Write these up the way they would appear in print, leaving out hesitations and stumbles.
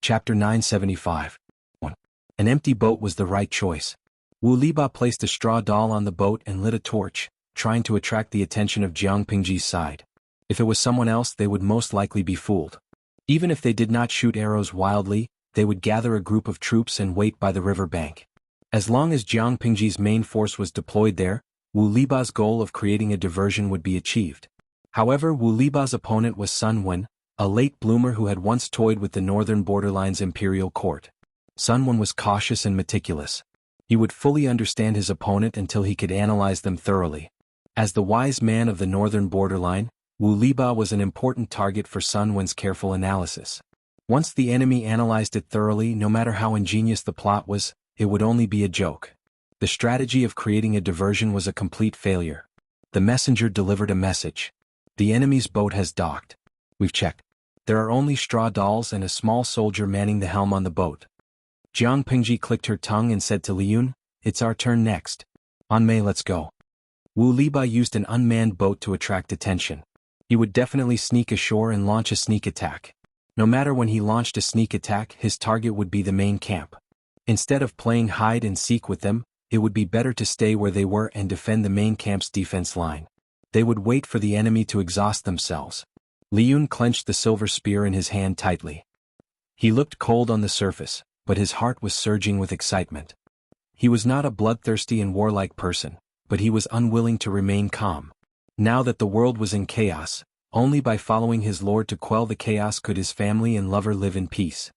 Chapter 975. 1. An empty boat was the right choice. Wu Liba placed a straw doll on the boat and lit a torch, trying to attract the attention of Jiang Pingji's side. If it was someone else, they would most likely be fooled. Even if they did not shoot arrows wildly, they would gather a group of troops and wait by the river bank. As long as Jiang Pingji's main force was deployed there, Wu Liba's goal of creating a diversion would be achieved. However, Wu Liba's opponent was Sun Wen, a late bloomer who had once toyed with the northern borderline's imperial court. Sun Wen was cautious and meticulous. He would fully understand his opponent until he could analyze them thoroughly. As the wise man of the northern borderline, Wu Liba was an important target for Sun Wen's careful analysis. Once the enemy analyzed it thoroughly, no matter how ingenious the plot was, it would only be a joke. The strategy of creating a diversion was a complete failure. The messenger delivered a message. The enemy's boat has docked. We've checked. There are only straw dolls and a small soldier manning the helm on the boat. Jiang Pingji clicked her tongue and said to Liyun, "It's our turn next. On Mei, let's go." Wu Liba used an unmanned boat to attract attention. He would definitely sneak ashore and launch a sneak attack. No matter when he launched a sneak attack, his target would be the main camp. Instead of playing hide and seek with them, it would be better to stay where they were and defend the main camp's defense line. They would wait for the enemy to exhaust themselves. Liyun clenched the silver spear in his hand tightly. He looked cold on the surface, but his heart was surging with excitement. He was not a bloodthirsty and warlike person, but he was unwilling to remain calm. Now that the world was in chaos, only by following his lord to quell the chaos could his family and lover live in peace.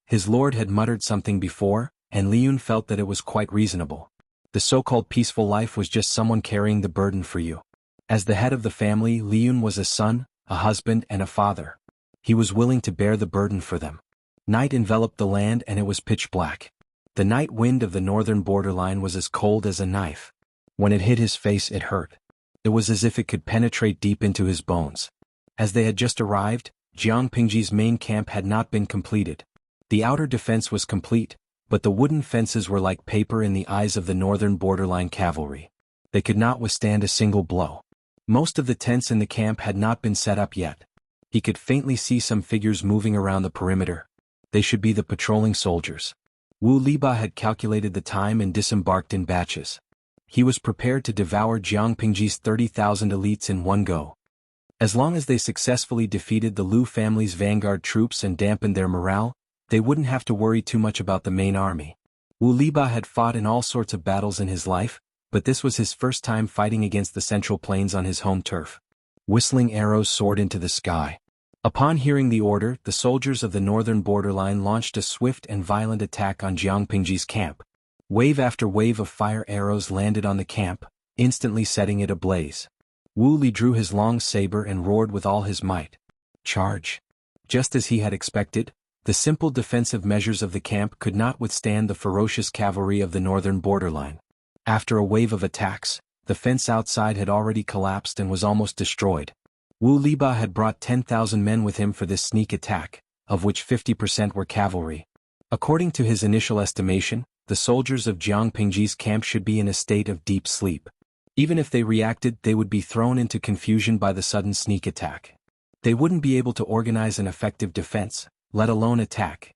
His lord had muttered something before, and Liyun felt that it was quite reasonable. The so-called peaceful life was just someone carrying the burden for you. As the head of the family, Liyun was a son, a husband, and a father. He was willing to bear the burden for them. Night enveloped the land and it was pitch black. The night wind of the northern borderline was as cold as a knife. When it hit his face, it hurt. It was as if it could penetrate deep into his bones. As they had just arrived, Jiang Pingji's main camp had not been completed. The outer defense was complete, but the wooden fences were like paper in the eyes of the northern borderline cavalry. They could not withstand a single blow. Most of the tents in the camp had not been set up yet. He could faintly see some figures moving around the perimeter. They should be the patrolling soldiers. Wu Liba had calculated the time and disembarked in batches. He was prepared to devour Jiang Pingji's 30,000 elites in one go. As long as they successfully defeated the Lu family's vanguard troops and dampened their morale, they wouldn't have to worry too much about the main army. Wu Liba had fought in all sorts of battles in his life, but this was his first time fighting against the Central Plains on his home turf. Whistling arrows soared into the sky. Upon hearing the order, the soldiers of the northern borderline launched a swift and violent attack on Jiang Pingji's camp. Wave after wave of fire arrows landed on the camp, instantly setting it ablaze. Wu Li drew his long saber and roared with all his might. Charge! Just as he had expected, the simple defensive measures of the camp could not withstand the ferocious cavalry of the northern borderline. After a wave of attacks, the fence outside had already collapsed and was almost destroyed. Wu Liba had brought 10,000 men with him for this sneak attack, of which 50% were cavalry. According to his initial estimation, the soldiers of Jiang Pingji's camp should be in a state of deep sleep. Even if they reacted, they would be thrown into confusion by the sudden sneak attack. They wouldn't be able to organize an effective defense, let alone attack.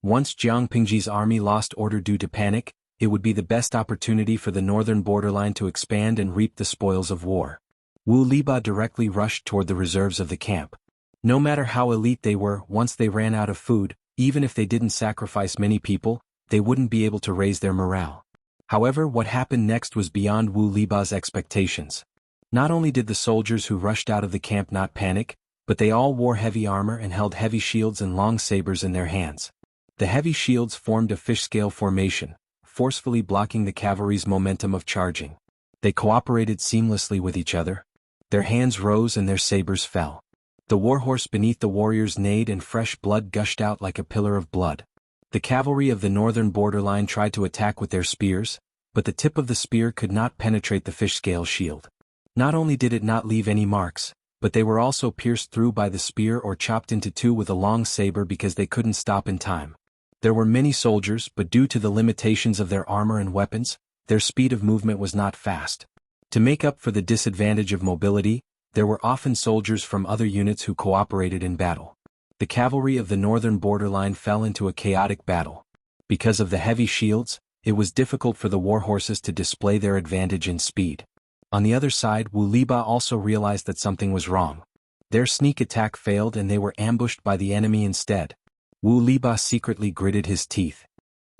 Once Jiang Pingji's army lost order due to panic, it would be the best opportunity for the northern borderline to expand and reap the spoils of war. Wu Liba directly rushed toward the reserves of the camp. No matter how elite they were, once they ran out of food, even if they didn't sacrifice many people, they wouldn't be able to raise their morale. However, what happened next was beyond Wu Liba's expectations. Not only did the soldiers who rushed out of the camp not panic, but they all wore heavy armor and held heavy shields and long sabers in their hands. The heavy shields formed a fish-scale formation, forcefully blocking the cavalry's momentum of charging. They cooperated seamlessly with each other. Their hands rose and their sabers fell. The warhorse beneath the warriors neighed and fresh blood gushed out like a pillar of blood. The cavalry of the northern borderline tried to attack with their spears, but the tip of the spear could not penetrate the fish-scale shield. Not only did it not leave any marks, but they were also pierced through by the spear or chopped into two with a long saber because they couldn't stop in time. There were many soldiers, but due to the limitations of their armor and weapons, their speed of movement was not fast. To make up for the disadvantage of mobility, there were often soldiers from other units who cooperated in battle. The cavalry of the northern borderline fell into a chaotic battle. Because of the heavy shields, it was difficult for the war horses to display their advantage in speed. On the other side, Wu Liba also realized that something was wrong. Their sneak attack failed and they were ambushed by the enemy instead. Wu Liba secretly gritted his teeth.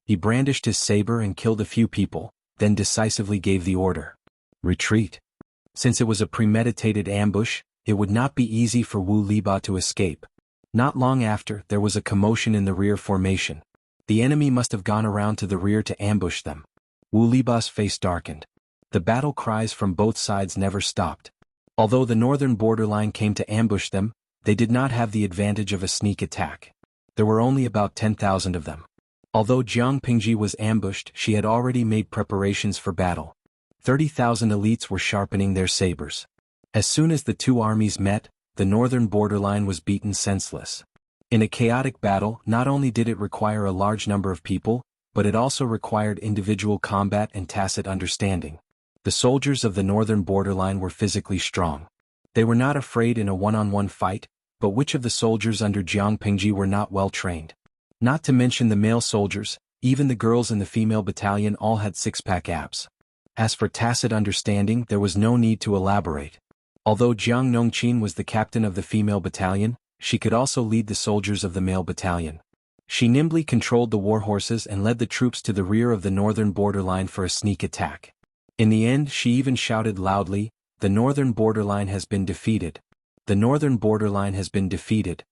He brandished his saber and killed a few people, then decisively gave the order. Retreat. Since it was a premeditated ambush, it would not be easy for Wu Liba to escape. Not long after, there was a commotion in the rear formation. The enemy must have gone around to the rear to ambush them. Wu Liba's face darkened. The battle cries from both sides never stopped. Although the northern borderline came to ambush them, they did not have the advantage of a sneak attack. There were only about 10,000 of them. Although Jiang Pingji was ambushed, she had already made preparations for battle. 30,000 elites were sharpening their sabers. As soon as the two armies met, the northern borderline was beaten senseless. In a chaotic battle, not only did it require a large number of people, but it also required individual combat and tacit understanding. The soldiers of the northern borderline were physically strong. They were not afraid in a one-on-one fight, but which of the soldiers under Jiang Pingji were not well trained? Not to mention the male soldiers, even the girls in the female battalion all had six-pack abs. As for tacit understanding, there was no need to elaborate. Although Jiang Nongqin was the captain of the female battalion, she could also lead the soldiers of the male battalion. She nimbly controlled the war horses and led the troops to the rear of the northern borderline for a sneak attack. In the end, she even shouted loudly, "The northern borderline has been defeated. The northern borderline has been defeated.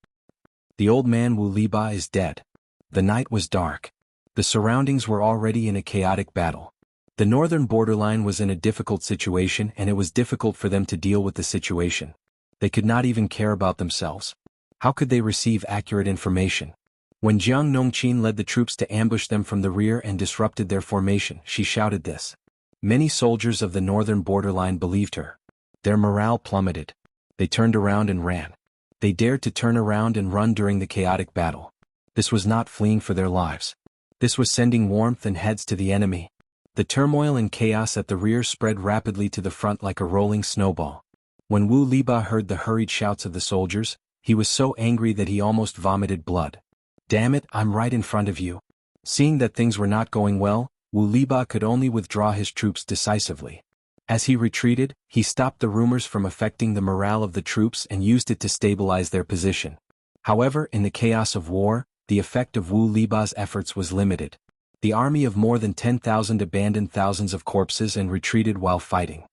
The old man Wu Liba is dead." The night was dark. The surroundings were already in a chaotic battle. The northern borderline was in a difficult situation and it was difficult for them to deal with the situation. They could not even care about themselves. How could they receive accurate information? When Jiang Nongqin led the troops to ambush them from the rear and disrupted their formation, she shouted this. Many soldiers of the northern borderline believed her. Their morale plummeted. They turned around and ran. They dared to turn around and run during the chaotic battle. This was not fleeing for their lives. This was sending warmth and heads to the enemy. The turmoil and chaos at the rear spread rapidly to the front like a rolling snowball. When Wu Liba heard the hurried shouts of the soldiers, he was so angry that he almost vomited blood. "Damn it, I'm right in front of you." Seeing that things were not going well, Wu Liba could only withdraw his troops decisively. As he retreated, he stopped the rumors from affecting the morale of the troops and used it to stabilize their position. However, in the chaos of war, the effect of Wu Liba's efforts was limited. The army of more than 10,000 abandoned thousands of corpses and retreated while fighting.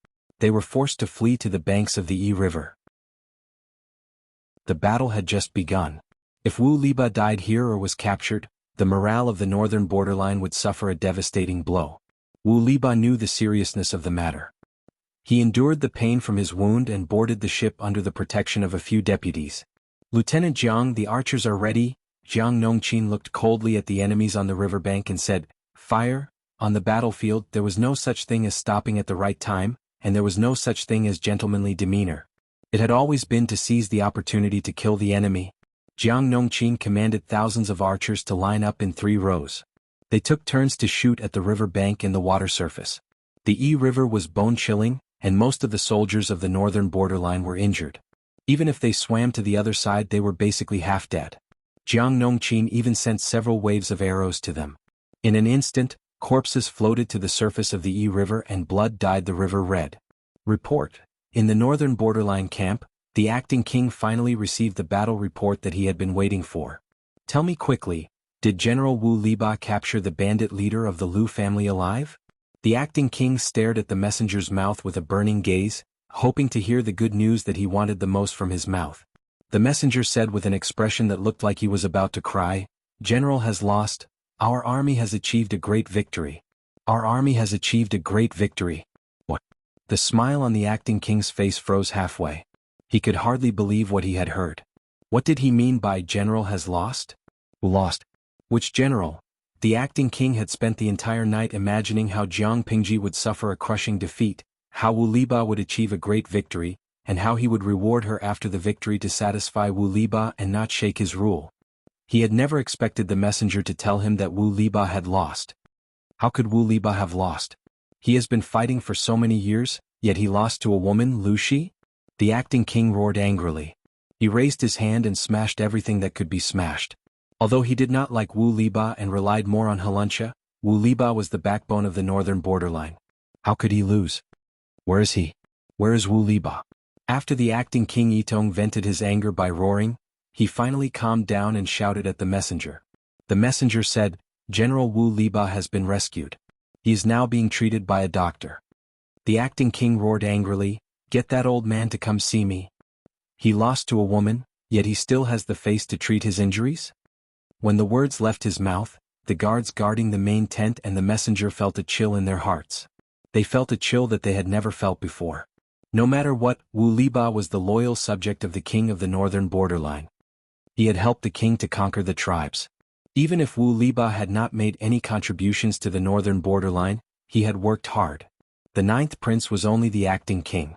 They were forced to flee to the banks of the Yi River. The battle had just begun. If Wu Liba died here or was captured, the morale of the northern borderline would suffer a devastating blow. Wu Liba knew the seriousness of the matter. He endured the pain from his wound and boarded the ship under the protection of a few deputies. "Lieutenant Jiang, the archers are ready." Jiang Nongqin looked coldly at the enemies on the riverbank and said, "Fire." On the battlefield, there was no such thing as stopping at the right time, and there was no such thing as gentlemanly demeanor. It had always been to seize the opportunity to kill the enemy. Jiang Nongqin commanded thousands of archers to line up in 3 rows. They took turns to shoot at the river bank and the water surface. The Yi River was bone-chilling, and most of the soldiers of the northern borderline were injured. Even if they swam to the other side, they were basically half dead. Jiang Nongqin even sent several waves of arrows to them. In an instant, corpses floated to the surface of the Yi River and blood dyed the river red. Report. In the northern borderline camp, the acting king finally received the battle report that he had been waiting for. "Tell me quickly, did General Wu Liba capture the bandit leader of the Lu family alive?" The acting king stared at the messenger's mouth with a burning gaze, hoping to hear the good news that he wanted the most from his mouth. The messenger said with an expression that looked like he was about to cry, "General has lost. Our army has achieved a great victory. Our army has achieved a great victory." What? The smile on the acting king's face froze halfway. He could hardly believe what he had heard. What did he mean by "General has lost"? Who lost? Which general? The acting king had spent the entire night imagining how Jiang Pingji would suffer a crushing defeat, how Wu Liba would achieve a great victory, and how he would reward her after the victory to satisfy Wu Liba and not shake his rule. He had never expected the messenger to tell him that Wu Liba had lost. How could Wu Liba have lost? He has been fighting for so many years, yet he lost to a woman, Lu Shi? The acting king roared angrily. He raised his hand and smashed everything that could be smashed. Although he did not like Wu Liba and relied more on Helunsha, Wu Liba was the backbone of the northern borderline. How could he lose? Where is he? Where is Wu Liba? After the acting King Yitong vented his anger by roaring, he finally calmed down and shouted at the messenger. The messenger said, "General Wu Liba has been rescued. He is now being treated by a doctor." The acting king roared angrily, "Get that old man to come see me. He lost to a woman, yet he still has the face to treat his injuries?" When the words left his mouth, the guards guarding the main tent and the messenger felt a chill in their hearts. They felt a chill that they had never felt before. No matter what, Wu Liba was the loyal subject of the king of the northern borderline. He had helped the king to conquer the tribes. Even if Wu Liba had not made any contributions to the northern borderline, he had worked hard. The ninth prince was only the acting king.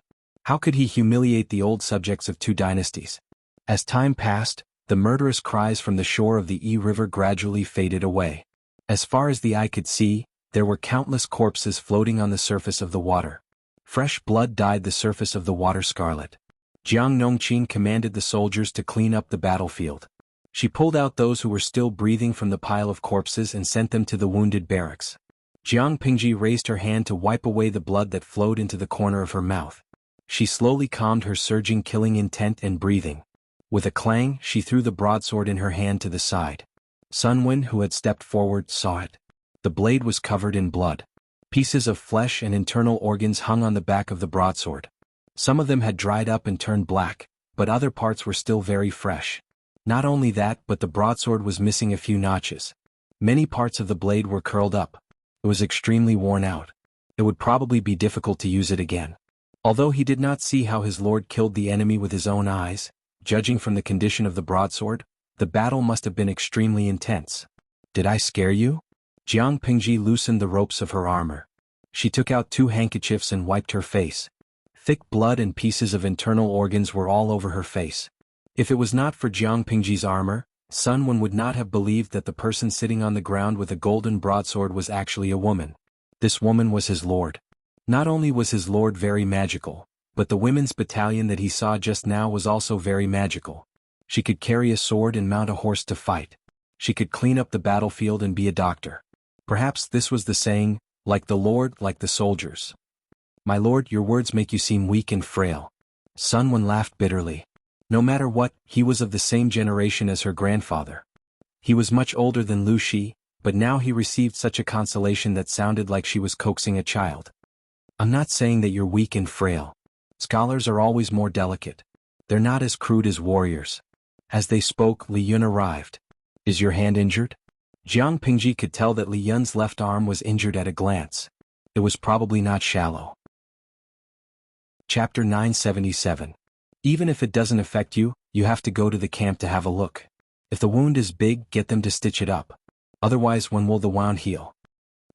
How could he humiliate the old subjects of two dynasties? As time passed, the murderous cries from the shore of the Yi River gradually faded away. As far as the eye could see, there were countless corpses floating on the surface of the water. Fresh blood dyed the surface of the water scarlet. Jiang Nongqin commanded the soldiers to clean up the battlefield. She pulled out those who were still breathing from the pile of corpses and sent them to the wounded barracks. Jiang Pingji raised her hand to wipe away the blood that flowed into the corner of her mouth. She slowly calmed her surging killing intent and breathing. With a clang, she threw the broadsword in her hand to the side. Sun Wen, who had stepped forward, saw it. The blade was covered in blood. Pieces of flesh and internal organs hung on the back of the broadsword. Some of them had dried up and turned black, but other parts were still very fresh. Not only that, but the broadsword was missing a few notches. Many parts of the blade were curled up. It was extremely worn out. It would probably be difficult to use it again. Although he did not see how his lord killed the enemy with his own eyes, judging from the condition of the broadsword, the battle must have been extremely intense. "Did I scare you?" Jiang Pingji loosened the ropes of her armor. She took out 2 handkerchiefs and wiped her face. Thick blood and pieces of internal organs were all over her face. If it was not for Jiang Pingji's armor, Sun Wen would not have believed that the person sitting on the ground with a golden broadsword was actually a woman. This woman was his lord. Not only was his lord very magical, but the women's battalion that he saw just now was also very magical. She could carry a sword and mount a horse to fight. She could clean up the battlefield and be a doctor. Perhaps this was the saying, "Like the lord, like the soldiers." "My lord, your words make you seem weak and frail." Sun Wen laughed bitterly. No matter what, he was of the same generation as her grandfather. He was much older than Lu Shi, but now he received such a consolation that sounded like she was coaxing a child. "I'm not saying that you're weak and frail. Scholars are always more delicate. They're not as crude as warriors." As they spoke, Li Yun arrived. "Is your hand injured?" Jiang Pingji could tell that Li Yun's left arm was injured at a glance. It was probably not shallow. Chapter 977. Even if it doesn't affect you, you have to go to the camp to have a look. If the wound is big, get them to stitch it up. Otherwise, when will the wound heal?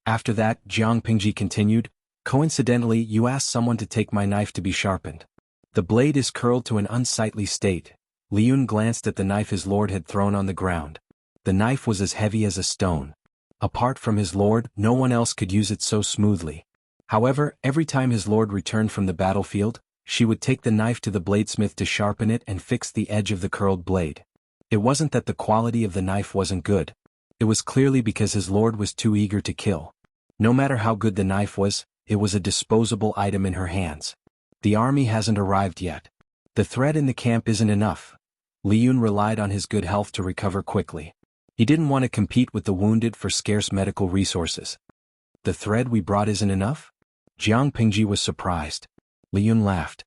After that, Jiang Pingji continued, "Coincidentally, you asked someone to take my knife to be sharpened. The blade is curled to an unsightly state." Li Yun glanced at the knife his lord had thrown on the ground. The knife was as heavy as a stone. Apart from his lord, no one else could use it so smoothly. However, every time his lord returned from the battlefield, she would take the knife to the bladesmith to sharpen it and fix the edge of the curled blade. It wasn't that the quality of the knife wasn't good. It was clearly because his lord was too eager to kill. No matter how good the knife was, it was a disposable item in her hands. The army hasn't arrived yet. The thread in the camp isn't enough. Li Yun relied on his good health to recover quickly. He didn't want to compete with the wounded for scarce medical resources. "The thread we brought isn't enough?" Jiang Pingji was surprised. Li Yun laughed.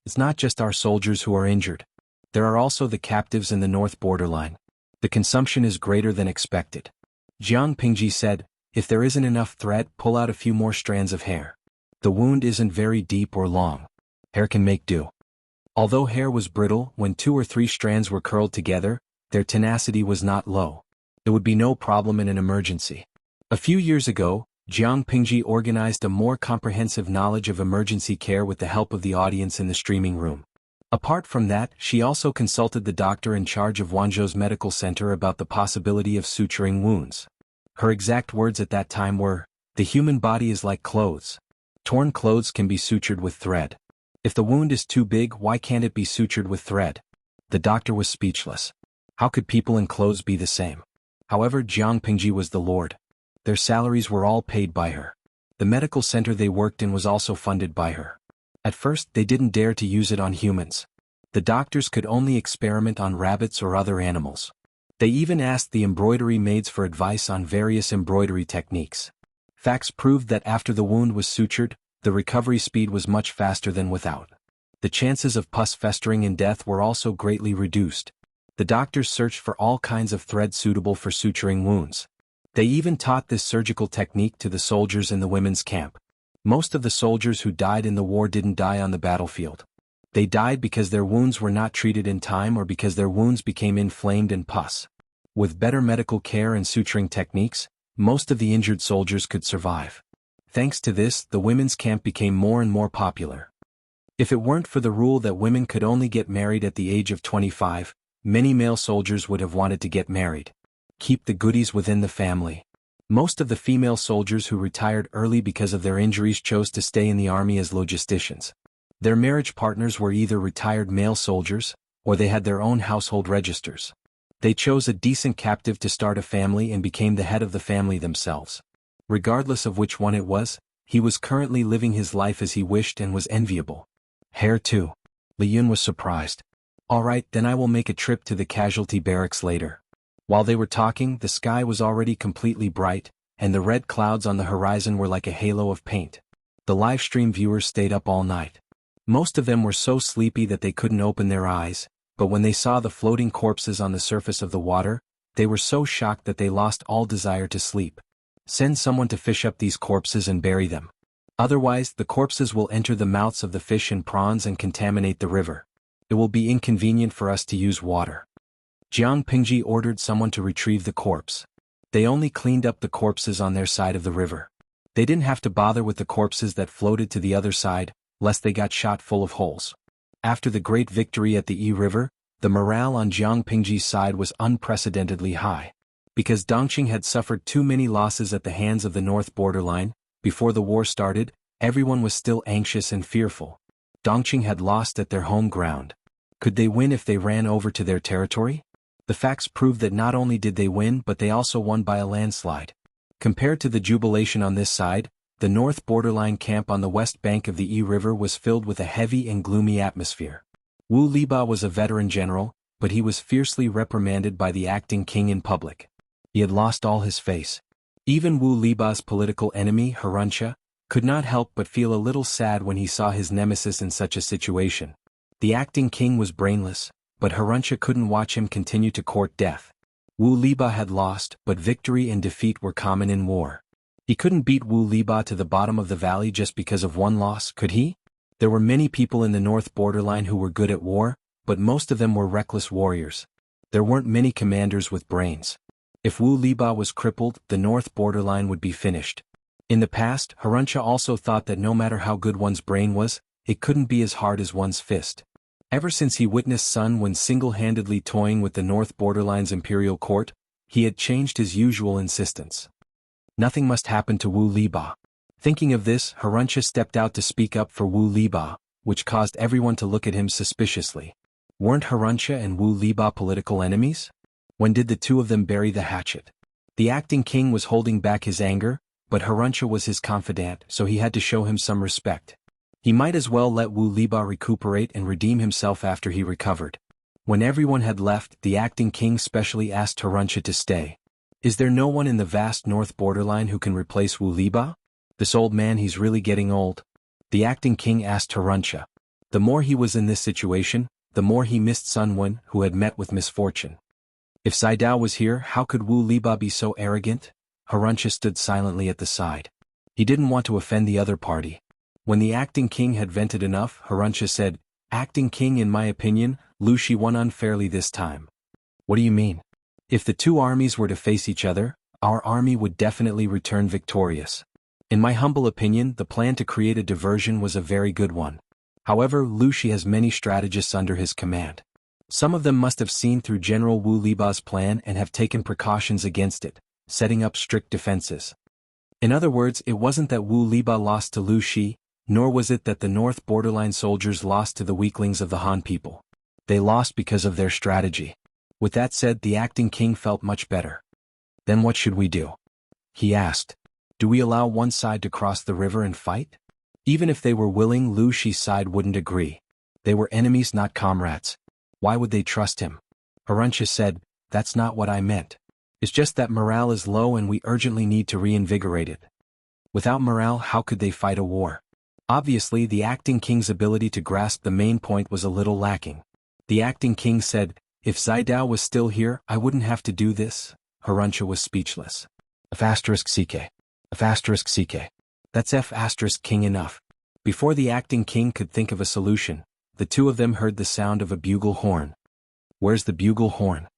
"It's not just our soldiers who are injured. There are also the captives in the north borderline. The consumption is greater than expected." Jiang Pingji said, "If there isn't enough thread, pull out a few more strands of hair. The wound isn't very deep or long. Hair can make do." Although hair was brittle, when 2 or 3 strands were curled together, their tenacity was not low. It would be no problem in an emergency. A few years ago, Jiang Pingji organized a more comprehensive knowledge of emergency care with the help of the audience in the streaming room. Apart from that, she also consulted the doctor in charge of Wanzhou's medical center about the possibility of suturing wounds. Her exact words at that time were, "The human body is like clothes. Torn clothes can be sutured with thread. If the wound is too big, why can't it be sutured with thread?" The doctor was speechless. How could people in clothes be the same? However, Jiang Pingji was the Lord. Their salaries were all paid by her. The medical center they worked in was also funded by her. At first, they didn't dare to use it on humans. The doctors could only experiment on rabbits or other animals. They even asked the embroidery maids for advice on various embroidery techniques. Facts proved that after the wound was sutured, the recovery speed was much faster than without. The chances of pus festering and death were also greatly reduced. The doctors searched for all kinds of thread suitable for suturing wounds. They even taught this surgical technique to the soldiers in the women's camp. Most of the soldiers who died in the war didn't die on the battlefield. They died because their wounds were not treated in time or because their wounds became inflamed and pus. With better medical care and suturing techniques, most of the injured soldiers could survive. Thanks to this, the women's camp became more and more popular. If it weren't for the rule that women could only get married at the age of 25, many male soldiers would have wanted to get married. Keep the goodies within the family. Most of the female soldiers who retired early because of their injuries chose to stay in the army as logisticians. Their marriage partners were either retired male soldiers, or they had their own household registers. They chose a decent captive to start a family and became the head of the family themselves. Regardless of which one it was, he was currently living his life as he wished and was enviable. Hair too. Li Yun was surprised. All right, then I will make a trip to the casualty barracks later. While they were talking, the sky was already completely bright, and the red clouds on the horizon were like a halo of paint. The live stream viewers stayed up all night. Most of them were so sleepy that they couldn't open their eyes, but when they saw the floating corpses on the surface of the water, they were so shocked that they lost all desire to sleep. Send someone to fish up these corpses and bury them. Otherwise, the corpses will enter the mouths of the fish and prawns and contaminate the river. It will be inconvenient for us to use water. Jiang Pingji ordered someone to retrieve the corpse. They only cleaned up the corpses on their side of the river. They didn't have to bother with the corpses that floated to the other side, lest they got shot full of holes. After the great victory at the Yi River, the morale on Jiang Pingji's side was unprecedentedly high. Because Dongqing had suffered too many losses at the hands of the North Borderline, before the war started, everyone was still anxious and fearful. Dongqing had lost at their home ground. Could they win if they ran over to their territory? The facts proved that not only did they win but they also won by a landslide. Compared to the jubilation on this side, the North Borderline camp on the west bank of the Yi River was filled with a heavy and gloomy atmosphere. Wu Liba was a veteran general, but he was fiercely reprimanded by the acting king in public. He had lost all his face. Even Wu Liba's political enemy, Haruncha, could not help but feel a little sad when he saw his nemesis in such a situation. The acting king was brainless, but Haruncha couldn't watch him continue to court death. Wu Liba had lost, but victory and defeat were common in war. He couldn't beat Wu Liba to the bottom of the valley just because of one loss, could he? There were many people in the North Borderline who were good at war, but most of them were reckless warriors. There weren't many commanders with brains. If Wu Liba was crippled, the North Borderline would be finished. In the past, Haruncha also thought that no matter how good one's brain was, it couldn't be as hard as one's fist. Ever since he witnessed Sun Wen single-handedly toying with the North Borderline's imperial court, he had changed his usual insistence. Nothing must happen to Wu Liba. Thinking of this, Haruncha stepped out to speak up for Wu Liba, which caused everyone to look at him suspiciously. Weren't Haruncha and Wu Liba political enemies? When did the two of them bury the hatchet? The acting king was holding back his anger, but Haruncha was his confidant, so he had to show him some respect. He might as well let Wu Liba recuperate and redeem himself after he recovered. When everyone had left, the acting king specially asked Haruncha to stay. Is there no one in the vast North Borderline who can replace Wu Liba? This old man, he's really getting old. The acting king asked Haruncha. The more he was in this situation, the more he missed Sun Wen, who had met with misfortune. If Saidao was here, how could Wu Liba be so arrogant? Haruncha stood silently at the side. He didn't want to offend the other party. When the acting king had vented enough, Haruncha said, Acting king, in my opinion, Lu Shi won unfairly this time. What do you mean? If the two armies were to face each other, our army would definitely return victorious. In my humble opinion, the plan to create a diversion was a very good one. However, Lu Shi has many strategists under his command. Some of them must have seen through General Wu Liba's plan and have taken precautions against it, setting up strict defenses. In other words, it wasn't that Wu Liba lost to Lu Shi, nor was it that the North Borderline soldiers lost to the weaklings of the Han people. They lost because of their strategy. With that said, the acting king felt much better. Then what should we do? He asked. Do we allow one side to cross the river and fight? Even if they were willing, Lu Shi's side wouldn't agree. They were enemies, not comrades. Why would they trust him? Aruncha said, that's not what I meant. It's just that morale is low and we urgently need to reinvigorate it. Without morale, how could they fight a war? Obviously, the acting king's ability to grasp the main point was a little lacking. The acting king said, if Zaidao was still here, I wouldn't have to do this. Aruncha was speechless. F***ck. F***ck. That's F***king enough. Before the acting king could think of a solution, the two of them heard the sound of a bugle horn. Where's the bugle horn?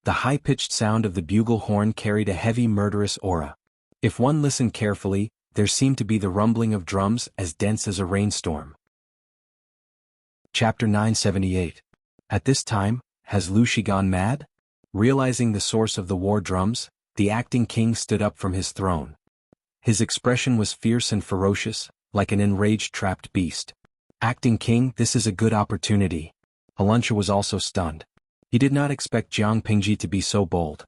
The high-pitched sound of the bugle horn carried a heavy murderous aura. If one listened carefully, there seemed to be the rumbling of drums as dense as a rainstorm. Chapter 978. At this time, has Lu Shi gone mad? Realizing the source of the war drums, the acting king stood up from his throne. His expression was fierce and ferocious, like an enraged trapped beast. Acting king, this is a good opportunity. Aluncha was also stunned. He did not expect Jiang Pingji to be so bold.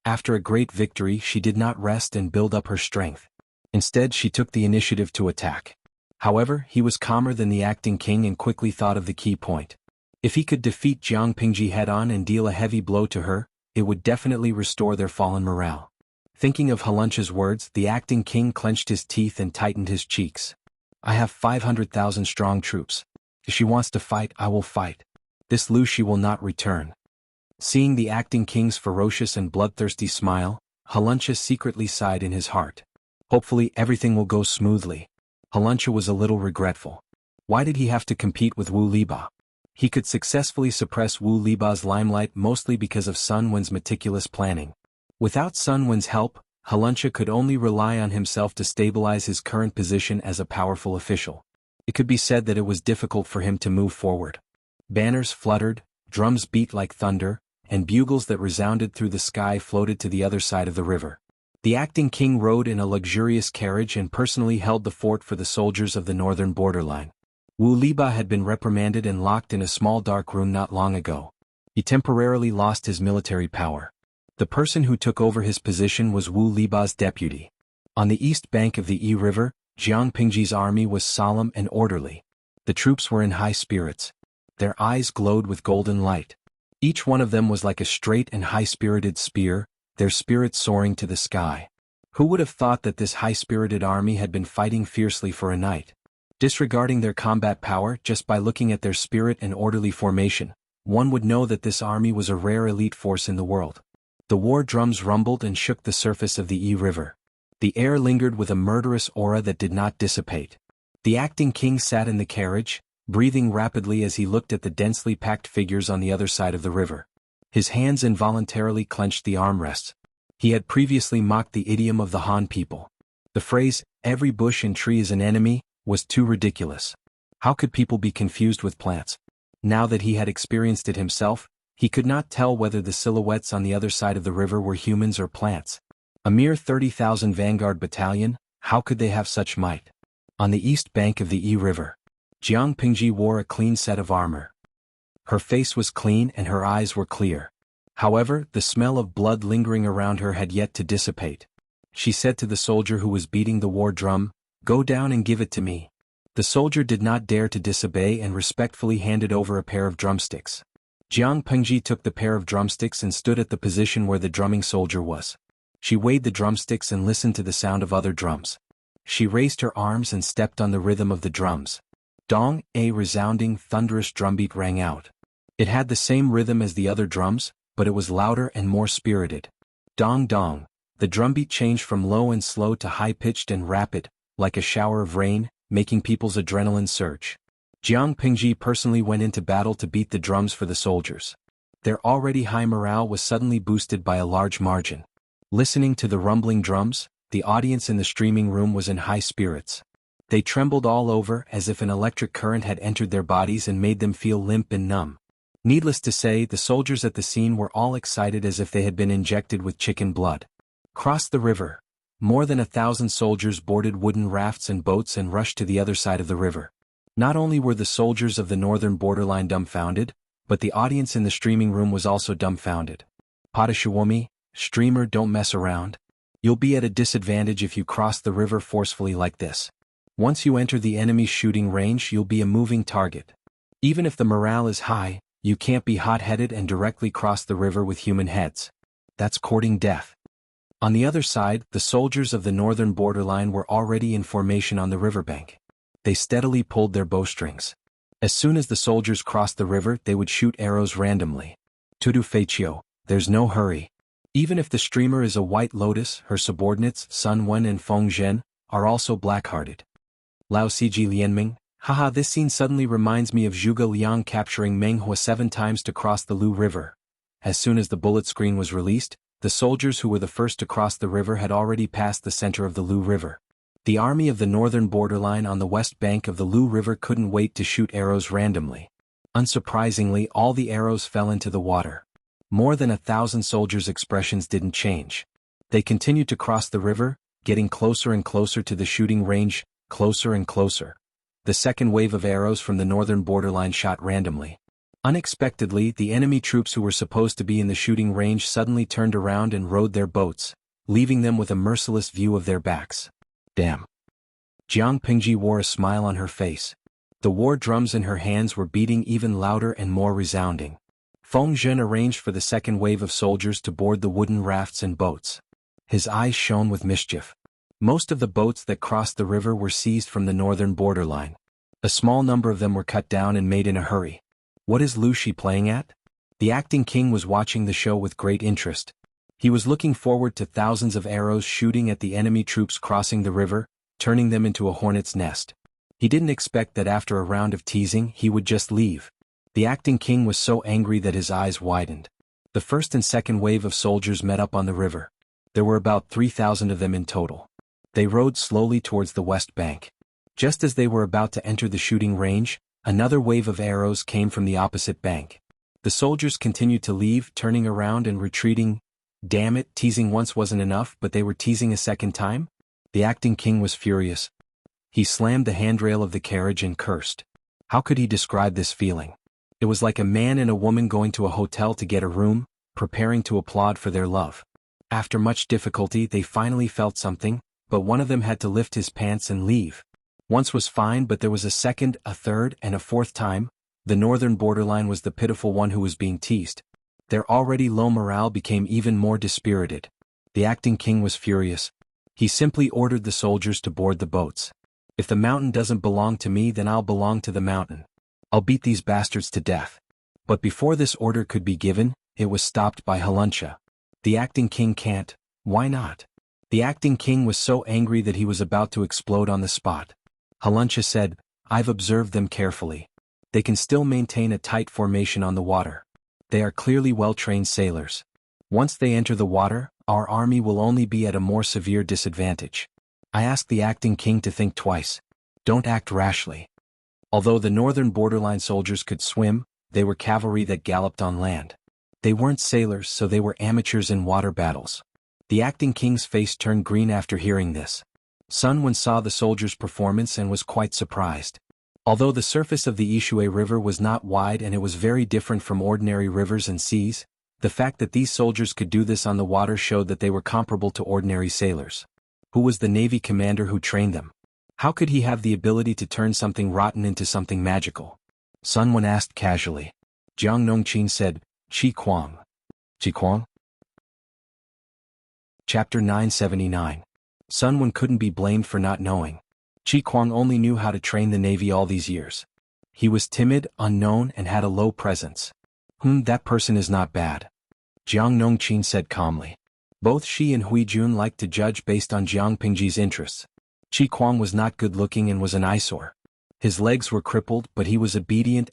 After a great victory, she did not rest and build up her strength. Instead, she took the initiative to attack. However, he was calmer than the acting king and quickly thought of the key point. If he could defeat Jiang Pingji head-on and deal a heavy blow to her, it would definitely restore their fallen morale. Thinking of Haluncha's words, the acting king clenched his teeth and tightened his cheeks. I have 500,000 strong troops. If she wants to fight, I will fight. This Lu Shi will not return. Seeing the acting king's ferocious and bloodthirsty smile, Haluncha secretly sighed in his heart. Hopefully everything will go smoothly. Haluncha was a little regretful. Why did he have to compete with Wu Liba? He could successfully suppress Wu Liba's limelight mostly because of Sun Wen's meticulous planning. Without Sun Wen's help, Haluncha could only rely on himself to stabilize his current position as a powerful official. It could be said that it was difficult for him to move forward. Banners fluttered, drums beat like thunder, and bugles that resounded through the sky floated to the other side of the river. The acting king rode in a luxurious carriage and personally held the fort for the soldiers of the northern borderline. Wu Liba had been reprimanded and locked in a small dark room not long ago. He temporarily lost his military power. The person who took over his position was Wu Liba's deputy. On the east bank of the Yi River, Jiang Pingji's army was solemn and orderly. The troops were in high spirits. Their eyes glowed with golden light. Each one of them was like a straight and high-spirited spear, their spirits soaring to the sky. Who would have thought that this high-spirited army had been fighting fiercely for a night? Disregarding their combat power just by looking at their spirit and orderly formation, one would know that this army was a rare elite force in the world. The war drums rumbled and shook the surface of the Yi River. The air lingered with a murderous aura that did not dissipate. The acting king sat in the carriage, breathing rapidly as he looked at the densely packed figures on the other side of the river. His hands involuntarily clenched the armrests. He had previously mocked the idiom of the Han people. The phrase, every bush and tree is an enemy, was too ridiculous. How could people be confused with plants? Now that he had experienced it himself, he could not tell whether the silhouettes on the other side of the river were humans or plants. A mere 30,000 vanguard battalion, how could they have such might? On the east bank of the Yi River, Jiang Pingji wore a clean set of armor. Her face was clean and her eyes were clear. However, the smell of blood lingering around her had yet to dissipate. She said to the soldier who was beating the war drum, "Go down and give it to me." The soldier did not dare to disobey and respectfully handed over a pair of drumsticks. Jiang Pingji took the pair of drumsticks and stood at the position where the drumming soldier was. She weighed the drumsticks and listened to the sound of other drums. She raised her arms and stepped on the rhythm of the drums. Dong, a resounding, thunderous drumbeat rang out. It had the same rhythm as the other drums, but it was louder and more spirited. Dong dong. The drumbeat changed from low and slow to high-pitched and rapid, like a shower of rain, making people's adrenaline surge. Jiang Pingji personally went into battle to beat the drums for the soldiers. Their already high morale was suddenly boosted by a large margin. Listening to the rumbling drums, the audience in the streaming room was in high spirits. They trembled all over as if an electric current had entered their bodies and made them feel limp and numb. Needless to say, the soldiers at the scene were all excited as if they had been injected with chicken blood. Cross the river. More than 1,000 soldiers boarded wooden rafts and boats and rushed to the other side of the river. Not only were the soldiers of the northern borderline dumbfounded, But the audience in the streaming room was also dumbfounded. Padashawami, streamer, don't mess around. You'll be at a disadvantage if you cross the river forcefully like this. Once you enter the enemy's shooting range, you'll be a moving target. Even if the morale is high, you can't be hot-headed and directly cross the river with human heads. That's courting death. On the other side, the soldiers of the northern borderline were already in formation on the riverbank. They steadily pulled their bowstrings. As soon as the soldiers crossed the river, they would shoot arrows randomly. Tudu Feichio, there's no hurry. Even if the streamer is a White Lotus, her subordinates, Sun Wen and Feng Zhen, are also black-hearted. Lao Siji Lianming, haha, this scene suddenly reminds me of Zhuge Liang capturing Meng Huo 7 times to cross the Lu River. As soon as the bullet screen was released, the soldiers who were the first to cross the river had already passed the center of the Lu River. The army of the northern borderline on the west bank of the Lu River couldn't wait to shoot arrows randomly. Unsurprisingly, all the arrows fell into the water. More than 1,000 soldiers' expressions didn't change. They continued to cross the river, getting closer and closer to the shooting range, closer and closer. The second wave of arrows from the northern borderline shot randomly. Unexpectedly, the enemy troops who were supposed to be in the shooting range suddenly turned around and rowed their boats, leaving them with a merciless view of their backs. Damn. Jiang Pingji wore a smile on her face. The war drums in her hands were beating even louder and more resounding. Feng Zhen arranged for the second wave of soldiers to board the wooden rafts and boats. His eyes shone with mischief. Most of the boats that crossed the river were seized from the northern borderline. A small number of them were cut down and made in a hurry. What is Lu Shi playing at? The acting king was watching the show with great interest. He was looking forward to thousands of arrows shooting at the enemy troops crossing the river, turning them into a hornet's nest. He didn't expect that after a round of teasing he would just leave. The acting king was so angry that his eyes widened. The first and second wave of soldiers met up on the river. There were about 3,000 of them in total. They rowed slowly towards the west bank. Just as they were about to enter the shooting range, another wave of arrows came from the opposite bank. The soldiers continued to leave, turning around and retreating. Damn it, teasing once wasn't enough, but they were teasing a second time? The acting king was furious. He slammed the handrail of the carriage and cursed. How could he describe this feeling? It was like a man and a woman going to a hotel to get a room, preparing to applaud for their love. After much difficulty they finally felt something, but one of them had to lift his pants and leave. Once was fine, but there was a second, a third, and a fourth time. The northern borderline was the pitiful one who was being teased. Their already low morale became even more dispirited. The acting king was furious. He simply ordered the soldiers to board the boats. If the mountain doesn't belong to me, then I'll belong to the mountain. I'll beat these bastards to death. But before this order could be given, it was stopped by Haluncha. The acting king can't. Why not? The acting king was so angry that he was about to explode on the spot. Haluncha said, I've observed them carefully. They can still maintain a tight formation on the water. They are clearly well-trained sailors. Once they enter the water, our army will only be at a more severe disadvantage. I ask the acting king to think twice. Don't act rashly. Although the northern borderline soldiers could swim, they were cavalry that galloped on land. They weren't sailors, so they were amateurs in water battles. The acting king's face turned green after hearing this. Sun Wen saw the soldiers' performance and was quite surprised. Although the surface of the Ishui River was not wide and it was very different from ordinary rivers and seas, the fact that these soldiers could do this on the water showed that they were comparable to ordinary sailors. Who was the Navy commander who trained them? How could he have the ability to turn something rotten into something magical? Sun Wen asked casually. Jiang Nongqin said, Qi Kuang. Qi Kuang? Chapter 979. Sun Wen couldn't be blamed for not knowing. Qi Kuang only knew how to train the Navy all these years. He was timid, unknown, and had a low presence. That person is not bad. Jiang Nongqin said calmly. Both Shi and Hui Jun liked to judge based on Jiang Pingji's interests. Qi Kuang was not good-looking and was an eyesore. His legs were crippled, but he was obedient.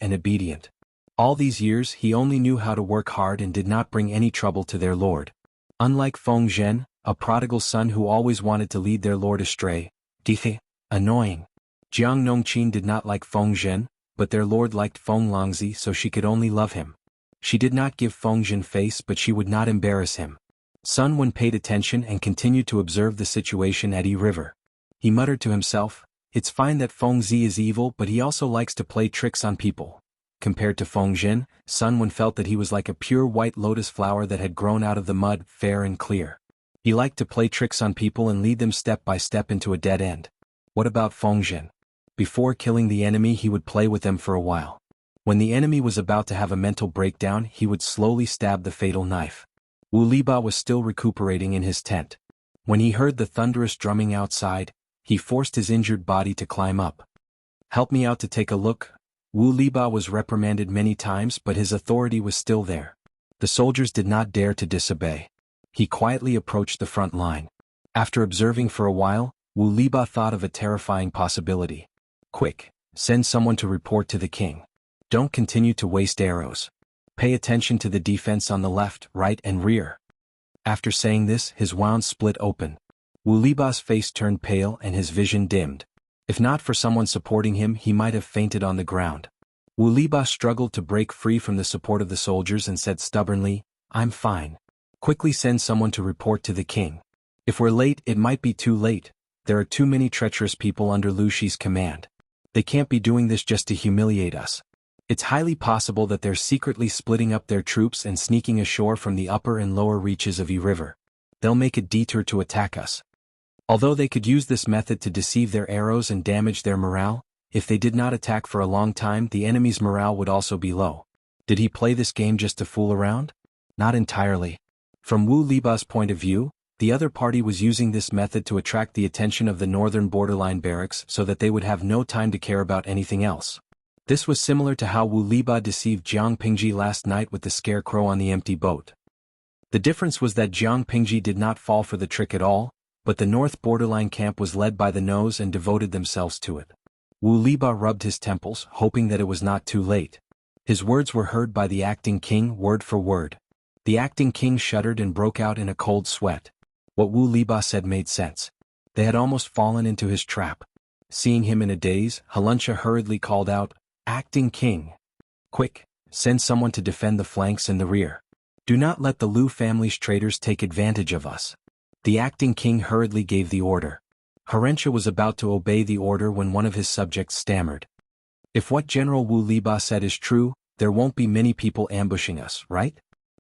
All these years he only knew how to work hard and did not bring any trouble to their lord. Unlike Feng Zhen, a prodigal son who always wanted to lead their lord astray. Annoying. Jiang Nongqin did not like Feng Zhen, but their lord liked Feng Longzi, so she could only love him. She did not give Feng Zhen face, but she would not embarrass him. Sun Wen paid attention and continued to observe the situation at Yi River. He muttered to himself, it's fine that Feng Zi is evil, but he also likes to play tricks on people. Compared to Feng Jin, Sun Wen felt that he was like a pure white lotus flower that had grown out of the mud, fair and clear. He liked to play tricks on people and lead them step by step into a dead end. What about Feng Jin? Before killing the enemy, he would play with them for a while. When the enemy was about to have a mental breakdown, he would slowly stab the fatal knife. Wu Liba was still recuperating in his tent. When he heard the thunderous drumming outside, he forced his injured body to climb up. "Help me out to take a look." Wu Liba was reprimanded many times, but his authority was still there. The soldiers did not dare to disobey. He quietly approached the front line. After observing for a while, Wu Liba thought of a terrifying possibility. "Quick, send someone to report to the king. Don't continue to waste arrows. Pay attention to the defense on the left, right and rear." After saying this, his wounds split open. Wu Liba's face turned pale and his vision dimmed. If not for someone supporting him, he might have fainted on the ground. Wu Liba struggled to break free from the support of the soldiers and said stubbornly, "I'm fine. Quickly send someone to report to the king. If we're late, it might be too late. There are too many treacherous people under Lu Shi's command. They can't be doing this just to humiliate us. It's highly possible that they're secretly splitting up their troops and sneaking ashore from the upper and lower reaches of Yi River. They'll make a detour to attack us. Although they could use this method to deceive their arrows and damage their morale, if they did not attack for a long time, the enemy's morale would also be low." Did he play this game just to fool around? Not entirely. From Wu Liba's point of view, the other party was using this method to attract the attention of the northern borderline barracks so that they would have no time to care about anything else. This was similar to how Wu Liba deceived Jiang Pingji last night with the scarecrow on the empty boat. The difference was that Jiang Pingji did not fall for the trick at all, but the north borderline camp was led by the nose and devoted themselves to it. Wu Liba rubbed his temples, hoping that it was not too late. His words were heard by the acting king word for word. The acting king shuddered and broke out in a cold sweat. What Wu Liba said made sense. They had almost fallen into his trap. Seeing him in a daze, Halunsha hurriedly called out, "Acting king! Quick, send someone to defend the flanks and the rear. Do not let the Lu family's traitors take advantage of us." The acting king hurriedly gave the order. Harunsha was about to obey the order when one of his subjects stammered. "If what General Wu Liba said is true, there won't be many people ambushing us, right?"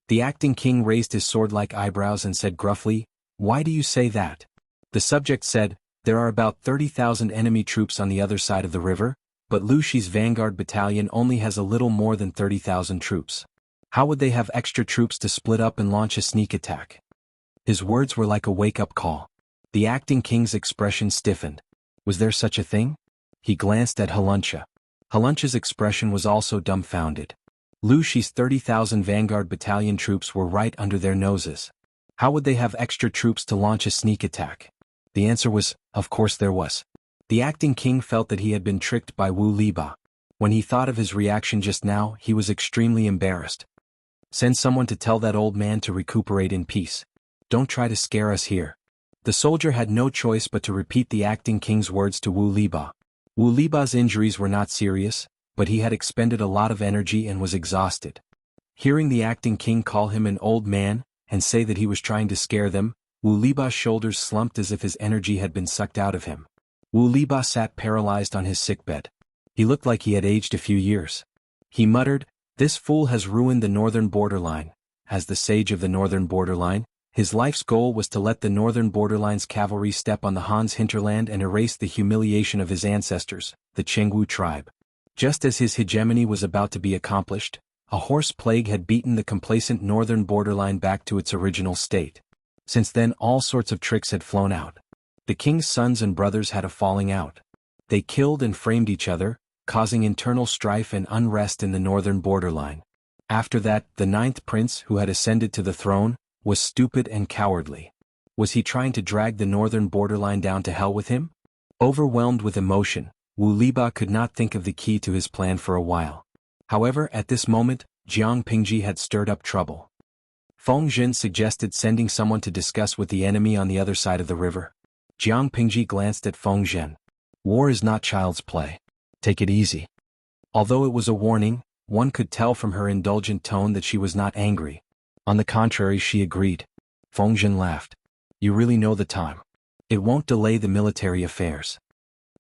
The acting king raised his sword-like eyebrows and said gruffly, "Why do you say that?" The subject said, "There are about 30,000 enemy troops on the other side of the river, but Lu Shi's vanguard battalion only has a little more than 30,000 troops. How would they have extra troops to split up and launch a sneak attack?" His words were like a wake-up call. The acting king's expression stiffened. Was there such a thing? He glanced at Halunsha. Halunsha's expression was also dumbfounded. Lu Shi's 30,000 vanguard battalion troops were right under their noses. How would they have extra troops to launch a sneak attack? The answer was, of course there was. The acting king felt that he had been tricked by Wu Liba. When he thought of his reaction just now, he was extremely embarrassed. "Send someone to tell that old man to recuperate in peace. Don't try to scare us here." The soldier had no choice but to repeat the acting king's words to Wu Liba. Wu Liba's injuries were not serious, but he had expended a lot of energy and was exhausted. Hearing the acting king call him an old man, and say that he was trying to scare them, Wu Liba's shoulders slumped as if his energy had been sucked out of him. Wu Liba sat paralyzed on his sickbed. He looked like he had aged a few years. He muttered, "This fool has ruined the northern borderline." As the sage of the northern borderline, his life's goal was to let the northern borderline's cavalry step on the Han's hinterland and erase the humiliation of his ancestors, the Chengwu tribe. Just as his hegemony was about to be accomplished, a horse plague had beaten the complacent northern borderline back to its original state. Since then all sorts of tricks had flown out. The king's sons and brothers had a falling out. They killed and framed each other, causing internal strife and unrest in the northern borderline. After that, the ninth prince who had ascended to the throne, was stupid and cowardly. Was he trying to drag the northern borderline down to hell with him? Overwhelmed with emotion, Wu Liba could not think of the key to his plan for a while. However, at this moment, Jiang Pingji had stirred up trouble. Feng Jin suggested sending someone to discuss with the enemy on the other side of the river. Jiang Pingji glanced at Feng Jin. "War is not child's play. Take it easy." Although it was a warning, one could tell from her indulgent tone that she was not angry. On the contrary, she agreed. Feng Jin laughed. "You really know the time. It won't delay the military affairs."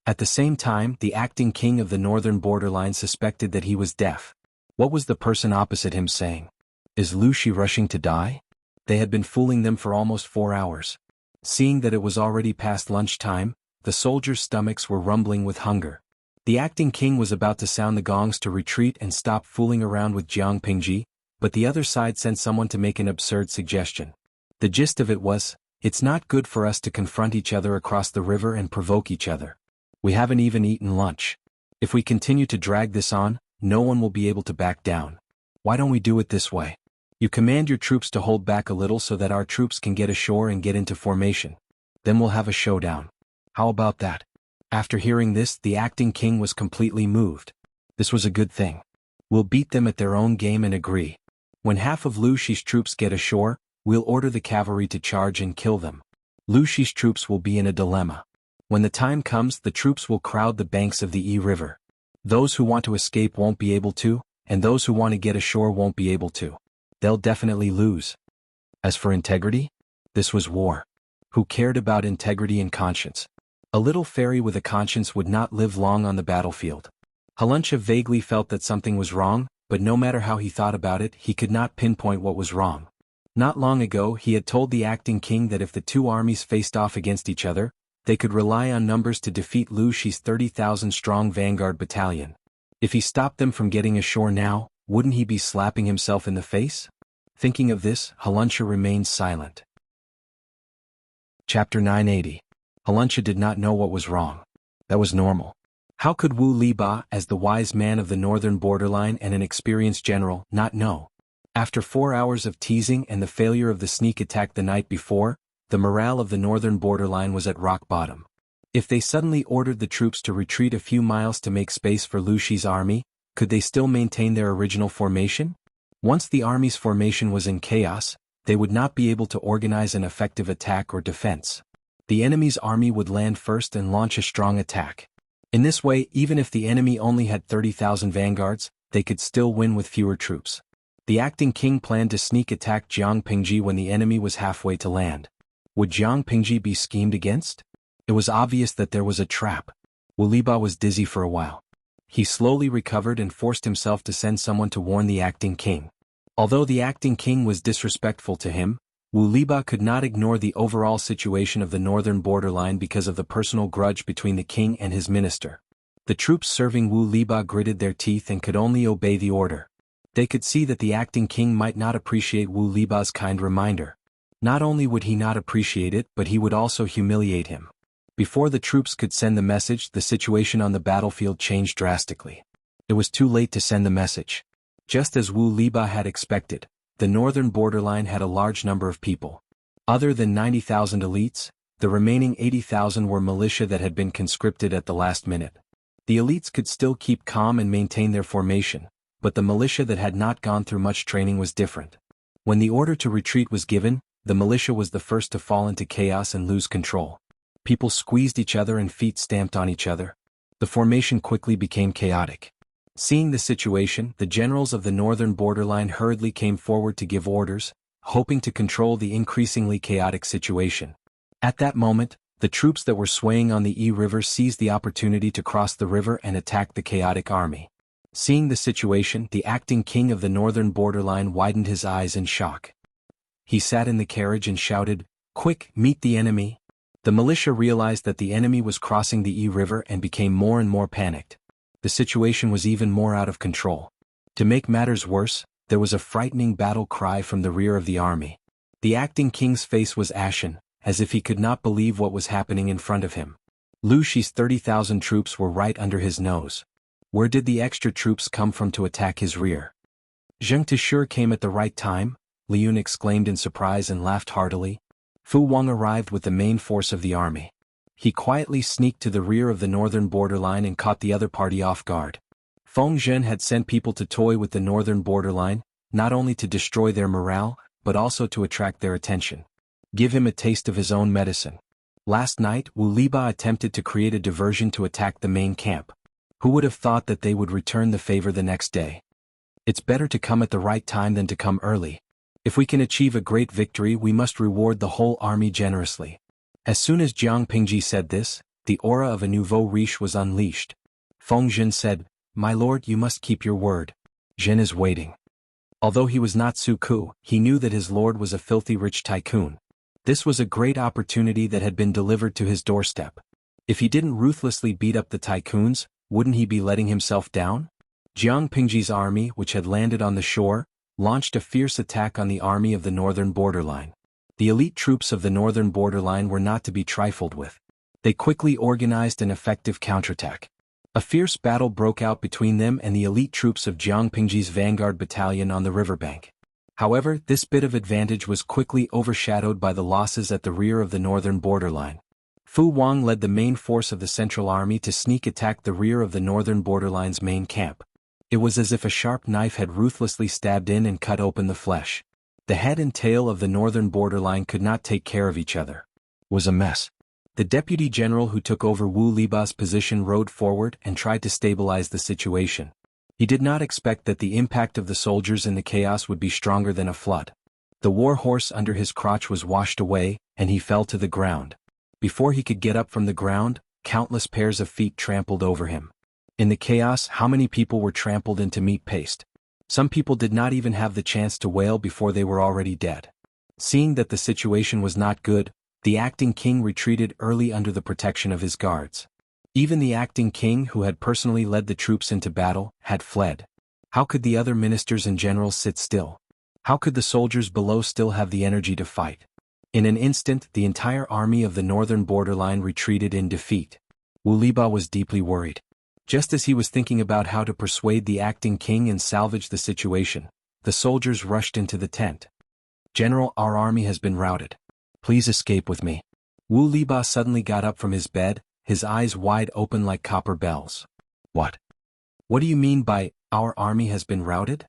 At the same time, the acting king of the northern borderline suspected that he was deaf. What was the person opposite him saying? Is Lu Shi rushing to die? They had been fooling them for almost 4 hours. Seeing that it was already past lunchtime, the soldiers' stomachs were rumbling with hunger. The acting king was about to sound the gongs to retreat and stop fooling around with Jiang Pingji, but the other side sent someone to make an absurd suggestion. The gist of it was, it's not good for us to confront each other across the river and provoke each other. We haven't even eaten lunch. If we continue to drag this on, no one will be able to back down. Why don't we do it this way? You command your troops to hold back a little so that our troops can get ashore and get into formation. Then we'll have a showdown. How about that? After hearing this, the acting king was completely moved. This was a good thing. We'll beat them at their own game and agree. When half of Lu Shi's troops get ashore, we'll order the cavalry to charge and kill them. Lu Shi's troops will be in a dilemma. When the time comes, the troops will crowd the banks of the Yi River. Those who want to escape won't be able to, and those who want to get ashore won't be able to. They'll definitely lose. As for integrity? This was war. Who cared about integrity and conscience? A little fairy with a conscience would not live long on the battlefield. Halunsha vaguely felt that something was wrong, but no matter how he thought about it, he could not pinpoint what was wrong. Not long ago, he had told the acting king that if the two armies faced off against each other, they could rely on numbers to defeat Lu Shi's 30,000-strong vanguard battalion. If he stopped them from getting ashore now, wouldn't he be slapping himself in the face? Thinking of this, Halunsha remained silent. Chapter 980. Halunsha did not know what was wrong. That was normal. How could Wu Liba, as the wise man of the northern borderline and an experienced general, not know? After 4 hours of teasing and the failure of the sneak attack the night before, the morale of the northern borderline was at rock bottom. If they suddenly ordered the troops to retreat a few miles to make space for Lu Shi's army, could they still maintain their original formation? Once the army's formation was in chaos, they would not be able to organize an effective attack or defense. The enemy's army would land first and launch a strong attack. In this way, even if the enemy only had 30,000 vanguards, they could still win with fewer troops. The acting king planned to sneak attack Jiang Pingji when the enemy was halfway to land. Would Jiang Pingji be schemed against? It was obvious that there was a trap. Wu Liba was dizzy for a while. He slowly recovered and forced himself to send someone to warn the acting king. Although the acting king was disrespectful to him, Wu Liba could not ignore the overall situation of the northern borderline because of the personal grudge between the king and his minister. The troops serving Wu Liba gritted their teeth and could only obey the order. They could see that the acting king might not appreciate Wu Liba's kind reminder. Not only would he not appreciate it, but he would also humiliate him. Before the troops could send the message, the situation on the battlefield changed drastically. It was too late to send the message. Just as Wu Liba had expected, the northern borderline had a large number of people. Other than 90,000 elites, the remaining 80,000 were militia that had been conscripted at the last minute. The elites could still keep calm and maintain their formation, but the militia that had not gone through much training was different. When the order to retreat was given, the militia was the first to fall into chaos and lose control. People squeezed each other and feet stamped on each other. The formation quickly became chaotic. Seeing the situation, the generals of the northern borderline hurriedly came forward to give orders, hoping to control the increasingly chaotic situation. At that moment, the troops that were swaying on the Yi River seized the opportunity to cross the river and attack the chaotic army. Seeing the situation, the acting king of the northern borderline widened his eyes in shock. He sat in the carriage and shouted, "Quick, meet the enemy!" The militia realized that the enemy was crossing the Yi River and became more and more panicked. The situation was even more out of control. To make matters worse, there was a frightening battle cry from the rear of the army. The acting king's face was ashen, as if he could not believe what was happening in front of him. Lu Shi's 30,000 troops were right under his nose. Where did the extra troops come from to attack his rear? Zheng Tishur came at the right time, Liun exclaimed in surprise and laughed heartily. Fu Wang arrived with the main force of the army. He quietly sneaked to the rear of the northern borderline and caught the other party off guard. Feng Zhen had sent people to toy with the northern borderline, not only to destroy their morale, but also to attract their attention. Give him a taste of his own medicine. Last night, Wu Liba attempted to create a diversion to attack the main camp. Who would have thought that they would return the favor the next day? It's better to come at the right time than to come early. If we can achieve a great victory, we must reward the whole army generously. As soon as Jiang Pingji said this, the aura of a nouveau riche was unleashed. Feng Zhen said, "My lord, you must keep your word. Jin is waiting. Although he was not Suku, he knew that his lord was a filthy rich tycoon. This was a great opportunity that had been delivered to his doorstep. If he didn't ruthlessly beat up the tycoons, wouldn't he be letting himself down? Jiang Pingji's army, which had landed on the shore, launched a fierce attack on the army of the northern borderline. The elite troops of the northern borderline were not to be trifled with. They quickly organized an effective counterattack. A fierce battle broke out between them and the elite troops of Jiang Pingji's vanguard battalion on the riverbank. However, this bit of advantage was quickly overshadowed by the losses at the rear of the northern borderline. Fu Wang led the main force of the Central Army to sneak attack the rear of the northern borderline's main camp. It was as if a sharp knife had ruthlessly stabbed in and cut open the flesh. The head and tail of the northern borderline could not take care of each other. It was a mess. The deputy general who took over Wu Liba's position rode forward and tried to stabilize the situation. He did not expect that the impact of the soldiers in the chaos would be stronger than a flood. The war horse under his crotch was washed away, and he fell to the ground. Before he could get up from the ground, countless pairs of feet trampled over him. In the chaos, how many people were trampled into meat paste? Some people did not even have the chance to wail before they were already dead. Seeing that the situation was not good, the acting king retreated early under the protection of his guards. Even the acting king, who had personally led the troops into battle, had fled. How could the other ministers and generals sit still? How could the soldiers below still have the energy to fight? In an instant, the entire army of the northern borderline retreated in defeat. Wu Liba was deeply worried. Just as he was thinking about how to persuade the acting king and salvage the situation, the soldiers rushed into the tent. "General, our army has been routed. Please escape with me." Wu Liba suddenly got up from his bed, his eyes wide open like copper bells. "What? What do you mean by, our army has been routed?"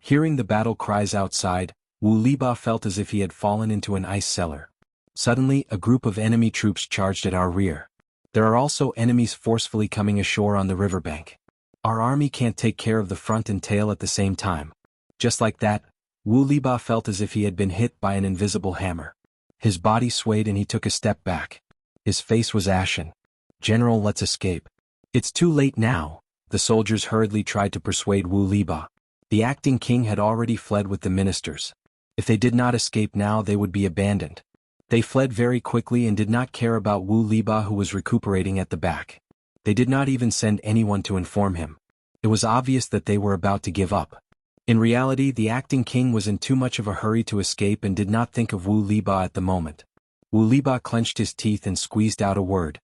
Hearing the battle cries outside, Wu Liba felt as if he had fallen into an ice cellar. Suddenly, a group of enemy troops charged at our rear. There are also enemies forcefully coming ashore on the riverbank. Our army can't take care of the front and tail at the same time. Just like that, Wu Liba felt as if he had been hit by an invisible hammer. His body swayed and he took a step back. His face was ashen. "General, let's escape." "It's too late now," the soldiers hurriedly tried to persuade Wu Liba. The acting king had already fled with the ministers. If they did not escape now, they would be abandoned. They fled very quickly and did not care about Wu Liba, who was recuperating at the back. They did not even send anyone to inform him. It was obvious that they were about to give up. In reality, the acting king was in too much of a hurry to escape and did not think of Wu Liba at the moment. Wu Liba clenched his teeth and squeezed out a word.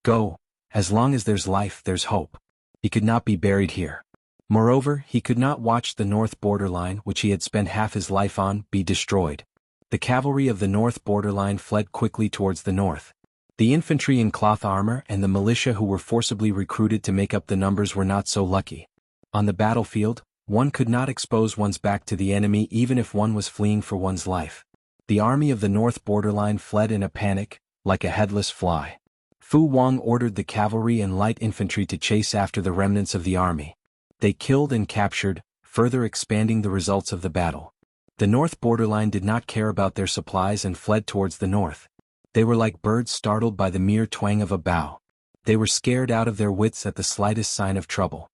"Go. As long as there's life, there's hope." He could not be buried here. Moreover, he could not watch the north borderline, which he had spent half his life on, be destroyed. The cavalry of the north borderline fled quickly towards the north. The infantry in cloth armor and the militia who were forcibly recruited to make up the numbers were not so lucky. On the battlefield, one could not expose one's back to the enemy even if one was fleeing for one's life. The army of the north borderline fled in a panic, like a headless fly. Fu Wang ordered the cavalry and light infantry to chase after the remnants of the army. They killed and captured, further expanding the results of the battle. The north borderline did not care about their supplies and fled towards the north. They were like birds startled by the mere twang of a bow. They were scared out of their wits at the slightest sign of trouble.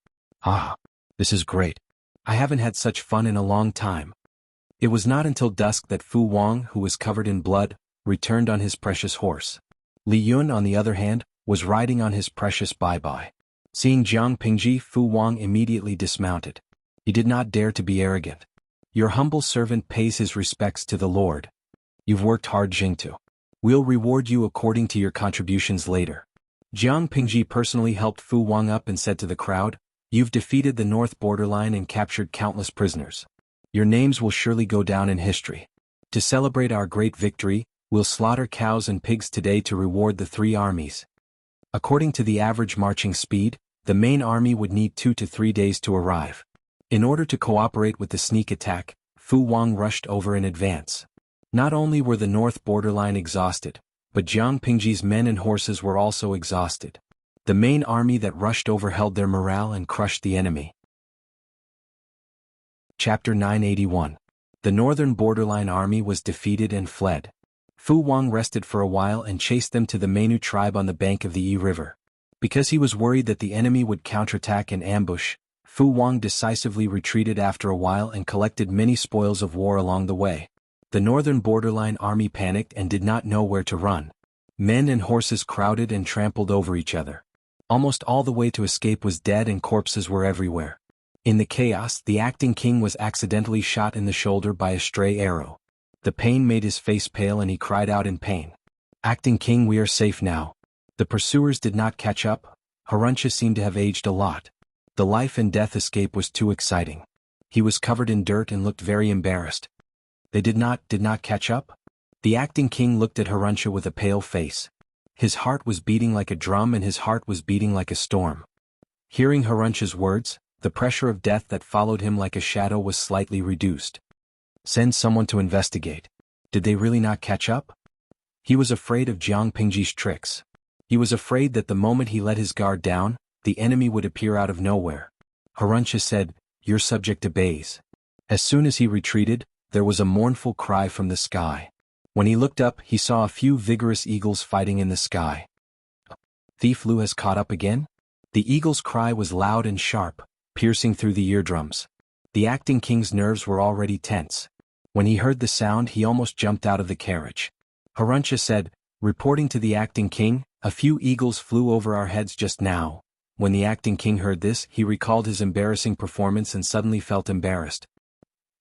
"Ah, this is great. I haven't had such fun in a long time." It was not until dusk that Fu Wang, who was covered in blood, returned on his precious horse. Li Yun, on the other hand, was riding on his precious Bai. Seeing Jiang Pingji, Fu Wang immediately dismounted. He did not dare to be arrogant. "Your humble servant pays his respects to the Lord. You've worked hard, Jingtu. We'll reward you according to your contributions later." Jiang Pingji personally helped Fu Wang up and said to the crowd, "You've defeated the north borderline and captured countless prisoners. Your names will surely go down in history. To celebrate our great victory, we'll slaughter cows and pigs today to reward the three armies." According to the average marching speed, the main army would need 2 to 3 days to arrive. In order to cooperate with the sneak attack, Fu Wang rushed over in advance. Not only were the north borderline exhausted, but Jiang Pingji's men and horses were also exhausted. The main army that rushed over held their morale and crushed the enemy. Chapter 981. The northern borderline army was defeated and fled. Fu Wang rested for a while and chased them to the Mainu tribe on the bank of the Yi River. Because he was worried that the enemy would counterattack and ambush, Fu Wang decisively retreated after a while and collected many spoils of war along the way. The northern borderline army panicked and did not know where to run. Men and horses crowded and trampled over each other. Almost all the way to escape was dead and corpses were everywhere. In the chaos, the acting king was accidentally shot in the shoulder by a stray arrow. The pain made his face pale and he cried out in pain. "Acting king, we are safe now." The pursuers did not catch up. Haruncha seemed to have aged a lot. The life and death escape was too exciting. He was covered in dirt and looked very embarrassed. They did not catch up? The acting king looked at Haruncha with a pale face. His heart was beating like a drum and his heart was beating like a storm. Hearing Haruncha's words, the pressure of death that followed him like a shadow was slightly reduced. Send someone to investigate. Did they really not catch up? He was afraid of Jiang Pingji's tricks. He was afraid that the moment he let his guard down, the enemy would appear out of nowhere. Haruncha said, "Your subject obeys." As soon as he retreated, there was a mournful cry from the sky. When he looked up, he saw a few vigorous eagles fighting in the sky. Thief Lu has caught up again? The eagle's cry was loud and sharp, piercing through the eardrums. The acting king's nerves were already tense. When he heard the sound, he almost jumped out of the carriage. Haruncha said, reporting to the acting king, "A few eagles flew over our heads just now." When the acting king heard this, he recalled his embarrassing performance and suddenly felt embarrassed.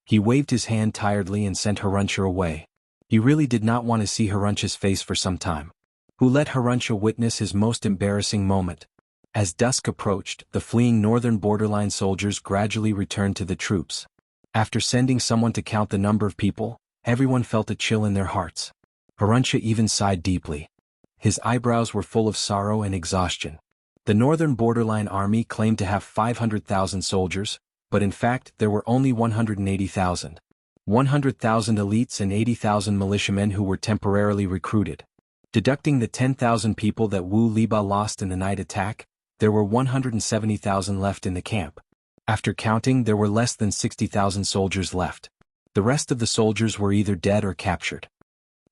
He waved his hand tiredly and sent Haruncha away. He really did not want to see Haruncha's face for some time. Who let Haruncha witness his most embarrassing moment? As dusk approached, the fleeing northern borderline soldiers gradually returned to the troops. After sending someone to count the number of people, everyone felt a chill in their hearts. Haruncha even sighed deeply. His eyebrows were full of sorrow and exhaustion. The northern borderline army claimed to have 500,000 soldiers, but in fact there were only 180,000. 100,000 elites and 80,000 militiamen who were temporarily recruited. Deducting the 10,000 people that Wu Liba lost in the night attack, there were 170,000 left in the camp. After counting, there were less than 60,000 soldiers left. The rest of the soldiers were either dead or captured.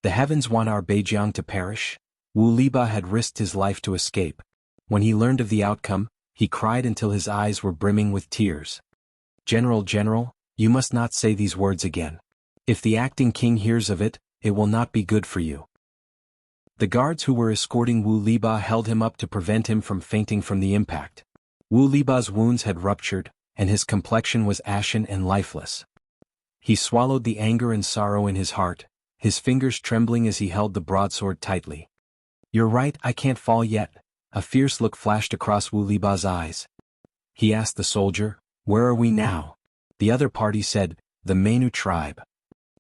The heavens want our Beijiang to perish? Wu Liba had risked his life to escape. When he learned of the outcome, he cried until his eyes were brimming with tears. General, you must not say these words again. If the acting king hears of it, it will not be good for you." The guards who were escorting Wu Liba held him up to prevent him from fainting from the impact. Wu Liba's wounds had ruptured, and his complexion was ashen and lifeless. He swallowed the anger and sorrow in his heart, his fingers trembling as he held the broadsword tightly. "You're right, I can't fall yet." A fierce look flashed across Wu Liba's eyes. He asked the soldier, "Where are we now?" The other party said, "The Menu tribe."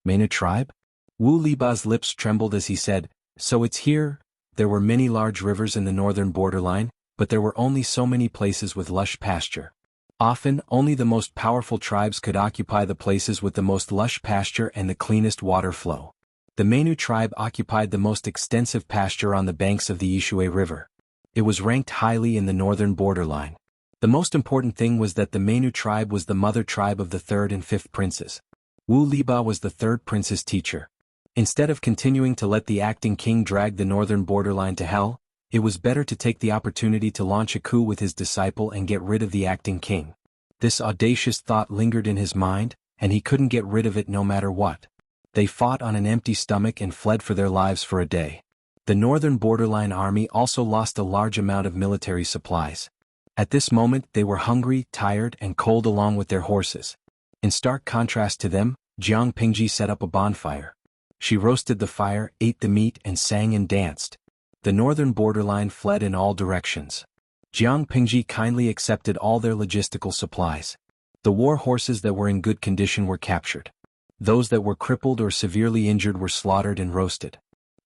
"Menu tribe?" Wu Liba's lips trembled as he said, "So it's here." There were many large rivers in the northern borderline, but there were only so many places with lush pasture. Often, only the most powerful tribes could occupy the places with the most lush pasture and the cleanest water flow. The Menu tribe occupied the most extensive pasture on the banks of the Yishui River. It was ranked highly in the northern borderline. The most important thing was that the Menu tribe was the mother tribe of the third and fifth princes. Wu Liba was the third prince's teacher. Instead of continuing to let the acting king drag the northern borderline to hell, it was better to take the opportunity to launch a coup with his disciple and get rid of the acting king. This audacious thought lingered in his mind, and he couldn't get rid of it no matter what. They fought on an empty stomach and fled for their lives for a day. The northern borderline army also lost a large amount of military supplies. At this moment they were hungry, tired, and cold along with their horses. In stark contrast to them, Jiang Pingji set up a bonfire. She roasted the fire, ate the meat, and sang and danced. The northern borderline fled in all directions. Jiang Pingji kindly accepted all their logistical supplies. The war horses that were in good condition were captured. Those that were crippled or severely injured were slaughtered and roasted.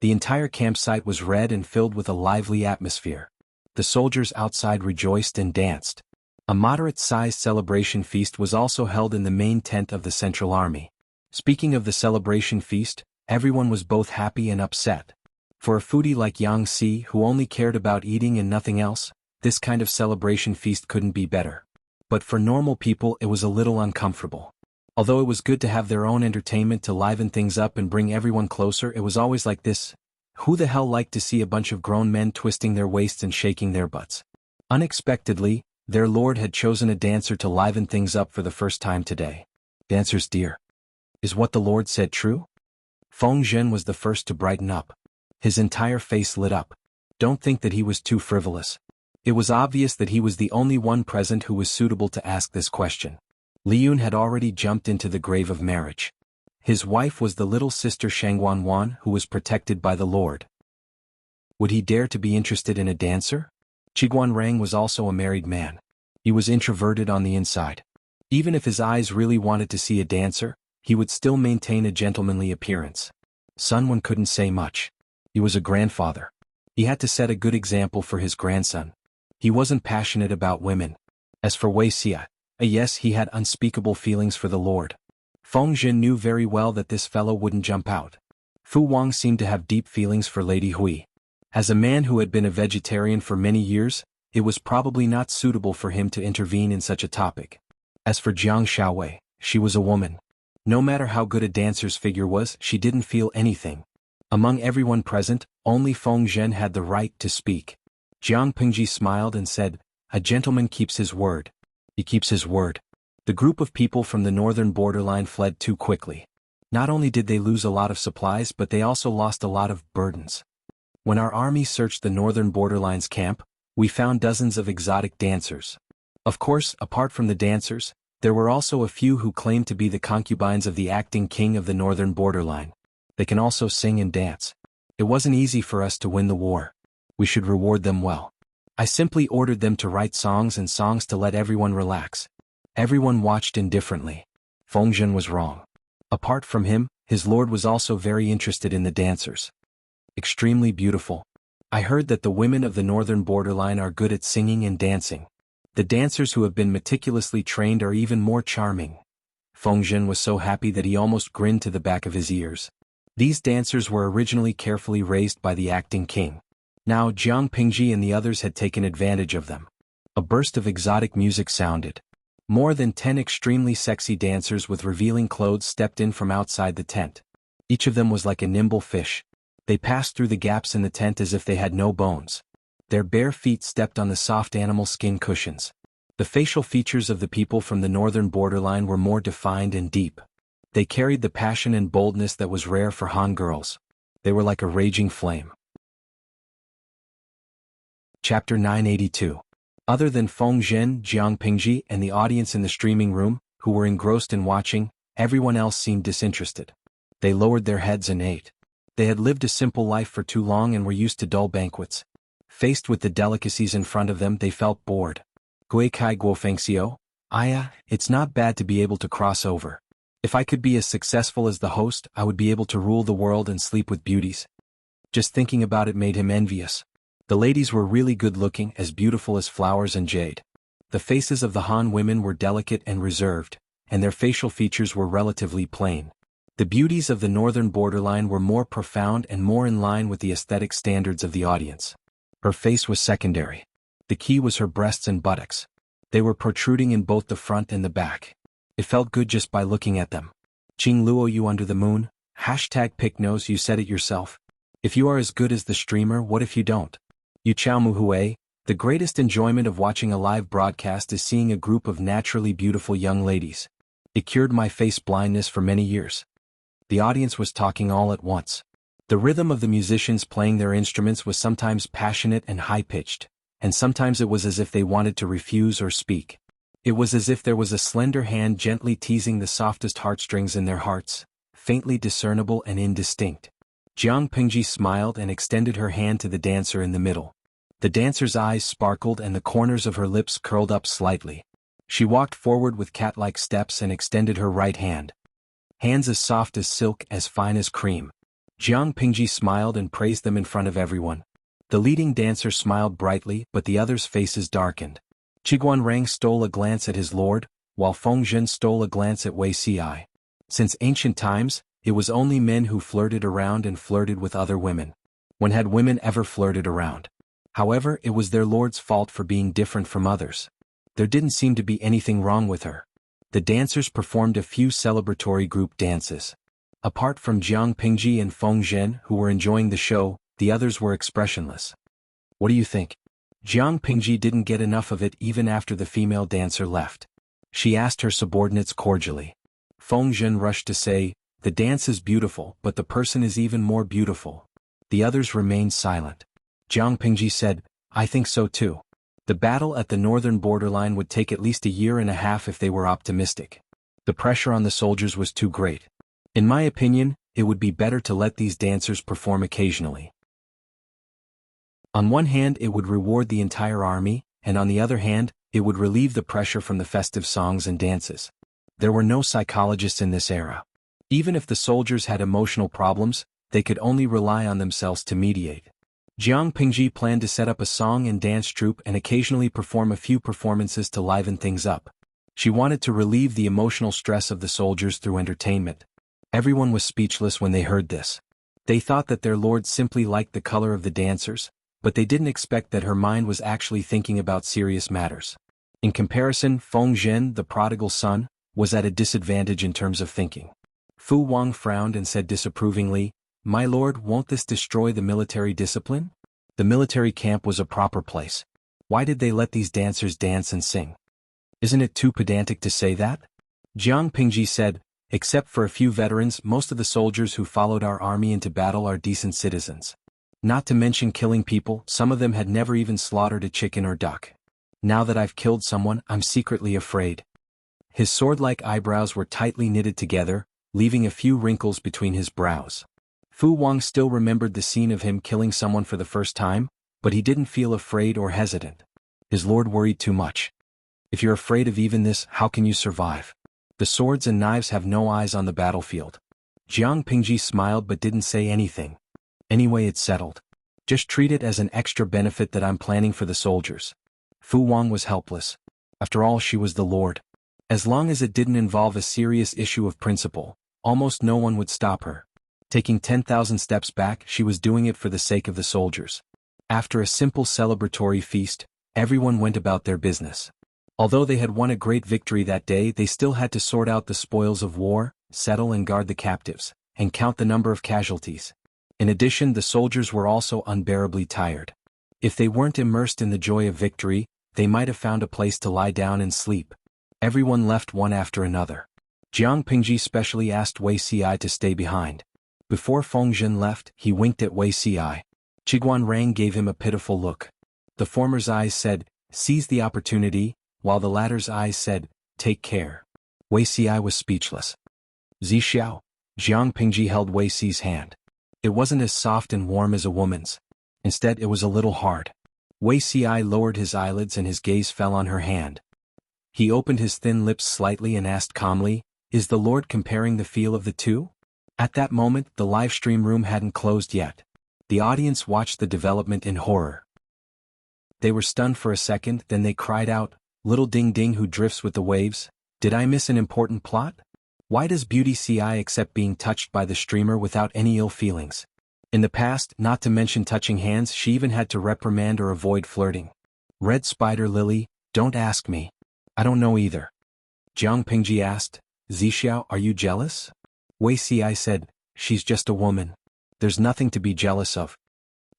The entire campsite was red and filled with a lively atmosphere. The soldiers outside rejoiced and danced. A moderate-sized celebration feast was also held in the main tent of the Central Army. Speaking of the celebration feast, everyone was both happy and upset. For a foodie like Yang Si who only cared about eating and nothing else, this kind of celebration feast couldn't be better. But for normal people it was a little uncomfortable. Although it was good to have their own entertainment to liven things up and bring everyone closer, it was always like this. Who the hell liked to see a bunch of grown men twisting their waists and shaking their butts? Unexpectedly, Their lord had chosen a dancer to liven things up for the first time today. Dancers dear. Is what the lord said true? Feng Zhen was the first to brighten up. His entire face lit up. Don't think that he was too frivolous. It was obvious that he was the only one present who was suitable to ask this question. Liyun had already jumped into the grave of marriage. His wife was the little sister Shangwanwan who was protected by the lord. Would he dare to be interested in a dancer? Qiguanrang was also a married man. He was introverted on the inside. Even if his eyes really wanted to see a dancer, he would still maintain a gentlemanly appearance. Sunwan couldn't say much. He was a grandfather. He had to set a good example for his grandson. He wasn't passionate about women. As for Wuxia, yes, he had unspeakable feelings for the lord. Feng Zhen knew very well that this fellow wouldn't jump out. Fu Wang seemed to have deep feelings for Lady Hui. As a man who had been a vegetarian for many years, it was probably not suitable for him to intervene in such a topic. As for Jiang Xiaowei, she was a woman. No matter how good a dancer's figure was, she didn't feel anything. Among everyone present, only Feng Zhen had the right to speak. Jiang Pingji smiled and said, "A gentleman keeps his word." He keeps his word. The group of people from the northern borderline fled too quickly. Not only did they lose a lot of supplies, but they also lost a lot of burdens. When our army searched the northern borderline's camp, we found dozens of exotic dancers. Of course, apart from the dancers, there were also a few who claimed to be the concubines of the acting king of the northern borderline. They can also sing and dance. It wasn't easy for us to win the war. We should reward them well. I simply ordered them to write songs and songs to let everyone relax. Everyone watched indifferently. Feng Zhen was wrong. Apart from him, his lord was also very interested in the dancers. Extremely beautiful. I heard that the women of the northern borderline are good at singing and dancing. The dancers who have been meticulously trained are even more charming. Feng Zhen was so happy that he almost grinned to the back of his ears. These dancers were originally carefully raised by the acting king. Now Jiang Pingji and the others had taken advantage of them. A burst of exotic music sounded. More than 10 extremely sexy dancers with revealing clothes stepped in from outside the tent. Each of them was like a nimble fish. They passed through the gaps in the tent as if they had no bones. Their bare feet stepped on the soft animal skin cushions. The facial features of the people from the northern borderline were more defined and deep. They carried the passion and boldness that was rare for Han girls. They were like a raging flame. Chapter 982. Other than Feng Zhen, Jiang Pingji, and the audience in the streaming room, who were engrossed in watching, everyone else seemed disinterested. They lowered their heads and ate. They had lived a simple life for too long and were used to dull banquets. Faced with the delicacies in front of them, they felt bored. Gui kai guo fengxiu? It's not bad to be able to cross over. If I could be as successful as the host, I would be able to rule the world and sleep with beauties. Just thinking about it made him envious. The ladies were really good-looking, as beautiful as flowers and jade. The faces of the Han women were delicate and reserved, and their facial features were relatively plain. The beauties of the northern borderline were more profound and more in line with the aesthetic standards of the audience. Her face was secondary. The key was her breasts and buttocks. They were protruding in both the front and the back. It felt good just by looking at them. Qing Luo you under the moon, #picknose you said it yourself. If you are as good as the streamer, what if you don't? Yu Chao Mu Hui, the greatest enjoyment of watching a live broadcast is seeing a group of naturally beautiful young ladies. It cured my face blindness for many years. The audience was talking all at once. The rhythm of the musicians playing their instruments was sometimes passionate and high-pitched, and sometimes it was as if they wanted to refuse or speak. It was as if there was a slender hand gently teasing the softest heartstrings in their hearts, faintly discernible and indistinct. Jiang Pingji smiled and extended her hand to the dancer in the middle. The dancer's eyes sparkled and the corners of her lips curled up slightly. She walked forward with cat-like steps and extended her right hand. Hands as soft as silk, as fine as cream. Jiang Pingji smiled and praised them in front of everyone. The leading dancer smiled brightly, but the others' faces darkened. Qiguanrang stole a glance at his lord, while Feng Zhen stole a glance at Wuxia. Since ancient times, it was only men who flirted around and flirted with other women. When had women ever flirted around? However, it was their lord's fault for being different from others. There didn't seem to be anything wrong with her. The dancers performed a few celebratory group dances. Apart from Jiang Pingji and Feng Zhen, who were enjoying the show, the others were expressionless. What do you think? Jiang Pingji didn't get enough of it even after the female dancer left. She asked her subordinates cordially. Feng Zhen rushed to say, "The dance is beautiful, but the person is even more beautiful." The others remained silent. Jiang Pingji said, "I think so too. The battle at the northern borderline would take at least a year and a half if they were optimistic. The pressure on the soldiers was too great. In my opinion, it would be better to let these dancers perform occasionally. On one hand, it would reward the entire army, and on the other hand, it would relieve the pressure from the festive songs and dances." There were no psychologists in this era. Even if the soldiers had emotional problems, they could only rely on themselves to mediate. Jiang Pingji planned to set up a song and dance troupe and occasionally perform a few performances to liven things up. She wanted to relieve the emotional stress of the soldiers through entertainment. Everyone was speechless when they heard this. They thought that their lord simply liked the color of the dancers, but they didn't expect that her mind was actually thinking about serious matters. In comparison, Feng Zhen, the prodigal son, was at a disadvantage in terms of thinking. Fu Wang frowned and said disapprovingly, "My lord, won't this destroy the military discipline? The military camp was a proper place. Why did they let these dancers dance and sing? Isn't it too pedantic to say that?" Jiang Pingji said, "Except for a few veterans, most of the soldiers who followed our army into battle are decent citizens. Not to mention killing people, some of them had never even slaughtered a chicken or duck. Now that I've killed someone, I'm secretly afraid." His sword-like eyebrows were tightly knitted together, leaving a few wrinkles between his brows. Fu Wang still remembered the scene of him killing someone for the first time, but he didn't feel afraid or hesitant. His lord worried too much. If you're afraid of even this, how can you survive? The swords and knives have no eyes on the battlefield. Jiang Pingji smiled but didn't say anything. Anyway, it's settled. Just treat it as an extra benefit that I'm planning for the soldiers. Fu Wang was helpless. After all, she was the lord. As long as it didn't involve a serious issue of principle, almost no one would stop her. Taking 10,000 steps back, she was doing it for the sake of the soldiers. After a simple celebratory feast, everyone went about their business. Although they had won a great victory that day, they still had to sort out the spoils of war, settle and guard the captives, and count the number of casualties. In addition, the soldiers were also unbearably tired. If they weren't immersed in the joy of victory, they might have found a place to lie down and sleep. Everyone left one after another. Jiang Pingji specially asked Wei Ci to stay behind. Before Feng Zhen left, he winked at Wei Ci. Qiguan Rang gave him a pitiful look. The former's eyes said, "Seize the opportunity," while the latter's eyes said, "Take care." Wei Ci was speechless. "Zixiao." Jiang Pingji held Wei Ci's hand. It wasn't as soft and warm as a woman's. Instead, it was a little hard. Wei Ci lowered his eyelids and his gaze fell on her hand. He opened his thin lips slightly and asked calmly, "Is the Lord comparing the feel of the two?" At that moment, the live stream room hadn't closed yet. The audience watched the development in horror. They were stunned for a second, then they cried out, "Little Ding Ding who drifts with the waves, did I miss an important plot? Why does Beauty Ci accept being touched by the streamer without any ill feelings? In the past, not to mention touching hands, she even had to reprimand or avoid flirting. Red Spider Lily, don't ask me. I don't know either." Jiang Pingji asked, "Zixiao, are you jealous?" Wei Ci said, "She's just a woman. There's nothing to be jealous of."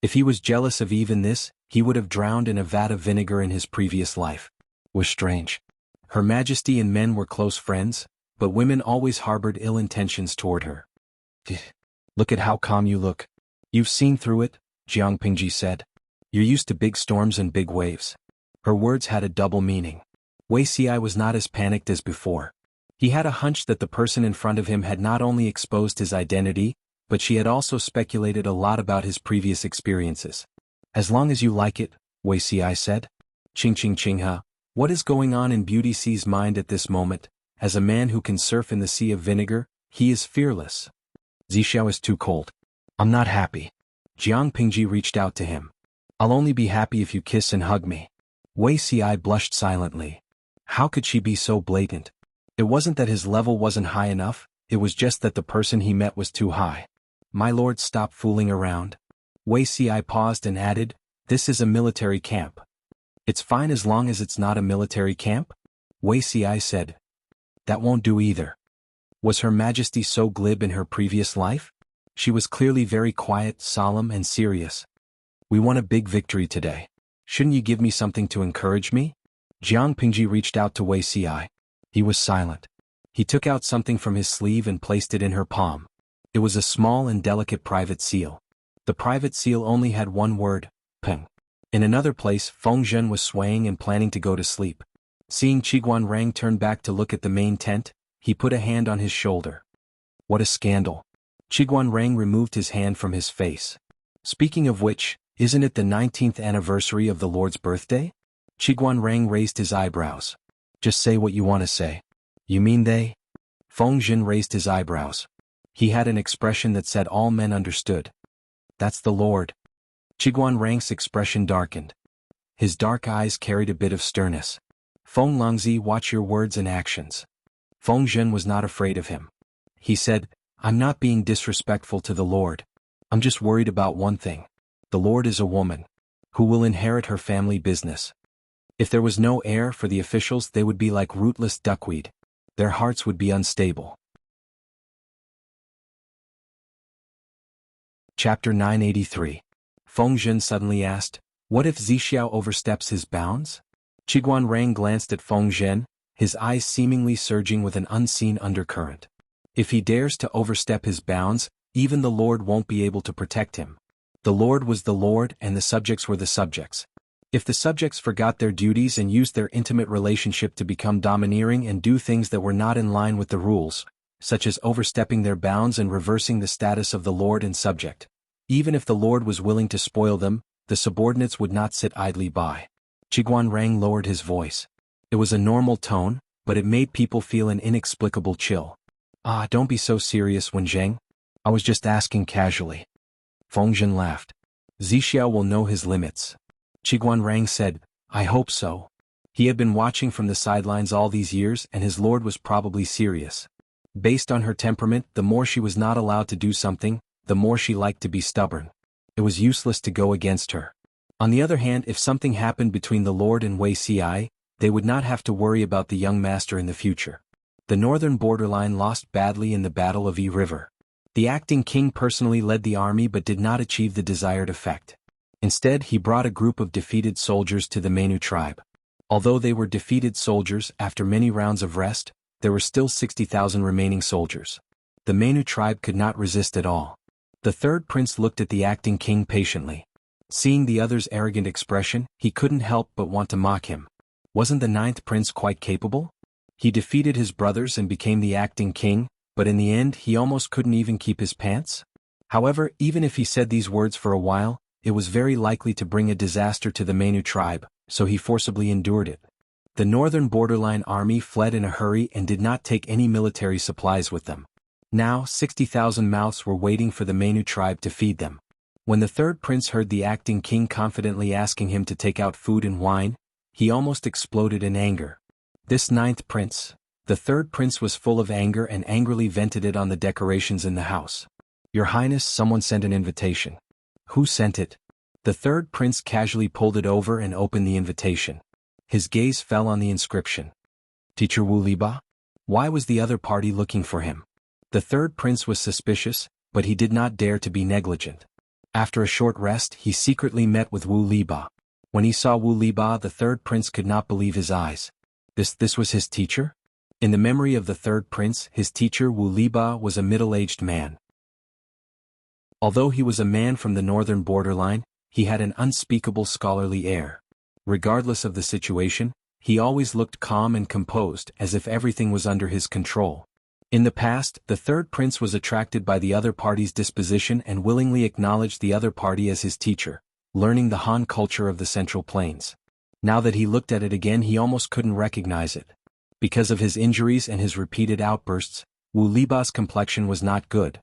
If he was jealous of even this, he would have drowned in a vat of vinegar in his previous life. It was strange. Her Majesty and men were close friends, but women always harbored ill intentions toward her. "Look at how calm you look. You've seen through it," Jiang Pingji said. "You're used to big storms and big waves." Her words had a double meaning. Wei Ci was not as panicked as before. He had a hunch that the person in front of him had not only exposed his identity, but she had also speculated a lot about his previous experiences. "As long as you like it," Wei Ci said. "Ching ching ching ha. What is going on in Beauty Ci's mind at this moment? As a man who can surf in the sea of vinegar, he is fearless. Zixiao is too cold. I'm not happy." Jiang Pingji reached out to him. "I'll only be happy if you kiss and hug me." Wei Ci blushed silently. How could she be so blatant? It wasn't that his level wasn't high enough, it was just that the person he met was too high. "My lord, stop fooling around." Wei Ci paused and added, "This is a military camp." "It's fine as long as it's not a military camp?" Wei Ci said. "That won't do either." Was Her Majesty so glib in her previous life? She was clearly very quiet, solemn, and serious. "We won a big victory today. Shouldn't you give me something to encourage me? Jiang Pingji reached out to Wei Ci. He was silent. He took out something from his sleeve and placed it in her palm. It was a small and delicate private seal. The private seal only had one word, Peng. In another place, Feng Zhen was swaying and planning to go to sleep. Seeing Qiguan Rang turn back to look at the main tent, he put a hand on his shoulder. What a scandal. Qiguan Rang removed his hand from his face. Speaking of which, isn't it the 19th anniversary of the Lord's birthday? Qiguan Rang raised his eyebrows. Just say what you want to say. You mean they? Feng Zhen raised his eyebrows. He had an expression that said all men understood. That's the Lord. Qiguan Rang's expression darkened. His dark eyes carried a bit of sternness. Feng Longzi, watch your words and actions. Feng Zhen was not afraid of him. He said, I'm not being disrespectful to the Lord. I'm just worried about one thing. The Lord is a woman. Who will inherit her family business? If there was no heir for the officials, they would be like rootless duckweed. Their hearts would be unstable. Chapter 983. Feng Zhen suddenly asked, what if Zixiao oversteps his bounds? Qiguan Rang glanced at Feng Zhen, his eyes seemingly surging with an unseen undercurrent. If he dares to overstep his bounds, even the Lord won't be able to protect him. The Lord was the Lord and the subjects were the subjects. If the subjects forgot their duties and used their intimate relationship to become domineering and do things that were not in line with the rules, such as overstepping their bounds and reversing the status of the Lord and subject, even if the Lord was willing to spoil them, the subordinates would not sit idly by. Qiguan Rang lowered his voice. It was a normal tone, but it made people feel an inexplicable chill. Don't be so serious, Wen Zheng. I was just asking casually. Feng Zhen laughed. Zixiao will know his limits. Qiguan Rang said, I hope so. He had been watching from the sidelines all these years and his lord was probably serious. Based on her temperament, the more she was not allowed to do something, the more she liked to be stubborn. It was useless to go against her. On the other hand, if something happened between the Lord and Wei Ci, they would not have to worry about the young master in the future. The northern borderline lost badly in the Battle of Yi River. The acting king personally led the army but did not achieve the desired effect. Instead, he brought a group of defeated soldiers to the Menu tribe. Although they were defeated soldiers, after many rounds of rest, there were still 60,000 remaining soldiers. The Menu tribe could not resist at all. The third prince looked at the acting king patiently. Seeing the other's arrogant expression, he couldn't help but want to mock him. Wasn't the ninth prince quite capable? He defeated his brothers and became the acting king, but in the end he almost couldn't even keep his pants? However, even if he said these words for a while, it was very likely to bring a disaster to the Menu tribe, so he forcibly endured it. The northern borderline army fled in a hurry and did not take any military supplies with them. Now 60,000 mouths were waiting for the Menu tribe to feed them. When the third prince heard the acting king confidently asking him to take out food and wine, he almost exploded in anger. This ninth prince, the third prince, was full of anger and angrily vented it on the decorations in the house. Your Highness, someone sent an invitation. Who sent it? The third prince casually pulled it over and opened the invitation. His gaze fell on the inscription. Teacher Wu Liba? Why was the other party looking for him? The third prince was suspicious, but he did not dare to be negligent. After a short rest, he secretly met with Wu Liba. When he saw Wu Liba, the third prince could not believe his eyes. This was his teacher? In the memory of the third prince, his teacher Wu Liba was a middle-aged man. Although he was a man from the northern borderline, he had an unspeakable scholarly air. Regardless of the situation, he always looked calm and composed, as if everything was under his control. In the past, the third prince was attracted by the other party's disposition and willingly acknowledged the other party as his teacher, learning the Han culture of the Central Plains. Now that he looked at it again, he almost couldn't recognize it. Because of his injuries and his repeated outbursts, Wu Liba's complexion was not good.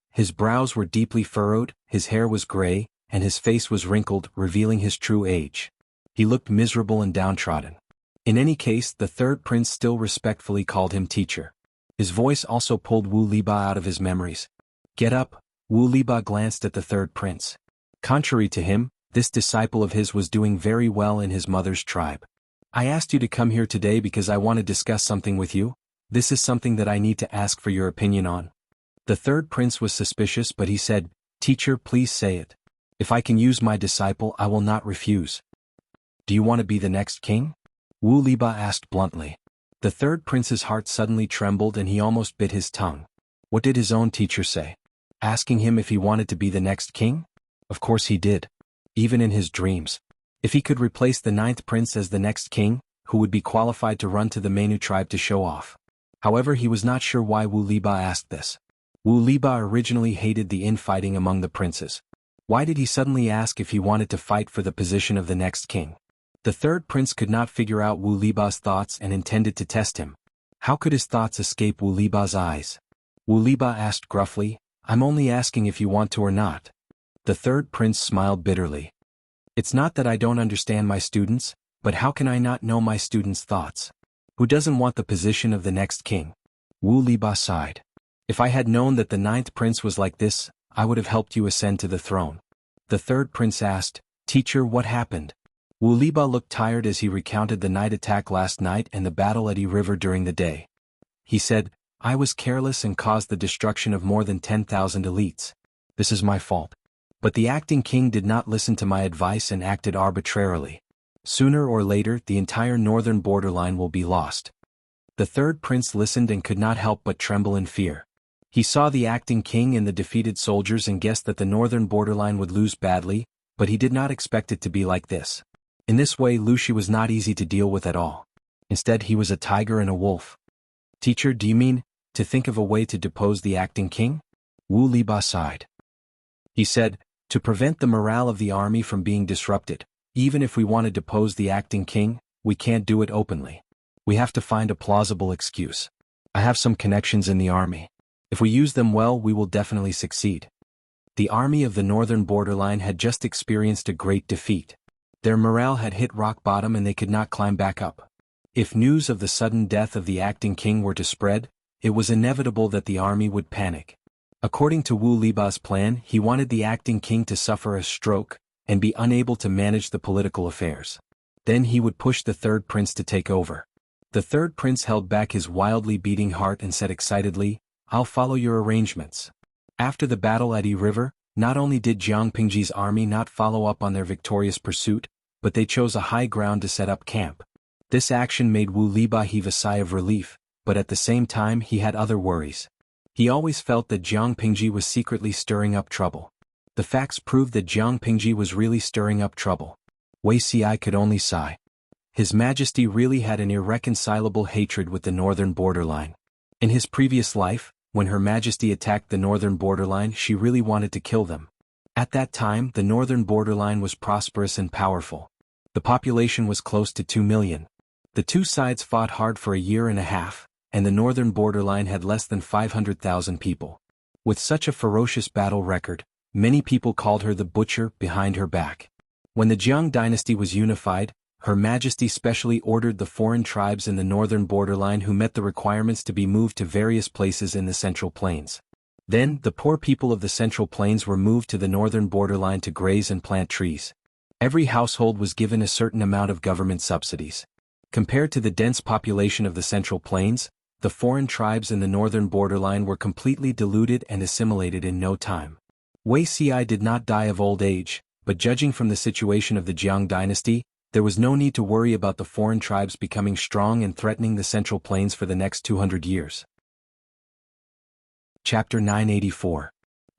His brows were deeply furrowed, his hair was gray, and his face was wrinkled, revealing his true age. He looked miserable and downtrodden. In any case, the third prince still respectfully called him teacher. His voice also pulled Wu Liba out of his memories. Get up. Wu Liba glanced at the third prince. Contrary to him, this disciple of his was doing very well in his mother's tribe. I asked you to come here today because I want to discuss something with you. This is something that I need to ask for your opinion on. The third prince was suspicious, but he said, Teacher, please say it. If I can use my disciple, I will not refuse. Do you want to be the next king? Wu Liba asked bluntly. The third prince's heart suddenly trembled and he almost bit his tongue. What did his own teacher say? Asking him if he wanted to be the next king? Of course he did. Even in his dreams. If he could replace the ninth prince as the next king, who would be qualified to run to the Manu tribe to show off? However, he was not sure why Wu Liba asked this. Wu Liba originally hated the infighting among the princes. Why did he suddenly ask if he wanted to fight for the position of the next king? The third prince could not figure out Wu Liba's thoughts and intended to test him. How could his thoughts escape Wu Liba's eyes? Wu Liba asked gruffly, I'm only asking if you want to or not. The third prince smiled bitterly. It's not that I don't understand my students, but how can I not know my students' thoughts? Who doesn't want the position of the next king? Wu Liba sighed. If I had known that the ninth prince was like this, I would have helped you ascend to the throne. The third prince asked, Teacher, what happened? Wu Liba looked tired as he recounted the night attack last night and the battle at River during the day. He said, I was careless and caused the destruction of more than 10,000 elites. This is my fault. But the acting king did not listen to my advice and acted arbitrarily. Sooner or later, the entire northern borderline will be lost. The third prince listened and could not help but tremble in fear. He saw the acting king and the defeated soldiers and guessed that the northern borderline would lose badly, but he did not expect it to be like this. In this way, Lushi was not easy to deal with at all. Instead, he was a tiger and a wolf. Teacher, do you mean to think of a way to depose the acting king? Wu Liba sighed. He said, to prevent the morale of the army from being disrupted, even if we want to depose the acting king, we can't do it openly. We have to find a plausible excuse. I have some connections in the army. If we use them well, we will definitely succeed. The army of the northern borderline had just experienced a great defeat. Their morale had hit rock bottom and they could not climb back up. If news of the sudden death of the acting king were to spread, it was inevitable that the army would panic. According to Wu Liba's plan, he wanted the acting king to suffer a stroke and be unable to manage the political affairs. Then he would push the third prince to take over. The third prince held back his wildly beating heart and said excitedly, I'll follow your arrangements. After the battle at River, not only did Jiang Pingji's army not follow up on their victorious pursuit, but they chose a high ground to set up camp. This action made Wu Liba heave a sigh of relief, but at the same time he had other worries. He always felt that Jiang Pingji was secretly stirring up trouble. The facts proved that Jiang Pingji was really stirring up trouble. Wuxia could only sigh. His Majesty really had an irreconcilable hatred with the northern borderline. In his previous life, when Her Majesty attacked the northern borderline, she really wanted to kill them. At that time, the northern borderline was prosperous and powerful. The population was close to 2 million. The two sides fought hard for a year and a half, and the northern borderline had less than 500,000 people. With such a ferocious battle record, many people called her the butcher behind her back. When the Jiang dynasty was unified, Her Majesty specially ordered the foreign tribes in the northern borderline who met the requirements to be moved to various places in the Central Plains. Then, the poor people of the Central Plains were moved to the northern borderline to graze and plant trees. Every household was given a certain amount of government subsidies. Compared to the dense population of the Central Plains, the foreign tribes in the northern borderline were completely diluted and assimilated in no time. Wuxia did not die of old age, but judging from the situation of the Jiang dynasty, there was no need to worry about the foreign tribes becoming strong and threatening the Central Plains for the next 200 years. Chapter 984.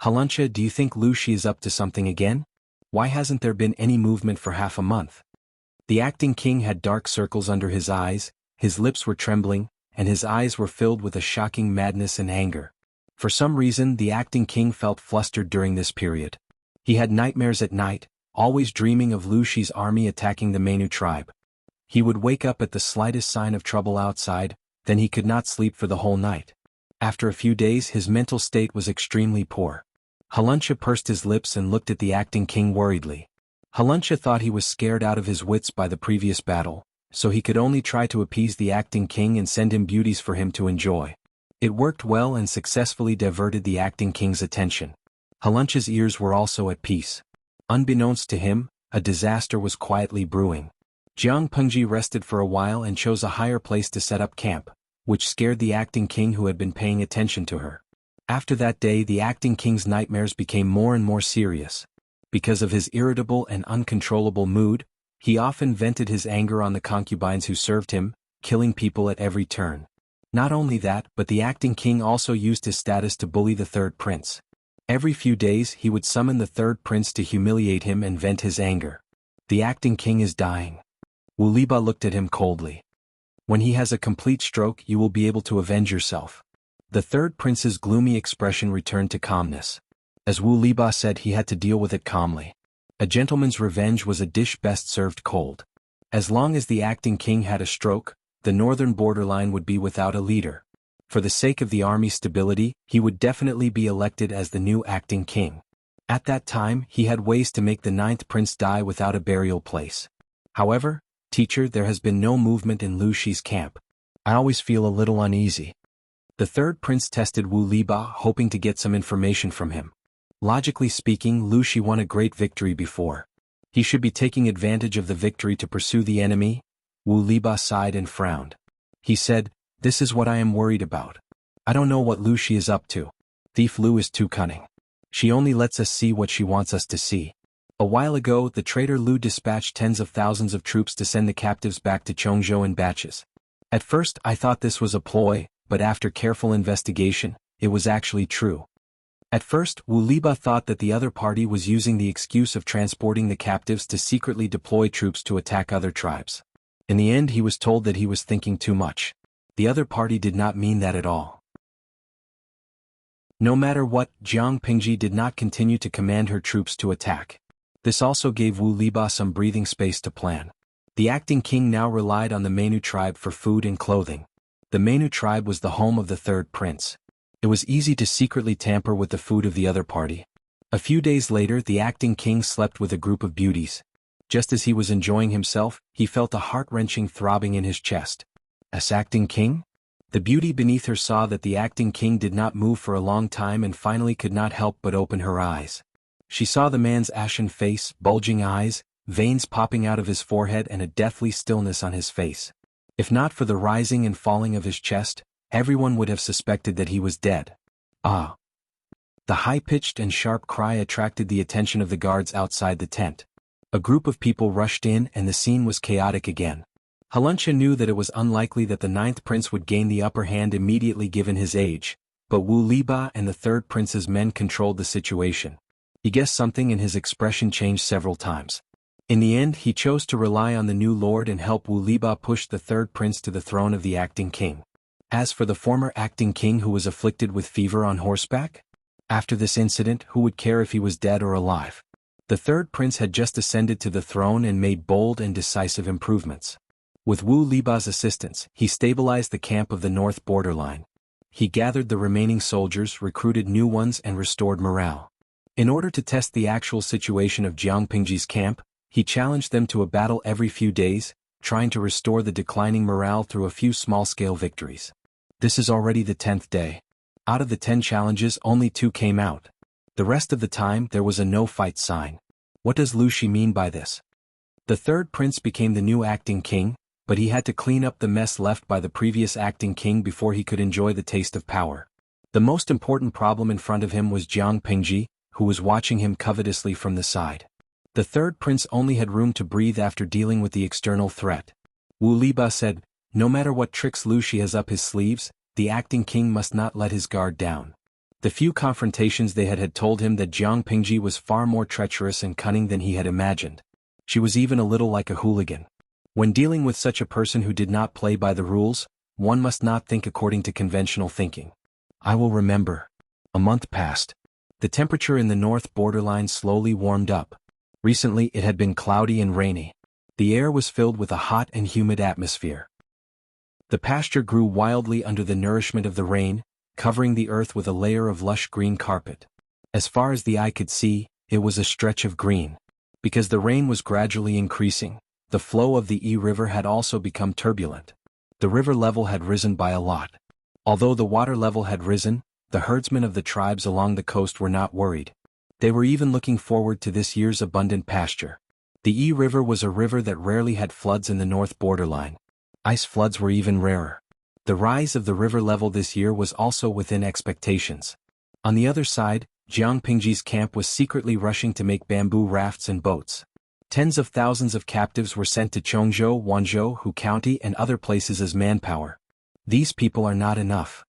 Haluncha, do you think Lushi is up to something again? Why hasn't there been any movement for half a month? The acting king had dark circles under his eyes, his lips were trembling, and his eyes were filled with a shocking madness and anger. For some reason, the acting king felt flustered during this period. He had nightmares at night, always dreaming of Lushi's army attacking the Manu tribe. He would wake up at the slightest sign of trouble outside, then he could not sleep for the whole night. After a few days, his mental state was extremely poor. Haluncha pursed his lips and looked at the acting king worriedly. Haluncha thought he was scared out of his wits by the previous battle, so he could only try to appease the acting king and send him beauties for him to enjoy. It worked well and successfully diverted the acting king's attention. Haluncha's ears were also at peace. Unbeknownst to him, a disaster was quietly brewing. Jiang Pengji rested for a while and chose a higher place to set up camp, which scared the acting king who had been paying attention to her. After that day, the acting king's nightmares became more and more serious. Because of his irritable and uncontrollable mood, He often vented his anger on the concubines who served him, killing people at every turn. Not only that, but the acting king also used his status to bully the third prince. Every few days he would summon the third prince to humiliate him and vent his anger. The acting king is dying. Wuliba looked at him coldly. When he has a complete stroke, you will be able to avenge yourself. The third prince's gloomy expression returned to calmness. As Wuliba said, he had to deal with it calmly. A gentleman's revenge was a dish best served cold. As long as the acting king had a stroke, the northern borderline would be without a leader. For the sake of the army's stability, he would definitely be elected as the new acting king. At that time, he had ways to make the ninth prince die without a burial place. However, teacher, there has been no movement in Lu Shi's camp. I always feel a little uneasy. The third prince tested Wu Liba, hoping to get some information from him. Logically speaking, Lu Shi won a great victory before. He should be taking advantage of the victory to pursue the enemy. Wu Liba sighed and frowned. He said, "This is what I am worried about. I don't know what Lu Shi is up to. Thief Lu is too cunning. She only lets us see what she wants us to see." A while ago, the traitor Lu dispatched tens of thousands of troops to send the captives back to Chongzhou in batches. At first, I thought this was a ploy, but after careful investigation, it was actually true. At first, Wu Liba thought that the other party was using the excuse of transporting the captives to secretly deploy troops to attack other tribes. In the end, he was told that he was thinking too much. The other party did not mean that at all. No matter what, Jiang Pingji did not continue to command her troops to attack. This also gave Wu Liba some breathing space to plan. The acting king now relied on the Menu tribe for food and clothing. The Menu tribe was the home of the third prince. It was easy to secretly tamper with the food of the other party. A few days later, the acting king slept with a group of beauties. Just as he was enjoying himself, he felt a heart-wrenching throbbing in his chest. As acting king? The beauty beneath her saw that the acting king did not move for a long time and finally could not help but open her eyes. She saw the man's ashen face, bulging eyes, veins popping out of his forehead and a deathly stillness on his face. If not for the rising and falling of his chest, everyone would have suspected that he was dead. Ah! The high-pitched and sharp cry attracted the attention of the guards outside the tent. A group of people rushed in and the scene was chaotic again. Halunsha knew that it was unlikely that the ninth prince would gain the upper hand immediately given his age, but Wu Liba and the third prince's men controlled the situation. He guessed something and his expression changed several times. In the end, he chose to rely on the new lord and help Wu Liba push the third prince to the throne of the acting king. As for the former acting king who was afflicted with fever on horseback? After this incident, who would care if he was dead or alive? The third prince had just ascended to the throne and made bold and decisive improvements. With Wu Liba's assistance, he stabilized the camp of the north borderline. He gathered the remaining soldiers, recruited new ones and restored morale. In order to test the actual situation of Jiang Pingji's camp, he challenged them to a battle every few days, trying to restore the declining morale through a few small-scale victories. This is already the 10th day. Out of the 10 challenges, only 2 came out. The rest of the time, there was a no-fight sign. What does Lu Shi mean by this? The third prince became the new acting king, but he had to clean up the mess left by the previous acting king before he could enjoy the taste of power. The most important problem in front of him was Jiang Pingji, who was watching him covetously from the side. The third prince only had room to breathe after dealing with the external threat. Wu Liba said, "No matter what tricks Lu Shi has up his sleeves, the acting king must not let his guard down." The few confrontations they had told him that Jiang Pingji was far more treacherous and cunning than he had imagined. She was even a little like a hooligan. When dealing with such a person who did not play by the rules, one must not think according to conventional thinking. I will remember. A month passed. The temperature in the north borderline slowly warmed up. Recently it had been cloudy and rainy. The air was filled with a hot and humid atmosphere. The pasture grew wildly under the nourishment of the rain, covering the earth with a layer of lush green carpet. As far as the eye could see, it was a stretch of green. Because the rain was gradually increasing, the flow of the River had also become turbulent. The river level had risen by a lot. Although the water level had risen, the herdsmen of the tribes along the coast were not worried. They were even looking forward to this year's abundant pasture. The River was a river that rarely had floods in the north borderline. Ice floods were even rarer. The rise of the river level this year was also within expectations. On the other side, Jiang Pingji's camp was secretly rushing to make bamboo rafts and boats. Tens of thousands of captives were sent to Chongzhou, Wanzhou, Hu County and other places as manpower. These people are not enough.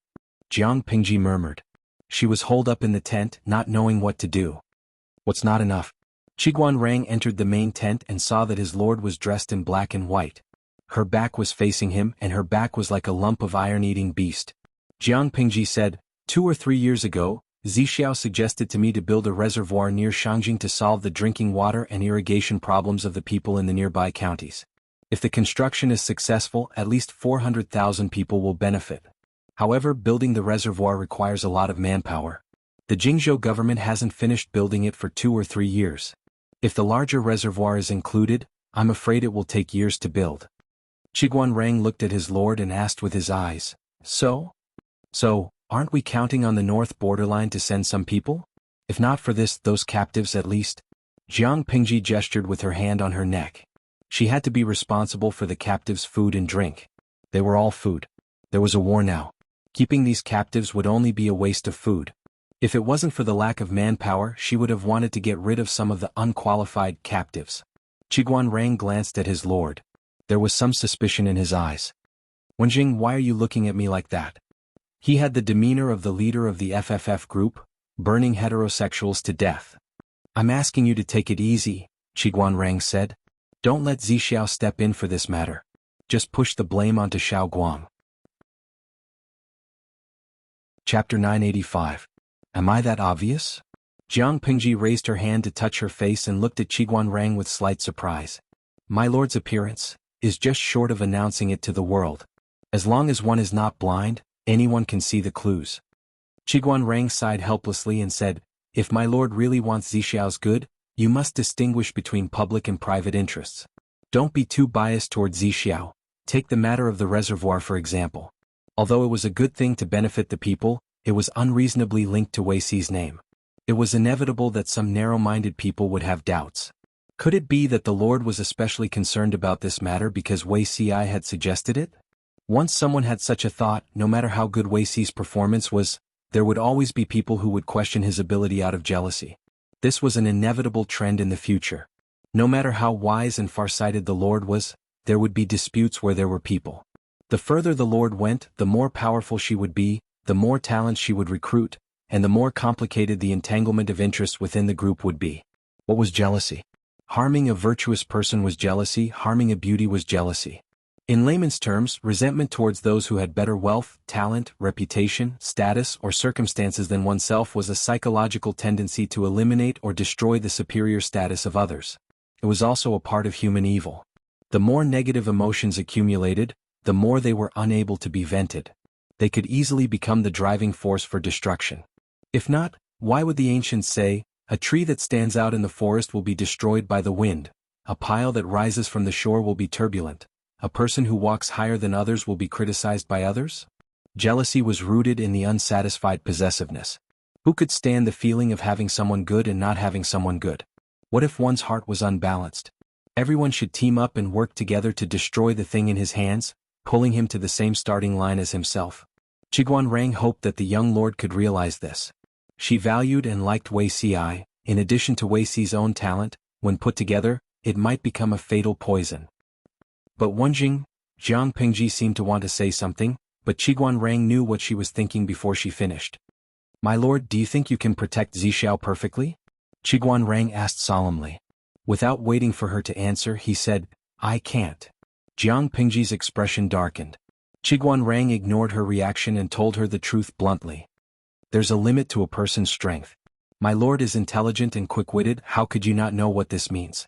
Jiang Pingji murmured. She was holed up in the tent, not knowing what to do. What's not enough? Qiguan Rang entered the main tent and saw that his lord was dressed in black and white. Her back was facing him and her back was like a lump of iron-eating beast. Jiang Pingji said, 2 or 3 years ago, Zixiao suggested to me to build a reservoir near Shangjing to solve the drinking water and irrigation problems of the people in the nearby counties. If the construction is successful, at least 400,000 people will benefit. However, building the reservoir requires a lot of manpower. The Jingzhou government hasn't finished building it for 2 or 3 years. If the larger reservoir is included, I'm afraid it will take years to build. Qiguan Rang looked at his lord and asked with his eyes, So, aren't we counting on the north borderline to send some people? If not for this, those captives at least? Jiang Pingji gestured with her hand on her neck. She had to be responsible for the captives' food and drink. They were all food. There was a war now. Keeping these captives would only be a waste of food. If it wasn't for the lack of manpower, she would have wanted to get rid of some of the unqualified captives. Qiguan Rang glanced at his lord. There was some suspicion in his eyes. Wenjing, why are you looking at me like that? He had the demeanor of the leader of the FFF group, burning heterosexuals to death. I'm asking you to take it easy, Qiguan Rang said. Don't let Zixiao step in for this matter. Just push the blame onto Xiao Guang. Chapter 985. Am I that obvious? Jiang Pingji raised her hand to touch her face and looked at Qiguan Rang with slight surprise. My lord's appearance is just short of announcing it to the world. As long as one is not blind, anyone can see the clues. Qiguan Rang sighed helplessly and said, If my lord really wants Zixiao's good, you must distinguish between public and private interests. Don't be too biased toward Zixiao. Take the matter of the reservoir for example. Although it was a good thing to benefit the people, it was unreasonably linked to Wei Xi's name. It was inevitable that some narrow-minded people would have doubts. Could it be that the Lord was especially concerned about this matter because Wei Xi had suggested it? Once someone had such a thought, no matter how good Wei Xi's performance was, there would always be people who would question his ability out of jealousy. This was an inevitable trend in the future. No matter how wise and far-sighted the Lord was, there would be disputes where there were people. The further the Lord went, the more powerful she would be, the more talent she would recruit, and the more complicated the entanglement of interests within the group would be. What was jealousy? Harming a virtuous person was jealousy, harming a beauty was jealousy. In layman's terms, resentment towards those who had better wealth, talent, reputation, status, or circumstances than oneself was a psychological tendency to eliminate or destroy the superior status of others. It was also a part of human evil. The more negative emotions accumulated, the more they were unable to be vented. They could easily become the driving force for destruction. If not, why would the ancients say, a tree that stands out in the forest will be destroyed by the wind, a pile that rises from the shore will be turbulent, a person who walks higher than others will be criticized by others? Jealousy was rooted in the unsatisfied possessiveness. Who could stand the feeling of having someone good and not having someone good? What if one's heart was unbalanced? Everyone should team up and work together to destroy the thing in his hands, pulling him to the same starting line as himself. Qiguan Rang hoped that the young lord could realize this. She valued and liked Wei Xi. In addition to Wei Xi's own talent, when put together, it might become a fatal poison. But Jiang Pingji seemed to want to say something, but Qiguan Rang knew what she was thinking before she finished. My lord, do you think you can protect Zixiao perfectly? Qiguan Rang asked solemnly. Without waiting for her to answer, he said, I can't. Jiang Pingji's expression darkened. Qiguan Rang ignored her reaction and told her the truth bluntly. There's a limit to a person's strength. My lord is intelligent and quick-witted, how could you not know what this means?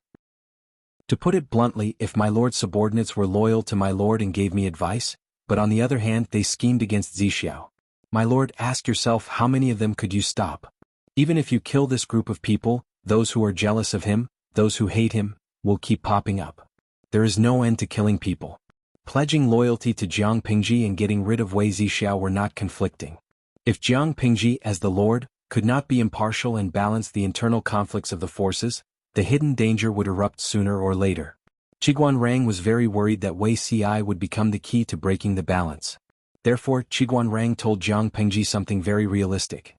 To put it bluntly, if my lord's subordinates were loyal to my lord and gave me advice, but on the other hand they schemed against Zixiao. My lord, ask yourself how many of them could you stop? Even if you kill this group of people, those who are jealous of him, those who hate him, will keep popping up. There is no end to killing people. Pledging loyalty to Jiang Pingji and getting rid of Wei Zixiao were not conflicting. If Jiang Pingji, as the lord, could not be impartial and balance the internal conflicts of the forces, the hidden danger would erupt sooner or later. Qiguan Rang was very worried that Wei Xi would become the key to breaking the balance. Therefore, Qiguan Rang told Jiang Pingji something very realistic.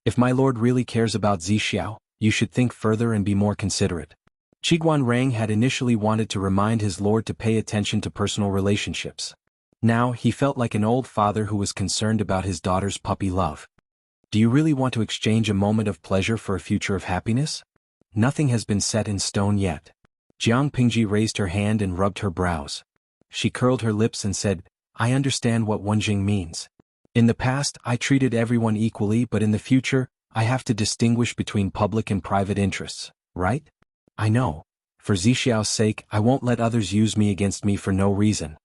If my lord really cares about Zixiao, you should think further and be more considerate. Qiguan Rang had initially wanted to remind his lord to pay attention to personal relationships. Now he felt like an old father who was concerned about his daughter's puppy love. Do you really want to exchange a moment of pleasure for a future of happiness? Nothing has been set in stone yet. Jiang Pingji raised her hand and rubbed her brows. She curled her lips and said, I understand what Wenjing means. In the past, I treated everyone equally, but in the future, I have to distinguish between public and private interests, right? I know. For Zixiao's sake, I won't let others use me against me for no reason.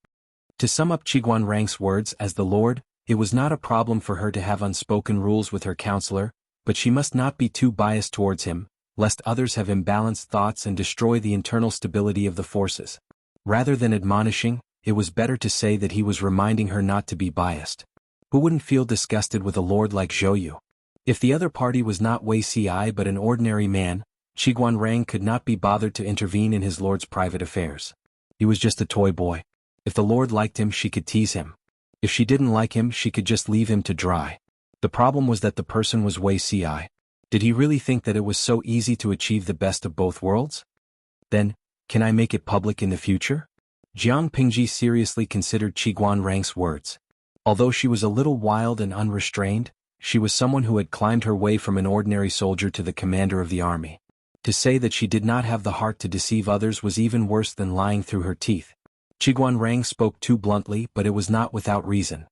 To sum up Qiguan Rang's words as the Lord, it was not a problem for her to have unspoken rules with her counselor, but she must not be too biased towards him, lest others have imbalanced thoughts and destroy the internal stability of the forces. Rather than admonishing, it was better to say that he was reminding her not to be biased. Who wouldn't feel disgusted with a lord like Zhou? If the other party was not Wei Ci but an ordinary man, Qiguan Rang could not be bothered to intervene in his lord's private affairs. He was just a toy boy. If the lord liked him, she could tease him. If she didn't like him, she could just leave him to dry. The problem was that the person was Wei Ci. Did he really think that it was so easy to achieve the best of both worlds? Then, can I make it public in the future? Jiang Pingji seriously considered Qiguan Rang's words. Although she was a little wild and unrestrained, she was someone who had climbed her way from an ordinary soldier to the commander of the army. To say that she did not have the heart to deceive others was even worse than lying through her teeth. Qiguan Rang spoke too bluntly, but it was not without reason.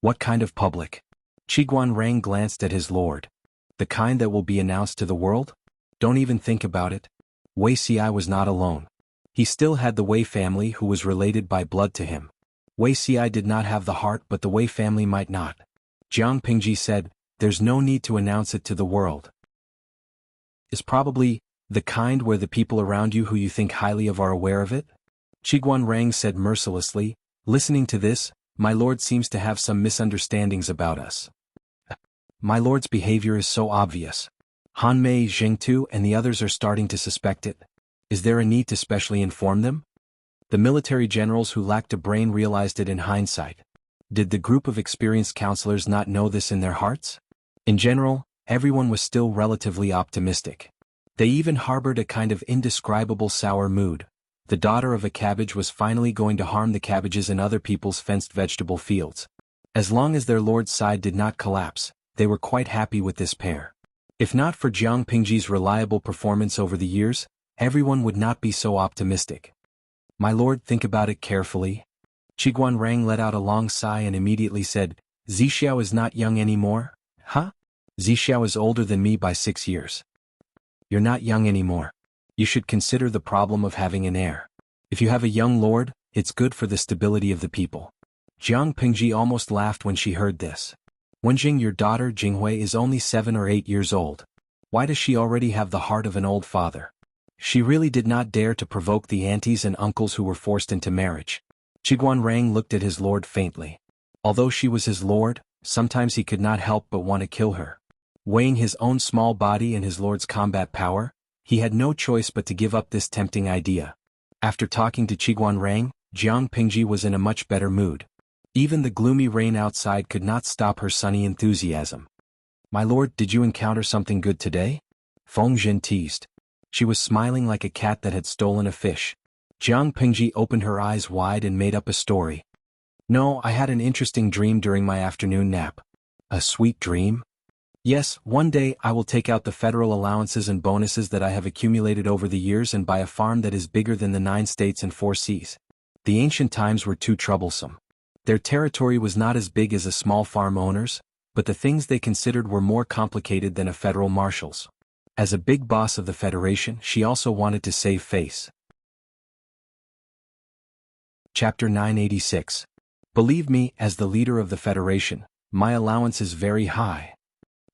What kind of public? Qiguan Rang glanced at his lord. The kind that will be announced to the world? Don't even think about it. Wei Ci was not alone. He still had the Wei family who was related by blood to him. Wei Ci did not have the heart, but the Wei family might not. Jiang Pingji said, there's no need to announce it to the world. Is probably the kind where the people around you who you think highly of are aware of it? Qiguan Rang said mercilessly, listening to this, my lord seems to have some misunderstandings about us. My lord's behavior is so obvious. Han Mei, Zhengtu and the others are starting to suspect it. Is there a need to specially inform them? The military generals who lacked a brain realized it in hindsight. Did the group of experienced counselors not know this in their hearts? In general, everyone was still relatively optimistic. They even harbored a kind of indescribable sour mood. The daughter of a cabbage was finally going to harm the cabbages in other people's fenced vegetable fields. As long as their lord's side did not collapse, they were quite happy with this pair. If not for Jiang Pingji's reliable performance over the years, everyone would not be so optimistic. My lord, think about it carefully. Qiguan Rang let out a long sigh and immediately said, Zixiao is not young anymore? Huh? Zixiao is older than me by 6 years. You're not young anymore. You should consider the problem of having an heir. If you have a young lord, it's good for the stability of the people. Jiang Pingji almost laughed when she heard this. Wenjing, your daughter Jinghui is only 7 or 8 years old. Why does she already have the heart of an old father? She really did not dare to provoke the aunties and uncles who were forced into marriage. Qiguan Rang looked at his lord faintly. Although she was his lord, sometimes he could not help but want to kill her. Weighing his own small body and his lord's combat power, he had no choice but to give up this tempting idea. After talking to Qiguan Rang, Jiang Pingji was in a much better mood. Even the gloomy rain outside could not stop her sunny enthusiasm. My lord, did you encounter something good today? Feng Jin teased. She was smiling like a cat that had stolen a fish. Jiang Pingji opened her eyes wide and made up a story. No, I had an interesting dream during my afternoon nap. A sweet dream? Yes, one day I will take out the federal allowances and bonuses that I have accumulated over the years and buy a farm that is bigger than the 9 states and 4 seas. The ancient times were too troublesome. Their territory was not as big as a small farm owner's, but the things they considered were more complicated than a federal marshal's. As a big boss of the Federation, she also wanted to save face. Chapter 986. Believe me, as the leader of the Federation, my allowance is very high.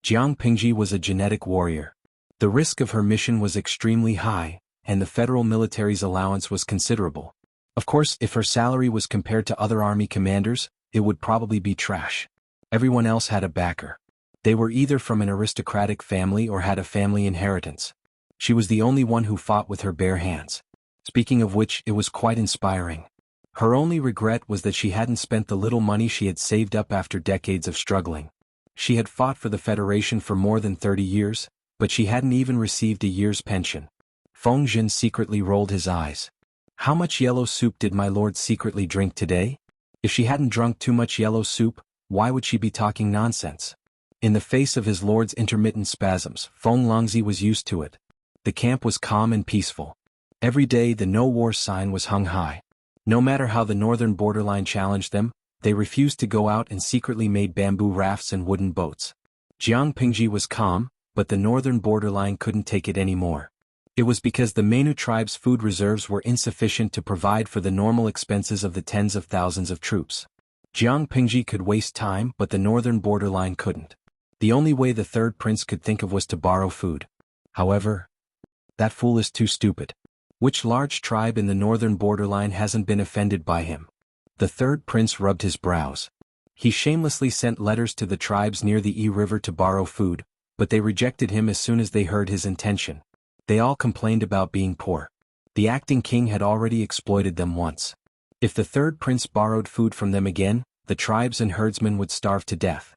Jiang Pingji was a genetic warrior. The risk of her mission was extremely high, and the federal military's allowance was considerable. Of course, if her salary was compared to other army commanders, it would probably be trash. Everyone else had a backer. They were either from an aristocratic family or had a family inheritance. She was the only one who fought with her bare hands. Speaking of which, it was quite inspiring. Her only regret was that she hadn't spent the little money she had saved up after decades of struggling. She had fought for the Federation for more than 30 years, but she hadn't even received a year's pension. Feng Zhen secretly rolled his eyes. How much yellow soup did my lord secretly drink today? If she hadn't drunk too much yellow soup, why would she be talking nonsense? In the face of his lord's intermittent spasms, Feng Longzi was used to it. The camp was calm and peaceful. Every day the no-war sign was hung high. No matter how the northern borderline challenged them, they refused to go out and secretly made bamboo rafts and wooden boats. Jiang Pingji was calm, but the northern borderline couldn't take it anymore. It was because the Mainu tribe's food reserves were insufficient to provide for the normal expenses of the tens of thousands of troops. Jiang Pingji could waste time, but the northern borderline couldn't. The only way the third prince could think of was to borrow food. However, that fool is too stupid. Which large tribe in the northern borderline hasn't been offended by him? The third prince rubbed his brows. He shamelessly sent letters to the tribes near the Yi River to borrow food, but they rejected him as soon as they heard his intention. They all complained about being poor. The acting king had already exploited them once. If the third prince borrowed food from them again, the tribes and herdsmen would starve to death.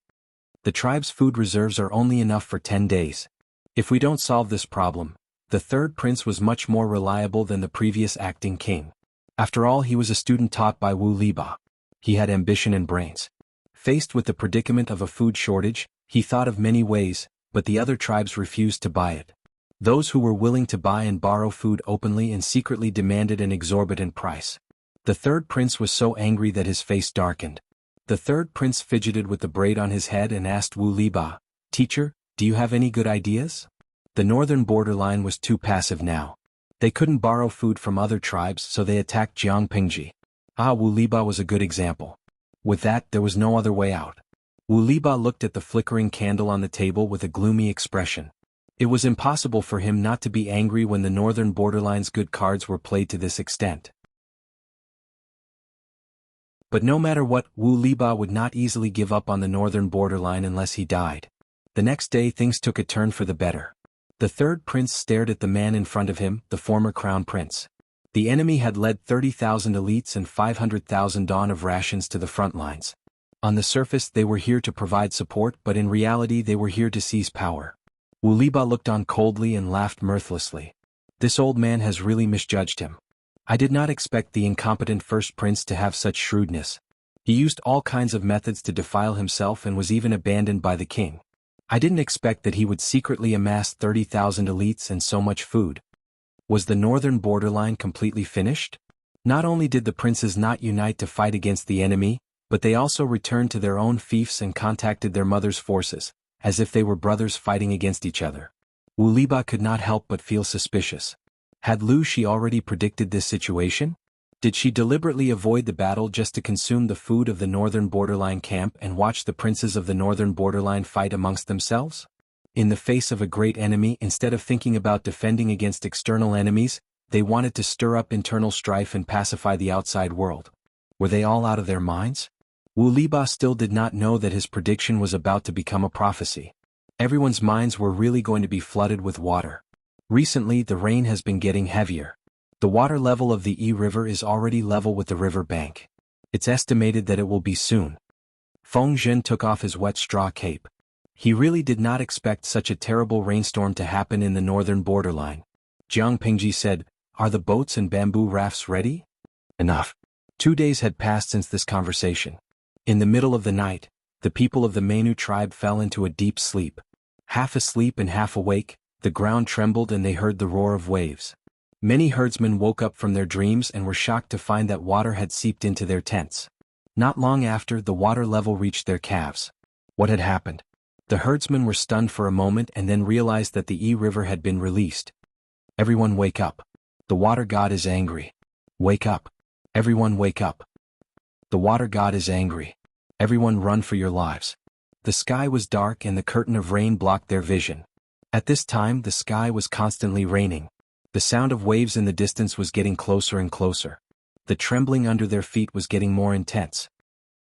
The tribe's food reserves are only enough for 10 days. If we don't solve this problem, the third prince was much more reliable than the previous acting king. After all, he was a student taught by Wu Liba. He had ambition and brains. Faced with the predicament of a food shortage, he thought of many ways, but the other tribes refused to buy it. Those who were willing to buy and borrow food openly and secretly demanded an exorbitant price. The third prince was so angry that his face darkened. The third prince fidgeted with the braid on his head and asked Wu Liba, "Teacher, do you have any good ideas?" The northern borderline was too passive now. They couldn't borrow food from other tribes, so they attacked Jiang Pingji. Wu Liba was a good example. With that, there was no other way out. Wu Liba looked at the flickering candle on the table with a gloomy expression. It was impossible for him not to be angry when the northern borderline's good cards were played to this extent. But no matter what, Wu Liba would not easily give up on the northern borderline unless he died. The next day things took a turn for the better. The third prince stared at the man in front of him, the former crown prince. The enemy had led 30,000 elites and 500,000 dawn of rations to the front lines. On the surface they were here to provide support, but in reality they were here to seize power. Wu Liba looked on coldly and laughed mirthlessly. This old man has really misjudged him. I did not expect the incompetent first prince to have such shrewdness. He used all kinds of methods to defile himself and was even abandoned by the king. I didn't expect that he would secretly amass 30,000 elites and so much food. Was the northern borderline completely finished? Not only did the princes not unite to fight against the enemy, but they also returned to their own fiefs and contacted their mother's forces, as if they were brothers fighting against each other. Wu Liba could not help but feel suspicious. Had Lu Shi already predicted this situation? Did she deliberately avoid the battle just to consume the food of the northern borderline camp and watch the princes of the northern borderline fight amongst themselves? In the face of a great enemy, instead of thinking about defending against external enemies, they wanted to stir up internal strife and pacify the outside world. Were they all out of their minds? Wu Liba still did not know that his prediction was about to become a prophecy. Everyone's minds were really going to be flooded with water. Recently the rain has been getting heavier. The water level of the Yi River is already level with the river bank. It's estimated that it will be soon. Feng Zhen took off his wet straw cape. He really did not expect such a terrible rainstorm to happen in the northern borderline. Jiang Pingji said, "Are the boats and bamboo rafts ready?" Enough. 2 days had passed since this conversation. In the middle of the night, the people of the Mainu tribe fell into a deep sleep. Half asleep and half awake, the ground trembled and they heard the roar of waves. Many herdsmen woke up from their dreams and were shocked to find that water had seeped into their tents. Not long after, the water level reached their calves. What had happened? The herdsmen were stunned for a moment and then realized that the Yi River had been released. Everyone wake up. The water god is angry. Wake up. Everyone wake up. The water god is angry. Everyone run for your lives. The sky was dark and the curtain of rain blocked their vision. At this time the sky was constantly raining. The sound of waves in the distance was getting closer and closer. The trembling under their feet was getting more intense.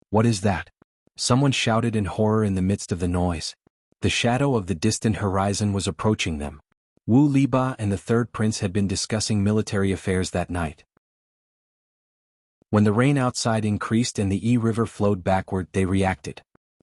What is that? Someone shouted in horror in the midst of the noise. The shadow of the distant horizon was approaching them. Wu Liba and the third prince had been discussing military affairs that night. When the rain outside increased and the Yi River flowed backward, they reacted.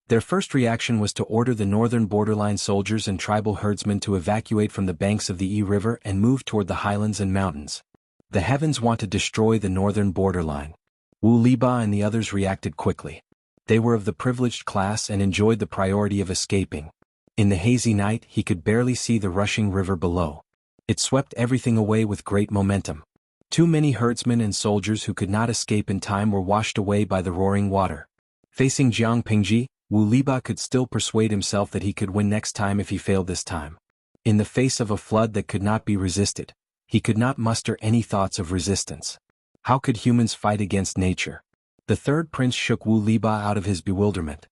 Their first reaction was to order the northern borderline soldiers and tribal herdsmen to evacuate from the banks of the Yi River and move toward the highlands and mountains. The heavens want to destroy the northern borderline. Wu Liba and the others reacted quickly. They were of the privileged class and enjoyed the priority of escaping. In the hazy night he could barely see the rushing river below. It swept everything away with great momentum. Too many herdsmen and soldiers who could not escape in time were washed away by the roaring water. Facing Jiang Pingji, Wu Liba could still persuade himself that he could win next time if he failed this time. In the face of a flood that could not be resisted, he could not muster any thoughts of resistance. How could humans fight against nature? The third prince shook Wu Liba out of his bewilderment.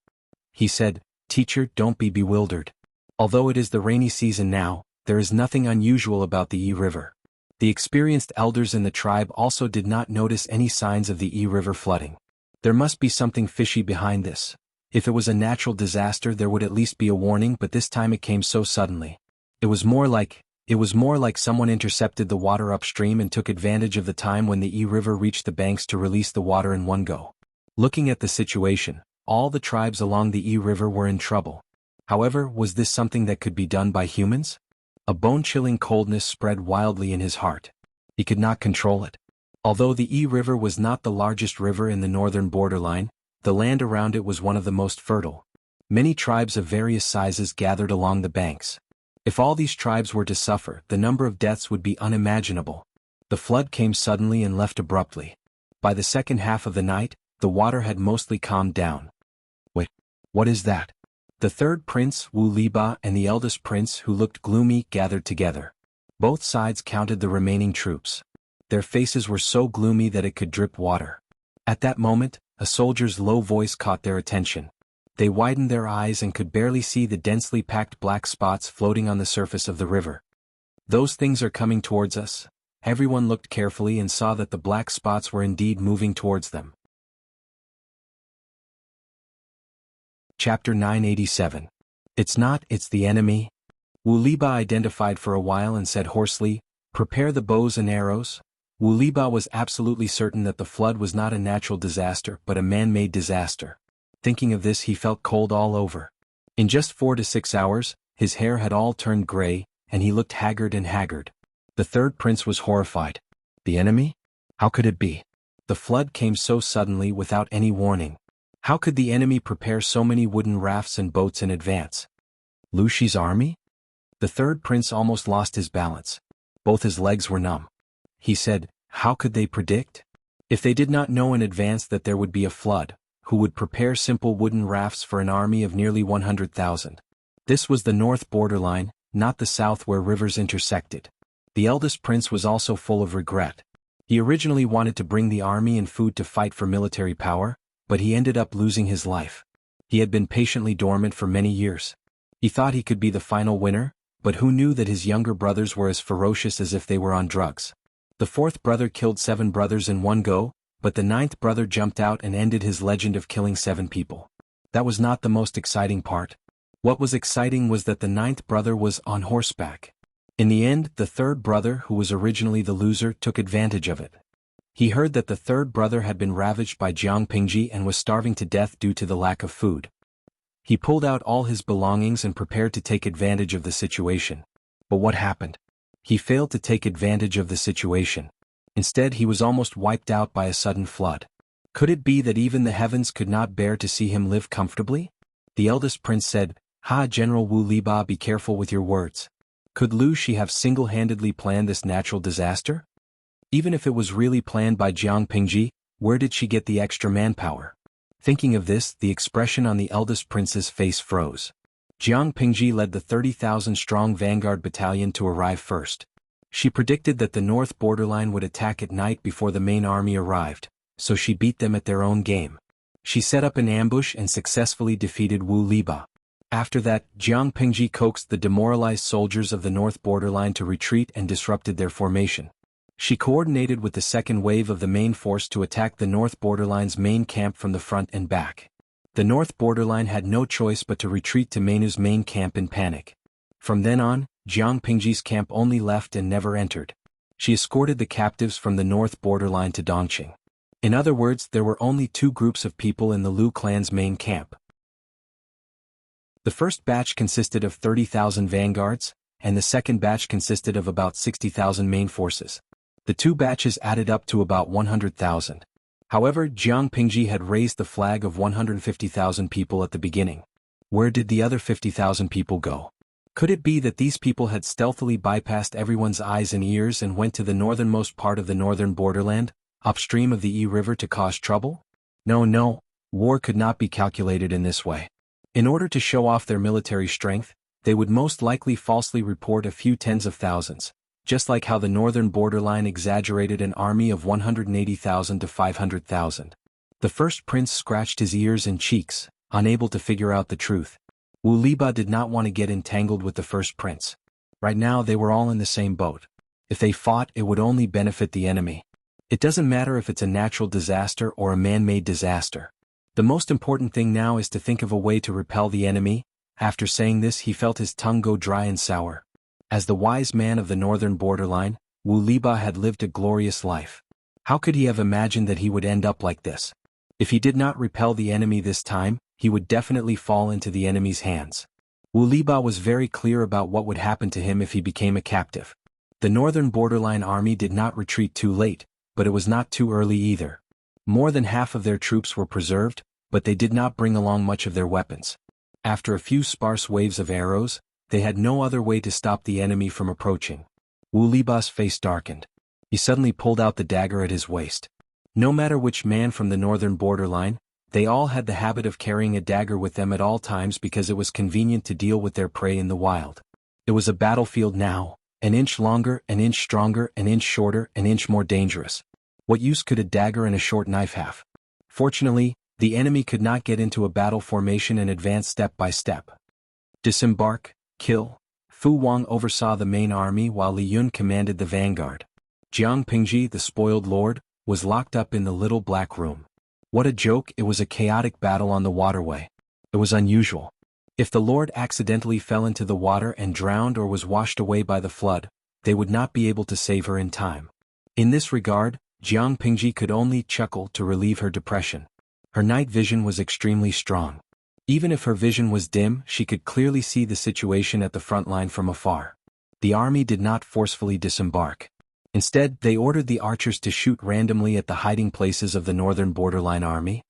He said, "Teacher, don't be bewildered. Although it is the rainy season now, there is nothing unusual about the Yi River." The experienced elders in the tribe also did not notice any signs of the Yi River flooding. There must be something fishy behind this. If it was a natural disaster there would at least be a warning, but this time it came so suddenly. It was more like someone intercepted the water upstream and took advantage of the time when the Yi River reached the banks to release the water in one go. Looking at the situation, all the tribes along the Yi River were in trouble. However, was this something that could be done by humans? A bone-chilling coldness spread wildly in his heart. He could not control it. Although the Yi River was not the largest river in the northern borderline, the land around it was one of the most fertile. Many tribes of various sizes gathered along the banks. If all these tribes were to suffer, the number of deaths would be unimaginable. The flood came suddenly and left abruptly. By the second half of the night, the water had mostly calmed down. Wait, what is that? The third prince, Wu Liba, and the eldest prince, who looked gloomy, gathered together. Both sides counted the remaining troops. Their faces were so gloomy that it could drip water. At that moment, a soldier's low voice caught their attention. They widened their eyes and could barely see the densely packed black spots floating on the surface of the river. "Those things are coming towards us." Everyone looked carefully and saw that the black spots were indeed moving towards them. Chapter 987. It's the enemy. Wu Liba identified for a while and said hoarsely, "Prepare the bows and arrows." Wu Liba was absolutely certain that the flood was not a natural disaster but a man-made disaster. Thinking of this he felt cold all over. In just 4 to 6 hours, his hair had all turned gray, and he looked haggard. The third prince was horrified. The enemy? How could it be? The flood came so suddenly without any warning. How could the enemy prepare so many wooden rafts and boats in advance? Lu Shi's army? The third prince almost lost his balance. Both his legs were numb. He said, "How could they predict? If they did not know in advance that there would be a flood, who would prepare simple wooden rafts for an army of nearly 100,000? This was the north borderline, not the south where rivers intersected. The eldest prince was also full of regret. He originally wanted to bring the army and food to fight for military power, but he ended up losing his life. He had been patiently dormant for many years. He thought he could be the final winner, but who knew that his younger brothers were as ferocious as if they were on drugs? The fourth brother killed 7 brothers in one go, but the 9th brother jumped out and ended his legend of killing 7 people. That was not the most exciting part. What was exciting was that the 9th brother was on horseback. In the end, the 3rd brother, who was originally the loser, took advantage of it. He heard that the 3rd brother had been ravaged by Jiang Pingji and was starving to death due to the lack of food. He pulled out all his belongings and prepared to take advantage of the situation. But what happened? He failed to take advantage of the situation. Instead, he was almost wiped out by a sudden flood. Could it be that even the heavens could not bear to see him live comfortably? The eldest prince said, General Wu Liba, be careful with your words. Could Lu Shi have single-handedly planned this natural disaster? Even if it was really planned by Jiang Pingji, where did she get the extra manpower? Thinking of this, the expression on the eldest prince's face froze. Jiang Pingji led the 30,000-strong vanguard battalion to arrive first. She predicted that the north borderline would attack at night before the main army arrived, so she beat them at their own game. She set up an ambush and successfully defeated Wu Liba. After that, Jiang Pingji coaxed the demoralized soldiers of the north borderline to retreat and disrupted their formation. She coordinated with the second wave of the main force to attack the north borderline's main camp from the front and back. The north borderline had no choice but to retreat to Mainu's main camp in panic. From then on, Jiang Pingji's camp only left and never entered. She escorted the captives from the north borderline to Dongqing. In other words, there were only 2 groups of people in the Lu clan's main camp. The first batch consisted of 30,000 vanguards, and the second batch consisted of about 60,000 main forces. The two batches added up to about 100,000. However, Jiang Pingji had raised the flag of 150,000 people at the beginning. Where did the other 50,000 people go? Could it be that these people had stealthily bypassed everyone's eyes and ears and went to the northernmost part of the northern borderland, upstream of the Yi River to cause trouble? No, war could not be calculated in this way. In order to show off their military strength, they would most likely falsely report a few tens of thousands, just like how the northern borderline exaggerated an army of 180,000 to 500,000. The first prince scratched his ears and cheeks, unable to figure out the truth. Wu Liba did not want to get entangled with the first prince. Right now they were all in the same boat. If they fought, it would only benefit the enemy. It doesn't matter if it's a natural disaster or a man-made disaster. The most important thing now is to think of a way to repel the enemy. After saying this, he felt his tongue go dry and sour. As the wise man of the northern borderline, Wu Liba had lived a glorious life. How could he have imagined that he would end up like this? If he did not repel the enemy this time, he would definitely fall into the enemy's hands. Wu Liba was very clear about what would happen to him if he became a captive. The northern borderline army did not retreat too late, but it was not too early either. More than half of their troops were preserved, but they did not bring along much of their weapons. After a few sparse waves of arrows, they had no other way to stop the enemy from approaching. Wu Liba's face darkened. He suddenly pulled out the dagger at his waist. No matter which man from the northern borderline, they all had the habit of carrying a dagger with them at all times because it was convenient to deal with their prey in the wild. It was a battlefield now, an inch longer, an inch stronger, an inch shorter, an inch more dangerous. What use could a dagger and a short knife have? Fortunately, the enemy could not get into a battle formation and advance step by step. Disembark, kill. Fu Wang oversaw the main army while Li Yun commanded the vanguard. Jiang Pingji, the spoiled lord, was locked up in the little black room. What a joke! It was a chaotic battle on the waterway. It was unusual. If the lord accidentally fell into the water and drowned or was washed away by the flood, they would not be able to save her in time. In this regard, Jiang Pingji could only chuckle to relieve her depression. Her night vision was extremely strong. Even if her vision was dim, she could clearly see the situation at the front line from afar. The army did not forcefully disembark. Instead, they ordered the archers to shoot randomly at the hiding places of the northern borderline army.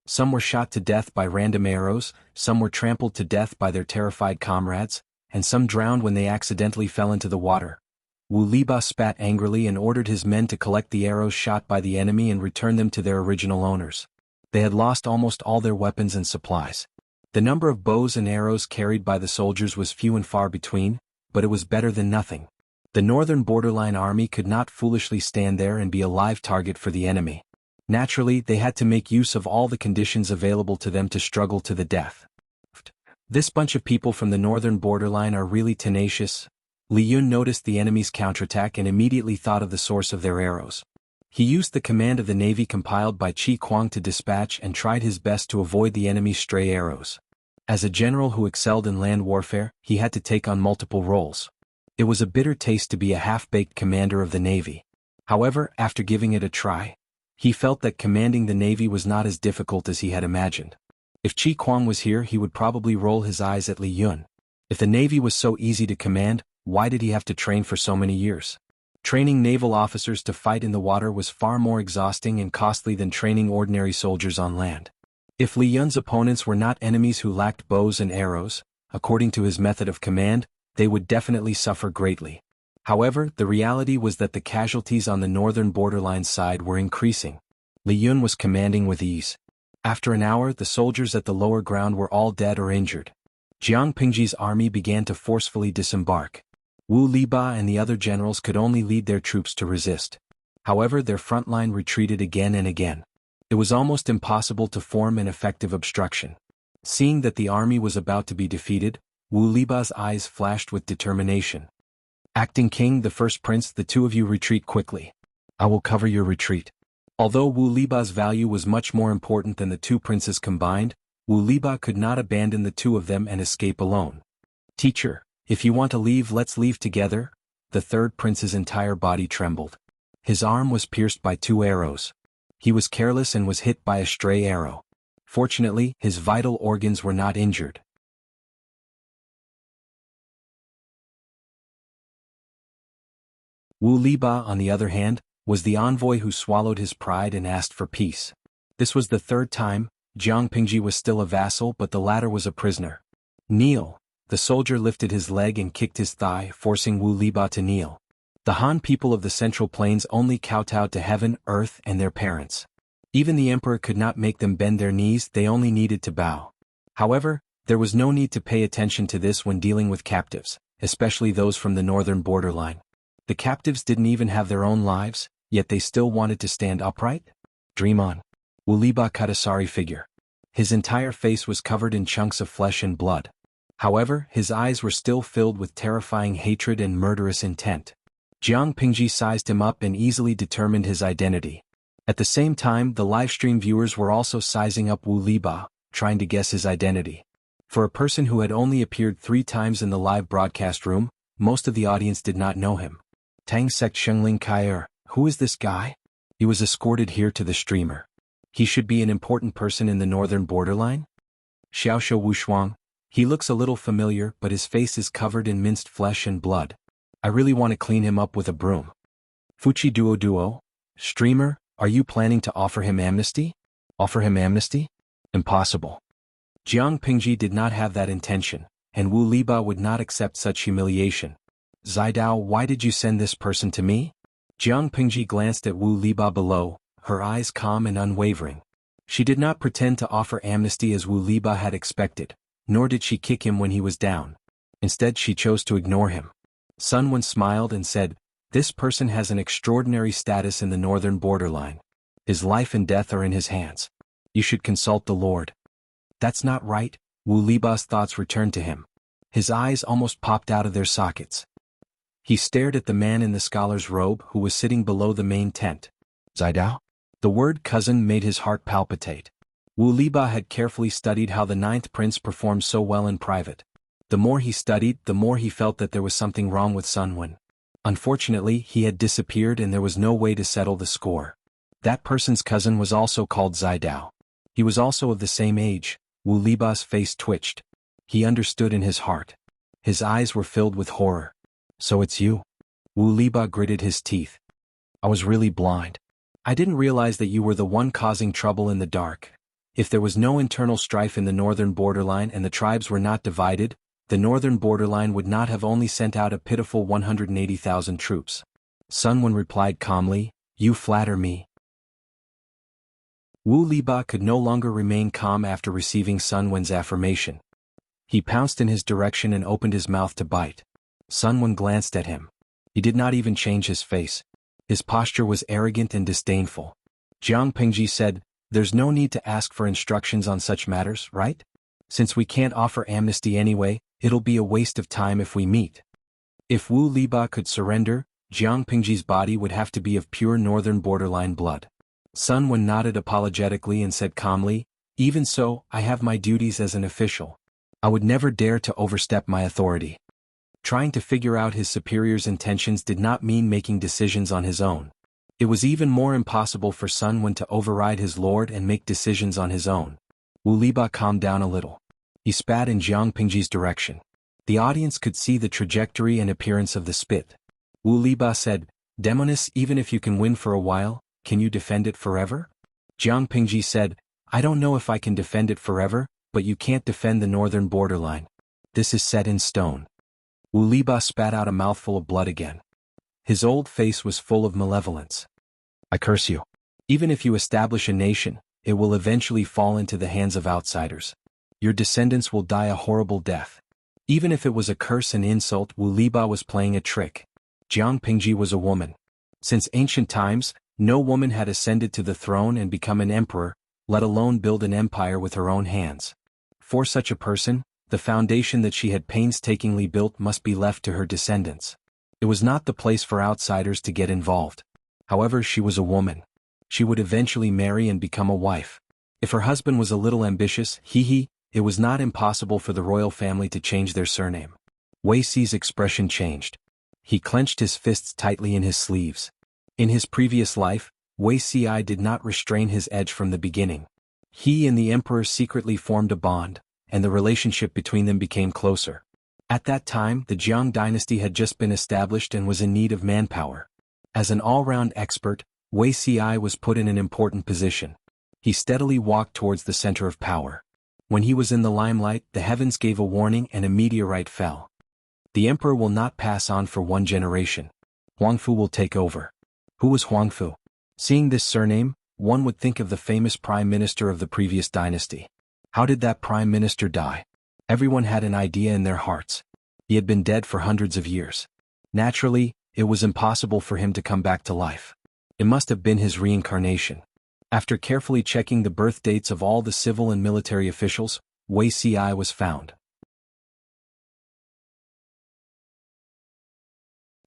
Some were shot to death by random arrows, some were trampled to death by their terrified comrades, and some drowned when they accidentally fell into the water. Wu Liba spat angrily and ordered his men to collect the arrows shot by the enemy and return them to their original owners. They had lost almost all their weapons and supplies. The number of bows and arrows carried by the soldiers was few and far between, but it was better than nothing. The northern borderline army could not foolishly stand there and be a live target for the enemy. Naturally, they had to make use of all the conditions available to them to struggle to the death. This bunch of people from the northern borderline are really tenacious. Li Yun noticed the enemy's counterattack and immediately thought of the source of their arrows. He used the command of the navy compiled by Qi Kuang to dispatch and tried his best to avoid the enemy's stray arrows. As a general who excelled in land warfare, he had to take on multiple roles. It was a bitter taste to be a half-baked commander of the navy. However, after giving it a try, he felt that commanding the navy was not as difficult as he had imagined. If Qi Kuang was here, he would probably roll his eyes at Li Yun. If the navy was so easy to command, why did he have to train for so many years? Training naval officers to fight in the water was far more exhausting and costly than training ordinary soldiers on land. If Li Yun's opponents were not enemies who lacked bows and arrows, according to his method of command, they would definitely suffer greatly. However, the reality was that the casualties on the northern borderline side were increasing. Li Yun was commanding with ease. After an hour, the soldiers at the lower ground were all dead or injured. Jiang Pingji's army began to forcefully disembark. Wu Liba and the other generals could only lead their troops to resist. However, their front line retreated again and again. It was almost impossible to form an effective obstruction. Seeing that the army was about to be defeated, Wu Liba's eyes flashed with determination. Acting king, the first prince, the two of you retreat quickly. I will cover your retreat. Although Wu Liba's value was much more important than the two princes combined, Wu Liba could not abandon the two of them and escape alone. Teacher, if you want to leave, let's leave together. The third prince's entire body trembled. His arm was pierced by 2 arrows. He was careless and was hit by a stray arrow. Fortunately, his vital organs were not injured. Wu Liba, on the other hand, was the envoy who swallowed his pride and asked for peace. This was the third time. Jiang Pingji was still a vassal, but the latter was a prisoner. Kneel. The soldier lifted his leg and kicked his thigh, forcing Wu Liba to kneel. The Han people of the Central Plains only kowtowed to heaven, earth, and their parents. Even the emperor could not make them bend their knees, they only needed to bow. However, there was no need to pay attention to this when dealing with captives, especially those from the northern borderline. The captives didn't even have their own lives, yet they still wanted to stand upright? Dream on. Wu Liba cut a sorry figure. His entire face was covered in chunks of flesh and blood. However, his eyes were still filled with terrifying hatred and murderous intent. Jiang Pingji sized him up and easily determined his identity. At the same time, the livestream viewers were also sizing up Wu Liba, trying to guess his identity. For a person who had only appeared 3 times in the live broadcast room, most of the audience did not know him. Tang Sek Shengling Kaier, who is this guy? He was escorted here to the streamer. He should be an important person in the northern borderline? Xiaoshou Wushuang. He looks a little familiar, but his face is covered in minced flesh and blood. I really want to clean him up with a broom. Fuchi Duo. Streamer, are you planning to offer him amnesty? Offer him amnesty? Impossible. Jiang Pingji did not have that intention, and Wu Liba would not accept such humiliation. Zidao, why did you send this person to me? Jiang Pingji glanced at Wu Liba below, her eyes calm and unwavering. She did not pretend to offer amnesty as Wu Liba had expected, nor did she kick him when he was down. Instead, she chose to ignore him. Sun Wen smiled and said, "This person has an extraordinary status in the northern borderline. His life and death are in his hands. You should consult the Lord." That's not right. Wu Liba's thoughts returned to him. His eyes almost popped out of their sockets. He stared at the man in the scholar's robe who was sitting below the main tent. Zidao? The word cousin made his heart palpitate. Wu Liba had carefully studied how the 9th prince performed so well in private. The more he studied, the more he felt that there was something wrong with Sun Wen. Unfortunately, he had disappeared and there was no way to settle the score. That person's cousin was also called Zidao. He was also of the same age. Wu Liba's face twitched. He understood in his heart. His eyes were filled with horror. So it's you? Wu Liba gritted his teeth. I was really blind. I didn't realize that you were the one causing trouble in the dark. If there was no internal strife in the northern borderline and the tribes were not divided, the northern borderline would not have only sent out a pitiful 180,000 troops. Sun Wen replied calmly, "You flatter me." Wu Liba could no longer remain calm after receiving Sun Wen's affirmation. He pounced in his direction and opened his mouth to bite. Sun Wen glanced at him. He did not even change his face. His posture was arrogant and disdainful. Jiang Pingji said, "There's no need to ask for instructions on such matters, right? Since we can't offer amnesty anyway, it'll be a waste of time if we meet." If Wu Liba could surrender, Jiang Pingji's body would have to be of pure northern borderline blood. Sun Wen nodded apologetically and said calmly, "Even so, I have my duties as an official. I would never dare to overstep my authority." Trying to figure out his superior's intentions did not mean making decisions on his own. It was even more impossible for Sun Wen to override his lord and make decisions on his own. Wu Liba calmed down a little. He spat in Jiang Pingji's direction. The audience could see the trajectory and appearance of the spit. Wu Liba said, "Demonis, even if you can win for a while, can you defend it forever?" Jiang Pingji said, "I don't know if I can defend it forever, but you can't defend the northern borderline. This is set in stone." Wu Liba spat out a mouthful of blood again. His old face was full of malevolence. "I curse you. Even if you establish a nation, it will eventually fall into the hands of outsiders. Your descendants will die a horrible death." Even if it was a curse and insult, Wu Liba was playing a trick. Jiang Pingji was a woman. Since ancient times, no woman had ascended to the throne and become an emperor, let alone build an empire with her own hands. For such a person, the foundation that she had painstakingly built must be left to her descendants. It was not the place for outsiders to get involved. However, she was a woman. She would eventually marry and become a wife. If her husband was a little ambitious, it was not impossible for the royal family to change their surname. Wei Si's expression changed. He clenched his fists tightly in his sleeves. In his previous life, Wei Si did not restrain his edge from the beginning. He and the emperor secretly formed a bond, and the relationship between them became closer. At that time, the Jiang dynasty had just been established and was in need of manpower. As an all-round expert, Wuxia was put in an important position. He steadily walked towards the center of power. When he was in the limelight, the heavens gave a warning and a meteorite fell. The emperor will not pass on for one generation. Huangfu will take over. Who was Huangfu? Seeing this surname, one would think of the famous prime minister of the previous dynasty. How did that prime minister die? Everyone had an idea in their hearts. He had been dead for hundreds of years. Naturally, it was impossible for him to come back to life. It must have been his reincarnation. After carefully checking the birth dates of all the civil and military officials, Wuxia was found.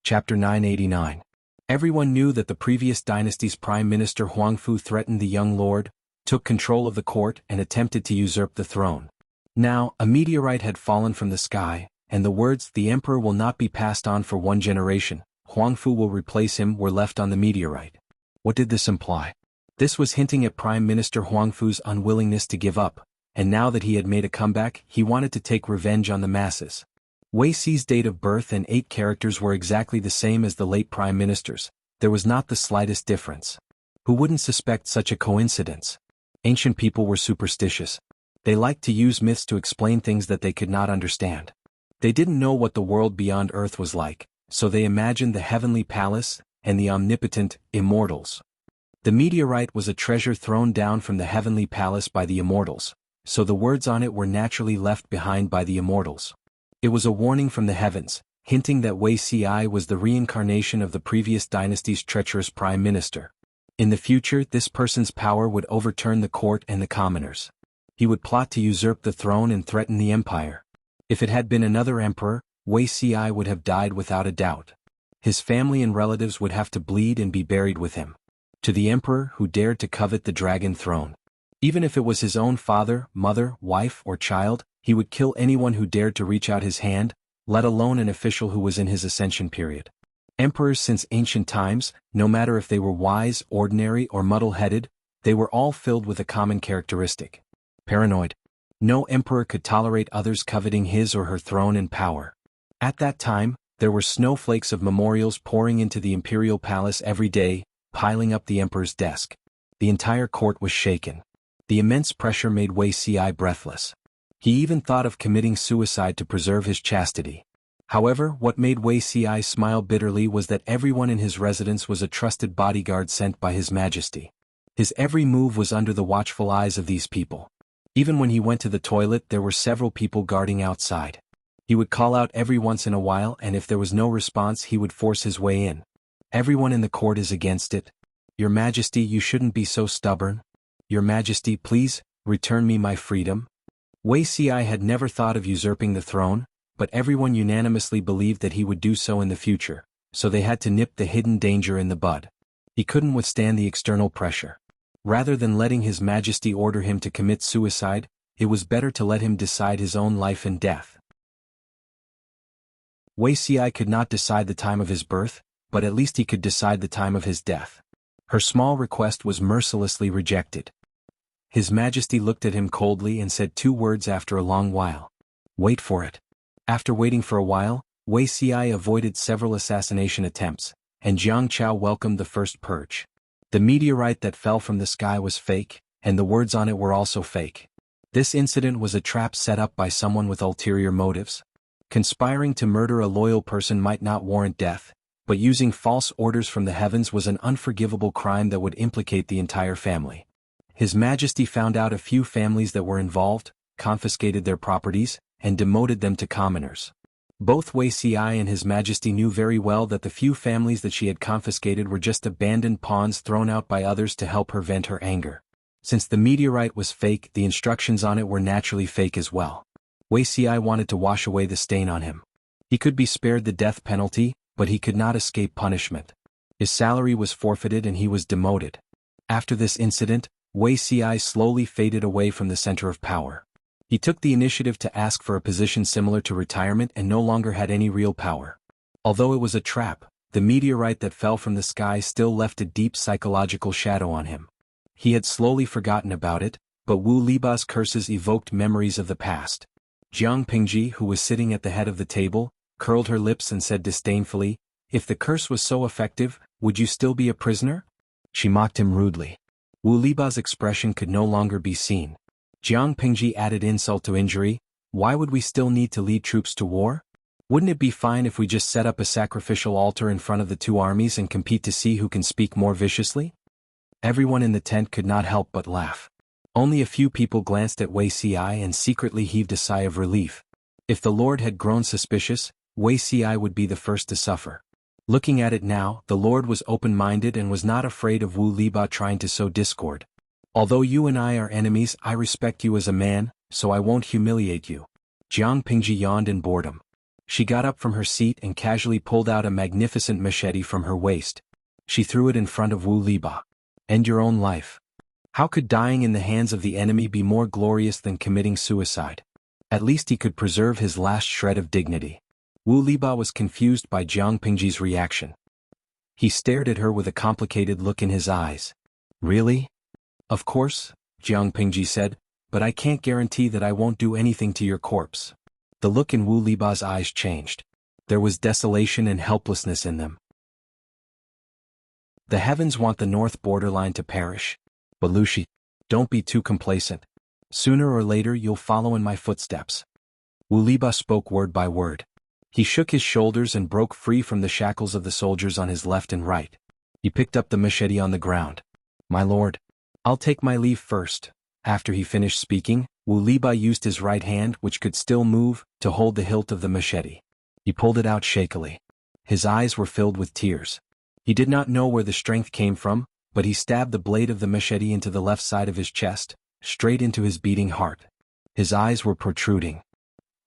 Chapter 989. Everyone knew that the previous dynasty's prime minister Huangfu threatened the young lord, took control of the court and attempted to usurp the throne. Now, a meteorite had fallen from the sky, and the words, "The emperor will not be passed on for one generation, Huangfu will replace him," were left on the meteorite. What did this imply? This was hinting at Prime Minister Huangfu's unwillingness to give up, and now that he had made a comeback, he wanted to take revenge on the masses. Wuxi's date of birth and 8 characters were exactly the same as the late Prime Minister's. There was not the slightest difference. Who wouldn't suspect such a coincidence? Ancient people were superstitious. They liked to use myths to explain things that they could not understand. They didn't know what the world beyond Earth was like, so they imagined the heavenly palace and the omnipotent immortals. The meteorite was a treasure thrown down from the heavenly palace by the immortals, so the words on it were naturally left behind by the immortals. It was a warning from the heavens, hinting that Wuxia was the reincarnation of the previous dynasty's treacherous prime minister. In the future, this person's power would overturn the court and the commoners. He would plot to usurp the throne and threaten the empire. If it had been another emperor, Wuxia would have died without a doubt. His family and relatives would have to bleed and be buried with him. To the emperor who dared to covet the dragon throne, even if it was his own father, mother, wife, or child, he would kill anyone who dared to reach out his hand, let alone an official who was in his ascension period. Emperors since ancient times, no matter if they were wise, ordinary, or muddle-headed, they were all filled with a common characteristic: paranoid. No emperor could tolerate others coveting his or her throne and power. At that time, there were snowflakes of memorials pouring into the imperial palace every day, piling up the emperor's desk. The entire court was shaken. The immense pressure made Wuxia breathless. He even thought of committing suicide to preserve his chastity. However, what made Wuxia smile bitterly was that everyone in his residence was a trusted bodyguard sent by His Majesty. His every move was under the watchful eyes of these people. Even when he went to the toilet, there were several people guarding outside. He would call out every once in a while, and if there was no response, he would force his way in. Everyone in the court is against it. Your Majesty, you shouldn't be so stubborn. Your Majesty, please, return me my freedom. Wuxia had never thought of usurping the throne, but everyone unanimously believed that he would do so in the future, so they had to nip the hidden danger in the bud. He couldn't withstand the external pressure. Rather than letting His Majesty order him to commit suicide, it was better to let him decide his own life and death. Wuxia could not decide the time of his birth, but at least he could decide the time of his death. Her small request was mercilessly rejected. His Majesty looked at him coldly and said 2 words after a long while. Wait for it. After waiting for a while, Wuxia avoided several assassination attempts, and Jiang Chao welcomed the first purge. The meteorite that fell from the sky was fake, and the words on it were also fake. This incident was a trap set up by someone with ulterior motives. Conspiring to murder a loyal person might not warrant death, but using false orders from the heavens was an unforgivable crime that would implicate the entire family. His Majesty found out a few families that were involved, confiscated their properties, and demoted them to commoners. Both Wuxia and His Majesty knew very well that the few families that she had confiscated were just abandoned pawns thrown out by others to help her vent her anger. Since the meteorite was fake, the instructions on it were naturally fake as well. Wuxia wanted to wash away the stain on him. He could be spared the death penalty, but he could not escape punishment. His salary was forfeited and he was demoted. After this incident, Wuxia slowly faded away from the center of power. He took the initiative to ask for a position similar to retirement and no longer had any real power. Although it was a trap, the meteorite that fell from the sky still left a deep psychological shadow on him. He had slowly forgotten about it, but Wu Liba's curses evoked memories of the past. Jiang Pingji, who was sitting at the head of the table, curled her lips and said disdainfully, "If the curse was so effective, would you still be a prisoner?" She mocked him rudely. Wu Liba's expression could no longer be seen. Jiang Pingji added insult to injury, "Why would we still need to lead troops to war? Wouldn't it be fine if we just set up a sacrificial altar in front of the two armies and compete to see who can speak more viciously?" Everyone in the tent could not help but laugh. Only a few people glanced at Wuxia and secretly heaved a sigh of relief. If the Lord had grown suspicious, Wuxia would be the first to suffer. Looking at it now, the Lord was open-minded and was not afraid of Wu Liba trying to sow discord. "Although you and I are enemies, I respect you as a man, so I won't humiliate you." Jiang Pingji yawned in boredom. She got up from her seat and casually pulled out a magnificent machete from her waist. She threw it in front of Wu Liba. "End your own life. How could dying in the hands of the enemy be more glorious than committing suicide? At least he could preserve his last shred of dignity." Wu Liba was confused by Jiang Pingji's reaction. He stared at her with a complicated look in his eyes. "Really?" "Of course," Jiang Pingji said, "but I can't guarantee that I won't do anything to your corpse." The look in Wu Liba's eyes changed. There was desolation and helplessness in them. "The heavens want the north borderline to perish. But Lucy, don't be too complacent. Sooner or later you'll follow in my footsteps." Wu Liba spoke word by word. He shook his shoulders and broke free from the shackles of the soldiers on his left and right. He picked up the machete on the ground. "My lord, I'll take my leave first." After he finished speaking, Wu Liba used his right hand, which could still move, to hold the hilt of the machete. He pulled it out shakily. His eyes were filled with tears. He did not know where the strength came from, but he stabbed the blade of the machete into the left side of his chest, straight into his beating heart. His eyes were protruding.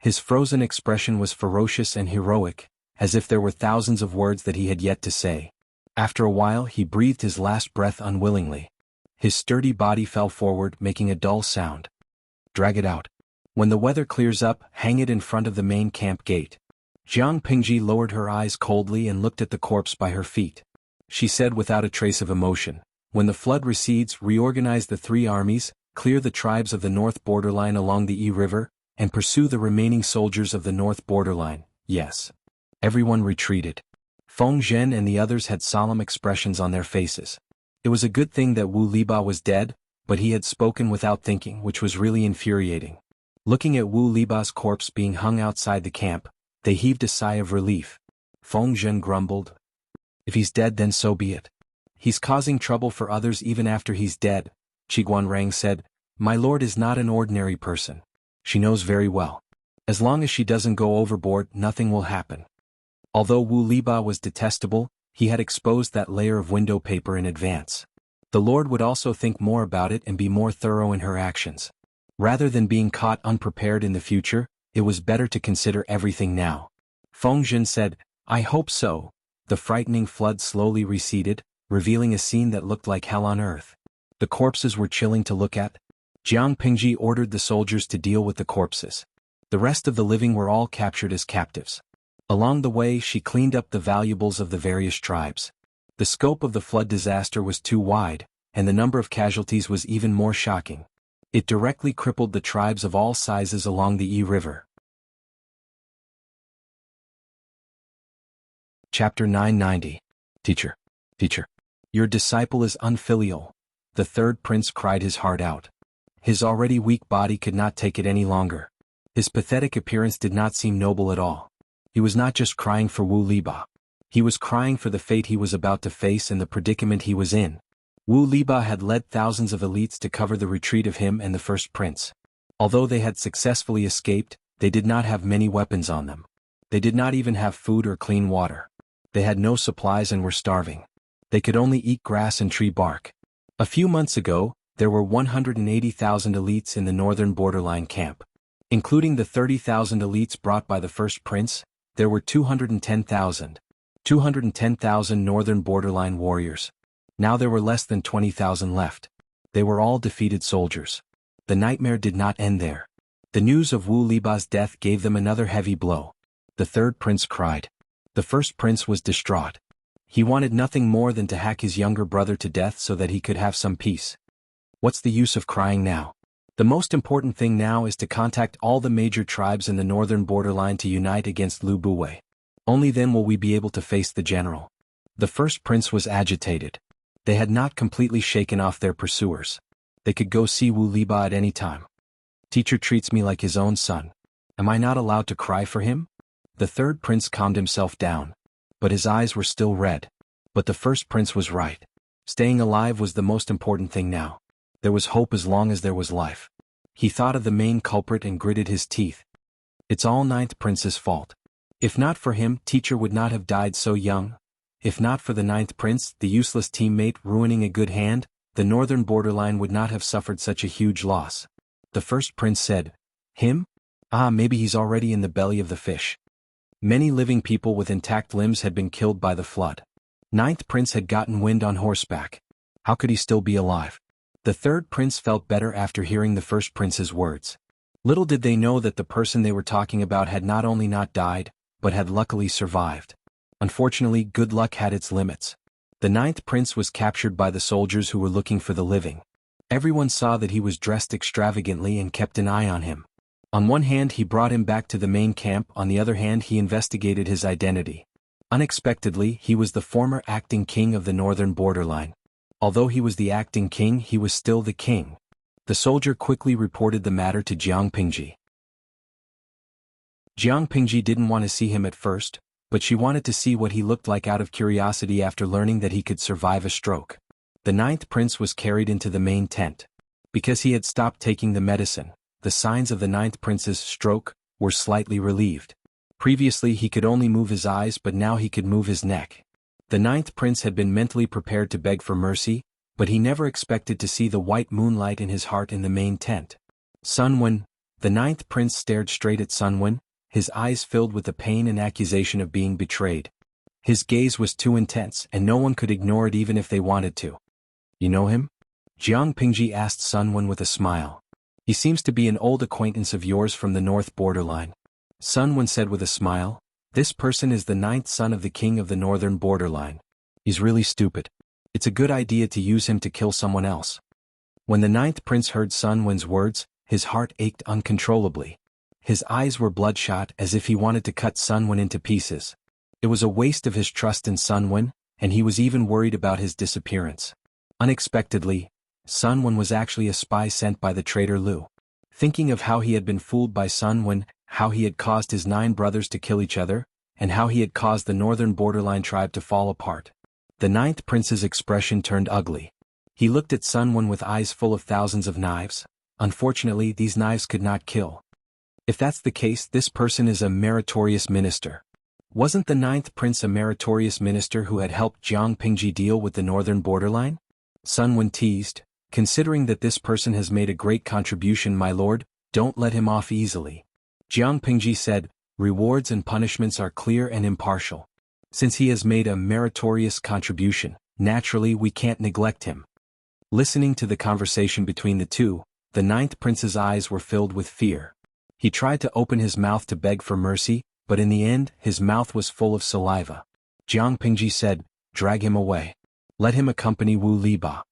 His frozen expression was ferocious and heroic, as if there were thousands of words that he had yet to say. After a while he breathed his last breath unwillingly. His sturdy body fell forward, making a dull sound. "Drag it out. When the weather clears up, hang it in front of the main camp gate." Jiang Pingji lowered her eyes coldly and looked at the corpse by her feet. She said without a trace of emotion, "When the flood recedes, reorganize the three armies, clear the tribes of the north borderline along the Yi River, and pursue the remaining soldiers of the north borderline." Yes. Everyone retreated. Feng Zhen and the others had solemn expressions on their faces. It was a good thing that Wu Liba was dead, but he had spoken without thinking, which was really infuriating. Looking at Wu Liba's corpse being hung outside the camp, they heaved a sigh of relief. Feng Zhen grumbled, "If he's dead, then so be it. He's causing trouble for others even after he's dead." Qiguanrang said, "My lord is not an ordinary person. She knows very well. As long as she doesn't go overboard, nothing will happen." Although Wu Liba was detestable, he had exposed that layer of window paper in advance. The Lord would also think more about it and be more thorough in her actions. Rather than being caught unprepared in the future, it was better to consider everything now. Feng Zhen said, "I hope so." The frightening flood slowly receded, revealing a scene that looked like hell on earth. The corpses were chilling to look at. Jiang Pingji ordered the soldiers to deal with the corpses. The rest of the living were all captured as captives. Along the way she cleaned up the valuables of the various tribes. The scope of the flood disaster was too wide, and the number of casualties was even more shocking. It directly crippled the tribes of all sizes along the Yi River. Chapter 990. Teacher, teacher, your disciple is unfilial. The third prince cried his heart out. His already weak body could not take it any longer. His pathetic appearance did not seem noble at all. He was not just crying for Wu Liba. He was crying for the fate he was about to face and the predicament he was in. Wu Liba had led thousands of elites to cover the retreat of him and the first prince. Although they had successfully escaped, they did not have many weapons on them. They did not even have food or clean water. They had no supplies and were starving. They could only eat grass and tree bark. A few months ago, there were 180,000 elites in the northern borderline camp. Including the 30,000 elites brought by the first prince, there were 210,000 northern borderline warriors. Now there were less than 20,000 left. They were all defeated soldiers. The nightmare did not end there. The news of Wu Liba's death gave them another heavy blow. The third prince cried. The first prince was distraught. He wanted nothing more than to hack his younger brother to death so that he could have some peace. What's the use of crying now? The most important thing now is to contact all the major tribes in the northern borderline to unite against Lu Buwei. Only then will we be able to face the general. The first prince was agitated. They had not completely shaken off their pursuers. They could go see Wu Liba at any time. Teacher treats me like his own son. Am I not allowed to cry for him? The third prince calmed himself down. But his eyes were still red. But the first prince was right. Staying alive was the most important thing now. There was hope as long as there was life. He thought of the main culprit and gritted his teeth. It's all ninth prince's fault. If not for him, teacher would not have died so young. If not for the ninth prince, the useless teammate ruining a good hand, the northern borderline would not have suffered such a huge loss. The first prince said, "Him? Ah, maybe he's already in the belly of the fish." Many living people with intact limbs had been killed by the flood. Ninth prince had gotten wind on horseback. How could he still be alive? The third prince felt better after hearing the first prince's words. Little did they know that the person they were talking about had not only not died, but had luckily survived. Unfortunately, good luck had its limits. The ninth prince was captured by the soldiers who were looking for the living. Everyone saw that he was dressed extravagantly and kept an eye on him. On one hand he brought him back to the main camp, on the other hand he investigated his identity. Unexpectedly, he was the former acting king of the northern borderline. Although he was the acting king, he was still the king. The soldier quickly reported the matter to Jiang Pingji. Jiang Pingji didn't want to see him at first, but she wanted to see what he looked like out of curiosity after learning that he could survive a stroke. The ninth prince was carried into the main tent. Because he had stopped taking the medicine, the signs of the ninth prince's stroke were slightly relieved. Previously he could only move his eyes, but now he could move his neck. The ninth prince had been mentally prepared to beg for mercy, but he never expected to see the white moonlight in his heart in the main tent. Sunwen, the ninth prince stared straight at Sunwen, his eyes filled with the pain and accusation of being betrayed. His gaze was too intense, and no one could ignore it even if they wanted to. "You know him?" Jiang Pingji asked Sunwen with a smile. "He seems to be an old acquaintance of yours from the north borderline." Sunwen said with a smile, "This person is the ninth son of the king of the northern borderline. He's really stupid. It's a good idea to use him to kill someone else." When the ninth prince heard Sunwen's words, his heart ached uncontrollably. His eyes were bloodshot as if he wanted to cut Sunwen into pieces. It was a waste of his trust in Sunwen, and he was even worried about his disappearance. Unexpectedly, Sunwen was actually a spy sent by the traitor Lu. Thinking of how he had been fooled by Sunwen, how he had caused his 9 brothers to kill each other, and how he had caused the northern borderline tribe to fall apart, the ninth prince's expression turned ugly. He looked at Sunwen with eyes full of thousands of knives. Unfortunately, these knives could not kill. If that's the case, this person is a meritorious minister. Wasn't the ninth prince a meritorious minister who had helped Jiang Pingji deal with the northern borderline? Sunwen teased, "Considering that this person has made a great contribution, my lord, don't let him off easily." Jiang Pingji said, "Rewards and punishments are clear and impartial. Since he has made a meritorious contribution, naturally we can't neglect him." Listening to the conversation between the two, the ninth prince's eyes were filled with fear. He tried to open his mouth to beg for mercy, but in the end, his mouth was full of saliva. Jiang Pingji said, "Drag him away. Let him accompany Wu Liba."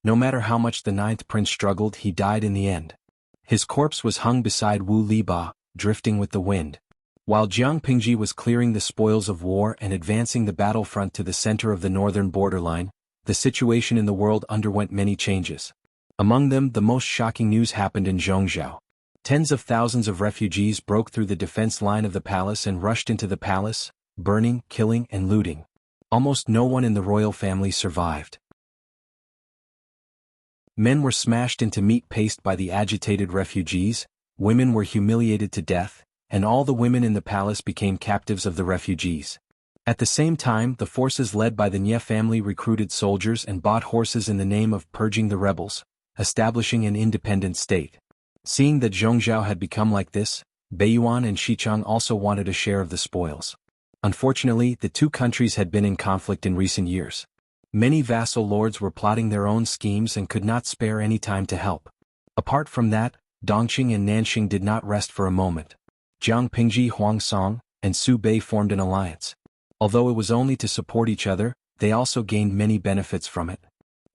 No matter how much the ninth prince struggled, he died in the end. His corpse was hung beside Wu Liba, drifting with the wind. While Jiang Pingji was clearing the spoils of war and advancing the battlefront to the center of the northern borderline, the situation in the world underwent many changes. Among them, the most shocking news happened in Zhongzhou. Tens of thousands of refugees broke through the defense line of the palace and rushed into the palace, burning, killing, and looting. Almost no one in the royal family survived. Men were smashed into meat paste by the agitated refugees, women were humiliated to death, and all the women in the palace became captives of the refugees. At the same time, the forces led by the Nye family recruited soldiers and bought horses in the name of purging the rebels, establishing an independent state. Seeing that Zhongzhou had become like this, Beiyuan and Xichang also wanted a share of the spoils. Unfortunately, the two countries had been in conflict in recent years. Many vassal lords were plotting their own schemes and could not spare any time to help. Apart from that, Dongqing and Nanxing did not rest for a moment. Jiang Pingji, Huangsong, and Su Bei formed an alliance. Although it was only to support each other, they also gained many benefits from it.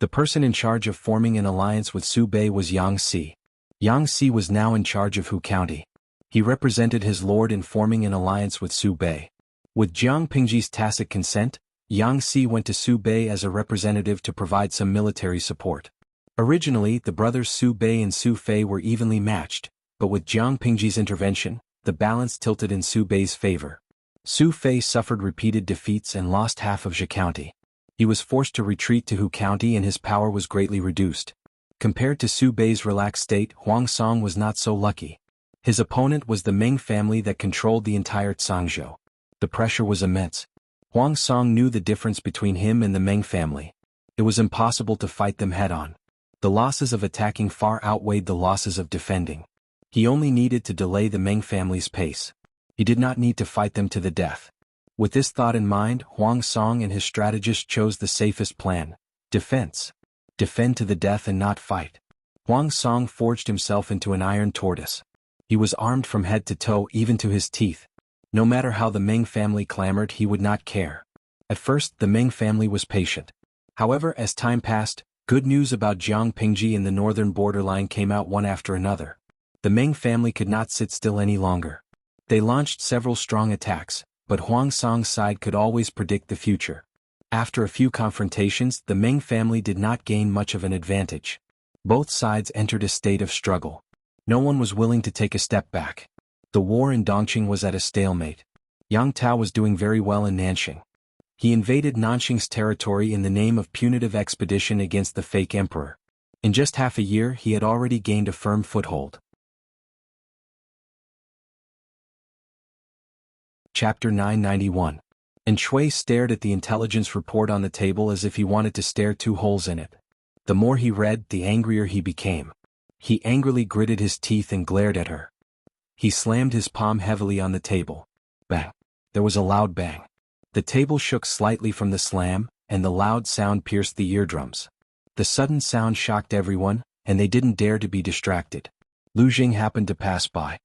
The person in charge of forming an alliance with Su Bei was Yang Si. Yang Si was now in charge of Hu County. He represented his lord in forming an alliance with Su Bei. With Jiang Pingji's tacit consent, Yang Si went to Su Bei as a representative to provide some military support. Originally, the brothers Su Bei and Su Fei were evenly matched, but with Jiang Pingji's intervention, the balance tilted in Su Bei's favor. Su Fei suffered repeated defeats and lost half of Zhe County. He was forced to retreat to Hu County and his power was greatly reduced. Compared to Su Bei's relaxed state, Huang Song was not so lucky. His opponent was the Ming family that controlled the entire Cangzhou. The pressure was immense. Huang Song knew the difference between him and the Ming family. It was impossible to fight them head-on. The losses of attacking far outweighed the losses of defending. He only needed to delay the Ming family's pace. He did not need to fight them to the death. With this thought in mind, Huang Song and his strategist chose the safest plan: defense. Defend to the death and not fight. Huang Song forged himself into an iron tortoise. He was armed from head to toe, even to his teeth. No matter how the Ming family clamored, he would not care. At first, the Ming family was patient. However, as time passed, good news about Jiang Pingji in the northern borderline came out one after another. The Ming family could not sit still any longer. They launched several strong attacks, but Huang Song's side could always predict the future. After a few confrontations, the Ming family did not gain much of an advantage. Both sides entered a state of struggle. No one was willing to take a step back. The war in Dongqing was at a stalemate. Yang Tao was doing very well in Nanxing. He invaded Nanxing's territory in the name of punitive expedition against the fake emperor. In just half a year, he had already gained a firm foothold. Chapter 991. And Shui stared at the intelligence report on the table as if he wanted to stare two holes in it. The more he read, the angrier he became. He angrily gritted his teeth and glared at her. He slammed his palm heavily on the table. Bang! There was a loud bang. The table shook slightly from the slam, and the loud sound pierced the eardrums. The sudden sound shocked everyone, and they didn't dare to be distracted. Lu Jing happened to pass by.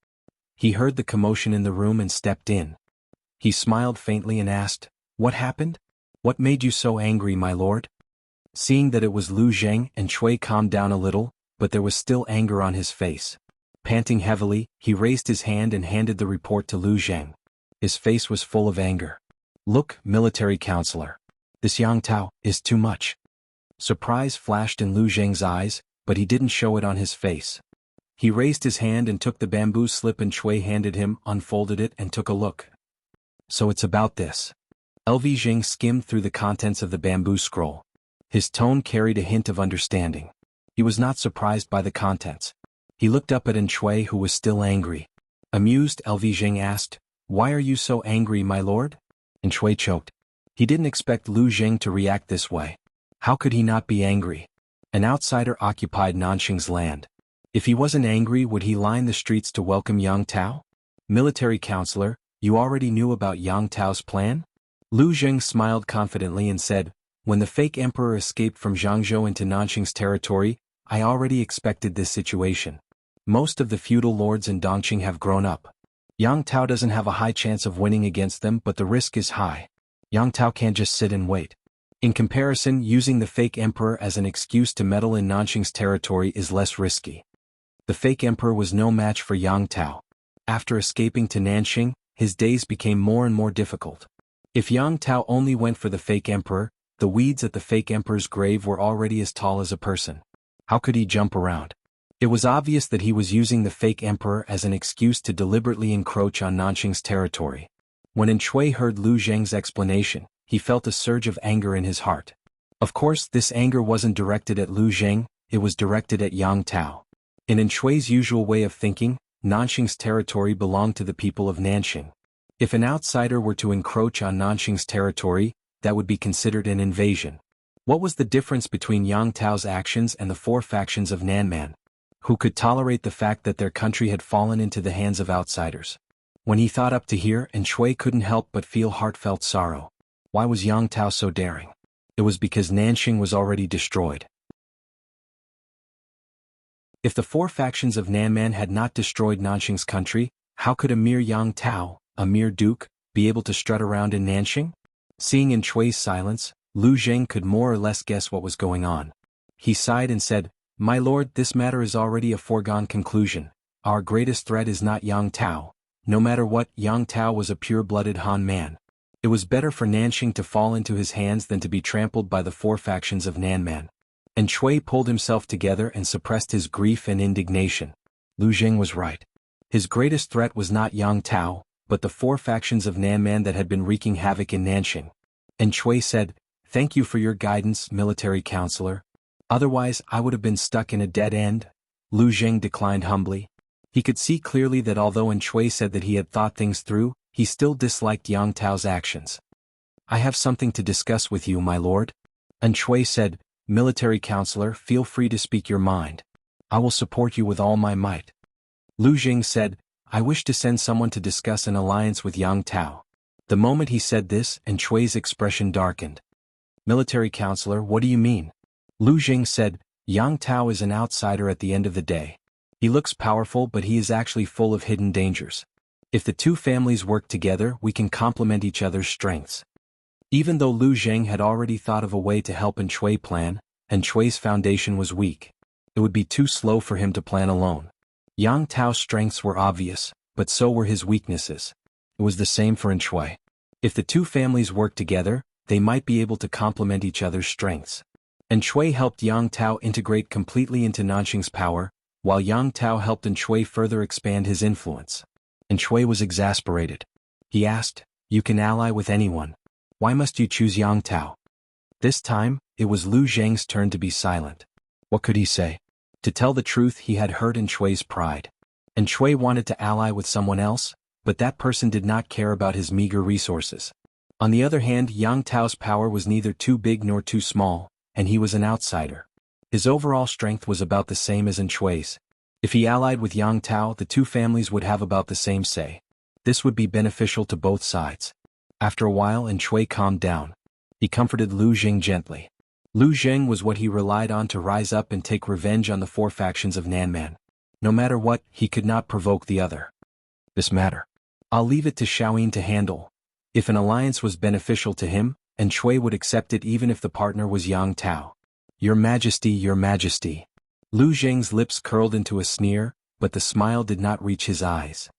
He heard the commotion in the room and stepped in. He smiled faintly and asked, "What happened? What made you so angry, my lord?" Seeing that it was Lu Zheng, and Shui calmed down a little, but there was still anger on his face. Panting heavily, he raised his hand and handed the report to Lu Zheng. His face was full of anger. "Look, military counselor. This Yang Tao is too much." Surprise flashed in Lu Zheng's eyes, but he didn't show it on his face. He raised his hand and took the bamboo slip and Shui handed him, unfolded it and took a look. "So it's about this." LV Jing skimmed through the contents of the bamboo scroll. His tone carried a hint of understanding. He was not surprised by the contents. He looked up at Shui, who was still angry. Amused, LV Jing asked, "Why are you so angry, my lord?" Shui choked. He didn't expect Lu Jing to react this way. How could he not be angry? An outsider occupied Nanxing's land. If he wasn't angry, would he line the streets to welcome Yang Tao? "Military counselor, you already knew about Yang Tao's plan?" Lu Jing smiled confidently and said, "When the fake emperor escaped from Zhangzhou into Nanxing's territory, I already expected this situation. Most of the feudal lords in Dongqing have grown up. Yang Tao doesn't have a high chance of winning against them, but the risk is high. Yang Tao can't just sit and wait. In comparison, using the fake emperor as an excuse to meddle in Nanxing's territory is less risky." The fake emperor was no match for Yang Tao. After escaping to Nanxing, his days became more and more difficult. If Yang Tao only went for the fake emperor, the weeds at the fake emperor's grave were already as tall as a person. How could he jump around? It was obvious that he was using the fake emperor as an excuse to deliberately encroach on Nanxing's territory. When Shui heard Lu Zheng's explanation, he felt a surge of anger in his heart. Of course, this anger wasn't directed at Lu Zheng, it was directed at Yang Tao. In Shui's usual way of thinking, Nanxing's territory belonged to the people of Nanxing. If an outsider were to encroach on Nanxing's territory, that would be considered an invasion. What was the difference between Yang Tao's actions and the four factions of Nanman? Who could tolerate the fact that their country had fallen into the hands of outsiders? When he thought up to here, Shui couldn't help but feel heartfelt sorrow. Why was Yang Tao so daring? It was because Nanxing was already destroyed. If the four factions of Nanman had not destroyed Nanxing's country, how could a mere Yang Tao, a mere duke, be able to strut around in Nanxing? Seeing Shui's silence, Lu Zheng could more or less guess what was going on. He sighed and said, My lord, this matter is already a foregone conclusion. Our greatest threat is not Yang Tao. No matter what, Yang Tao was a pure-blooded Han man. It was better for Nanxing to fall into his hands than to be trampled by the four factions of Nanman. And Chui pulled himself together and suppressed his grief and indignation. Lu Jing was right. His greatest threat was not Yang Tao, but the four factions of Nanman that had been wreaking havoc in Nanxing. And Chui said, "Thank you for your guidance, military counselor. Otherwise I would have been stuck in a dead end." Lu Jing declined humbly. He could see clearly that although Chui said that he had thought things through, he still disliked Yang Tao's actions. "I have something to discuss with you, my lord." Chui said, "Military counselor, feel free to speak your mind. I will support you with all my might." Lu Jing said, "I wish to send someone to discuss an alliance with Yang Tao." The moment he said this, Chui's expression darkened. "Military counselor, what do you mean?" Lu Jing said, "Yang Tao is an outsider at the end of the day. He looks powerful, but he is actually full of hidden dangers. If the two families work together, we can complement each other's strengths." Even though Lu Jing had already thought of a way to help Chui plan, Chui's foundation was weak. It would be too slow for him to plan alone. Yang Tao's strengths were obvious, but so were his weaknesses. It was the same for Chui. If the two families worked together, they might be able to complement each other's strengths. Chui helped Yang Tao integrate completely into Nanxing's power, while Yang Tao helped Chui further expand his influence. Chui was exasperated. He asked, "You can ally with anyone. Why must you choose Yang Tao?" This time, it was Lu Zheng's turn to be silent. What could he say? To tell the truth, he had hurt Chui's pride. Chui wanted to ally with someone else, but that person did not care about his meager resources. On the other hand, Yang Tao's power was neither too big nor too small, and he was an outsider. His overall strength was about the same as Chui's. If he allied with Yang Tao, the two families would have about the same say. This would be beneficial to both sides. After a while, Chui calmed down. He comforted Lu Jing gently. Lu Jing was what he relied on to rise up and take revenge on the four factions of Nanman. No matter what, he could not provoke the other. "This matter, I'll leave it to Xiaoyin to handle." If an alliance was beneficial to him, Chui would accept it even if the partner was Yang Tao. Your Majesty, Your Majesty." Lu Jing's lips curled into a sneer, but the smile did not reach his eyes.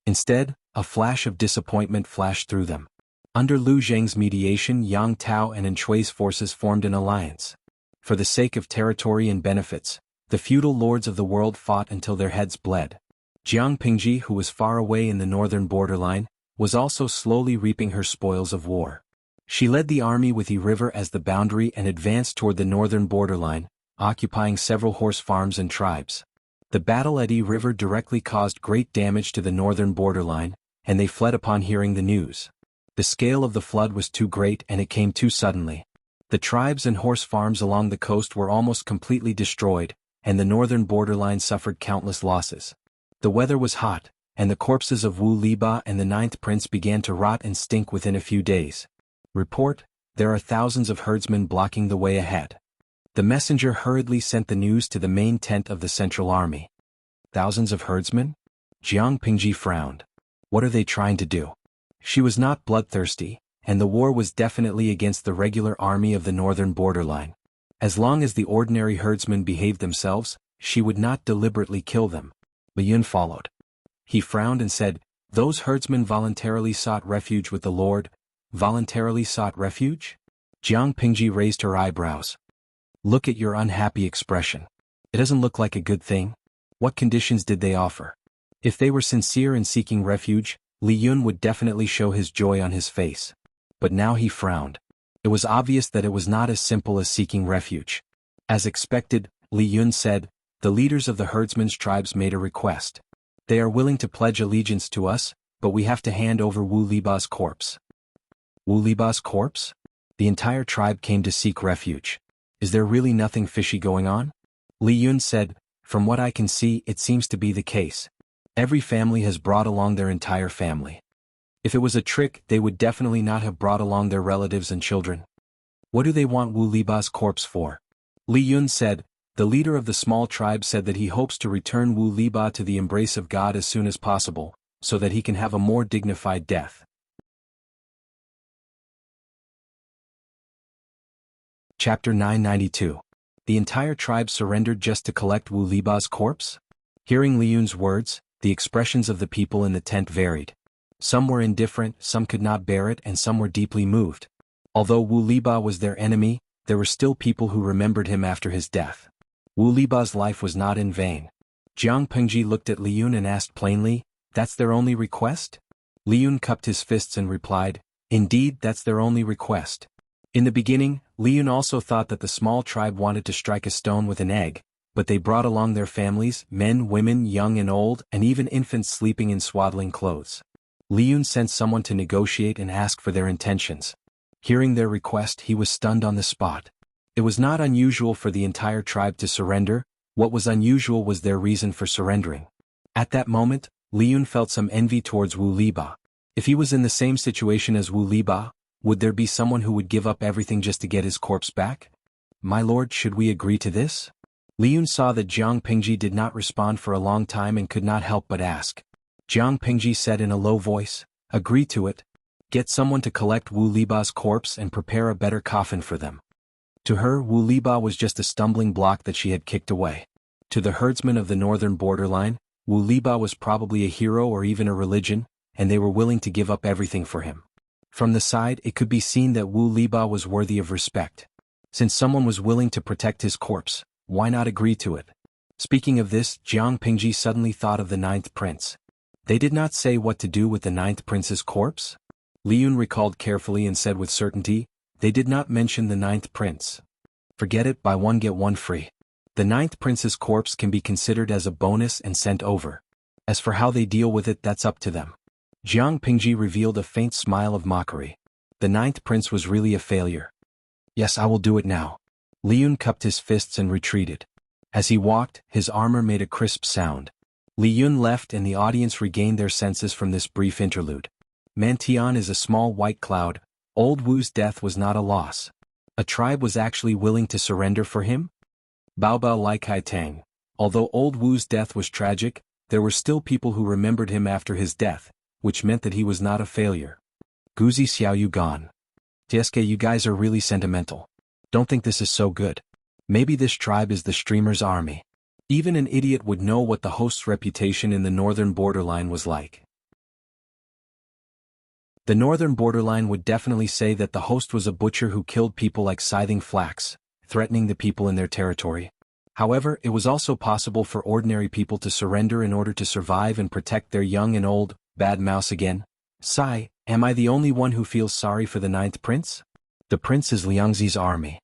Instead, a flash of disappointment flashed through them. Under Lu Zheng's mediation, Yang Tao and Chui's forces formed an alliance. For the sake of territory and benefits, the feudal lords of the world fought until their heads bled. Jiang Pingji, who was far away in the northern borderline, was also slowly reaping her spoils of war. She led the army with Yi River as the boundary and advanced toward the northern borderline, occupying several horse farms and tribes. The battle at Yi River directly caused great damage to the northern borderline, and they fled upon hearing the news. The scale of the flood was too great and it came too suddenly. The tribes and horse farms along the coast were almost completely destroyed, and the northern borderline suffered countless losses. The weather was hot, and the corpses of Wu Liba and the ninth prince began to rot and stink within a few days. Report, there are thousands of herdsmen blocking the way ahead. The messenger hurriedly sent the news to the main tent of the central army. Thousands of herdsmen? Jiang Pingji frowned. What are they trying to do? She was not bloodthirsty, and the war was definitely against the regular army of the northern borderline. As long as the ordinary herdsmen behaved themselves, she would not deliberately kill them. Li Yun followed. He frowned and said, "Those herdsmen voluntarily sought refuge with the Lord." Voluntarily sought refuge? Jiang Pingji raised her eyebrows. Look at your unhappy expression. It doesn't look like a good thing. What conditions did they offer? If they were sincere in seeking refuge, Li Yun would definitely show his joy on his face. But now he frowned. It was obvious that it was not as simple as seeking refuge. As expected, Li Yun said, "The leaders of the herdsmen's tribes made a request. They are willing to pledge allegiance to us, but we have to hand over Wu Liba's corpse." Wu Liba's corpse? The entire tribe came to seek refuge. Is there really nothing fishy going on? Li Yun said, "From what I can see, it seems to be the case. Every family has brought along their entire family. If it was a trick, they would definitely not have brought along their relatives and children. What do they want Wu Liba's corpse for?" Li Yun said, "The leader of the small tribe said that he hopes to return Wu Liba to the embrace of God as soon as possible, so that he can have a more dignified death." Chapter 992. The entire tribe surrendered just to collect Wu Liba's corpse? Hearing Li Yun's words, the expressions of the people in the tent varied. Some were indifferent, some could not bear it, and some were deeply moved. Although Wu Liba was their enemy, there were still people who remembered him after his death. Wu Liba's life was not in vain. Jiang Pengji looked at Li Yun and asked plainly, "That's their only request?" Li Yun cupped his fists and replied, "Indeed, that's their only request." In the beginning, Li Yun also thought that the small tribe wanted to strike a stone with an egg, but they brought along their families, men, women, young and old, and even infants sleeping in swaddling clothes. Li Yun sent someone to negotiate and ask for their intentions. Hearing their request, he was stunned on the spot. It was not unusual for the entire tribe to surrender. What was unusual was their reason for surrendering. At that moment, Li Yun felt some envy towards Wu Liba. If he was in the same situation as Wu Liba, would there be someone who would give up everything just to get his corpse back? "My lord, should we agree to this?" Li Yun saw that Jiang Pingji did not respond for a long time and could not help but ask. Jiang Pingji said in a low voice, "Agree to it. Get someone to collect Wu Liba's corpse and prepare a better coffin for them." To her, Wu Liba was just a stumbling block that she had kicked away. To the herdsmen of the northern borderline, Wu Liba was probably a hero or even a religion, and they were willing to give up everything for him. From the side, it could be seen that Wu Liba was worthy of respect. Since someone was willing to protect his corpse, why not agree to it? Speaking of this, Jiang Pingji suddenly thought of the ninth prince. They did not say what to do with the ninth prince's corpse? Li Yun recalled carefully and said with certainty, "They did not mention the ninth prince. Forget it, buy one get one free." The ninth prince's corpse can be considered as a bonus and sent over. As for how they deal with it, that's up to them. Jiang Pingji revealed a faint smile of mockery. The ninth prince was really a failure. "Yes, I will do it now." Li Yun cupped his fists and retreated. As he walked, his armor made a crisp sound. Li Yun left and the audience regained their senses from this brief interlude. Mantian is a small white cloud. Old Wu's death was not a loss. A tribe was actually willing to surrender for him? Bao Bao Lai Kai Tang. Although Old Wu's death was tragic, there were still people who remembered him after his death, which meant that he was not a failure. Guzi Xiao Yu gone. Tieske, you guys are really sentimental. Don't think this is so good. Maybe this tribe is the streamer's army. Even an idiot would know what the host's reputation in the northern borderline was like. The northern borderline would definitely say that the host was a butcher who killed people like scything flax, threatening the people in their territory. However, it was also possible for ordinary people to surrender in order to survive and protect their young and old. Bad mouse again. Sigh, am I the only one who feels sorry for the ninth prince? The prince is Liangzi's army.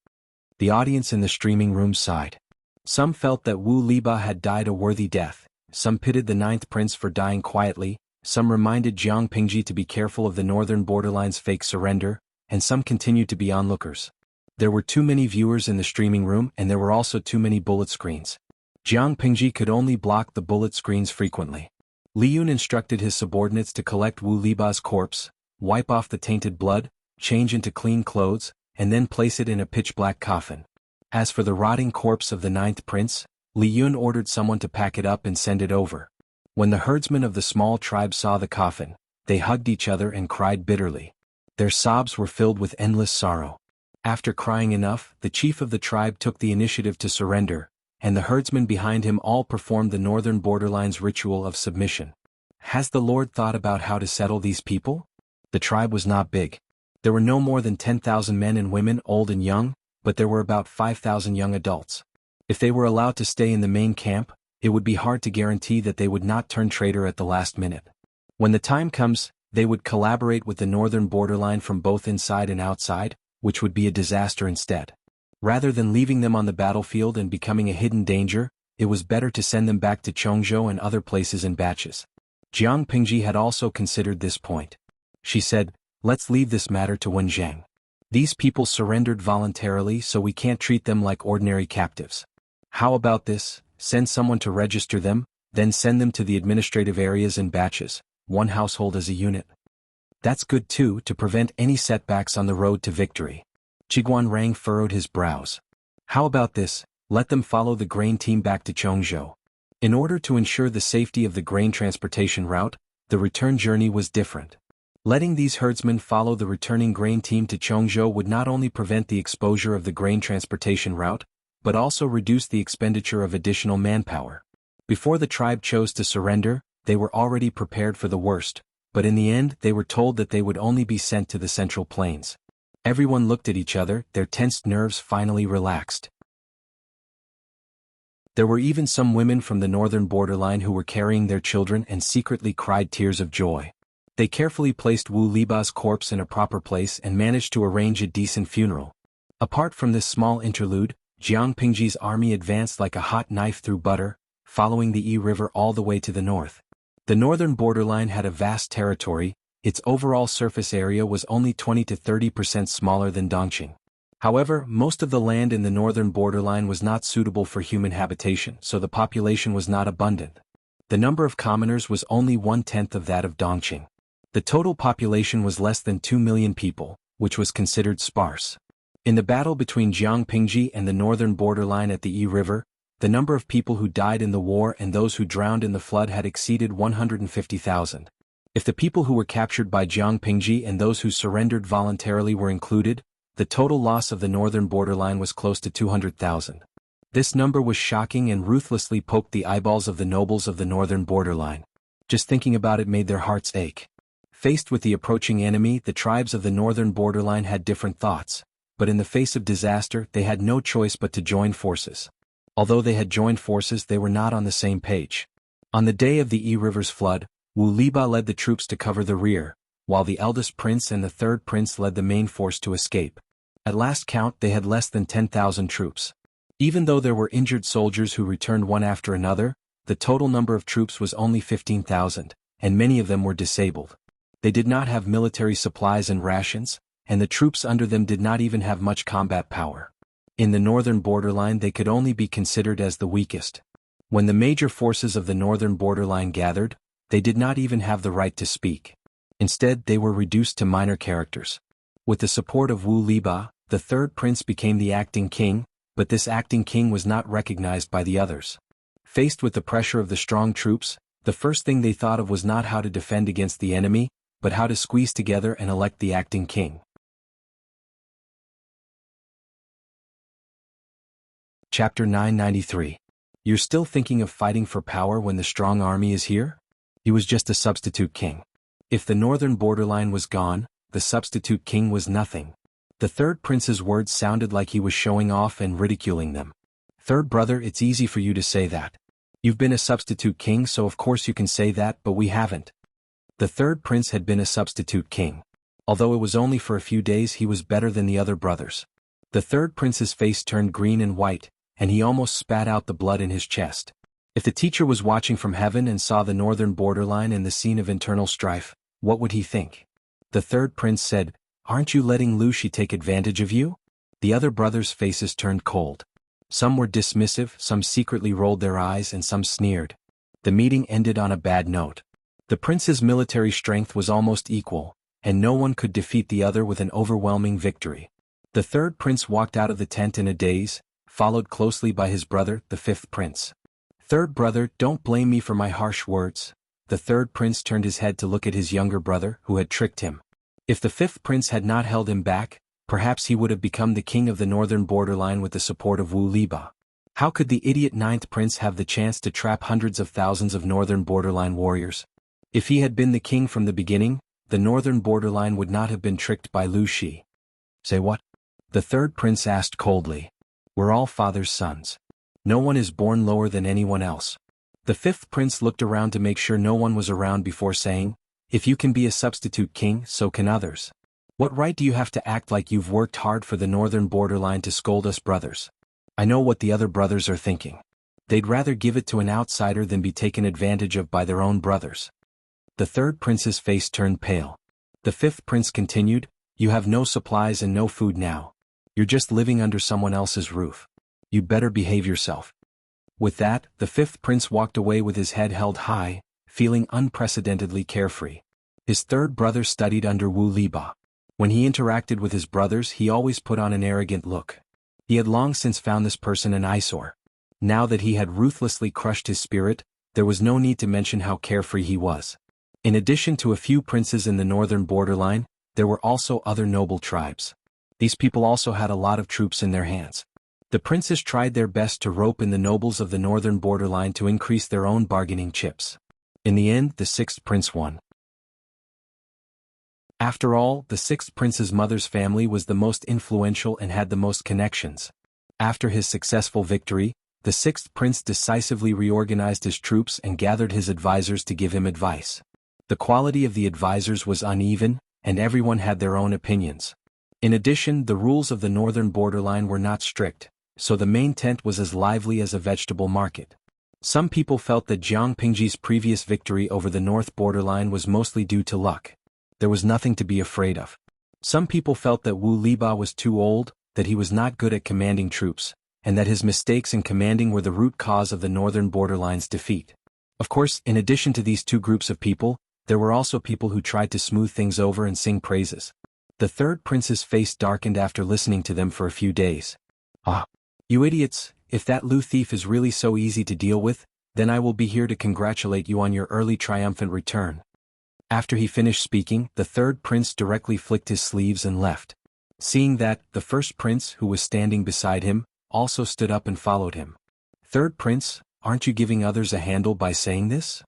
The audience in the streaming room sighed. Some felt that Wu Liba had died a worthy death, some pitied the ninth prince for dying quietly, some reminded Jiang Pingji to be careful of the northern borderline's fake surrender, and some continued to be onlookers. There were too many viewers in the streaming room and there were also too many bullet screens. Jiang Pingji could only block the bullet screens frequently. Li Yun instructed his subordinates to collect Wu Liba's corpse, wipe off the tainted blood, change into clean clothes, and then place it in a pitch-black coffin. As for the rotting corpse of the ninth prince, Li Yun ordered someone to pack it up and send it over. When the herdsmen of the small tribe saw the coffin, they hugged each other and cried bitterly. Their sobs were filled with endless sorrow. After crying enough, the chief of the tribe took the initiative to surrender, and the herdsmen behind him all performed the northern borderline's ritual of submission. Has the Lord thought about how to settle these people? The tribe was not big. There were no more than 10,000 men and women, old and young, but there were about 5,000 young adults. If they were allowed to stay in the main camp, it would be hard to guarantee that they would not turn traitor at the last minute. When the time comes, they would collaborate with the northern borderline from both inside and outside, which would be a disaster instead. Rather than leaving them on the battlefield and becoming a hidden danger, it was better to send them back to Chongzhou and other places in batches. Jiang Pingji had also considered this point. She said, "Let's leave this matter to Wenjiang. These people surrendered voluntarily, so we can't treat them like ordinary captives. How about this? Send someone to register them, then send them to the administrative areas in batches, one household as a unit. That's good too, to prevent any setbacks on the road to victory." Qiguan Rang furrowed his brows. How about this? Let them follow the grain team back to Chongzhou. In order to ensure the safety of the grain transportation route, the return journey was different. Letting these herdsmen follow the returning grain team to Chongzhou would not only prevent the exposure of the grain transportation route, but also reduced the expenditure of additional manpower. Before the tribe chose to surrender, they were already prepared for the worst, but in the end they were told that they would only be sent to the Central Plains. Everyone looked at each other, their tensed nerves finally relaxed. There were even some women from the northern borderline who were carrying their children and secretly cried tears of joy. They carefully placed Wu Liba's corpse in a proper place and managed to arrange a decent funeral. Apart from this small interlude, Jiang Pingji's army advanced like a hot knife through butter, following the Yi River all the way to the north. The northern borderline had a vast territory. Its overall surface area was only 20 to 30% smaller than Dongqing. However, most of the land in the northern borderline was not suitable for human habitation, so the population was not abundant. The number of commoners was only 1/10 of that of Dongqing. The total population was less than 2 million people, which was considered sparse. In the battle between Jiang Pingji and the northern borderline at the Yi River, the number of people who died in the war and those who drowned in the flood had exceeded 150,000. If the people who were captured by Jiang Pingji and those who surrendered voluntarily were included, the total loss of the northern borderline was close to 200,000. This number was shocking and ruthlessly poked the eyeballs of the nobles of the northern borderline. Just thinking about it made their hearts ache. Faced with the approaching enemy, the tribes of the northern borderline had different thoughts, but in the face of disaster they had no choice but to join forces. Although they had joined forces, they were not on the same page. On the day of the Yi River's flood, Wu Liba led the troops to cover the rear, while the eldest prince and the third prince led the main force to escape. At last count they had less than 10,000 troops. Even though there were injured soldiers who returned one after another, the total number of troops was only 15,000, and many of them were disabled. They did not have military supplies and rations, and the troops under them did not even have much combat power. In the northern borderline they could only be considered as the weakest. When the major forces of the northern borderline gathered, they did not even have the right to speak. Instead, they were reduced to minor characters. With the support of Wu Liba, the third prince became the acting king, but this acting king was not recognized by the others. Faced with the pressure of the strong troops, the first thing they thought of was not how to defend against the enemy, but how to squeeze together and elect the acting king. Chapter 993. You're still thinking of fighting for power when the strong army is here? He was just a substitute king. If the northern borderline was gone, the substitute king was nothing. The third prince's words sounded like he was showing off and ridiculing them. Third brother, it's easy for you to say that. You've been a substitute king, so of course you can say that, but we haven't. The third prince had been a substitute king. Although it was only for a few days, he was better than the other brothers. The third prince's face turned green and white, and he almost spat out the blood in his chest. If the teacher was watching from heaven and saw the northern borderline and the scene of internal strife, what would he think? The third prince said, "Aren't you letting Lu Shi take advantage of you?" The other brothers' faces turned cold. Some were dismissive, some secretly rolled their eyes, and some sneered. The meeting ended on a bad note. The prince's military strength was almost equal, and no one could defeat the other with an overwhelming victory. The third prince walked out of the tent in a daze, followed closely by his brother, the fifth prince. "Third brother, don't blame me for my harsh words." The third prince turned his head to look at his younger brother, who had tricked him. If the fifth prince had not held him back, perhaps he would have become the king of the northern borderline with the support of Wu Liba. How could the idiot ninth prince have the chance to trap hundreds of thousands of northern borderline warriors? If he had been the king from the beginning, the northern borderline would not have been tricked by Lu Shi. "Say what?" the third prince asked coldly. "We're all father's sons. No one is born lower than anyone else." The fifth prince looked around to make sure no one was around before saying, "If you can be a substitute king, so can others. What right do you have to act like you've worked hard for the northern borderline to scold us brothers? I know what the other brothers are thinking. They'd rather give it to an outsider than be taken advantage of by their own brothers." The third prince's face turned pale. The fifth prince continued, "You have no supplies and no food now. You're just living under someone else's roof. You'd better behave yourself." With that, the fifth prince walked away with his head held high, feeling unprecedentedly carefree. His third brother studied under Wu Liba. When he interacted with his brothers, he always put on an arrogant look. He had long since found this person an eyesore. Now that he had ruthlessly crushed his spirit, there was no need to mention how carefree he was. In addition to a few princes in the northern borderline, there were also other noble tribes. These people also had a lot of troops in their hands. The princes tried their best to rope in the nobles of the northern borderline to increase their own bargaining chips. In the end, the sixth prince won. After all, the sixth prince's mother's family was the most influential and had the most connections. After his successful victory, the sixth prince decisively reorganized his troops and gathered his advisors to give him advice. The quality of the advisors was uneven, and everyone had their own opinions. In addition, the rules of the northern borderline were not strict, so the main tent was as lively as a vegetable market. Some people felt that Jiang Pingji's previous victory over the north borderline was mostly due to luck. There was nothing to be afraid of. Some people felt that Wu Liba was too old, that he was not good at commanding troops, and that his mistakes in commanding were the root cause of the northern borderline's defeat. Of course, in addition to these two groups of people, there were also people who tried to smooth things over and sing praises. The third prince's face darkened after listening to them for a few days. "Ah, you idiots, if that Lu thief is really so easy to deal with, then I will be here to congratulate you on your early triumphant return." After he finished speaking, the third prince directly flicked his sleeves and left. Seeing that, the first prince, who was standing beside him, also stood up and followed him. "Third prince, aren't you giving others a handle by saying this?"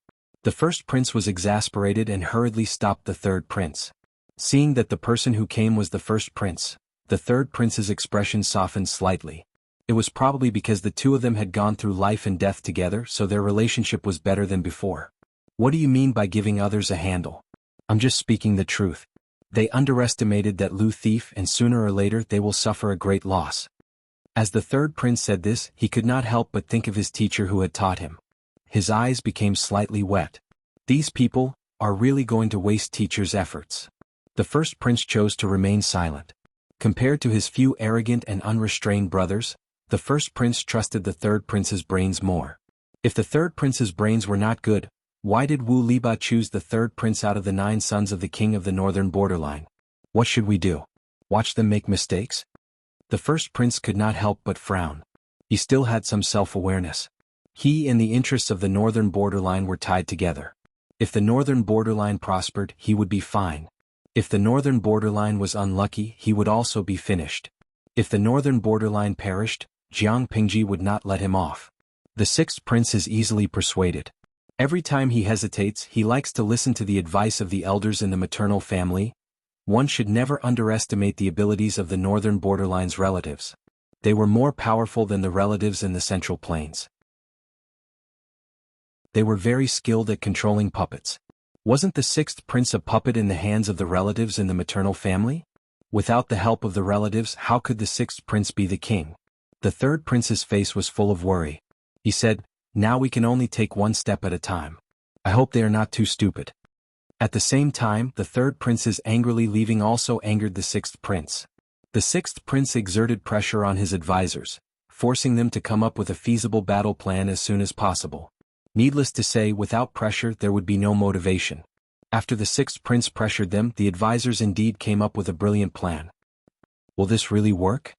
The first prince was exasperated and hurriedly stopped the third prince. Seeing that the person who came was the first prince, the third prince's expression softened slightly. It was probably because the two of them had gone through life and death together, so their relationship was better than before. "What do you mean by giving others a handle?" "I'm just speaking the truth. They underestimated that Lu thief, and sooner or later they will suffer a great loss." As the third prince said this, he could not help but think of his teacher who had taught him. His eyes became slightly wet. These people are really going to waste teachers' efforts. The first prince chose to remain silent. Compared to his few arrogant and unrestrained brothers, the first prince trusted the third prince's brains more. If the third prince's brains were not good, why did Wu Liba choose the third prince out of the 9 sons of the king of the northern borderline? What should we do? Watch them make mistakes? The first prince could not help but frown. He still had some self-awareness. He and the interests of the northern borderline were tied together. If the northern borderline prospered, he would be fine. If the northern borderline was unlucky, he would also be finished. If the northern borderline perished, Jiang Pingji would not let him off. The sixth prince is easily persuaded. Every time he hesitates, he likes to listen to the advice of the elders in the maternal family. One should never underestimate the abilities of the northern borderline's relatives. They were more powerful than the relatives in the Central Plains. They were very skilled at controlling puppets. Wasn't the sixth prince a puppet in the hands of the relatives in the maternal family? Without the help of the relatives, how could the sixth prince be the king? The third prince's face was full of worry. He said, "Now we can only take one step at a time. I hope they are not too stupid." At the same time, the third prince's angrily leaving also angered the sixth prince. The sixth prince exerted pressure on his advisors, forcing them to come up with a feasible battle plan as soon as possible. Needless to say, without pressure there would be no motivation. After the sixth prince pressured them, the advisors indeed came up with a brilliant plan. "Will this really work?"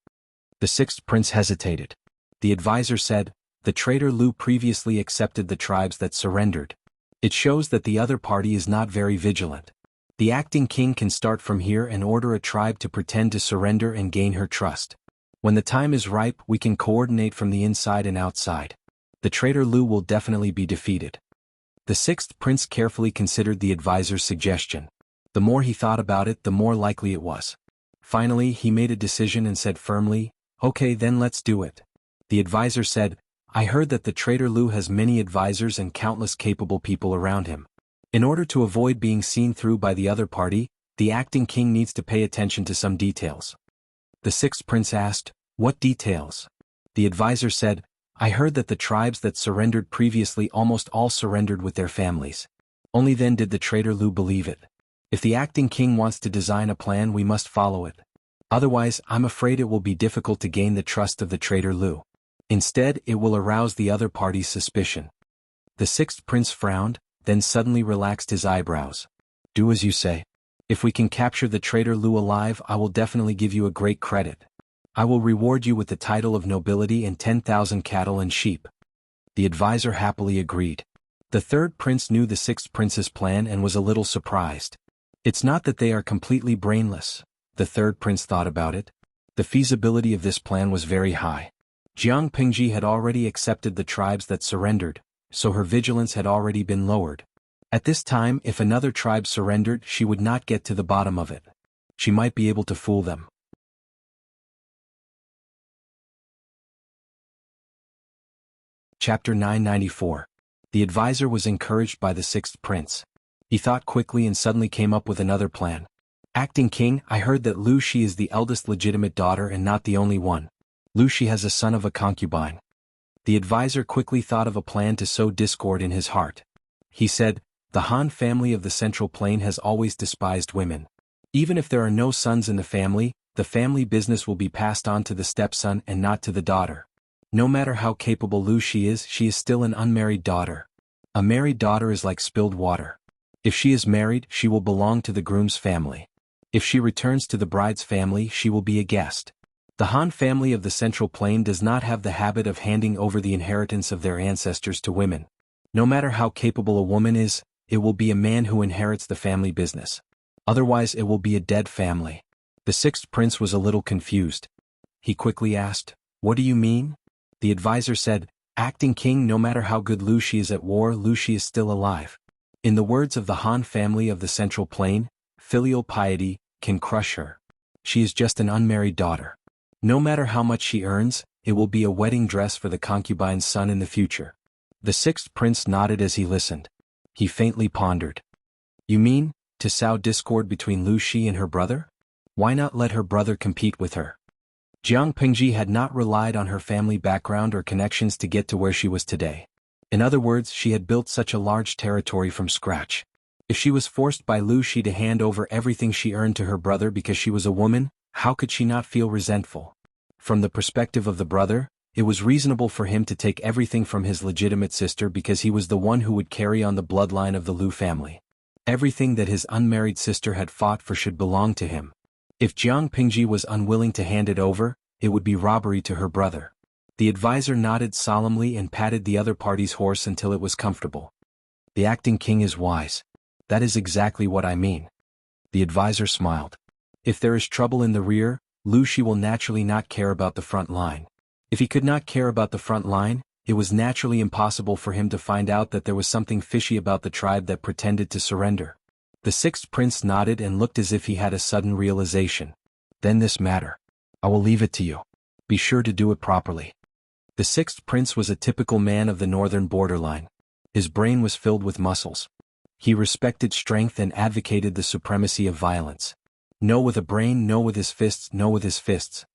The sixth prince hesitated. The advisor said, "The traitor Lu previously accepted the tribes that surrendered. It shows that the other party is not very vigilant. The acting king can start from here and order a tribe to pretend to surrender and gain her trust. When the time is ripe, we can coordinate from the inside and outside. The traitor Lu will definitely be defeated." The sixth prince carefully considered the advisor's suggestion. The more he thought about it, the more likely it was. Finally, he made a decision and said firmly, "Okay, then let's do it." The advisor said, "I heard that the traitor Lu has many advisors and countless capable people around him. In order to avoid being seen through by the other party, the acting king needs to pay attention to some details." The sixth prince asked, "What details?" The advisor said, "I heard that the tribes that surrendered previously almost all surrendered with their families. Only then did the traitor Lu believe it. If the acting king wants to design a plan, we must follow it. Otherwise, I'm afraid it will be difficult to gain the trust of the traitor Lu. Instead, it will arouse the other party's suspicion." The sixth prince frowned, then suddenly relaxed his eyebrows. "Do as you say. If we can capture the traitor Lu alive, I will definitely give you a great credit. I will reward you with the title of nobility and 10,000 cattle and sheep." The advisor happily agreed. The third prince knew the sixth prince's plan and was a little surprised. It's not that they are completely brainless. The third prince thought about it. The feasibility of this plan was very high. Jiang Pingji had already accepted the tribes that surrendered, so her vigilance had already been lowered. At this time, if another tribe surrendered, she would not get to the bottom of it. She might be able to fool them. Chapter 994. The advisor was encouraged by the sixth prince. He thought quickly and suddenly came up with another plan. Acting king, I heard that Lu Shi is the eldest legitimate daughter and not the only one. Lu Shi has a son of a concubine. The advisor quickly thought of a plan to sow discord in his heart. He said, the Han family of the Central Plain has always despised women. Even if there are no sons in the family business will be passed on to the stepson and not to the daughter. No matter how capable Lu Shi is, she is still an unmarried daughter. A married daughter is like spilled water. If she is married, she will belong to the groom's family. If she returns to the bride's family, she will be a guest. The Han family of the Central Plain does not have the habit of handing over the inheritance of their ancestors to women. No matter how capable a woman is, it will be a man who inherits the family business. Otherwise it will be a dead family. The sixth prince was a little confused. He quickly asked, what do you mean? The advisor said, acting king, no matter how good Lu Shi is at war, Lu Shi is still alive. In the words of the Han family of the Central Plain, filial piety can crush her. She is just an unmarried daughter. No matter how much she earns, it will be a wedding dress for the concubine's son in the future. The sixth prince nodded as he listened. He faintly pondered. You mean, to sow discord between Lu Shi and her brother? Why not let her brother compete with her? Jiang Pingji had not relied on her family background or connections to get to where she was today. In other words, she had built such a large territory from scratch. If she was forced by Lu Shi to hand over everything she earned to her brother because she was a woman, how could she not feel resentful? From the perspective of the brother, it was reasonable for him to take everything from his legitimate sister because he was the one who would carry on the bloodline of the Lu family. Everything that his unmarried sister had fought for should belong to him. If Jiang Pingji was unwilling to hand it over, it would be robbery to her brother. The advisor nodded solemnly and patted the other party's horse until it was comfortable. The acting king is wise. That is exactly what I mean. The advisor smiled. If there is trouble in the rear, Lu Shi will naturally not care about the front line. If he could not care about the front line, it was naturally impossible for him to find out that there was something fishy about the tribe that pretended to surrender. The sixth prince nodded and looked as if he had a sudden realization. Then this matter. I will leave it to you. Be sure to do it properly. The sixth prince was a typical man of the northern borderline. His brain was filled with muscles. He respected strength and advocated the supremacy of violence. No with a brain, no with his fists, no with his fists.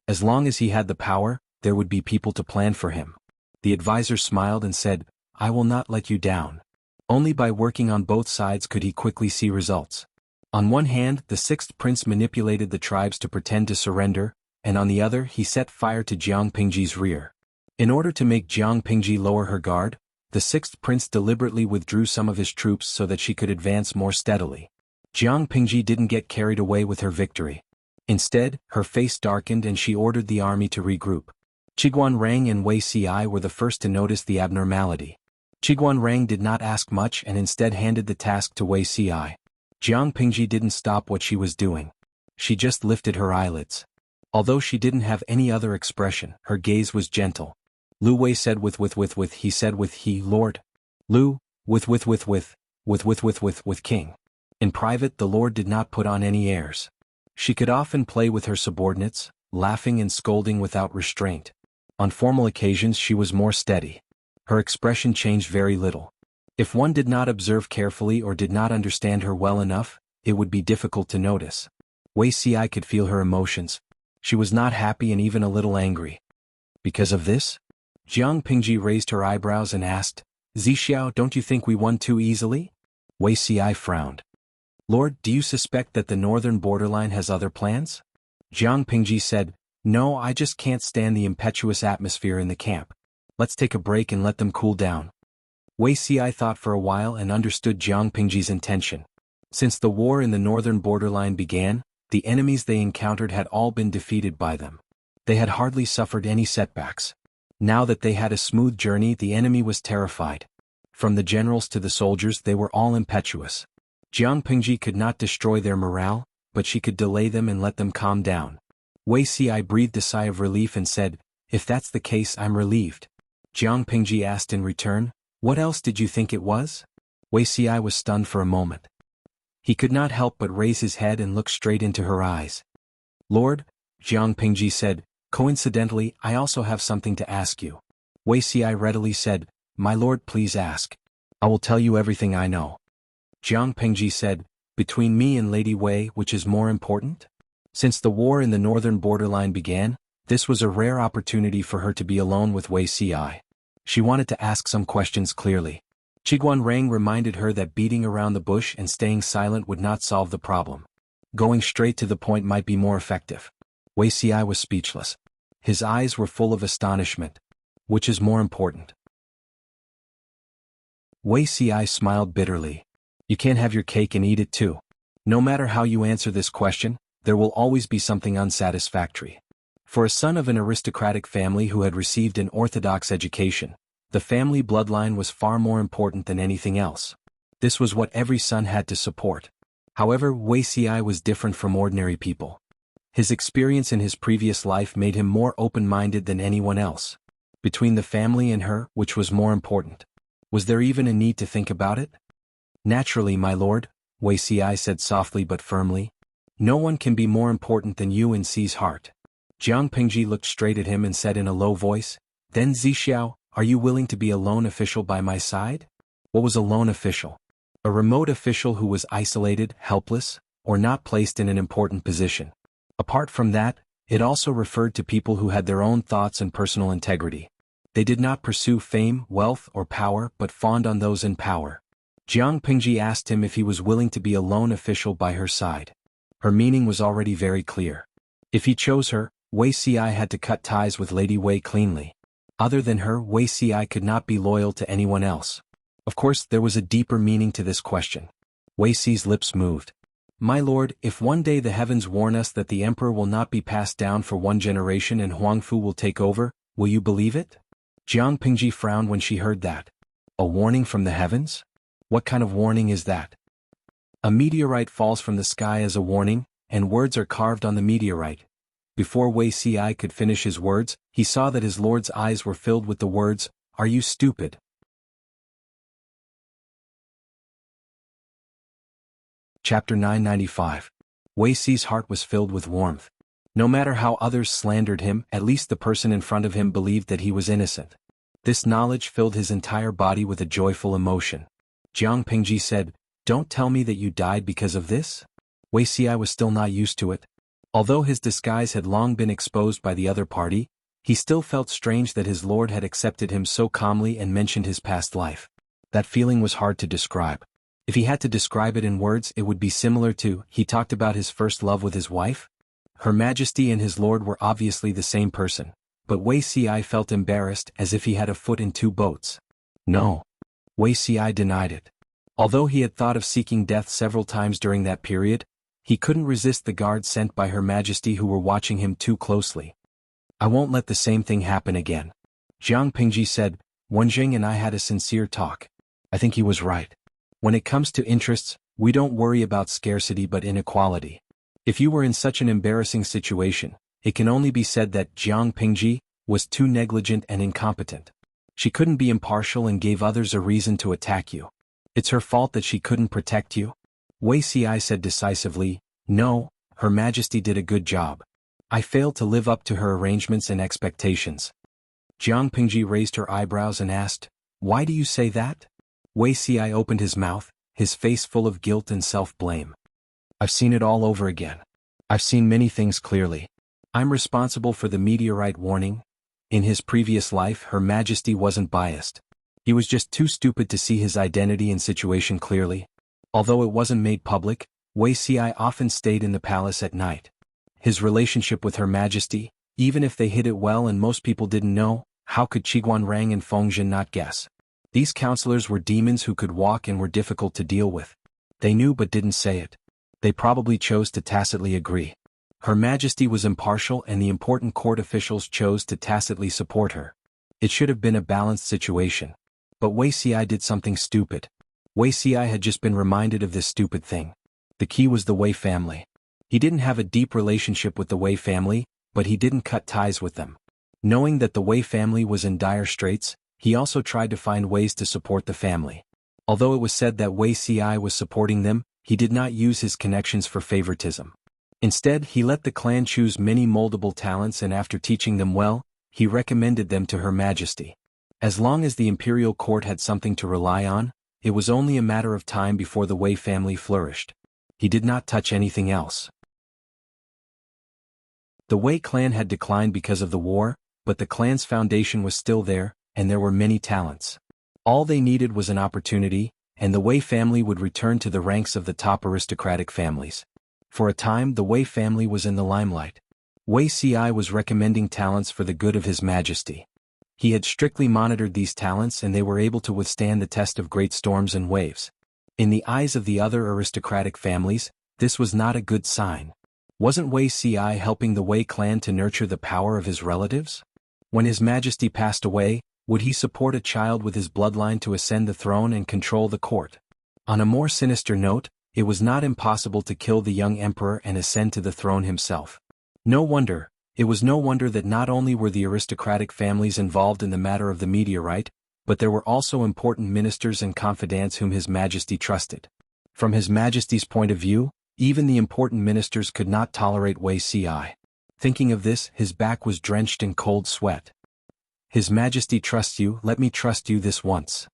As long as he had the power, there would be people to plan for him. The advisor smiled and said, I will not let you down. Only by working on both sides could he quickly see results. On one hand, the sixth prince manipulated the tribes to pretend to surrender, and on the other, he set fire to Jiang Pingji's rear. In order to make Jiang Pingji lower her guard, the sixth prince deliberately withdrew some of his troops so that she could advance more steadily. Jiang Pingji didn't get carried away with her victory. Instead, her face darkened and she ordered the army to regroup. Qiguan Rang and Wei Ci were the first to notice the abnormality. Qiguan Rang did not ask much and instead handed the task to Wei Ci. Jiang Pingji didn't stop what she was doing. She just lifted her eyelids. Although she didn't have any other expression, her gaze was gentle. Lu Wei said with, he said with he, Lord. Lu, with king. In private, the Lord did not put on any airs. She could often play with her subordinates, laughing and scolding without restraint. On formal occasions she was more steady. Her expression changed very little. If one did not observe carefully or did not understand her well enough, it would be difficult to notice. Wei Ci could feel her emotions. She was not happy and even a little angry. Because of this? Jiang Pingji raised her eyebrows and asked, Zixiao, don't you think we won too easily? Wei Ci frowned. Lord, do you suspect that the northern borderline has other plans? Jiang Pingji said, No, I just can't stand the impetuous atmosphere in the camp. Let's take a break and let them cool down. Wei Ci thought for a while and understood Jiang Pingji's intention. Since the war in the northern borderline began, the enemies they encountered had all been defeated by them. They had hardly suffered any setbacks. Now that they had a smooth journey, the enemy was terrified. From the generals to the soldiers, they were all impetuous. Jiang Pingji could not destroy their morale, but she could delay them and let them calm down. Wei Xi breathed a sigh of relief and said, "If that's the case, I'm relieved." Jiang Pingji asked in return, "What else did you think it was?" Wei Xi was stunned for a moment. He could not help but raise his head and look straight into her eyes. "Lord," Jiang Pingji said, "coincidentally, I also have something to ask you." Wei Xi readily said, "My lord, please ask. I will tell you everything I know." Jiang Pingji said, "Between me and Lady Wei, which is more important?" Since the war in the northern borderline began, this was a rare opportunity for her to be alone with Wei Xi. She wanted to ask some questions clearly. Qiguan Rang reminded her that beating around the bush and staying silent would not solve the problem. Going straight to the point might be more effective. Wei Xi was speechless. His eyes were full of astonishment. Which is more important? Wei Xi smiled bitterly. "You can't have your cake and eat it too. No matter how you answer this question, there will always be something unsatisfactory." For a son of an aristocratic family who had received an orthodox education, the family bloodline was far more important than anything else. This was what every son had to support. However, Wei Xi was different from ordinary people. His experience in his previous life made him more open-minded than anyone else. Between the family and her, which was more important? Was there even a need to think about it? "Naturally, my lord," Wei Xi said softly but firmly. "No one can be more important than you in Xi's heart." Jiang Pingji looked straight at him and said in a low voice, "Then Zixiao, are you willing to be a lone official by my side?" What was a lone official? A remote official who was isolated, helpless, or not placed in an important position. Apart from that, it also referred to people who had their own thoughts and personal integrity. They did not pursue fame, wealth, or power but fawned on those in power. Jiang Pingji asked him if he was willing to be a lone official by her side. Her meaning was already very clear. If he chose her, Wei Xi had to cut ties with Lady Wei cleanly. Other than her, Wei Xi could not be loyal to anyone else. Of course, there was a deeper meaning to this question. Wei Xi's lips moved. "My lord, if one day the heavens warn us that the emperor will not be passed down for one generation and Huangfu will take over, will you believe it?" Jiang Pingji frowned when she heard that. A warning from the heavens? What kind of warning is that? A meteorite falls from the sky as a warning, and words are carved on the meteorite. Before Wei Xi could finish his words, he saw that his lord's eyes were filled with the words, "Are you stupid?" Chapter 995. Wei Xi's heart was filled with warmth. No matter how others slandered him, at least the person in front of him believed that he was innocent. This knowledge filled his entire body with a joyful emotion. Jiang Pingji said, "Don't tell me that you died because of this?" Wei Xi was still not used to it. Although his disguise had long been exposed by the other party, he still felt strange that his lord had accepted him so calmly and mentioned his past life. That feeling was hard to describe. If he had to describe it in words, it would be similar to, he talked about his first love with his wife? Her Majesty and his lord were obviously the same person, but Wei Xi felt embarrassed as if he had a foot in two boats. No. Wei Xi denied it. Although he had thought of seeking death several times during that period, he couldn't resist the guards sent by Her Majesty who were watching him too closely. "I won't let the same thing happen again." Jiang Pingji said, "Wenjing and I had a sincere talk. I think he was right. When it comes to interests, we don't worry about scarcity but inequality. If you were in such an embarrassing situation, it can only be said that Jiang Pingji was too negligent and incompetent. She couldn't be impartial and gave others a reason to attack you. It's her fault that she couldn't protect you." Wei Xi said decisively, "No, Her Majesty did a good job. I failed to live up to her arrangements and expectations." Jiang Pingji raised her eyebrows and asked, "Why do you say that?" Wei Xi opened his mouth, his face full of guilt and self-blame. "I've seen it all over again. I've seen many things clearly. I'm responsible for the meteorite warning. In his previous life, Her Majesty wasn't biased. He was just too stupid to see his identity and situation clearly. Although it wasn't made public, Wei Xi often stayed in the palace at night. His relationship with Her Majesty, even if they hid it well and most people didn't know, how could Qiguan Rang and Fengjin not guess? These counselors were demons who could walk and were difficult to deal with. They knew but didn't say it. They probably chose to tacitly agree. Her Majesty was impartial and the important court officials chose to tacitly support her. It should have been a balanced situation. But Wei Xi did something stupid. Wei Xi had just been reminded of this stupid thing. The key was the Wei family. He didn't have a deep relationship with the Wei family, but he didn't cut ties with them. Knowing that the Wei family was in dire straits, he also tried to find ways to support the family. Although it was said that Wei Ci was supporting them, he did not use his connections for favoritism. Instead, he let the clan choose many moldable talents, and after teaching them well, he recommended them to Her Majesty. As long as the imperial court had something to rely on, it was only a matter of time before the Wei family flourished. He did not touch anything else. The Wei clan had declined because of the war, but the clan's foundation was still there, and there were many talents. All they needed was an opportunity, and the Wei family would return to the ranks of the top aristocratic families. For a time, the Wei family was in the limelight. Wei Ci was recommending talents for the good of His Majesty. He had strictly monitored these talents, and they were able to withstand the test of great storms and waves. In the eyes of the other aristocratic families, this was not a good sign. Wasn't Wei Ci helping the Wei clan to nurture the power of his relatives? When His Majesty passed away, would he support a child with his bloodline to ascend the throne and control the court? On a more sinister note, it was not impossible to kill the young emperor and ascend to the throne himself. It was no wonder that not only were the aristocratic families involved in the matter of the meteorite, but there were also important ministers and confidants whom His Majesty trusted. From His Majesty's point of view, even the important ministers could not tolerate Wei Ci. Thinking of this, his back was drenched in cold sweat. His Majesty trusts you, let me trust you this once.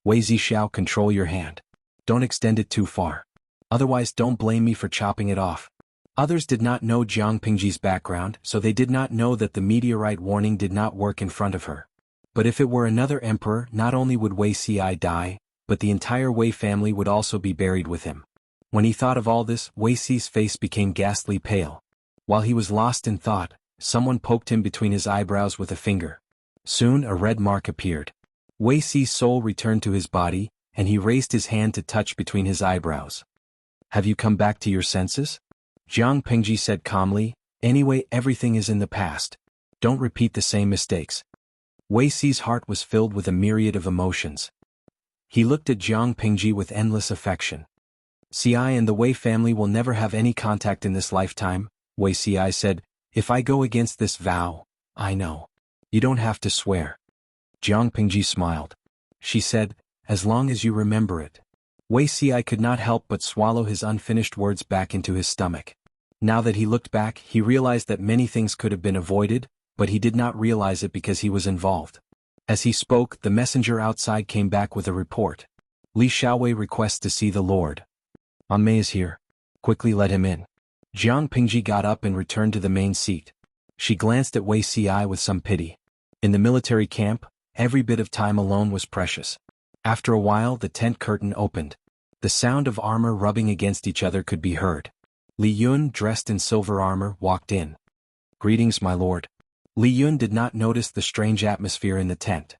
Wei Zhixiao, control your hand. Don't extend it too far. Otherwise don't blame me for chopping it off. Others did not know Jiang Pingji's background, so they did not know that the meteorite warning did not work in front of her. But if it were another emperor, not only would Wei Ci die, but the entire Wei family would also be buried with him. When he thought of all this, Wei Ci's face became ghastly pale. While he was lost in thought, someone poked him between his eyebrows with a finger. Soon a red mark appeared. Wei Ci's soul returned to his body, and he raised his hand to touch between his eyebrows. Have you come back to your senses? Jiang Pingji said calmly, anyway, everything is in the past. Don't repeat the same mistakes. Wei Ci's heart was filled with a myriad of emotions. He looked at Jiang Pingji with endless affection. Ci and the Wei family will never have any contact in this lifetime, Wei Ci said. If I go against this vow, I know. You don't have to swear. Jiang Pingji smiled. She said, as long as you remember it. Wei Ci could not help but swallow his unfinished words back into his stomach. Now that he looked back, he realized that many things could have been avoided, but he did not realize it because he was involved. As he spoke, the messenger outside came back with a report. Li Xiaowei requests to see the Lord. Anmei is here. Quickly let him in. Jiang Pingji got up and returned to the main seat. She glanced at Wei Ci with some pity. In the military camp, every bit of time alone was precious. After a while, the tent curtain opened. The sound of armor rubbing against each other could be heard. Li Yun, dressed in silver armor, walked in. Greetings, my lord. Li Yun did not notice the strange atmosphere in the tent.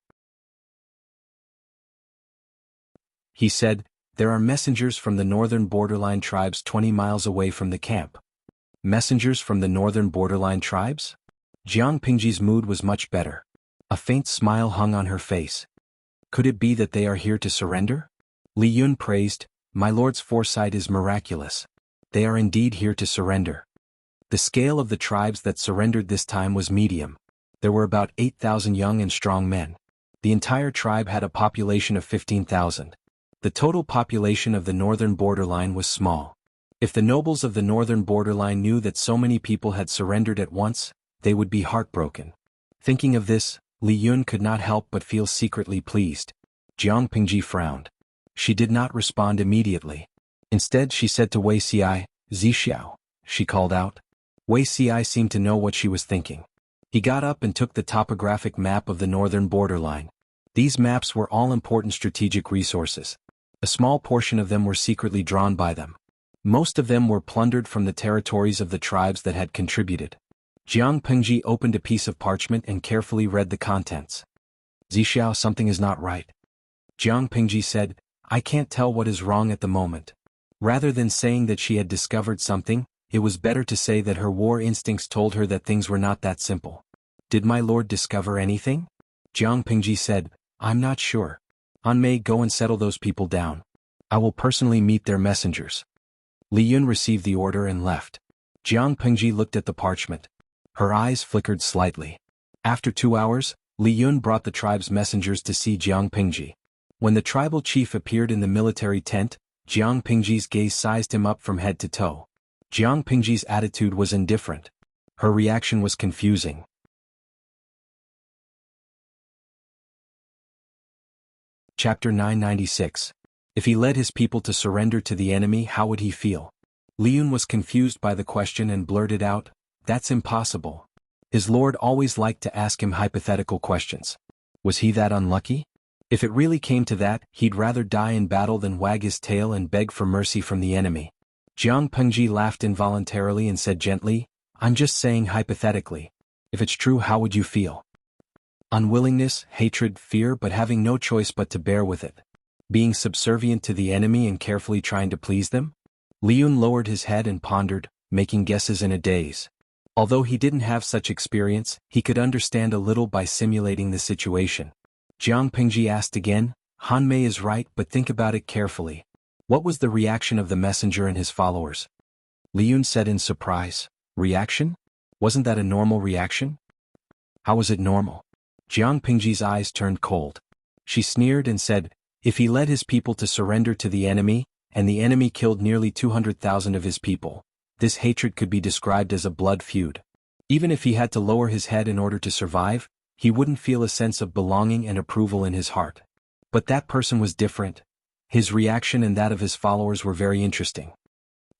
He said, there are messengers from the northern borderline tribes 20 miles away from the camp. Messengers from the northern borderline tribes? Jiang Pingji's mood was much better. A faint smile hung on her face. Could it be that they are here to surrender? Li Yun praised, my lord's foresight is miraculous. They are indeed here to surrender. The scale of the tribes that surrendered this time was medium. There were about 8,000 young and strong men. The entire tribe had a population of 15,000. The total population of the northern borderline was small. If the nobles of the northern borderline knew that so many people had surrendered at once, they would be heartbroken. Thinking of this, Li Yun could not help but feel secretly pleased. Jiang Pingji frowned. She did not respond immediately. Instead, she said to Wei Ci, Zhixiao, she called out. Wei Ci seemed to know what she was thinking. He got up and took the topographic map of the northern borderline. These maps were all important strategic resources. A small portion of them were secretly drawn by them. Most of them were plundered from the territories of the tribes that had contributed. Jiang Pingji opened a piece of parchment and carefully read the contents. Zhixiao, something is not right. Jiang Pingji said, I can't tell what is wrong at the moment. Rather than saying that she had discovered something, it was better to say that her war instincts told her that things were not that simple. Did my lord discover anything? Jiang Pingji said, I'm not sure. Anmei, go and settle those people down. I will personally meet their messengers. Li Yun received the order and left. Jiang Pingji looked at the parchment. Her eyes flickered slightly. After 2 hours, Li Yun brought the tribe's messengers to see Jiang Pingji. When the tribal chief appeared in the military tent, Jiang Pingji's gaze sized him up from head to toe. Jiang Pingji's attitude was indifferent. Her reaction was confusing. Chapter 996. If he led his people to surrender to the enemy, how would he feel? Li Yun was confused by the question and blurted out, "That's impossible." His lord always liked to ask him hypothetical questions. Was he that unlucky? If it really came to that, he'd rather die in battle than wag his tail and beg for mercy from the enemy. Jiang Pengji laughed involuntarily and said gently, "I'm just saying hypothetically. If it's true, how would you feel?" Unwillingness, hatred, fear, but having no choice but to bear with it. Being subservient to the enemy and carefully trying to please them? Li Yun lowered his head and pondered, making guesses in a daze. Although he didn't have such experience, he could understand a little by simulating the situation. Jiang Pingji asked again, "Han Mei is right, but think about it carefully. What was the reaction of the messenger and his followers?" Li Yun said in surprise, "Reaction? Wasn't that a normal reaction?" "How was it normal?" Jiang Pingji's eyes turned cold. She sneered and said, "If he led his people to surrender to the enemy, and the enemy killed nearly 200,000 of his people, this hatred could be described as a blood feud. Even if he had to lower his head in order to survive, he wouldn't feel a sense of belonging and approval in his heart. But that person was different. His reaction and that of his followers were very interesting."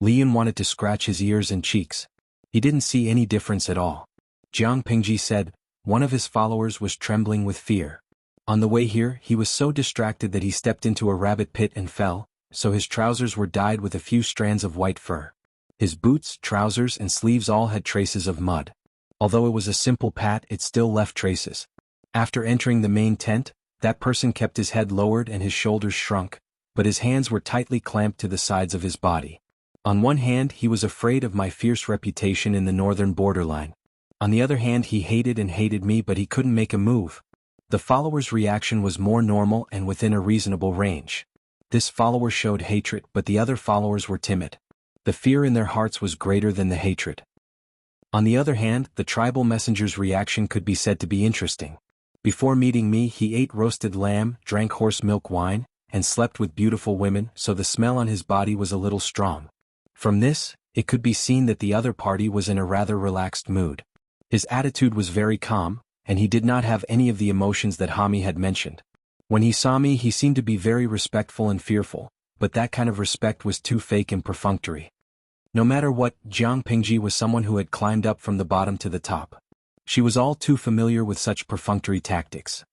Li Yun wanted to scratch his ears and cheeks. He didn't see any difference at all. Jiang Pingji said, "One of his followers was trembling with fear. On the way here, he was so distracted that he stepped into a rabbit pit and fell, so his trousers were dyed with a few strands of white fur. His boots, trousers, and sleeves all had traces of mud. Although it was a simple pat, it still left traces. After entering the main tent, that person kept his head lowered and his shoulders shrunk, but his hands were tightly clamped to the sides of his body. On one hand, he was afraid of my fierce reputation in the northern borderline. On the other hand, he hated me, but he couldn't make a move." The follower's reaction was more normal and within a reasonable range. This follower showed hatred, but the other followers were timid. The fear in their hearts was greater than the hatred. On the other hand, the tribal messenger's reaction could be said to be interesting. Before meeting me, he ate roasted lamb, drank horse milk wine, and slept with beautiful women, so the smell on his body was a little strong. From this, it could be seen that the other party was in a rather relaxed mood. His attitude was very calm, and he did not have any of the emotions that Hami had mentioned. When he saw me, he seemed to be very respectful and fearful, but that kind of respect was too fake and perfunctory. No matter what, Jiang Pingji was someone who had climbed up from the bottom to the top. She was all too familiar with such perfunctory tactics.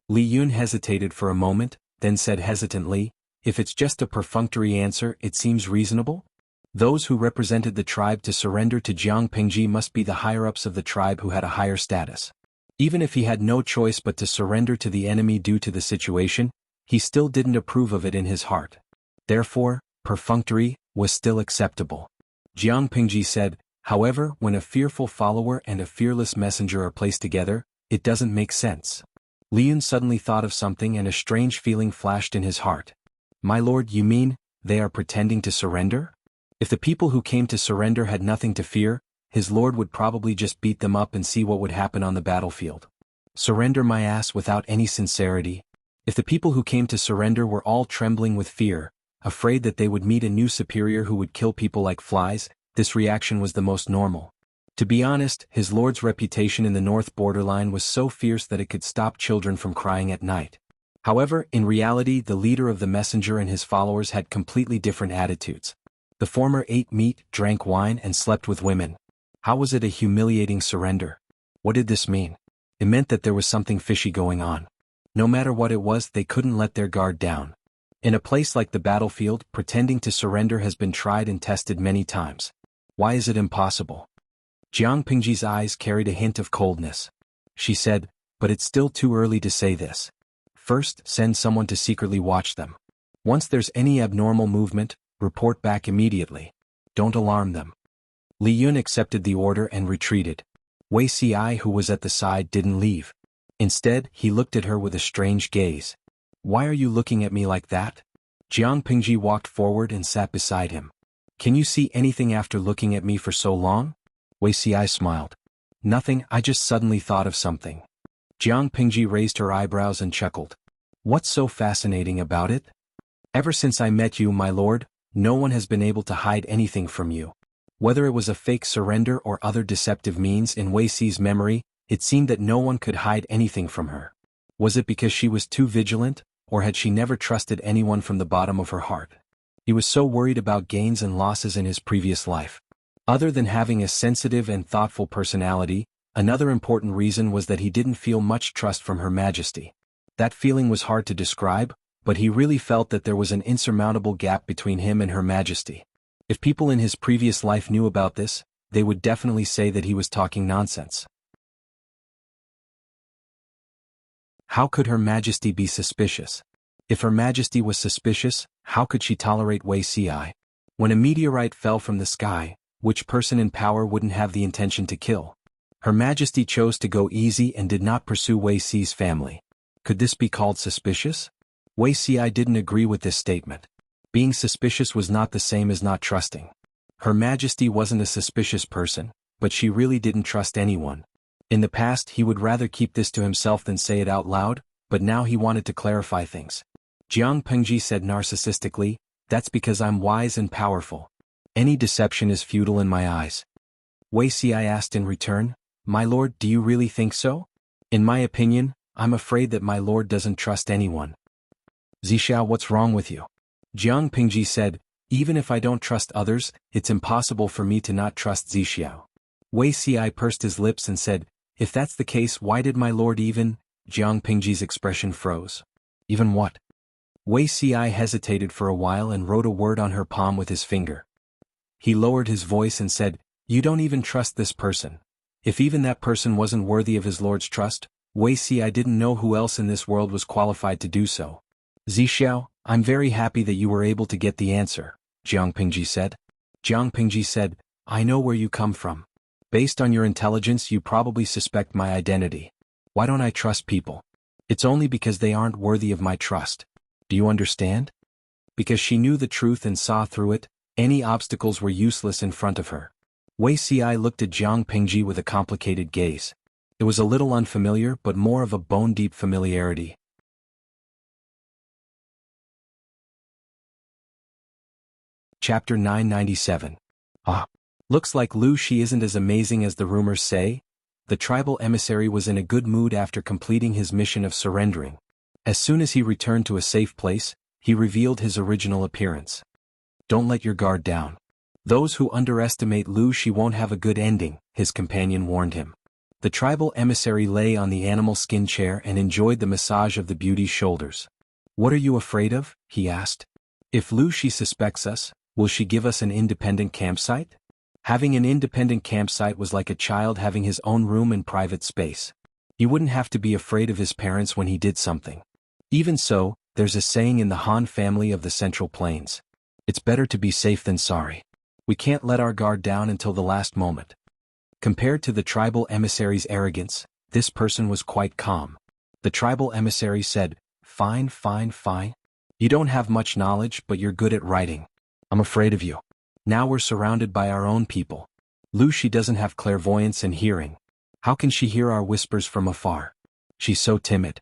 Li Yun hesitated for a moment, then said hesitantly, "If it's just a perfunctory answer, it seems reasonable?" Those who represented the tribe to surrender to Jiang Pingji must be the higher-ups of the tribe who had a higher status. Even if he had no choice but to surrender to the enemy due to the situation, he still didn't approve of it in his heart. Therefore, perfunctory was still acceptable. Jiang Pingji said, "However, when a fearful follower and a fearless messenger are placed together, it doesn't make sense." Li Yun suddenly thought of something and a strange feeling flashed in his heart. "My lord, you mean, they are pretending to surrender?" If the people who came to surrender had nothing to fear, his lord would probably just beat them up and see what would happen on the battlefield. Surrender my ass without any sincerity. If the people who came to surrender were all trembling with fear, afraid that they would meet a new superior who would kill people like flies, this reaction was the most normal. To be honest, his lord's reputation in the north borderline was so fierce that it could stop children from crying at night. However, in reality, the leader of the messenger and his followers had completely different attitudes. The former ate meat, drank wine, and slept with women. How was it a humiliating surrender? What did this mean? It meant that there was something fishy going on. No matter what it was, they couldn't let their guard down. In a place like the battlefield, pretending to surrender has been tried and tested many times. Why is it impossible? Jiang Pingji's eyes carried a hint of coldness. She said, "But it's still too early to say this. First, send someone to secretly watch them. Once there's any abnormal movement, report back immediately. Don't alarm them." Li Yun accepted the order and retreated. Wei Ci, who was at the side, didn't leave. Instead, he looked at her with a strange gaze. "Why are you looking at me like that?" Jiang Pingji walked forward and sat beside him. "Can you see anything after looking at me for so long?" Wei Xi smiled. Nothing, I just suddenly thought of something. Jiang Pingji raised her eyebrows and chuckled. What's so fascinating about it? Ever since I met you, my lord, no one has been able to hide anything from you. Whether it was a fake surrender or other deceptive means in Wei Xi's memory, it seemed that no one could hide anything from her. Was it because she was too vigilant, or had she never trusted anyone from the bottom of her heart? He was so worried about gains and losses in his previous life. Other than having a sensitive and thoughtful personality, another important reason was that he didn't feel much trust from Her Majesty. That feeling was hard to describe, but he really felt that there was an insurmountable gap between him and Her Majesty. If people in his previous life knew about this, they would definitely say that he was talking nonsense. How could Her Majesty be suspicious? If Her Majesty was suspicious, how could she tolerate Wei Xi? When a meteorite fell from the sky, which person in power wouldn't have the intention to kill? Her Majesty chose to go easy and did not pursue Wei Xi's family. Could this be called suspicious? Wei Xi didn't agree with this statement. Being suspicious was not the same as not trusting. Her Majesty wasn't a suspicious person, but she really didn't trust anyone. In the past he would rather keep this to himself than say it out loud, but now he wanted to clarify things. Jiang Pengji said narcissistically, "That's because I'm wise and powerful. Any deception is futile in my eyes." Wei Xi asked in return, "My lord, do you really think so?" "In my opinion, I'm afraid that my lord doesn't trust anyone." "Zixiao, what's wrong with you?" Jiang Pingji said, "Even if I don't trust others, it's impossible for me to not trust Zixiao." Wei Xi pursed his lips and said, "If that's the case, why did my lord even—" Jiang Pingji's expression froze. "Even what?" Wei Xi hesitated for a while and wrote a word on her palm with his finger. He lowered his voice and said, "You don't even trust this person. If even that person wasn't worthy of his lord's trust, Wei Xi didn't know who else in this world was qualified to do so." "Zixiao, I'm very happy that you were able to get the answer," Jiang Pingji said. Jiang Pingji said, "I know where you come from. Based on your intelligence you probably suspect my identity. Why don't I trust people? It's only because they aren't worthy of my trust. Do you understand?" Because she knew the truth and saw through it, any obstacles were useless in front of her. Wei Xi looked at Jiang Pingji with a complicated gaze. It was a little unfamiliar but more of a bone-deep familiarity. Chapter 997. Looks like Lu Shi isn't as amazing as the rumors say. The tribal emissary was in a good mood after completing his mission of surrendering. As soon as he returned to a safe place, he revealed his original appearance. "Don't let your guard down. Those who underestimate Lu Shi won't have a good ending," his companion warned him. The tribal emissary lay on the animal skin chair and enjoyed the massage of the beauty's shoulders. "What are you afraid of?" he asked. "If Lu Shi suspects us, will she give us an independent campsite?" Having an independent campsite was like a child having his own room and private space. He wouldn't have to be afraid of his parents when he did something. Even so, there's a saying in the Han family of the Central Plains. It's better to be safe than sorry. We can't let our guard down until the last moment. Compared to the tribal emissary's arrogance, this person was quite calm. The tribal emissary said, Fine. You don't have much knowledge, but you're good at writing. I'm afraid of you. Now we're surrounded by our own people. Lu Shi doesn't have clairvoyance and hearing. How can she hear our whispers from afar? She's so timid."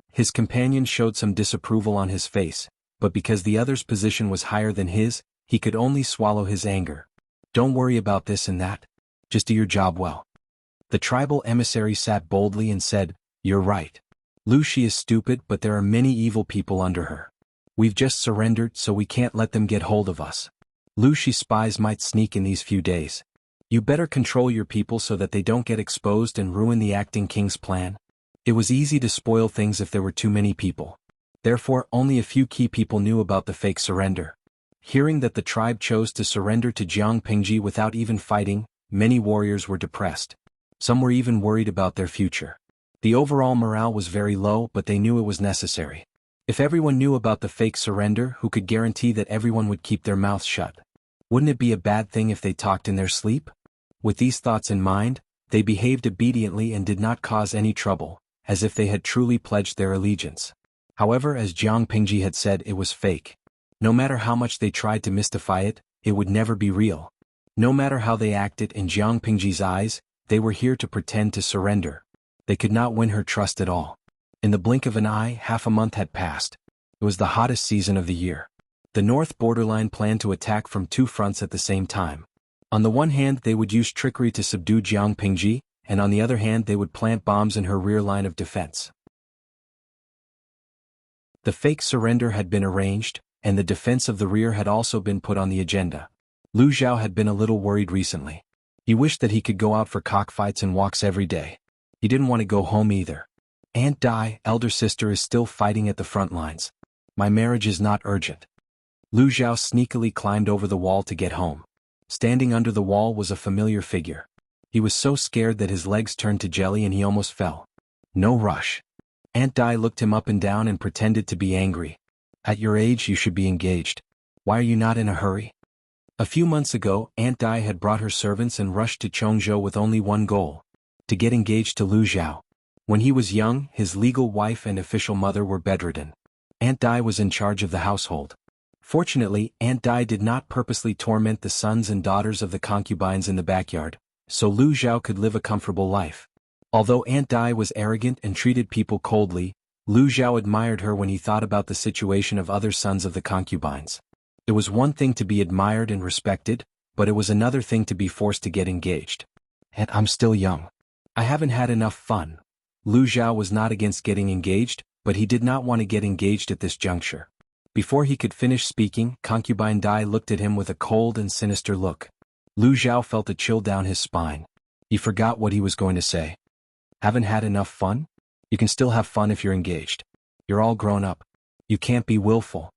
His companion showed some disapproval on his face, but because the other's position was higher than his, he could only swallow his anger. "Don't worry about this and that. Just do your job well." The tribal emissary sat boldly and said, "You're right. Lu Shi is stupid, but there are many evil people under her. We've just surrendered, so we can't let them get hold of us. Lu Shi spies might sneak in these few days. You better control your people so that they don't get exposed and ruin the acting king's plan." It was easy to spoil things if there were too many people. Therefore, only a few key people knew about the fake surrender. Hearing that the tribe chose to surrender to Jiang Pingji without even fighting, many warriors were depressed. Some were even worried about their future. The overall morale was very low, but they knew it was necessary. If everyone knew about the fake surrender, who could guarantee that everyone would keep their mouths shut? Wouldn't it be a bad thing if they talked in their sleep? With these thoughts in mind, they behaved obediently and did not cause any trouble, as if they had truly pledged their allegiance. However, as Jiang Pingji had said, it was fake. No matter how much they tried to mystify it, it would never be real. No matter how they acted in Jiang Pingji's eyes, they were here to pretend to surrender. They could not win her trust at all. In the blink of an eye, half a month had passed. It was the hottest season of the year. The north borderline planned to attack from two fronts at the same time. On the one hand, they would use trickery to subdue Jiang Pingji, and on the other hand they would plant bombs in her rear line of defense. The fake surrender had been arranged, and the defense of the rear had also been put on the agenda. Lu Zhao had been a little worried recently. He wished that he could go out for cockfights and walks every day. He didn't want to go home either. Aunt Dai, elder sister, is still fighting at the front lines. My marriage is not urgent. Lu Zhao sneakily climbed over the wall to get home. Standing under the wall was a familiar figure. He was so scared that his legs turned to jelly and he almost fell. No rush. Aunt Dai looked him up and down and pretended to be angry. At your age you should be engaged. Why are you not in a hurry? A few months ago, Aunt Dai had brought her servants and rushed to Chongzhou with only one goal: to get engaged to Lu Zhao. When he was young, his legal wife and official mother were bedridden. Aunt Dai was in charge of the household. Fortunately, Aunt Dai did not purposely torment the sons and daughters of the concubines in the backyard, so Lu Zhao could live a comfortable life. Although Aunt Dai was arrogant and treated people coldly, Lu Zhao admired her when he thought about the situation of other sons of the concubines. It was one thing to be admired and respected, but it was another thing to be forced to get engaged. And I'm still young. I haven't had enough fun. Lu Zhao was not against getting engaged, but he did not want to get engaged at this juncture. Before he could finish speaking, concubine Dai looked at him with a cold and sinister look. Lu Zhao felt a chill down his spine. He forgot what he was going to say. Haven't had enough fun? You can still have fun if you're engaged. You're all grown up. You can't be willful.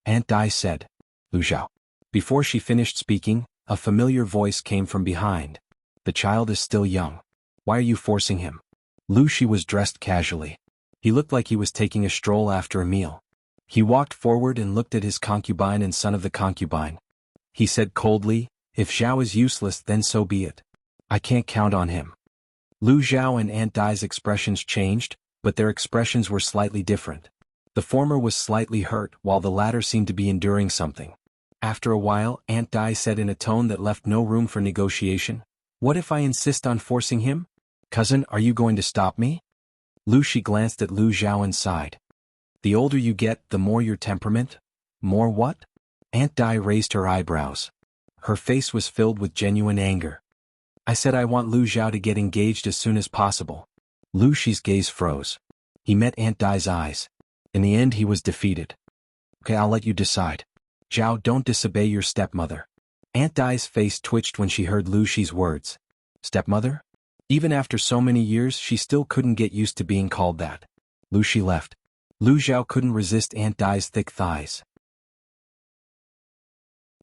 Aunt Dai said. Lu Zhao. Before she finished speaking, a familiar voice came from behind. The child is still young. Why are you forcing him? Lu Shi was dressed casually. He looked like he was taking a stroll after a meal. He walked forward and looked at his concubine and son of the concubine. He said coldly, if Zhao is useless, then so be it. I can't count on him. Lu Zhao and Aunt Dai's expressions changed, but their expressions were slightly different. The former was slightly hurt, while the latter seemed to be enduring something. After a while, Aunt Dai said in a tone that left no room for negotiation, what if I insist on forcing him? Cousin, are you going to stop me? Lu Shi glanced at Lu Zhao and sighed. The older you get, the more your temperament? More what? Aunt Dai raised her eyebrows. Her face was filled with genuine anger. I said I want Lu Zhao to get engaged as soon as possible. Lu Shi's gaze froze. He met Aunt Dai's eyes. In the end he was defeated. Okay, I'll let you decide. Zhao, don't disobey your stepmother. Aunt Dai's face twitched when she heard Lu Shi's words. Stepmother? Even after so many years, she still couldn't get used to being called that. Lu Shi left. Lu Zhao couldn't resist Aunt Dai's thick thighs.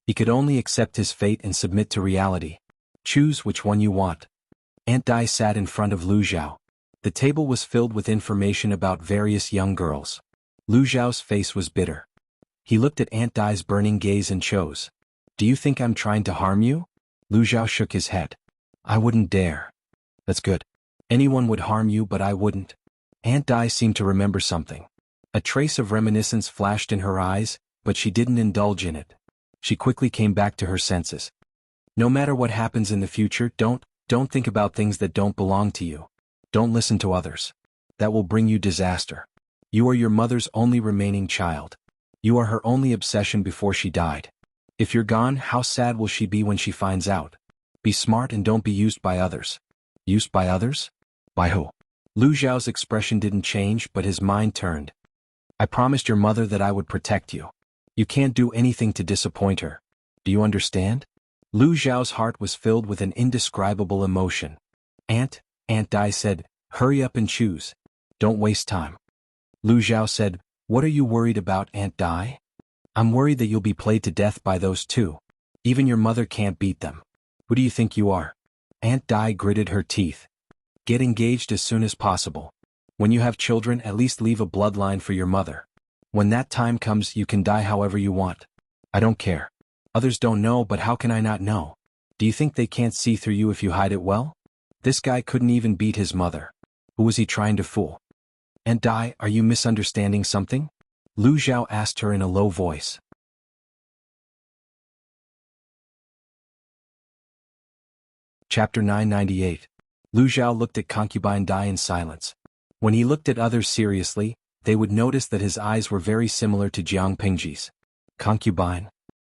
He could only accept his fate and submit to reality. Choose which one you want. Aunt Dai sat in front of Lu Zhao. The table was filled with information about various young girls. Lu Zhao's face was bitter. He looked at Aunt Dai's burning gaze and chose. Do you think I'm trying to harm you? Lu Zhao shook his head. I wouldn't dare. That's good. Anyone would harm you, but I wouldn't. Aunt Dai seemed to remember something. A trace of reminiscence flashed in her eyes, but she didn't indulge in it. She quickly came back to her senses. No matter what happens in the future, don't think about things that don't belong to you. Don't listen to others. That will bring you disaster. You are your mother's only remaining child. You are her only obsession before she died. If you're gone, how sad will she be when she finds out? Be smart and don't be used by others. Used by others? By who? Lu Zhao's expression didn't change, but his mind turned. I promised your mother that I would protect you. You can't do anything to disappoint her. Do you understand? Lu Zhao's heart was filled with an indescribable emotion. Aunt Dai said, hurry up and choose. Don't waste time. Lu Zhao said, what are you worried about, Aunt Dai? I'm worried that you'll be played to death by those two. Even your mother can't beat them. Who do you think you are? Aunt Dai gritted her teeth. Get engaged as soon as possible. When you have children, at least leave a bloodline for your mother. When that time comes, you can die however you want. I don't care. Others don't know, but how can I not know? Do you think they can't see through you if you hide it well? This guy couldn't even beat his mother. Who was he trying to fool? Aunt Dai, are you misunderstanding something? Lu Zhao asked her in a low voice. Chapter 998. Lu Zhao looked at Concubine Dai in silence. When he looked at others seriously, they would notice that his eyes were very similar to Jiang Pingji's. Concubine.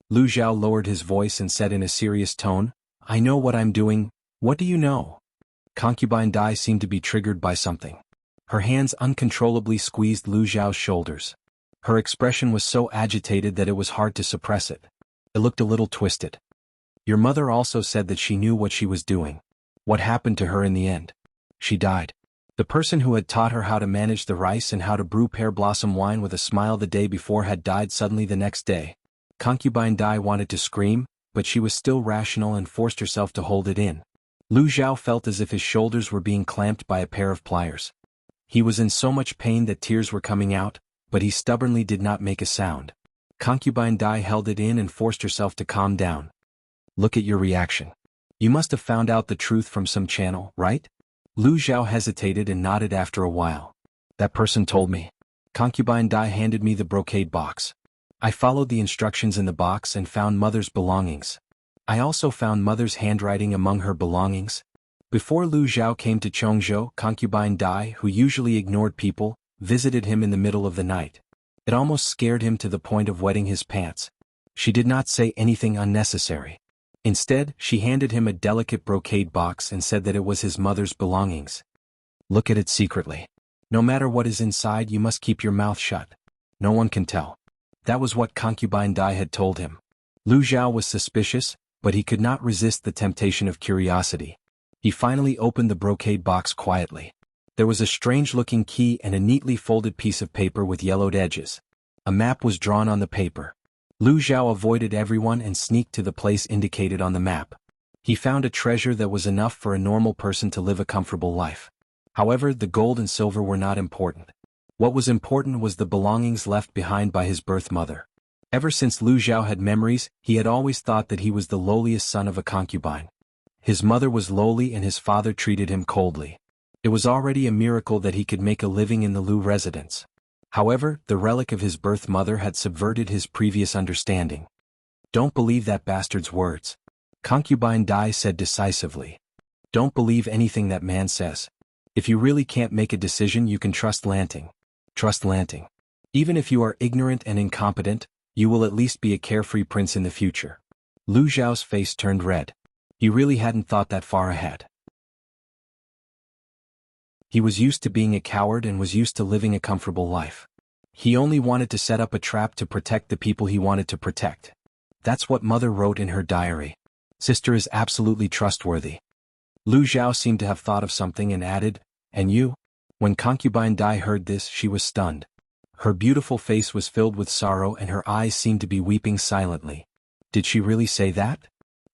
Lu Zhao lowered his voice and said in a serious tone, I know what I'm doing. What do you know? Concubine Dai seemed to be triggered by something. Her hands uncontrollably squeezed Lu Zhao's shoulders. Her expression was so agitated that it was hard to suppress it. It looked a little twisted. Your mother also said that she knew what she was doing. What happened to her in the end? She died. The person who had taught her how to manage the rice and how to brew pear blossom wine with a smile the day before had died suddenly the next day. Concubine Dai wanted to scream, but she was still rational and forced herself to hold it in. Lu Zhao felt as if his shoulders were being clamped by a pair of pliers. He was in so much pain that tears were coming out, but he stubbornly did not make a sound. Concubine Dai held it in and forced herself to calm down. Look at your reaction. You must have found out the truth from some channel, right? Lu Zhao hesitated and nodded after a while. That person told me. Concubine Dai handed me the brocade box. I followed the instructions in the box and found Mother's belongings. I also found Mother's handwriting among her belongings. Before Lu Zhao came to Chongzhou, Concubine Dai, who usually ignored people, visited him in the middle of the night. It almost scared him to the point of wetting his pants. She did not say anything unnecessary. Instead, she handed him a delicate brocade box and said that it was his mother's belongings. Look at it secretly. No matter what is inside, you must keep your mouth shut. No one can tell. That was what Concubine Dai had told him. Lu Zhao was suspicious, but he could not resist the temptation of curiosity. He finally opened the brocade box quietly. There was a strange-looking key and a neatly folded piece of paper with yellowed edges. A map was drawn on the paper. Lu Zhao avoided everyone and sneaked to the place indicated on the map. He found a treasure that was enough for a normal person to live a comfortable life. However, the gold and silver were not important. What was important was the belongings left behind by his birth mother. Ever since Lu Zhao had memories, he had always thought that he was the lowliest son of a concubine. His mother was lowly and his father treated him coldly. It was already a miracle that he could make a living in the Lu residence. However, the relic of his birth mother had subverted his previous understanding. Don't believe that bastard's words. Concubine Dai said decisively. Don't believe anything that man says. If you really can't make a decision, you can trust Lanting. Trust Lanting. Even if you are ignorant and incompetent, you will at least be a carefree prince in the future. Lu Zhao's face turned red. He really hadn't thought that far ahead. He was used to being a coward and was used to living a comfortable life. He only wanted to set up a trap to protect the people he wanted to protect. That's what Mother wrote in her diary. Sister is absolutely trustworthy. Lu Zhao seemed to have thought of something and added, and you? When Concubine Dai heard this, she was stunned. Her beautiful face was filled with sorrow and her eyes seemed to be weeping silently. Did she really say that?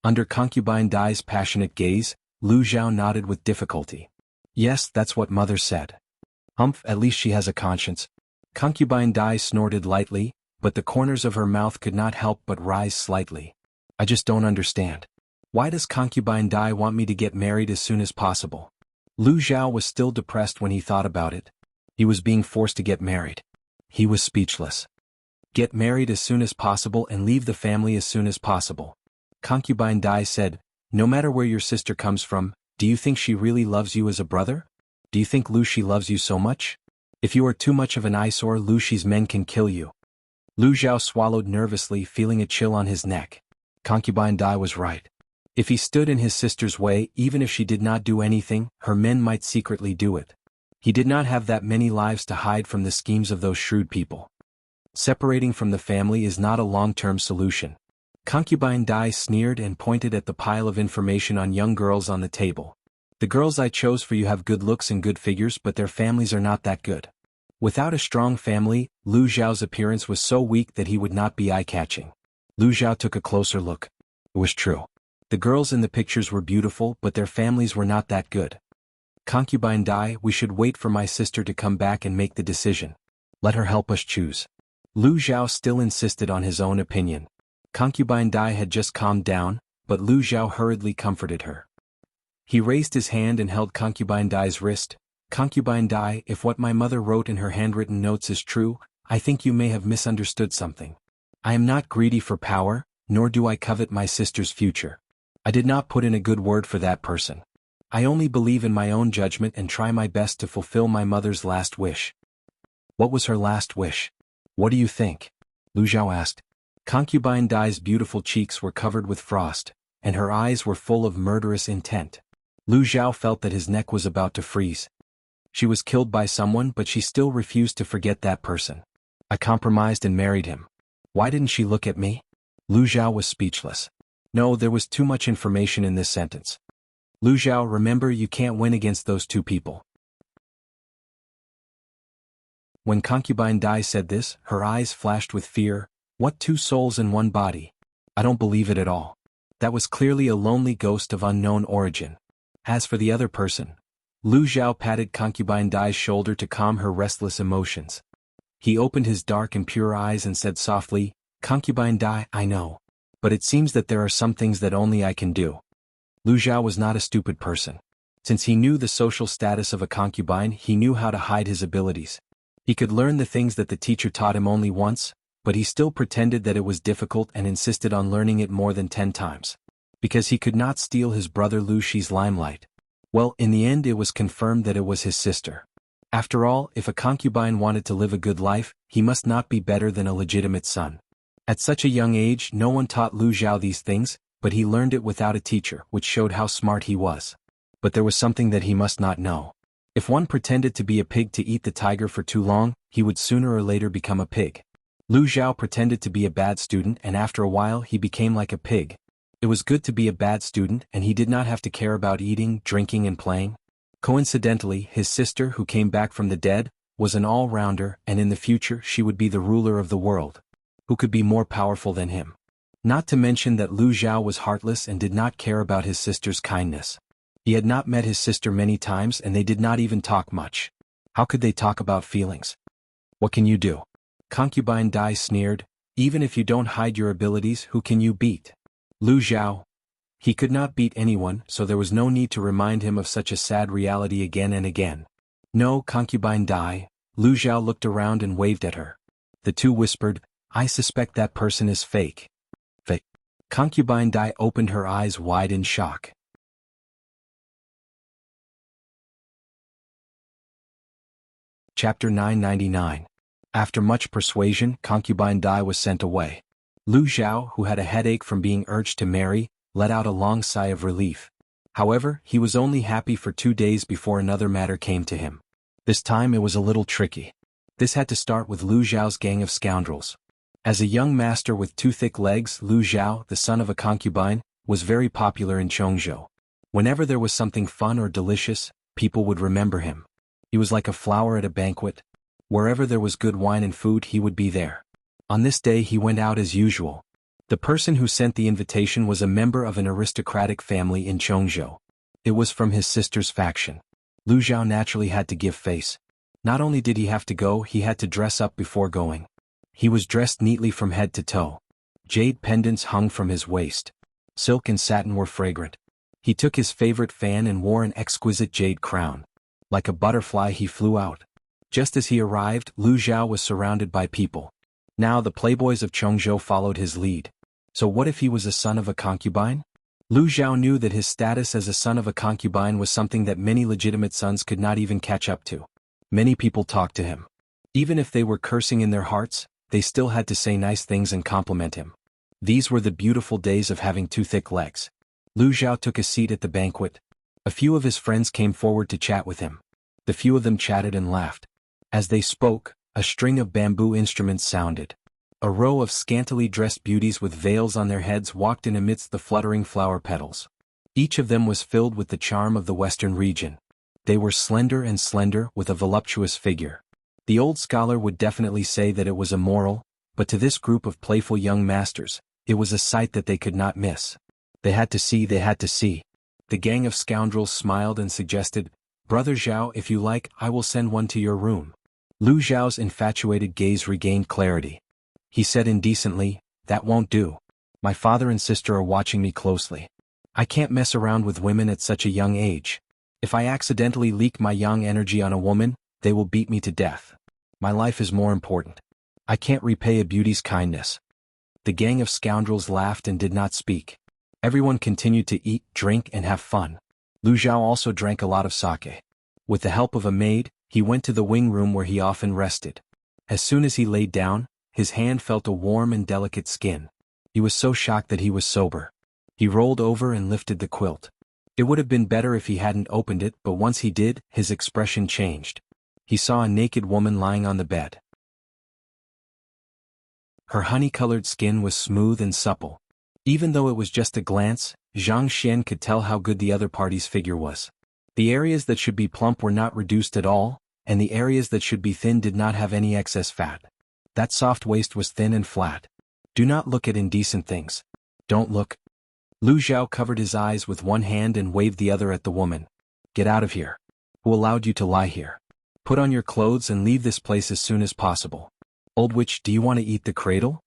Under Concubine Dai's passionate gaze, Lu Zhao nodded with difficulty. Yes, that's what Mother said. Humph, at least she has a conscience. Concubine Dai snorted lightly, but the corners of her mouth could not help but rise slightly. I just don't understand. Why does Concubine Dai want me to get married as soon as possible? Lu Zhao was still depressed when he thought about it. He was being forced to get married. He was speechless. Get married as soon as possible and leave the family as soon as possible. Concubine Dai said, no matter where your sister comes from, do you think she really loves you as a brother? Do you think Lu Shi loves you so much? If you are too much of an eyesore, Lu Shi's men can kill you. Lu Zhao swallowed nervously, feeling a chill on his neck. Concubine Dai was right. If he stood in his sister's way, even if she did not do anything, her men might secretly do it. He did not have that many lives to hide from the schemes of those shrewd people. Separating from the family is not a long-term solution. Concubine Dai sneered and pointed at the pile of information on young girls on the table. The girls I chose for you have good looks and good figures, but their families are not that good. Without a strong family, Lu Zhao's appearance was so weak that he would not be eye-catching. Lu Zhao took a closer look. It was true. The girls in the pictures were beautiful, but their families were not that good. Concubine Dai, we should wait for my sister to come back and make the decision. Let her help us choose. Lu Zhao still insisted on his own opinion. Concubine Dai had just calmed down, but Lu Zhao hurriedly comforted her. He raised his hand and held Concubine Dai's wrist. Concubine Dai, if what my mother wrote in her handwritten notes is true, I think you may have misunderstood something. I am not greedy for power, nor do I covet my sister's future. I did not put in a good word for that person. I only believe in my own judgment and try my best to fulfill my mother's last wish. What was her last wish? What do you think? Lu Zhao asked. Concubine Dai's beautiful cheeks were covered with frost, and her eyes were full of murderous intent. Lu Zhao felt that his neck was about to freeze. She was killed by someone, but she still refused to forget that person. I compromised and married him. Why didn't she look at me? Lu Zhao was speechless. No, there was too much information in this sentence. Lu Zhao, remember, you can't win against those two people. When Concubine Dai said this, her eyes flashed with fear. What, 2 souls in one body? I don't believe it at all. That was clearly a lonely ghost of unknown origin. As for the other person, Lu Zhao patted Concubine Dai's shoulder to calm her restless emotions. He opened his dark and pure eyes and said softly, Concubine Dai, I know. But it seems that there are some things that only I can do. Lu Zhao was not a stupid person. Since he knew the social status of a concubine, he knew how to hide his abilities. He could learn the things that the teacher taught him only once, but he still pretended that it was difficult and insisted on learning it more than 10 times. Because he could not steal his brother Lu Shi's limelight. Well, in the end it was confirmed that it was his sister. After all, if a concubine wanted to live a good life, he must not be better than a legitimate son. At such a young age, no one taught Lu Zhao these things, but he learned it without a teacher, which showed how smart he was. But there was something that he must not know. If one pretended to be a pig to eat the tiger for too long, he would sooner or later become a pig. Lu Zhao pretended to be a bad student, and after a while he became like a pig. It was good to be a bad student, and he did not have to care about eating, drinking and playing. Coincidentally, his sister, who came back from the dead, was an all-rounder, and in the future she would be the ruler of the world. Who could be more powerful than him? Not to mention that Lu Zhao was heartless and did not care about his sister's kindness. He had not met his sister many times and they did not even talk much. How could they talk about feelings? What can you do? Concubine Dai sneered. Even if you don't hide your abilities, who can you beat? Lu Zhao. He could not beat anyone, so there was no need to remind him of such a sad reality again and again. No, Concubine Dai. Lu Zhao looked around and waved at her. The two whispered, I suspect that person is fake. Fake. Concubine Dai opened her eyes wide in shock. Chapter 999. After much persuasion, Concubine Dai was sent away. Lu Zhao, who had a headache from being urged to marry, let out a long sigh of relief. However, he was only happy for 2 days before another matter came to him. This time it was a little tricky. This had to start with Lu Zhao's gang of scoundrels. As a young master with 2 thick legs, Lu Zhao, the son of a concubine, was very popular in Chongzhou. Whenever there was something fun or delicious, people would remember him. He was like a flower at a banquet. Wherever there was good wine and food, he would be there. On this day he went out as usual. The person who sent the invitation was a member of an aristocratic family in Chongzhou. It was from his sister's faction. Lu Zhao naturally had to give face. Not only did he have to go, he had to dress up before going. He was dressed neatly from head to toe. Jade pendants hung from his waist. Silk and satin were fragrant. He took his favorite fan and wore an exquisite jade crown. Like a butterfly he flew out. Just as he arrived, Lu Zhao was surrounded by people. Now the playboys of Chongzhou followed his lead. So what if he was a son of a concubine? Lu Zhao knew that his status as a son of a concubine was something that many legitimate sons could not even catch up to. Many people talked to him. Even if they were cursing in their hearts, they still had to say nice things and compliment him. These were the beautiful days of having 2 thick legs. Lu Zhao took a seat at the banquet. A few of his friends came forward to chat with him. The few of them chatted and laughed. As they spoke, a string of bamboo instruments sounded. A row of scantily dressed beauties with veils on their heads walked in amidst the fluttering flower petals. Each of them was filled with the charm of the western region. They were slender and slender with a voluptuous figure. The old scholar would definitely say that it was immoral, but to this group of playful young masters, it was a sight that they could not miss. They had to see. The gang of scoundrels smiled and suggested, Brother Zhao, if you like, I will send one to your room. Lu Zhao's infatuated gaze regained clarity. He said indecently, that won't do. My father and sister are watching me closely. I can't mess around with women at such a young age. If I accidentally leak my young energy on a woman, they will beat me to death. My life is more important. I can't repay a beauty's kindness. The gang of scoundrels laughed and did not speak. Everyone continued to eat, drink, and have fun. Lu Zhao also drank a lot of sake. With the help of a maid, he went to the wing room where he often rested. As soon as he laid down, his hand felt a warm and delicate skin. He was so shocked that he was sober. He rolled over and lifted the quilt. It would have been better if he hadn't opened it, but once he did, his expression changed. He saw a naked woman lying on the bed. Her honey-colored skin was smooth and supple. Even though it was just a glance, Zhang Xian could tell how good the other party's figure was. The areas that should be plump were not reduced at all, and the areas that should be thin did not have any excess fat. That soft waist was thin and flat. Do not look at indecent things. Don't look. Lu Zhao covered his eyes with one hand and waved the other at the woman. Get out of here. Who allowed you to lie here? Put on your clothes and leave this place as soon as possible. Old witch, do you want to eat the cradle?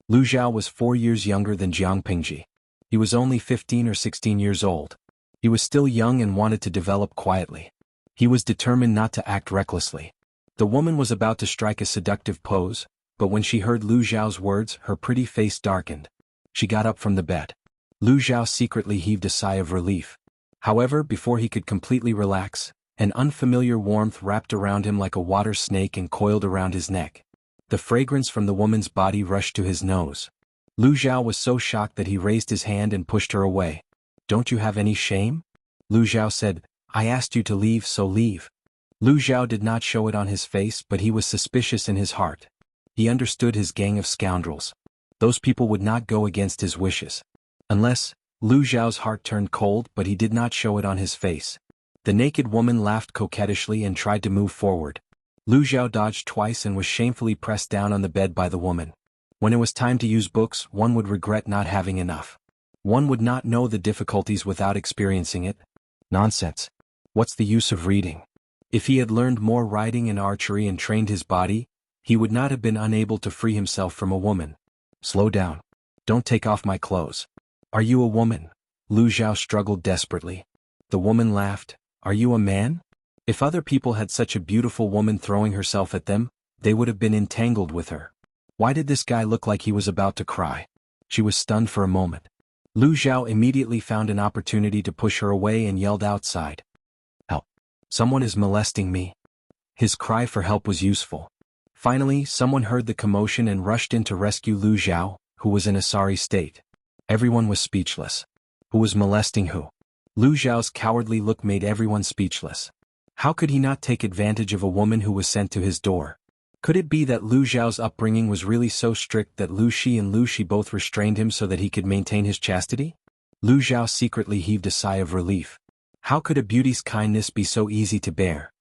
Lu Zhao was 4 years younger than Jiang Pingji. He was only 15 or 16 years old. He was still young and wanted to develop quietly. He was determined not to act recklessly. The woman was about to strike a seductive pose, but when she heard Lu Zhao's words, her pretty face darkened. She got up from the bed. Lu Zhao secretly heaved a sigh of relief. However, before he could completely relax, an unfamiliar warmth wrapped around him like a water snake and coiled around his neck. The fragrance from the woman's body rushed to his nose. Lu Zhao was so shocked that he raised his hand and pushed her away. Don't you have any shame? Lu Zhao said, I asked you to leave, so leave. Lu Zhao did not show it on his face, but he was suspicious in his heart. He understood his gang of scoundrels. Those people would not go against his wishes. Unless, Lu Zhao's heart turned cold, but he did not show it on his face. The naked woman laughed coquettishly and tried to move forward. Lu Zhao dodged twice and was shamefully pressed down on the bed by the woman. When it was time to use books, one would regret not having enough. One would not know the difficulties without experiencing it. Nonsense. What's the use of reading? If he had learned more riding and archery and trained his body, he would not have been unable to free himself from a woman. Slow down. Don't take off my clothes. Are you a woman? Lu Zhao struggled desperately. The woman laughed. Are you a man? If other people had such a beautiful woman throwing herself at them, they would have been entangled with her. Why did this guy look like he was about to cry? She was stunned for a moment. Lu Zhao immediately found an opportunity to push her away and yelled outside. Help! Someone is molesting me. His cry for help was useful. Finally, someone heard the commotion and rushed in to rescue Lu Zhao, who was in a sorry state. Everyone was speechless. Who was molesting who? Lu Zhao's cowardly look made everyone speechless. How could he not take advantage of a woman who was sent to his door? Could it be that Lu Zhao's upbringing was really so strict that Lu Shi and Lu Shi both restrained him so that he could maintain his chastity? Lu Zhao secretly heaved a sigh of relief. How could a beauty's kindness be so easy to bear?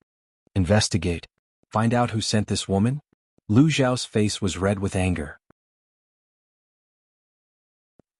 Investigate. Find out who sent this woman? Lu Zhao's face was red with anger.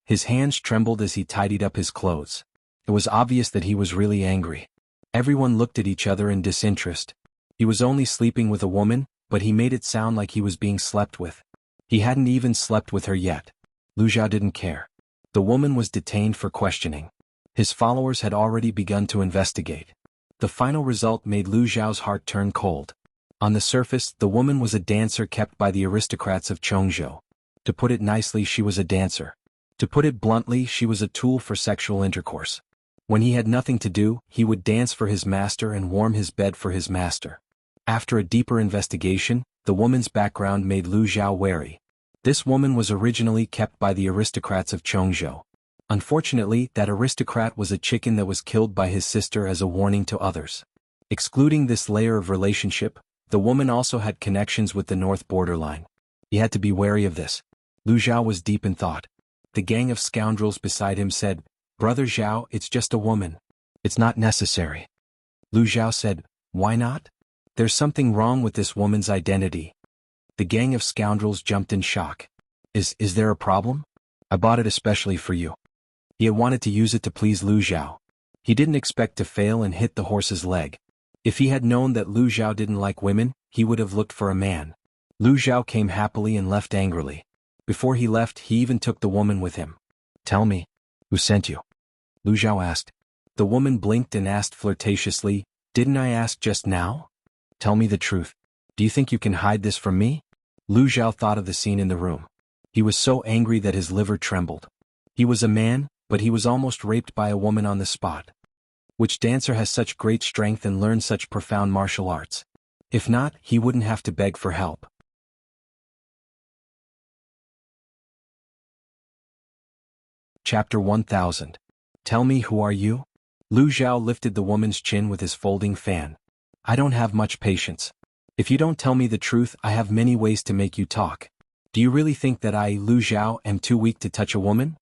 His hands trembled as he tidied up his clothes. It was obvious that he was really angry. Everyone looked at each other in disinterest. He was only sleeping with a woman, but he made it sound like he was being slept with. He hadn't even slept with her yet. Lu Zhao didn't care. The woman was detained for questioning. His followers had already begun to investigate. The final result made Lu Zhao's heart turn cold. On the surface, the woman was a dancer kept by the aristocrats of Chongzhou. To put it nicely, she was a dancer. To put it bluntly, she was a tool for sexual intercourse. When he had nothing to do, he would dance for his master and warm his bed for his master. After a deeper investigation, the woman's background made Lu Zhao wary. This woman was originally kept by the aristocrats of Chongzhou. Unfortunately, that aristocrat was a chicken that was killed by his sister as a warning to others. Excluding this layer of relationship, the woman also had connections with the north borderline. He had to be wary of this. Lu Zhao was deep in thought. The gang of scoundrels beside him said, Brother Zhao, it's just a woman. It's not necessary. Lu Zhao said, Why not? There's something wrong with this woman's identity. The gang of scoundrels jumped in shock. Is there a problem? I bought it especially for you. He had wanted to use it to please Lu Zhao. He didn't expect to fail and hit the horse's leg. If he had known that Lu Zhao didn't like women, he would have looked for a man. Lu Zhao came happily and left angrily. Before he left, he even took the woman with him. Tell me, who sent you? Lu Zhao asked. The woman blinked and asked flirtatiously, Didn't I ask just now? Tell me the truth. Do you think you can hide this from me? Lu Zhao thought of the scene in the room. He was so angry that his liver trembled. He was a man, but he was almost raped by a woman on the spot. Which dancer has such great strength and learned such profound martial arts? If not, he wouldn't have to beg for help. Chapter 1000. Tell me, who are you? Lu Zhao lifted the woman's chin with his folding fan. I don't have much patience. If you don't tell me the truth, I have many ways to make you talk. Do you really think that I, Lu Zhao, am too weak to touch a woman?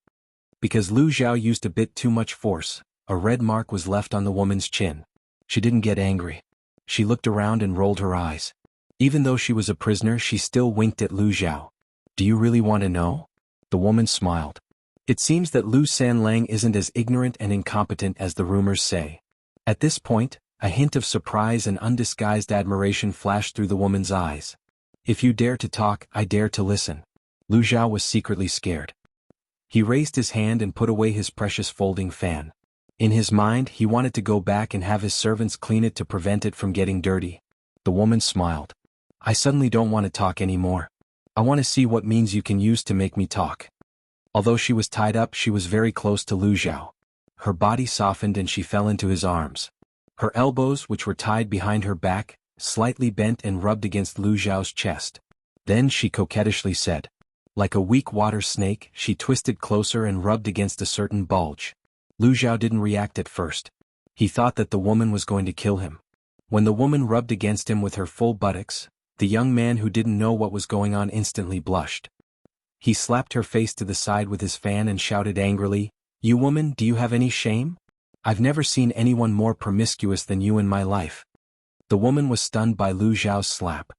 Because Lu Zhao used a bit too much force, a red mark was left on the woman's chin. She didn't get angry. She looked around and rolled her eyes. Even though she was a prisoner, she still winked at Lu Zhao. Do you really want to know? The woman smiled. It seems that Lu Sanlang isn't as ignorant and incompetent as the rumors say. At this point, a hint of surprise and undisguised admiration flashed through the woman's eyes. If you dare to talk, I dare to listen. Lu Zhao was secretly scared. He raised his hand and put away his precious folding fan. In his mind, he wanted to go back and have his servants clean it to prevent it from getting dirty. The woman smiled. I suddenly don't want to talk anymore. I want to see what means you can use to make me talk. Although she was tied up, she was very close to Lu Zhao. Her body softened and she fell into his arms. Her elbows, which were tied behind her back, slightly bent and rubbed against Lu Zhao's chest. Then she coquettishly said. Like a weak water snake, she twisted closer and rubbed against a certain bulge. Lu Zhao didn't react at first. He thought that the woman was going to kill him. When the woman rubbed against him with her full buttocks, the young man who didn't know what was going on instantly blushed. He slapped her face to the side with his fan and shouted angrily, You woman, do you have any shame? I've never seen anyone more promiscuous than you in my life. The woman was stunned by Lu Zhao's slap.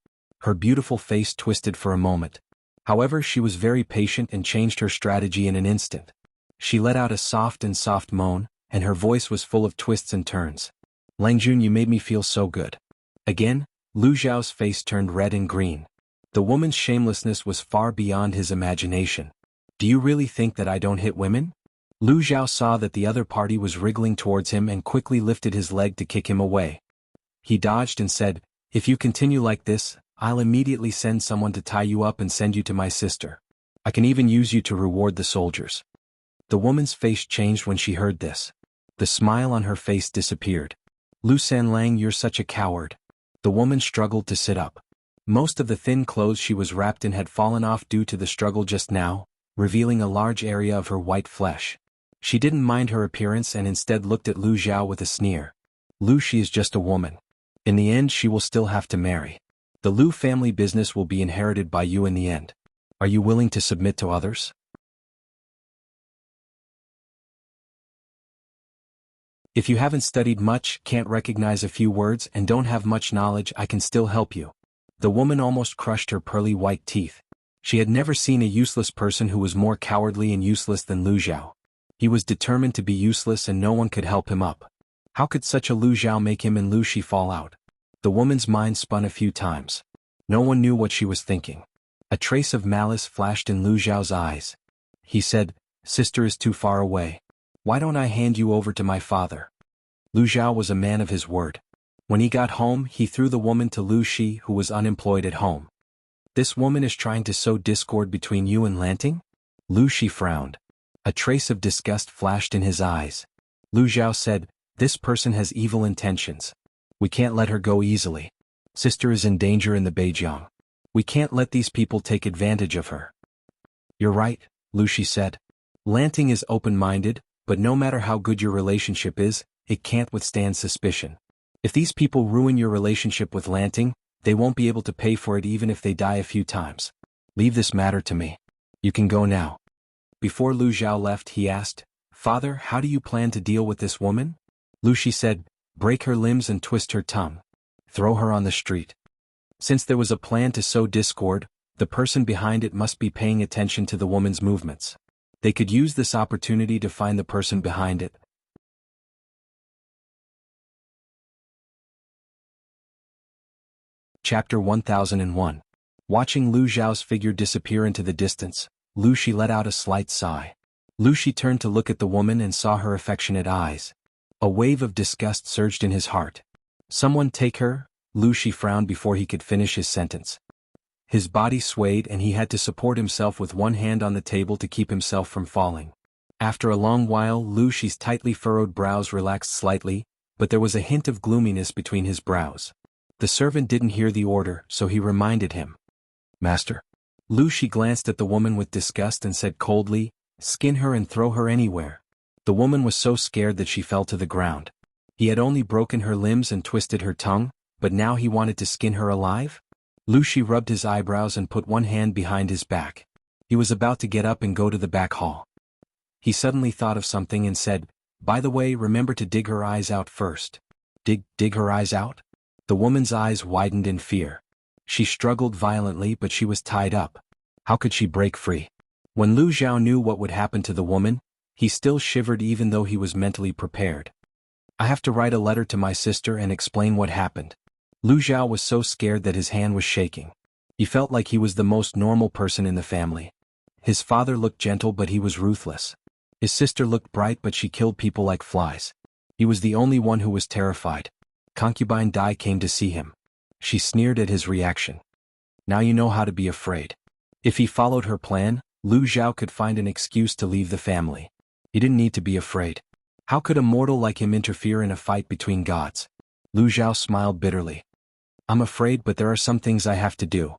Her beautiful face twisted for a moment. However, she was very patient and changed her strategy in an instant. She let out a soft moan, and her voice was full of twists and turns. Langjun, you made me feel so good. Again, Lu Zhao's face turned red and green. The woman's shamelessness was far beyond his imagination. Do you really think that I don't hit women? Lu Zhao saw that the other party was wriggling towards him and quickly lifted his leg to kick him away. He dodged and said, If you continue like this, I'll immediately send someone to tie you up and send you to my sister. I can even use you to reward the soldiers. The woman's face changed when she heard this. The smile on her face disappeared. Lu Sanlang, you're such a coward. The woman struggled to sit up. Most of the thin clothes she was wrapped in had fallen off due to the struggle just now, revealing a large area of her white flesh. She didn't mind her appearance and instead looked at Lu Zhao with a sneer. Lu, she is just a woman. In the end, she will still have to marry. The Lu family business will be inherited by you in the end. Are you willing to submit to others? If you haven't studied much, can't recognize a few words, and don't have much knowledge, I can still help you. The woman almost crushed her pearly white teeth. She had never seen a useless person who was more cowardly and useless than Lu Zhao. He was determined to be useless and no one could help him up. How could such a Lu Zhao make him and Lu Shi fall out? The woman's mind spun a few times. No one knew what she was thinking. A trace of malice flashed in Lu Zhao's eyes. He said, Sister is too far away. Why don't I hand you over to my father? Lu Zhao was a man of his word. When he got home, he threw the woman to Lu Shi, who was unemployed at home. This woman is trying to sow discord between you and Lanting? Lu Shi frowned. A trace of disgust flashed in his eyes. Lu Zhao said, This person has evil intentions. We can't let her go easily. Sister is in danger in the Beijiang. We can't let these people take advantage of her. You're right, Lu Shi said. Lanting is open-minded, but no matter how good your relationship is, it can't withstand suspicion. If these people ruin your relationship with Lanting, they won't be able to pay for it even if they die a few times. Leave this matter to me. You can go now. Before Lu Zhao left, he asked, Father, how do you plan to deal with this woman? Lu Shi said, Break her limbs and twist her tongue. Throw her on the street. Since there was a plan to sow discord, the person behind it must be paying attention to the woman's movements. They could use this opportunity to find the person behind it. Chapter 1001. Watching Lu Zhao's figure disappear into the distance, Lu Shi let out a slight sigh. Lu Shi turned to look at the woman and saw her affectionate eyes. A wave of disgust surged in his heart. Someone take her? Lu Shi frowned before he could finish his sentence. His body swayed and he had to support himself with one hand on the table to keep himself from falling. After a long while, Lu Shi's tightly furrowed brows relaxed slightly, but there was a hint of gloominess between his brows. The servant didn't hear the order, so he reminded him. Master. Lu Shi glanced at the woman with disgust and said coldly, "Skin her and throw her anywhere." The woman was so scared that she fell to the ground. He had only broken her limbs and twisted her tongue, but now he wanted to skin her alive? Lu Shi rubbed his eyebrows and put one hand behind his back. He was about to get up and go to the back hall. He suddenly thought of something and said, "By the way, remember to dig her eyes out first." Dig her eyes out? The woman's eyes widened in fear. She struggled violently, but she was tied up. How could she break free? When Lu Zhao knew what would happen to the woman, he still shivered even though he was mentally prepared. "I have to write a letter to my sister and explain what happened." Lu Zhao was so scared that his hand was shaking. He felt like he was the most normal person in the family. His father looked gentle, but he was ruthless. His sister looked bright, but she killed people like flies. He was the only one who was terrified. Concubine Dai came to see him. She sneered at his reaction. "Now you know how to be afraid." If he followed her plan, Lu Zhao could find an excuse to leave the family. He didn't need to be afraid. How could a mortal like him interfere in a fight between gods? Lu Zhao smiled bitterly. "I'm afraid, but there are some things I have to do."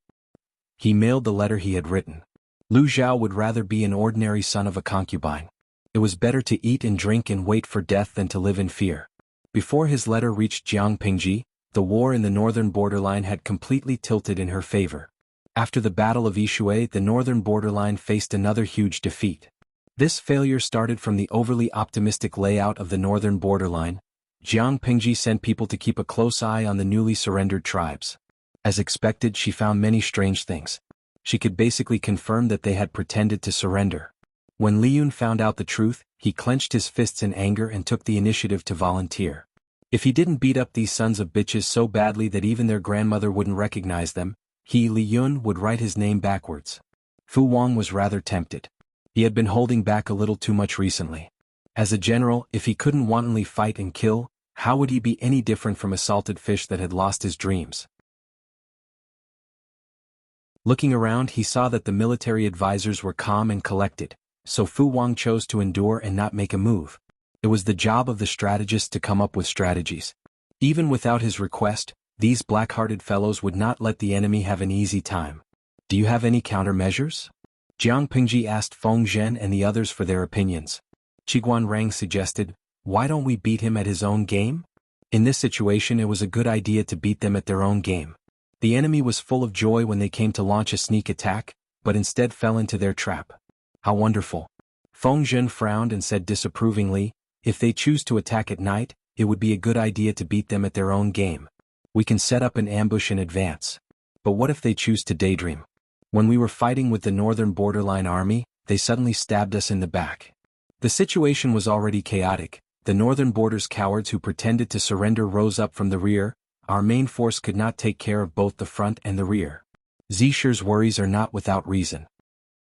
He mailed the letter he had written. Lu Zhao would rather be an ordinary son of a concubine. It was better to eat and drink and wait for death than to live in fear. Before his letter reached Jiang Pingji, the war in the northern borderline had completely tilted in her favor. After the Battle of Yishui, the northern borderline faced another huge defeat. This failure started from the overly optimistic layout of the northern borderline. Jiang Pingji sent people to keep a close eye on the newly surrendered tribes. As expected, she found many strange things. She could basically confirm that they had pretended to surrender. When Li Yun found out the truth, he clenched his fists in anger and took the initiative to volunteer. If he didn't beat up these sons of bitches so badly that even their grandmother wouldn't recognize them, he, Li Yun, would write his name backwards. Fu Wang was rather tempted. He had been holding back a little too much recently. As a general, if he couldn't wantonly fight and kill, how would he be any different from a salted fish that had lost his dreams? Looking around, he saw that the military advisors were calm and collected, so Fu Wang chose to endure and not make a move. It was the job of the strategist to come up with strategies. Even without his request, these black-hearted fellows would not let the enemy have an easy time. "Do you have any countermeasures?" Jiang Pingji asked Feng Zhen and the others for their opinions. Qiguan Rang suggested, "Why don't we beat him at his own game?" In this situation, it was a good idea to beat them at their own game. The enemy was full of joy when they came to launch a sneak attack, but instead fell into their trap. How wonderful. Feng Zhen frowned and said disapprovingly, "If they choose to attack at night, it would be a good idea to beat them at their own game. We can set up an ambush in advance. But what if they choose to daydream? When we were fighting with the northern borderline army, they suddenly stabbed us in the back." The situation was already chaotic. The northern border's cowards who pretended to surrender rose up from the rear. Our main force could not take care of both the front and the rear. Zisher's worries are not without reason.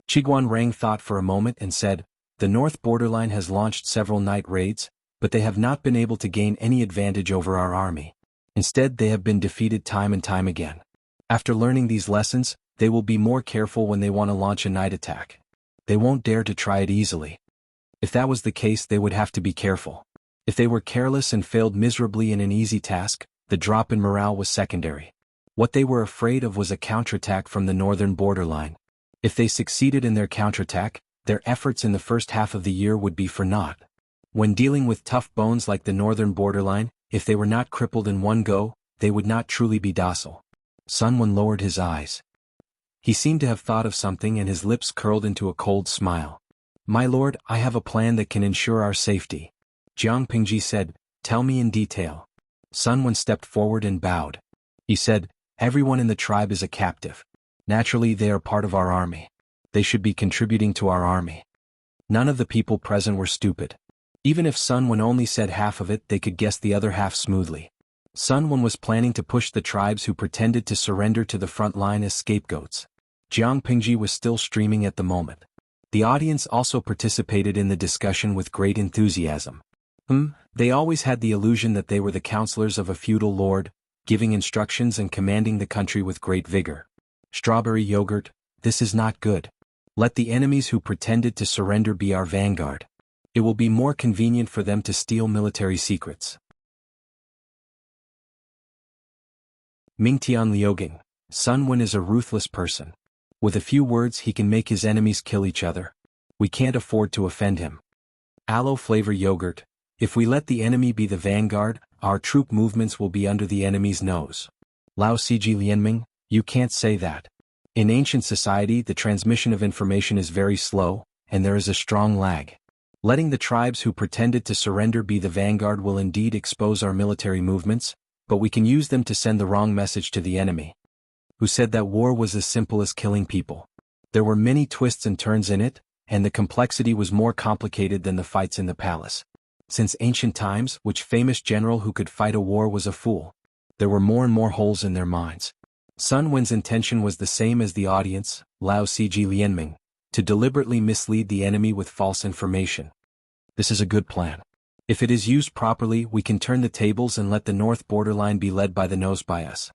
Qiguan Rang thought for a moment and said, "The north borderline has launched several night raids, but they have not been able to gain any advantage over our army. Instead, they have been defeated time and time again. After learning these lessons, they will be more careful when they want to launch a night attack. They won't dare to try it easily." If that was the case, they would have to be careful. If they were careless and failed miserably in an easy task, the drop in morale was secondary. What they were afraid of was a counterattack from the northern borderline. If they succeeded in their counterattack, their efforts in the first half of the year would be for naught. When dealing with tough bones like the northern borderline, if they were not crippled in one go, they would not truly be docile. Sun Wen lowered his eyes. He seemed to have thought of something and his lips curled into a cold smile. "My lord, I have a plan that can ensure our safety." Jiang Pingji said, "Tell me in detail." Sun Wen stepped forward and bowed. He said, "Everyone in the tribe is a captive. Naturally, they are part of our army. They should be contributing to our army." None of the people present were stupid. Even if Sun Wen only said half of it, they could guess the other half smoothly. Sun Wen was planning to push the tribes who pretended to surrender to the front line as scapegoats. Jiang Pingji was still streaming at the moment. The audience also participated in the discussion with great enthusiasm. They always had the illusion that they were the counselors of a feudal lord, giving instructions and commanding the country with great vigor. Strawberry yogurt, this is not good. Let the enemies who pretended to surrender be our vanguard. It will be more convenient for them to steal military secrets. Mingtian Liugang, Sun Wen is a ruthless person. With a few words he can make his enemies kill each other. We can't afford to offend him. Aloe flavor yogurt. If we let the enemy be the vanguard, our troop movements will be under the enemy's nose. Lao Ciji Lianming, you can't say that. In ancient society the transmission of information is very slow, and there is a strong lag. Letting the tribes who pretended to surrender be the vanguard will indeed expose our military movements, but we can use them to send the wrong message to the enemy. Who said that war was as simple as killing people? There were many twists and turns in it, and the complexity was more complicated than the fights in the palace. Since ancient times, which famous general who could fight a war was a fool? There were more and more holes in their minds. Sun Wen's intention was the same as the audience, Lao Ciji Lianming, to deliberately mislead the enemy with false information. This is a good plan. If it is used properly, we can turn the tables and let the north borderline be led by the nose by us.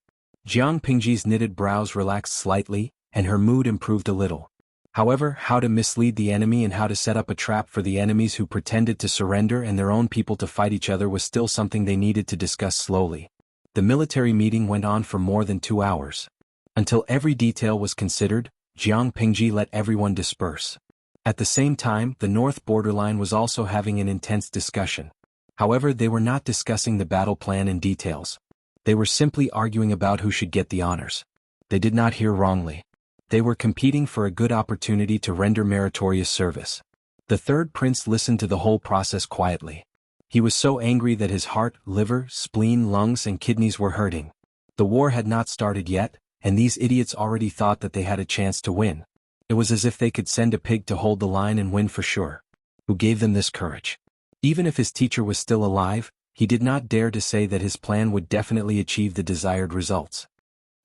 Jiang Pingji's knitted brows relaxed slightly, and her mood improved a little. However, how to mislead the enemy and how to set up a trap for the enemies who pretended to surrender and their own people to fight each other was still something they needed to discuss slowly. The military meeting went on for more than 2 hours. Until every detail was considered, Jiang Pingji let everyone disperse. At the same time, the north borderline was also having an intense discussion. However, they were not discussing the battle plan in details. They were simply arguing about who should get the honors. They did not hear wrongly. They were competing for a good opportunity to render meritorious service. The third prince listened to the whole process quietly. He was so angry that his heart, liver, spleen, lungs and kidneys were hurting. The war had not started yet, and these idiots already thought that they had a chance to win. It was as if they could send a pig to hold the line and win for sure. Who gave them this courage? Even if his teacher was still alive, he did not dare to say that his plan would definitely achieve the desired results.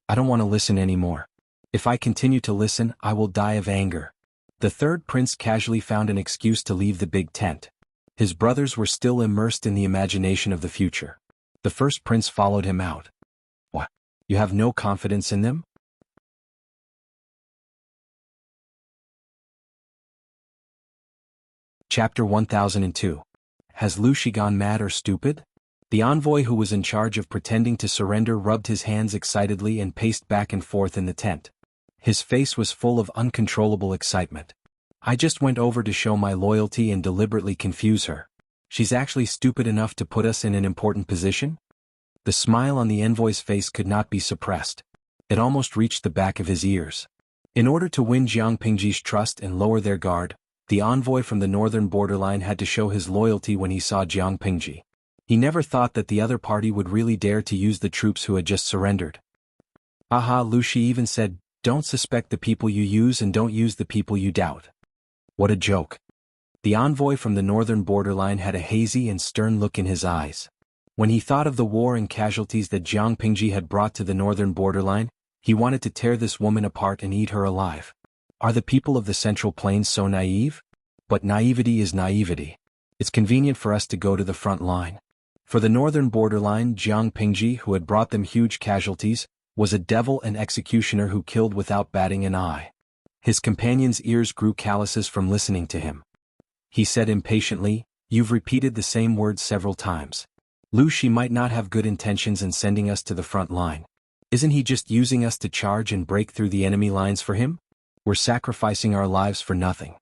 I don't want to listen anymore. If I continue to listen, I will die of anger. The third prince casually found an excuse to leave the big tent. His brothers were still immersed in the imagination of the future. The first prince followed him out. What? You have no confidence in them? Chapter 1002. Has Lu Shi gone mad or stupid? The envoy who was in charge of pretending to surrender rubbed his hands excitedly and paced back and forth in the tent. His face was full of uncontrollable excitement. I just went over to show my loyalty and deliberately confuse her. She's actually stupid enough to put us in an important position? The smile on the envoy's face could not be suppressed. It almost reached the back of his ears. In order to win Jiang Pingji's trust and lower their guard, the envoy from the northern borderline had to show his loyalty when he saw Jiang Pingji. He never thought that the other party would really dare to use the troops who had just surrendered. Aha, Lu Shi even said, "Don't suspect the people you use and don't use the people you doubt." What a joke. The envoy from the northern borderline had a hazy and stern look in his eyes. When he thought of the war and casualties that Jiang Pingji had brought to the northern borderline, he wanted to tear this woman apart and eat her alive. Are the people of the Central Plains so naive? But naivety is naivety. It's convenient for us to go to the front line. For the northern borderline, Jiang Pingji, who had brought them huge casualties, was a devil and executioner who killed without batting an eye. His companion's ears grew calluses from listening to him. He said impatiently, "You've repeated the same words several times. Lu Shi might not have good intentions in sending us to the front line. Isn't he just using us to charge and break through the enemy lines for him? We're sacrificing our lives for nothing.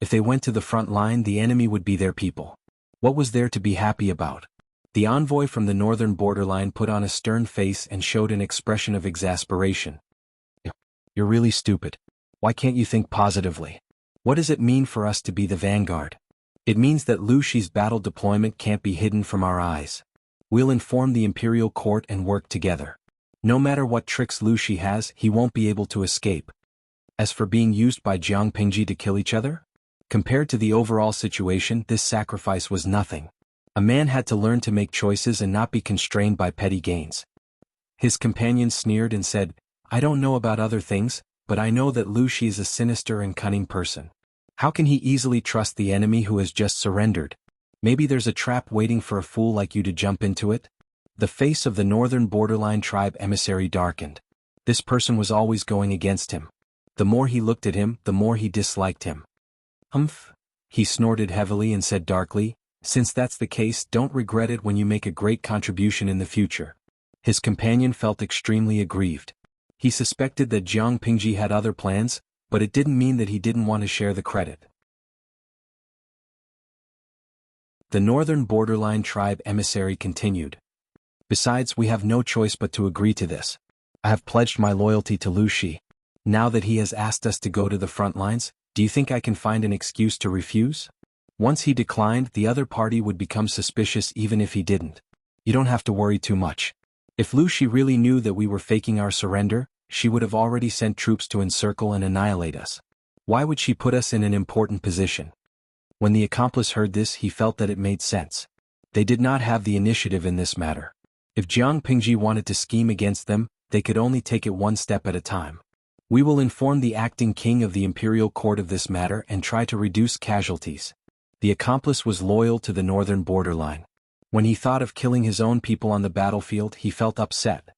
If they went to the front line, the enemy would be their people. What was there to be happy about?" The envoy from the northern borderline put on a stern face and showed an expression of exasperation. "You're really stupid. Why can't you think positively? What does it mean for us to be the vanguard? It means that Lu Shi's battle deployment can't be hidden from our eyes. We'll inform the imperial court and work together. No matter what tricks Lu Shi has, he won't be able to escape. As for being used by Jiang Pingji to kill each other? Compared to the overall situation, this sacrifice was nothing. A man had to learn to make choices and not be constrained by petty gains." His companion sneered and said, "I don't know about other things, but I know that Lu Shi is a sinister and cunning person. How can he easily trust the enemy who has just surrendered? Maybe there's a trap waiting for a fool like you to jump into it?" The face of the northern borderline tribe emissary darkened. This person was always going against him. The more he looked at him, the more he disliked him. He snorted heavily and said darkly, "Since that's the case, don't regret it when you make a great contribution in the future." His companion felt extremely aggrieved. He suspected that Jiang Pingji had other plans, but it didn't mean that he didn't want to share the credit. The northern borderline tribe emissary continued. "Besides, we have no choice but to agree to this. I have pledged my loyalty to Lu Shi. Now that he has asked us to go to the front lines, do you think I can find an excuse to refuse? Once he declined, the other party would become suspicious even if he didn't. You don't have to worry too much. If Lu Shi really knew that we were faking our surrender, she would have already sent troops to encircle and annihilate us. Why would she put us in an important position?" When the accomplice heard this, he felt that it made sense. They did not have the initiative in this matter. If Jiang Pingji wanted to scheme against them, they could only take it one step at a time. "We will inform the acting king of the imperial court of this matter and try to reduce casualties." The accomplice was loyal to the northern borderline. When he thought of killing his own people on the battlefield, he felt upset.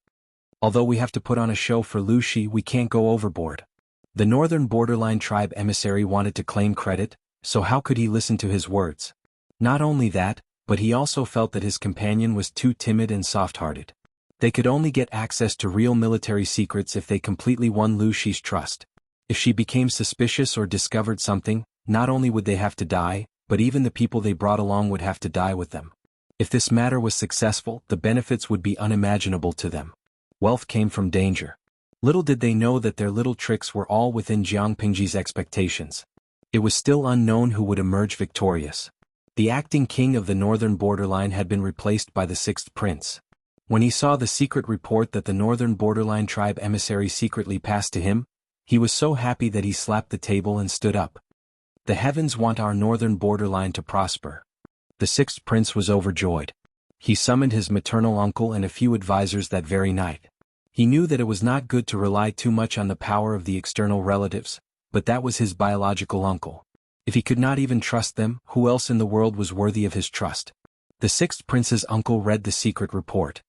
"Although we have to put on a show for Lu Shi, we can't go overboard." The northern borderline tribe emissary wanted to claim credit, so how could he listen to his words? Not only that, but he also felt that his companion was too timid and soft-hearted. They could only get access to real military secrets if they completely won Lu Shi's trust. If she became suspicious or discovered something, not only would they have to die, but even the people they brought along would have to die with them. If this matter was successful, the benefits would be unimaginable to them. Wealth came from danger. Little did they know that their little tricks were all within Jiang Pingji's expectations. It was still unknown who would emerge victorious. The acting king of the northern borderline had been replaced by the sixth prince. When he saw the secret report that the northern borderline tribe emissary secretly passed to him, he was so happy that he slapped the table and stood up. "The heavens want our northern borderline to prosper." The sixth prince was overjoyed. He summoned his maternal uncle and a few advisors that very night. He knew that it was not good to rely too much on the power of the external relatives, but that was his biological uncle. If he could not even trust them, who else in the world was worthy of his trust? The sixth prince's uncle read the secret report.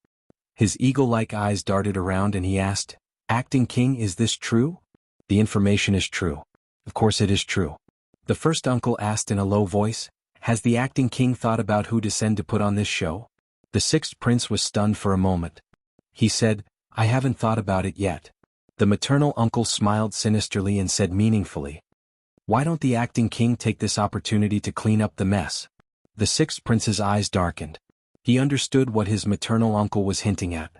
His eagle-like eyes darted around and he asked, "Acting king, is this true?" "The information is true." "Of course it is true." The first uncle asked in a low voice, "Has the acting king thought about who to send to put on this show?" The sixth prince was stunned for a moment. He said, "I haven't thought about it yet." The maternal uncle smiled sinisterly and said meaningfully, "Why don't the acting king take this opportunity to clean up the mess?" The sixth prince's eyes darkened. He understood what his maternal uncle was hinting at.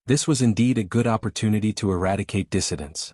This was indeed a good opportunity to eradicate dissidents.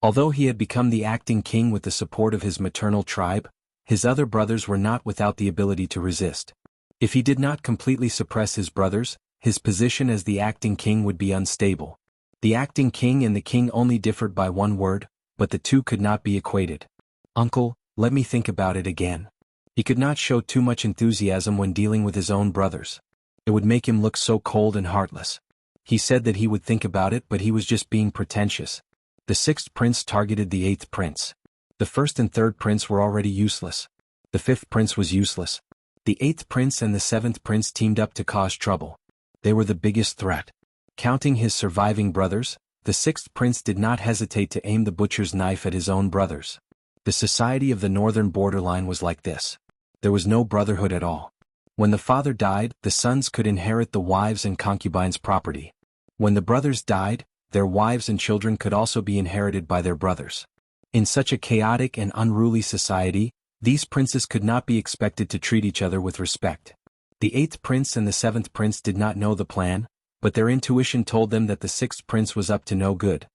Although he had become the acting king with the support of his maternal tribe, his other brothers were not without the ability to resist. If he did not completely suppress his brothers, his position as the acting king would be unstable. The acting king and the king only differed by one word, but the two could not be equated. "Uncle, let me think about it again." He could not show too much enthusiasm when dealing with his own brothers. It would make him look so cold and heartless. He said that he would think about it, but he was just being pretentious. The sixth prince targeted the eighth prince. The first and third prince were already useless. The fifth prince was useless. The eighth prince and the seventh prince teamed up to cause trouble. They were the biggest threat. Counting his surviving brothers, the sixth prince did not hesitate to aim the butcher's knife at his own brothers. The society of the northern borderline was like this. There was no brotherhood at all. When the father died, the sons could inherit the wives' and concubines' property. When the brothers died, their wives and children could also be inherited by their brothers. In such a chaotic and unruly society, these princes could not be expected to treat each other with respect. The eighth prince and the seventh prince did not know the plan, but their intuition told them that the sixth prince was up to no good.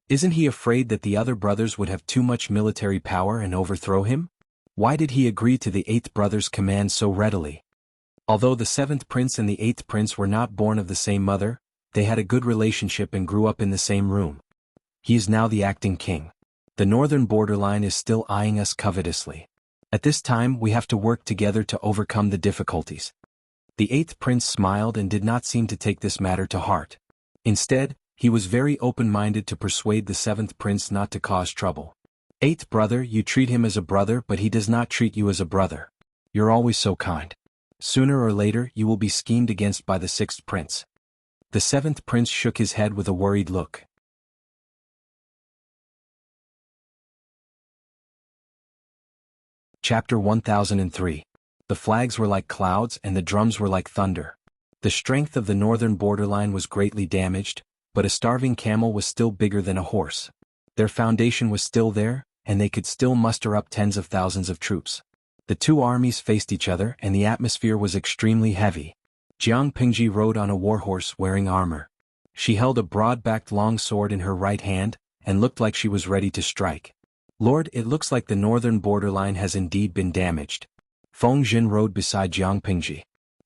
Isn't he afraid that the other brothers would have too much military power and overthrow him? Why did he agree to the eighth brother's command so readily? Although the seventh prince and the eighth prince were not born of the same mother, they had a good relationship and grew up in the same room. He is now the acting king. The northern borderline is still eyeing us covetously. At this time we have to work together to overcome the difficulties. The eighth prince smiled and did not seem to take this matter to heart. Instead, he was very open-minded to persuade the seventh prince not to cause trouble. "Eighth brother, you treat him as a brother, but he does not treat you as a brother. You're always so kind. Sooner or later you will be schemed against by the sixth prince." The seventh prince shook his head with a worried look. Chapter 1003. The flags were like clouds and the drums were like thunder. The strength of the northern borderline was greatly damaged, but a starving camel was still bigger than a horse. Their foundation was still there, and they could still muster up tens of thousands of troops. The two armies faced each other and the atmosphere was extremely heavy. Jiang Pingji rode on a warhorse wearing armor. She held a broad-backed long sword in her right hand, and looked like she was ready to strike. "Lord, it looks like the northern borderline has indeed been damaged." Feng Jin rode beside Jiang Pingji.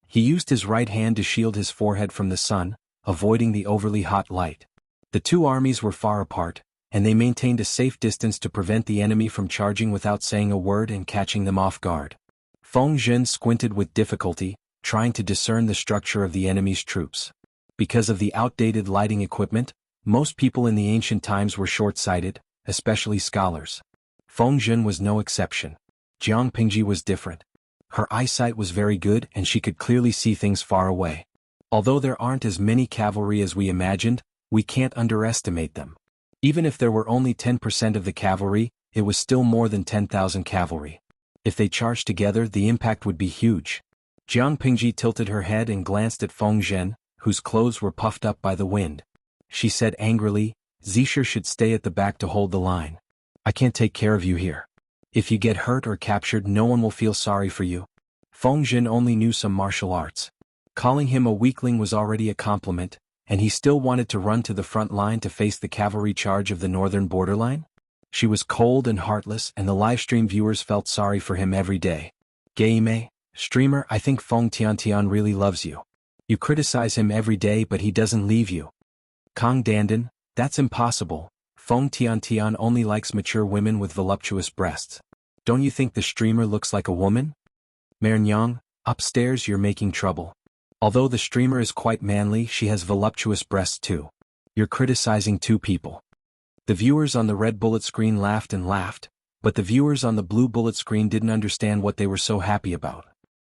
He used his right hand to shield his forehead from the sun, avoiding the overly hot light. The two armies were far apart, and they maintained a safe distance to prevent the enemy from charging without saying a word and catching them off guard. Feng Jin squinted with difficulty, trying to discern the structure of the enemy's troops. Because of the outdated lighting equipment, most people in the ancient times were short-sighted, especially scholars. Feng Jin was no exception. Jiang Pingji was different. Her eyesight was very good and she could clearly see things far away. Although there aren't as many cavalry as we imagined, we can't underestimate them. Even if there were only 10% of the cavalry, it was still more than 10,000 cavalry. If they charged together, the impact would be huge. Jiang Pingji tilted her head and glanced at Feng Zhen, whose clothes were puffed up by the wind. She said angrily, "Zisher should stay at the back to hold the line. I can't take care of you here. If you get hurt or captured, no one will feel sorry for you." Feng Jin only knew some martial arts. Calling him a weakling was already a compliment, and he still wanted to run to the front line to face the cavalry charge of the northern borderline? She was cold and heartless, and the livestream viewers felt sorry for him every day. "Game, streamer, I think Feng Tiantian really loves you. You criticize him every day but he doesn't leave you." Kong Dandan, "That's impossible. Feng Tiantian only likes mature women with voluptuous breasts. Don't you think the streamer looks like a woman?" Marnyang, "Upstairs you're making trouble. Although the streamer is quite manly, she has voluptuous breasts too. You're criticizing two people." The viewers on the red bullet screen laughed and laughed, but the viewers on the blue bullet screen didn't understand what they were so happy about.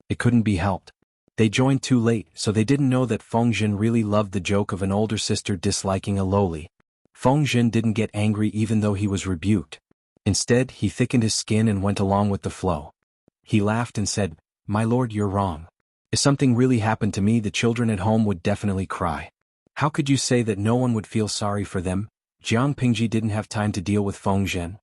It couldn't be helped. They joined too late, so they didn't know that Feng Jin really loved the joke of an older sister disliking a lowly. Feng Jin didn't get angry even though he was rebuked. Instead, he thickened his skin and went along with the flow. He laughed and said, "My lord, you're wrong. If something really happened to me, the children at home would definitely cry. How could you say that no one would feel sorry for them?" Jiang Pingji didn't have time to deal with Feng Jin.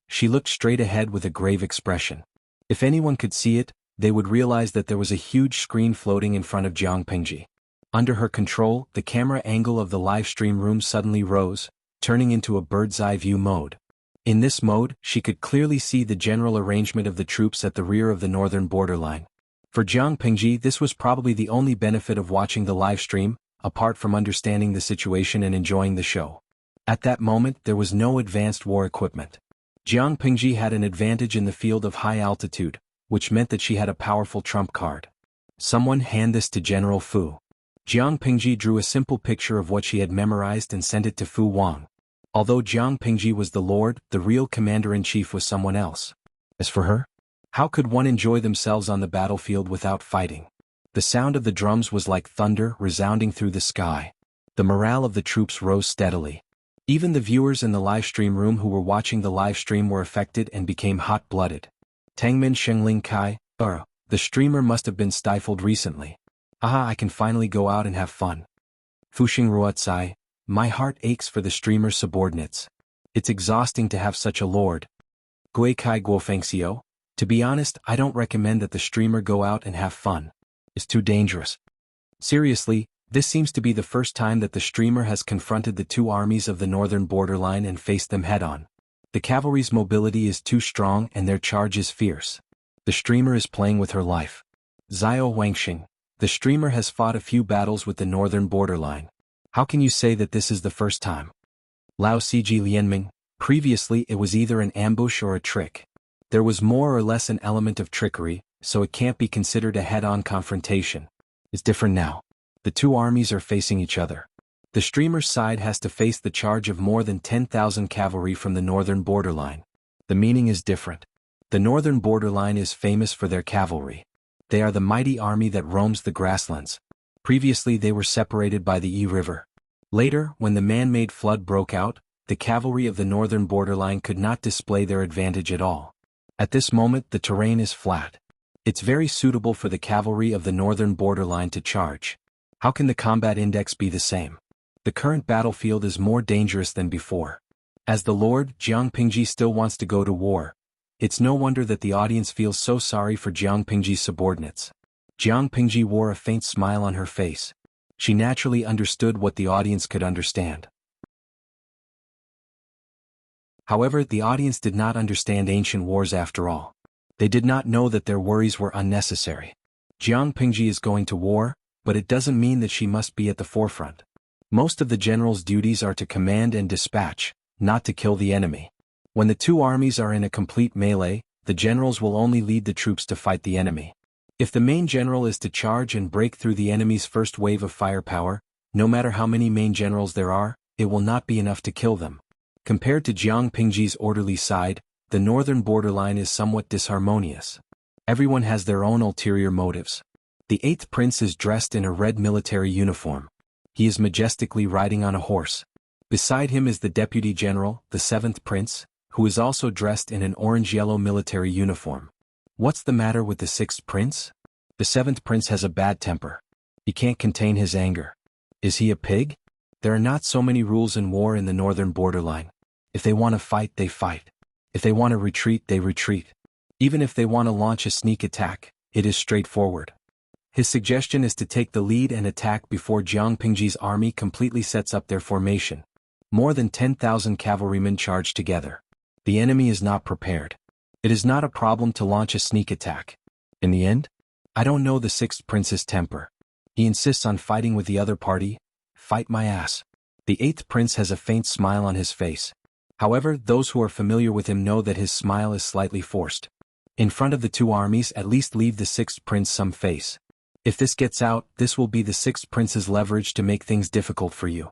She looked straight ahead with a grave expression. If anyone could see it, they would realize that there was a huge screen floating in front of Jiang Pingji. Under her control, the camera angle of the live stream room suddenly rose, turning into a bird's-eye view mode. In this mode, she could clearly see the general arrangement of the troops at the rear of the northern borderline. For Jiang Pingji, this was probably the only benefit of watching the live stream, apart from understanding the situation and enjoying the show. At that moment, there was no advanced war equipment. Jiang Pingji had an advantage in the field of high altitude, which meant that she had a powerful trump card. "Someone hand this to General Fu." Jiang Pingji drew a simple picture of what she had memorized and sent it to Fu Wang. Although Jiang Pingji was the lord, the real commander-in-chief was someone else. As for her, how could one enjoy themselves on the battlefield without fighting? The sound of the drums was like thunder resounding through the sky. The morale of the troops rose steadily. Even the viewers in the live stream room who were watching the live stream were affected and became hot-blooded. Tangmin Shengling Kai, the streamer must have been stifled recently. Aha, I can finally go out and have fun. Fuxing Ruotsai, my heart aches for the streamer's subordinates. It's exhausting to have such a lord. Gui Kai Guofengxiu, to be honest, I don't recommend that the streamer go out and have fun. It's too dangerous. Seriously, this seems to be the first time that the streamer has confronted the two armies of the northern borderline and faced them head-on. The cavalry's mobility is too strong and their charge is fierce. The streamer is playing with her life. Xiao Wangxing, the streamer has fought a few battles with the northern borderline. How can you say that this is the first time? Lao Ciji Lianming, previously it was either an ambush or a trick. There was more or less an element of trickery, so it can't be considered a head-on confrontation. It's different now. The two armies are facing each other. The streamer's side has to face the charge of more than 10,000 cavalry from the northern borderline. The meaning is different. The northern borderline is famous for their cavalry. They are the mighty army that roams the grasslands. Previously they were separated by the Yi River. Later, when the man-made flood broke out, the cavalry of the northern borderline could not display their advantage at all. At this moment the terrain is flat. It's very suitable for the cavalry of the northern borderline to charge. How can the combat index be the same? The current battlefield is more dangerous than before. As the Lord, Jiang Pingji still wants to go to war. It's no wonder that the audience feels so sorry for Jiang Pingji's subordinates. Jiang Pingji wore a faint smile on her face. She naturally understood what the audience could understand. However, the audience did not understand ancient wars after all. They did not know that their worries were unnecessary. Jiang Pingji is going to war, but it doesn't mean that she must be at the forefront. Most of the general's duties are to command and dispatch, not to kill the enemy. When the two armies are in a complete melee, the generals will only lead the troops to fight the enemy. If the main general is to charge and break through the enemy's first wave of firepower, no matter how many main generals there are, it will not be enough to kill them. Compared to Jiang Pingji's orderly side, the northern borderline is somewhat disharmonious. Everyone has their own ulterior motives. The 8th prince is dressed in a red military uniform. He is majestically riding on a horse. Beside him is the deputy general, the 7th prince, who is also dressed in an orange-yellow military uniform. What's the matter with the 6th prince? The 7th prince has a bad temper. He can't contain his anger. Is he a pig? There are not so many rules in war in the northern borderline. If they want to fight, they fight. If they want to retreat, they retreat. Even if they want to launch a sneak attack, it is straightforward. His suggestion is to take the lead and attack before Jiang Pingji's army completely sets up their formation. More than 10,000 cavalrymen charge together. The enemy is not prepared. It is not a problem to launch a sneak attack. In the end, I don't know the 6th prince's temper. He insists on fighting with the other party. Fight my ass. The 8th prince has a faint smile on his face. However, those who are familiar with him know that his smile is slightly forced. In front of the two armies, at least leave the 6th prince some face. If this gets out, this will be the 6th prince's leverage to make things difficult for you.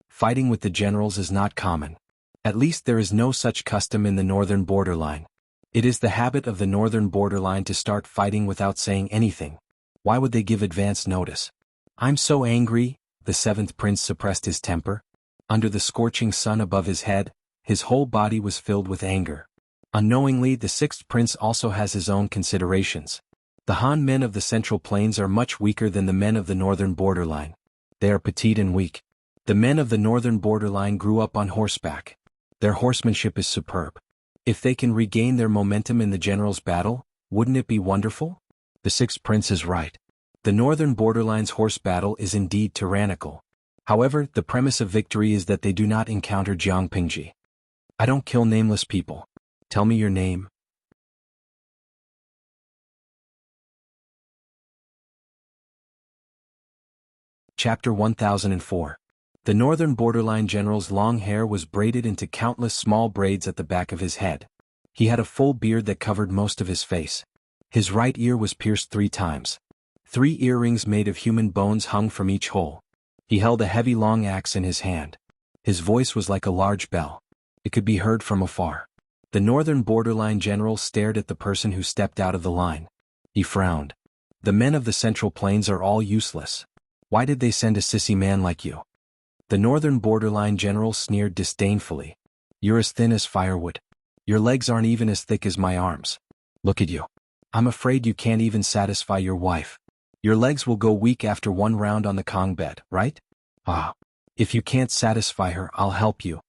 Fighting with the generals is not common. At least there is no such custom in the northern borderline. It is the habit of the northern borderline to start fighting without saying anything. Why would they give advance notice? I'm so angry, the 7th prince suppressed his temper. Under the scorching sun above his head, his whole body was filled with anger. Unknowingly, the 6th prince also has his own considerations. The Han men of the Central Plains are much weaker than the men of the northern borderline. They are petite and weak. The men of the northern borderline grew up on horseback. Their horsemanship is superb. If they can regain their momentum in the general's battle, wouldn't it be wonderful? The 6th prince is right. The northern borderline's horse battle is indeed tyrannical. However, the premise of victory is that they do not encounter Jiang Pingji. I don't kill nameless people. Tell me your name. Chapter 1004. The northern borderline general's long hair was braided into countless small braids at the back of his head. He had a full beard that covered most of his face. His right ear was pierced 3 times. 3 earrings made of human bones hung from each hole. He held a heavy long axe in his hand. His voice was like a large bell. It could be heard from afar. The northern borderline general stared at the person who stepped out of the line. He frowned. The men of the Central Plains are all useless. Why did they send a sissy man like you? The northern borderline general sneered disdainfully. You're as thin as firewood. Your legs aren't even as thick as my arms. Look at you. I'm afraid you can't even satisfy your wife. Your legs will go weak after 1 round on the Kong bed, right? Ah. If you can't satisfy her, I'll help you.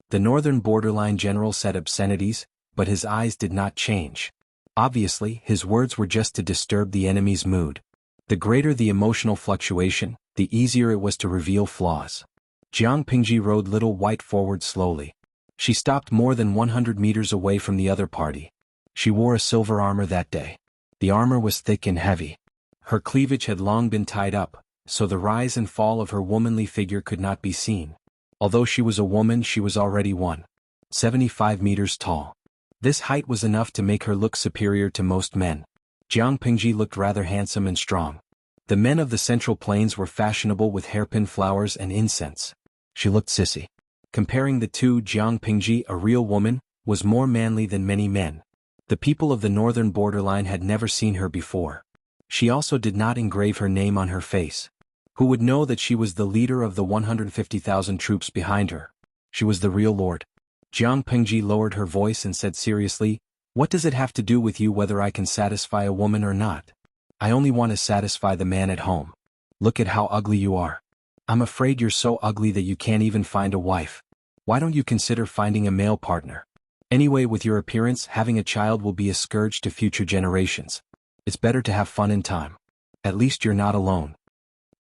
The northern borderline general said obscenities, but his eyes did not change. Obviously, his words were just to disturb the enemy's mood. The greater the emotional fluctuation, the easier it was to reveal flaws. Jiang Pingji rode Little White forward slowly. She stopped more than 100 meters away from the other party. She wore a silver armor that day. The armor was thick and heavy. Her cleavage had long been tied up, so the rise and fall of her womanly figure could not be seen. Although she was a woman, she was already 175 meters tall. This height was enough to make her look superior to most men. Jiang Pingji looked rather handsome and strong. The men of the Central Plains were fashionable with hairpin flowers and incense. She looked sissy. Comparing the two, Jiang Pingji, a real woman, was more manly than many men. The people of the northern borderline had never seen her before. She also did not engrave her name on her face. Who would know that she was the leader of the 150,000 troops behind her? She was the real lord. Jiang Pingji lowered her voice and said seriously, "What does it have to do with you whether I can satisfy a woman or not? I only want to satisfy the man at home. Look at how ugly you are. I'm afraid you're so ugly that you can't even find a wife. Why don't you consider finding a male partner? Anyway, with your appearance, having a child will be a scourge to future generations. It's better to have fun in time. At least you're not alone."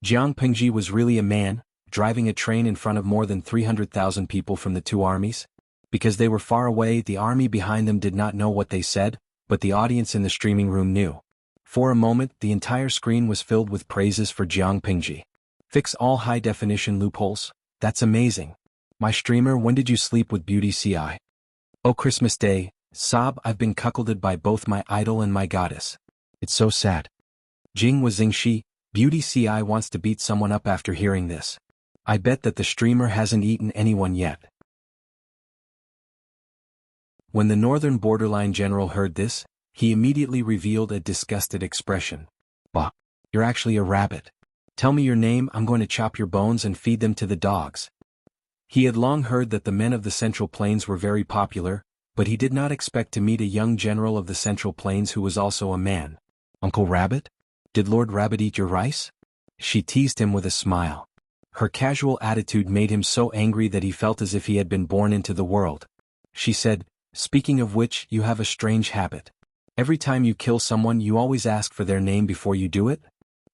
Jiang Pingji was really a man, driving a train in front of more than 300,000 people from the two armies. Because they were far away, the army behind them did not know what they said, but the audience in the streaming room knew. For a moment, the entire screen was filled with praises for Jiang Pingji. "Fix all high-definition loopholes? That's amazing. My streamer, when did you sleep with Beauty CI? Oh, Christmas Day, sob, I've been cuckolded by both my idol and my goddess. It's so sad. Jing was Xingxi, Beauty CI wants to beat someone up after hearing this. I bet that the streamer hasn't eaten anyone yet." When the northern borderline general heard this, he immediately revealed a disgusted expression. "Bah, you're actually a rabbit. Tell me your name, I'm going to chop your bones and feed them to the dogs." He had long heard that the men of the Central Plains were very popular, but he did not expect to meet a young general of the Central Plains who was also a man. "Uncle Rabbit? Did Lord Rabbit eat your rice?" She teased him with a smile. Her casual attitude made him so angry that he felt as if he had been born into the world. She said, "Speaking of which, you have a strange habit. Every time you kill someone you always ask for their name before you do it?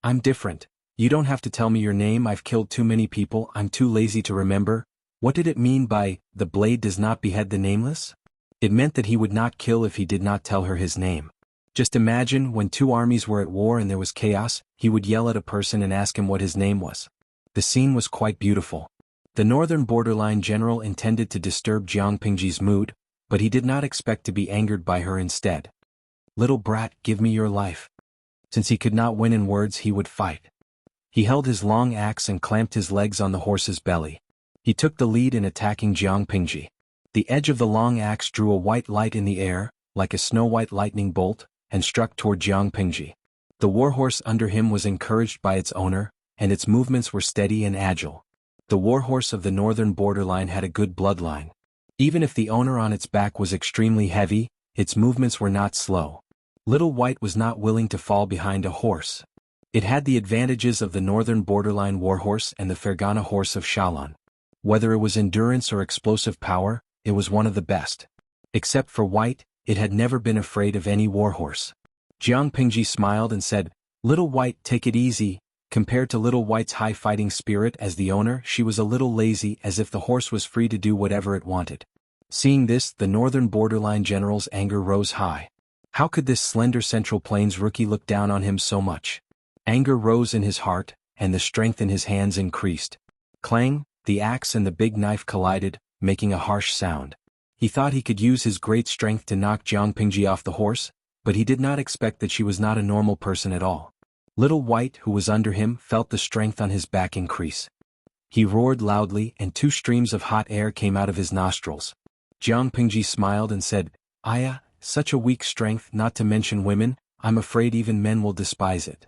I'm different. You don't have to tell me your name, I've killed too many people, I'm too lazy to remember." What did it mean by, "the blade does not behead the nameless"? It meant that he would not kill if he did not tell her his name. Just imagine, when two armies were at war and there was chaos, he would yell at a person and ask him what his name was. The scene was quite beautiful. The northern borderline general intended to disturb Jiang Pingji's mood, but he did not expect to be angered by her instead. "Little brat, give me your life." Since he could not win in words, he would fight. He held his long axe and clamped his legs on the horse's belly. He took the lead in attacking Jiang Pingji. The edge of the long axe drew a white light in the air, like a snow-white lightning bolt, and struck toward Jiang Pingji. The warhorse under him was encouraged by its owner, and its movements were steady and agile. The warhorse of the northern borderline had a good bloodline. Even if the owner on its back was extremely heavy, its movements were not slow. Little White was not willing to fall behind a horse. It had the advantages of the northern borderline warhorse and the Fergana horse of Shalon. Whether it was endurance or explosive power, it was one of the best. Except for White, it had never been afraid of any warhorse. Jiang Pingji smiled and said, "Little White, take it easy." Compared to Little White's high fighting spirit as the owner, she was a little lazy, as if the horse was free to do whatever it wanted. Seeing this, the northern borderline general's anger rose high. How could this slender Central Plains rookie look down on him so much? Anger rose in his heart, and the strength in his hands increased. Clang! The axe and the big knife collided, making a harsh sound. He thought he could use his great strength to knock Jiang Pingji off the horse, but he did not expect that she was not a normal person at all. Little White, who was under him, felt the strength on his back increase. He roared loudly, and 2 streams of hot air came out of his nostrils. Jiang Pingji smiled and said, "Aya, such a weak strength, not to mention women, I'm afraid even men will despise it."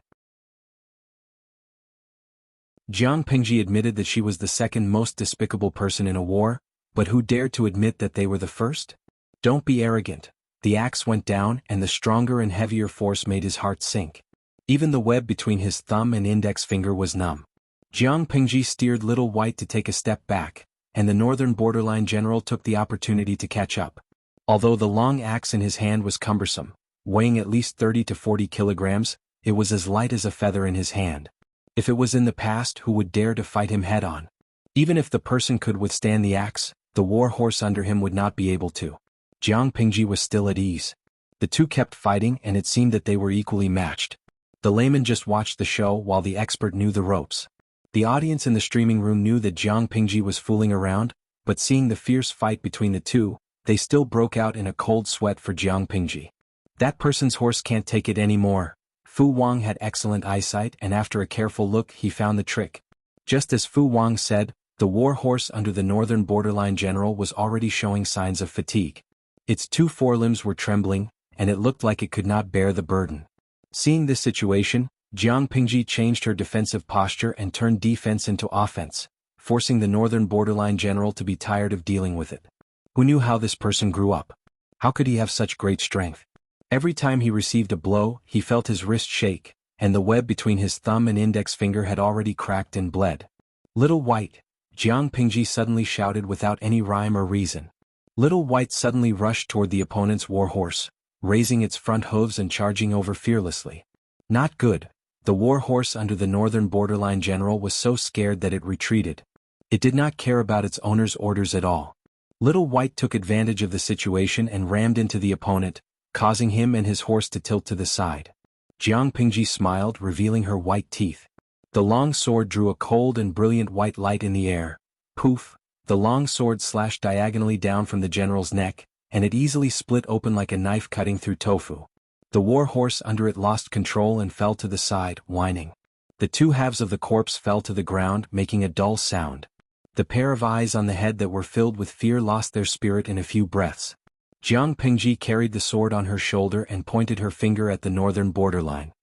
Jiang Pingji admitted that she was the second most despicable person in a war, but who dared to admit that they were the first? Don't be arrogant. The axe went down, and the stronger and heavier force made his heart sink. Even the web between his thumb and index finger was numb. Jiang Pingji steered Little White to take a step back, and the northern borderline general took the opportunity to catch up. Although the long axe in his hand was cumbersome, weighing at least 30 to 40 kilograms, it was as light as a feather in his hand. If it was in the past, who would dare to fight him head-on? Even if the person could withstand the axe, the war horse under him would not be able to. Jiang Pingji was still at ease. The two kept fighting, and it seemed that they were equally matched. The layman just watched the show while the expert knew the ropes. The audience in the streaming room knew that Jiang Pingji was fooling around, but seeing the fierce fight between the two, they still broke out in a cold sweat for Jiang Pingji. That person's horse can't take it anymore. Fu Wang had excellent eyesight, and after a careful look he found the trick. Just as Fu Wang said, the war horse under the northern borderline general was already showing signs of fatigue. Its 2 forelimbs were trembling, and it looked like it could not bear the burden. Seeing this situation, Jiang Pingji changed her defensive posture and turned defense into offense. forcing the northern borderline general to be tired of dealing with it. Who knew how this person grew up? How could he have such great strength? Every time he received a blow, he felt his wrist shake, and the web between his thumb and index finger had already cracked and bled. "Little White!" Jiang Pingji suddenly shouted without any rhyme or reason. Little White suddenly rushed toward the opponent's warhorse, raising its front hooves and charging over fearlessly. Not good. The warhorse under the northern borderline general was so scared that it retreated. It did not care about its owner's orders at all. Little White took advantage of the situation and rammed into the opponent, causing him and his horse to tilt to the side. Jiang Pingji smiled, revealing her white teeth. The long sword drew a cold and brilliant white light in the air. Poof! The long sword slashed diagonally down from the general's neck, and it easily split open like a knife cutting through tofu. The war horse under it lost control and fell to the side, whining. The two halves of the corpse fell to the ground, making a dull sound. The pair of eyes on the head that were filled with fear lost their spirit in a few breaths. Jiang Pingji carried the sword on her shoulder and pointed her finger at the northern borderline.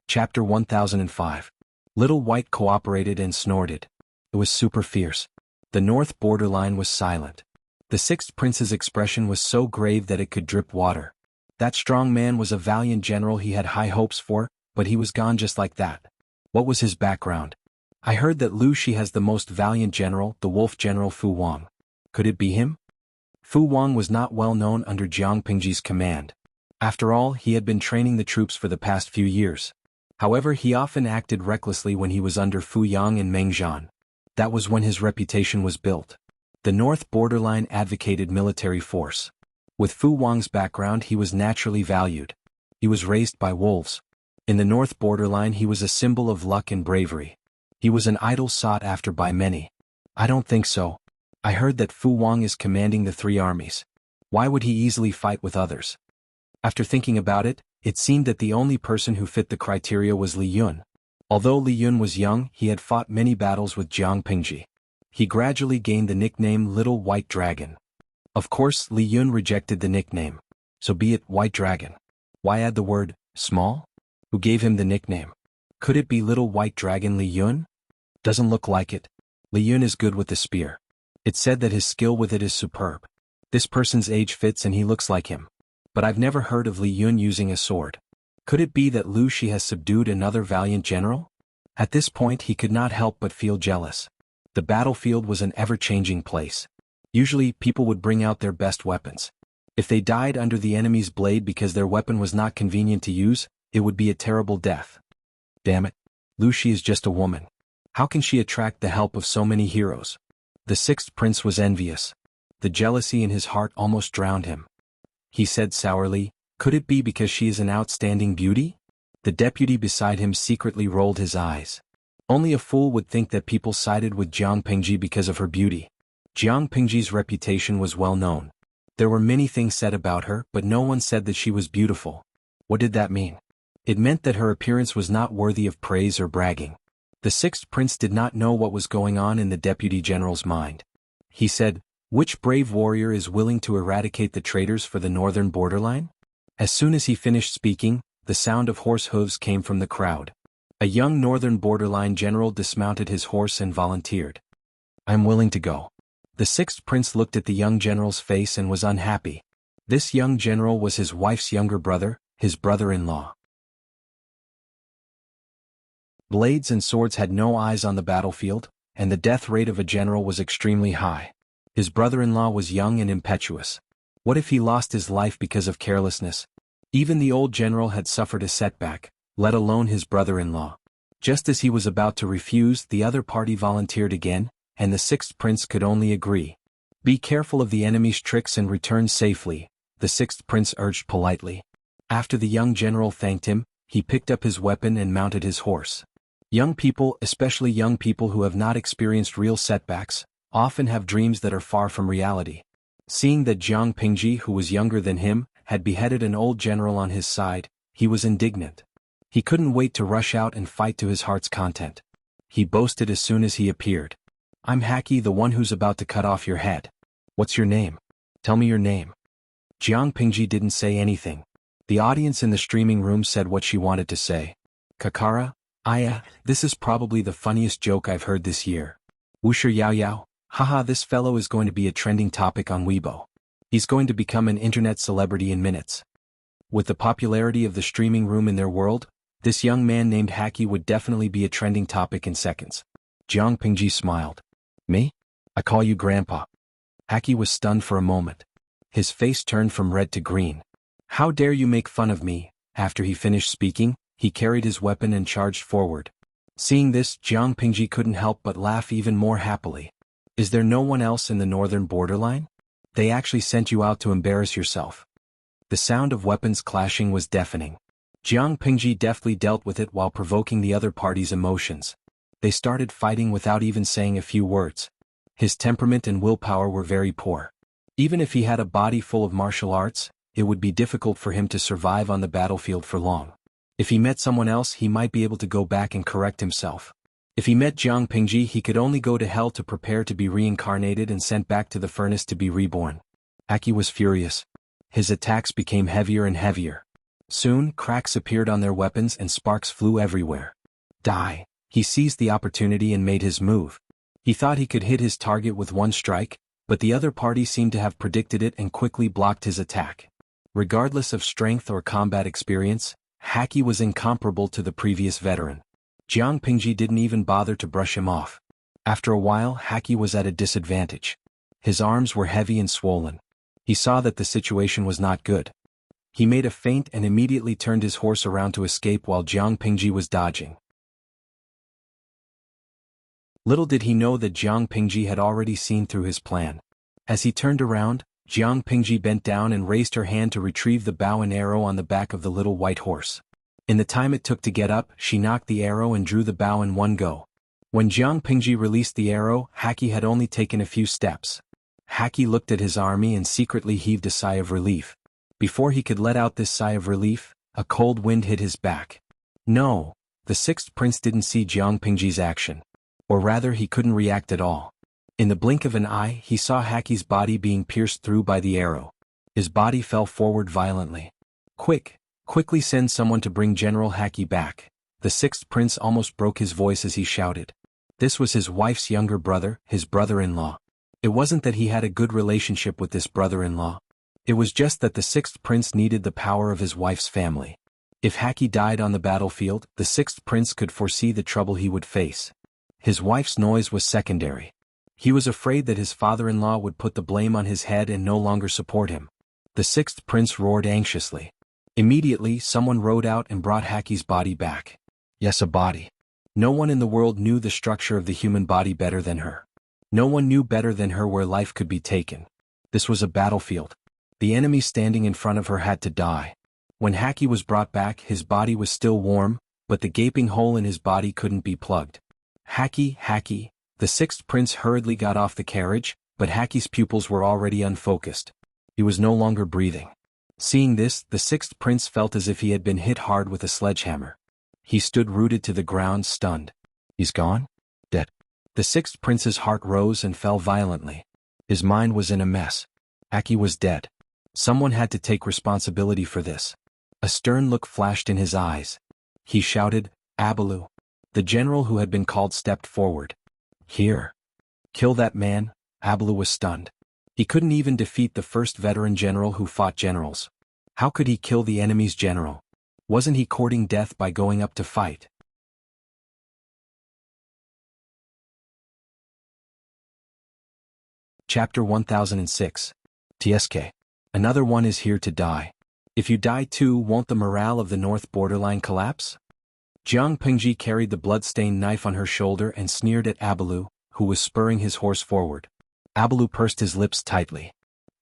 Chapter 1005. Little White cooperated and snorted. It was super fierce. The north borderline was silent. The sixth prince's expression was so grave that it could drip water. That strong man was a valiant general he had high hopes for, but he was gone just like that. What was his background? I heard that Lu Shi has the most valiant general, the wolf general Fu Wang. Could it be him? Fu Wang was not well known under Jiang Pingji's command. After all, he had been training the troops for the past few years. However, he often acted recklessly when he was under Fu Yang and Meng Zhan. That was when his reputation was built. The north borderline advocated military force. With Fu Wang's background, he was naturally valued. He was raised by wolves. In the north borderline, he was a symbol of luck and bravery. He was an idol sought after by many. I don't think so. I heard that Fu Wang is commanding the three armies. Why would he easily fight with others? After thinking about it, it seemed that the only person who fit the criteria was Li Yun. Although Li Yun was young, he had fought many battles with Jiang Pingji. He gradually gained the nickname Little White Dragon. Of course, Li Yun rejected the nickname. So be it White Dragon. Why add the word small? Who gave him the nickname? Could it be Little White Dragon Li Yun? Doesn't look like it. Li Yun is good with the spear. It's said that his skill with it is superb. This person's age fits and he looks like him. But I've never heard of Li Yun using a sword. Could it be that Lu Shi has subdued another valiant general? At this point he could not help but feel jealous. The battlefield was an ever-changing place. Usually people would bring out their best weapons. If they died under the enemy's blade because their weapon was not convenient to use, it would be a terrible death. Damn it. Lu Shi is just a woman. How can she attract the help of so many heroes? The sixth prince was envious. The jealousy in his heart almost drowned him. He said sourly, "Could it be because she is an outstanding beauty?" The deputy beside him secretly rolled his eyes. Only a fool would think that people sided with Jiang Pingji because of her beauty. Jiang Pingji's reputation was well known. There were many things said about her, but no one said that she was beautiful. What did that mean? It meant that her appearance was not worthy of praise or bragging. The sixth prince did not know what was going on in the deputy general's mind. He said, "Which brave warrior is willing to eradicate the traitors for the northern borderline?" As soon as he finished speaking, the sound of horse hooves came from the crowd. A young northern borderline general dismounted his horse and volunteered. "I'm willing to go." The sixth prince looked at the young general's face and was unhappy. This young general was his wife's younger brother, his brother-in-law. Blades and swords had no eyes on the battlefield, and the death rate of a general was extremely high. His brother-in-law was young and impetuous. What if he lost his life because of carelessness? Even the old general had suffered a setback, let alone his brother-in-law. Just as he was about to refuse, the other party volunteered again, and the sixth prince could only agree. "Be careful of the enemy's tricks and return safely," the sixth prince urged politely. After the young general thanked him, he picked up his weapon and mounted his horse. Young people, especially young people who have not experienced real setbacks, often have dreams that are far from reality. Seeing that Jiang Pingji, who was younger than him, had beheaded an old general on his side, he was indignant. He couldn't wait to rush out and fight to his heart's content. He boasted as soon as he appeared. "I'm Haki, the one who's about to cut off your head. What's your name? Tell me your name." Jiang Pingji didn't say anything. The audience in the streaming room said what she wanted to say. Kakara, Aya, this is probably the funniest joke I've heard this year. Wuxia Yao Yao, haha, this fellow is going to be a trending topic on Weibo. He's going to become an internet celebrity in minutes. With the popularity of the streaming room in their world, this young man named Haki would definitely be a trending topic in seconds. Jiang Pingji smiled. Me? I call you Grandpa. Haki was stunned for a moment. His face turned from red to green. How dare you make fun of me? After he finished speaking, he carried his weapon and charged forward. Seeing this, Jiang Pingji couldn't help but laugh even more happily. Is there no one else in the northern borderline? They actually sent you out to embarrass yourself. The sound of weapons clashing was deafening. Jiang Pingji deftly dealt with it while provoking the other party's emotions. They started fighting without even saying a few words. His temperament and willpower were very poor. Even if he had a body full of martial arts, it would be difficult for him to survive on the battlefield for long. If he met someone else, he might be able to go back and correct himself. If he met Jiang Pingji, he could only go to hell to prepare to be reincarnated and sent back to the furnace to be reborn. Aki was furious. His attacks became heavier and heavier. Soon, cracks appeared on their weapons and sparks flew everywhere. Die. He seized the opportunity and made his move. He thought he could hit his target with one strike, but the other party seemed to have predicted it and quickly blocked his attack. Regardless of strength or combat experience, Haki was incomparable to the previous veteran. Jiang Pingji didn't even bother to brush him off. After a while, Haki was at a disadvantage. His arms were heavy and swollen. He saw that the situation was not good. He made a feint and immediately turned his horse around to escape while Jiang Pingji was dodging. Little did he know that Jiang Pingji had already seen through his plan. As he turned around, Jiang Pingji bent down and raised her hand to retrieve the bow and arrow on the back of the little white horse. In the time it took to get up, she knocked the arrow and drew the bow in one go. When Jiang Pingji released the arrow, Haki had only taken a few steps. Haki looked at his army and secretly heaved a sigh of relief. Before he could let out this sigh of relief, a cold wind hit his back. No, the sixth prince didn't see Jiang Pingji's action. Or rather, he couldn't react at all. In the blink of an eye, he saw Haki's body being pierced through by the arrow. His body fell forward violently. Quickly send someone to bring General Haki back. The sixth prince almost broke his voice as he shouted. This was his wife's younger brother, his brother-in-law. It wasn't that he had a good relationship with this brother-in-law. It was just that the sixth prince needed the power of his wife's family. If Haki died on the battlefield, the sixth prince could foresee the trouble he would face. His wife's noise was secondary. He was afraid that his father-in-law would put the blame on his head and no longer support him. The sixth prince roared anxiously. Immediately, someone rode out and brought Haki's body back. Yes, a body. No one in the world knew the structure of the human body better than her. No one knew better than her where life could be taken. This was a battlefield. The enemy standing in front of her had to die. When Haki was brought back, his body was still warm, but the gaping hole in his body couldn't be plugged. Haki. The sixth prince hurriedly got off the carriage, but Haki's pupils were already unfocused. He was no longer breathing. Seeing this, the sixth prince felt as if he had been hit hard with a sledgehammer. He stood rooted to the ground, stunned. He's gone? Dead. The sixth prince's heart rose and fell violently. His mind was in a mess. Haki was dead. Someone had to take responsibility for this. A stern look flashed in his eyes. He shouted, Abalu. The general who had been called stepped forward. Here. Kill that man. Abalu was stunned. He couldn't even defeat the first veteran general who fought generals. How could he kill the enemy's general? Wasn't he courting death by going up to fight? Chapter 1006. TSK. Another one is here to die. If you die too, won't the morale of the north borderline collapse? Jiang Pingji carried the blood-stained knife on her shoulder and sneered at Abalu, who was spurring his horse forward. Abalu pursed his lips tightly.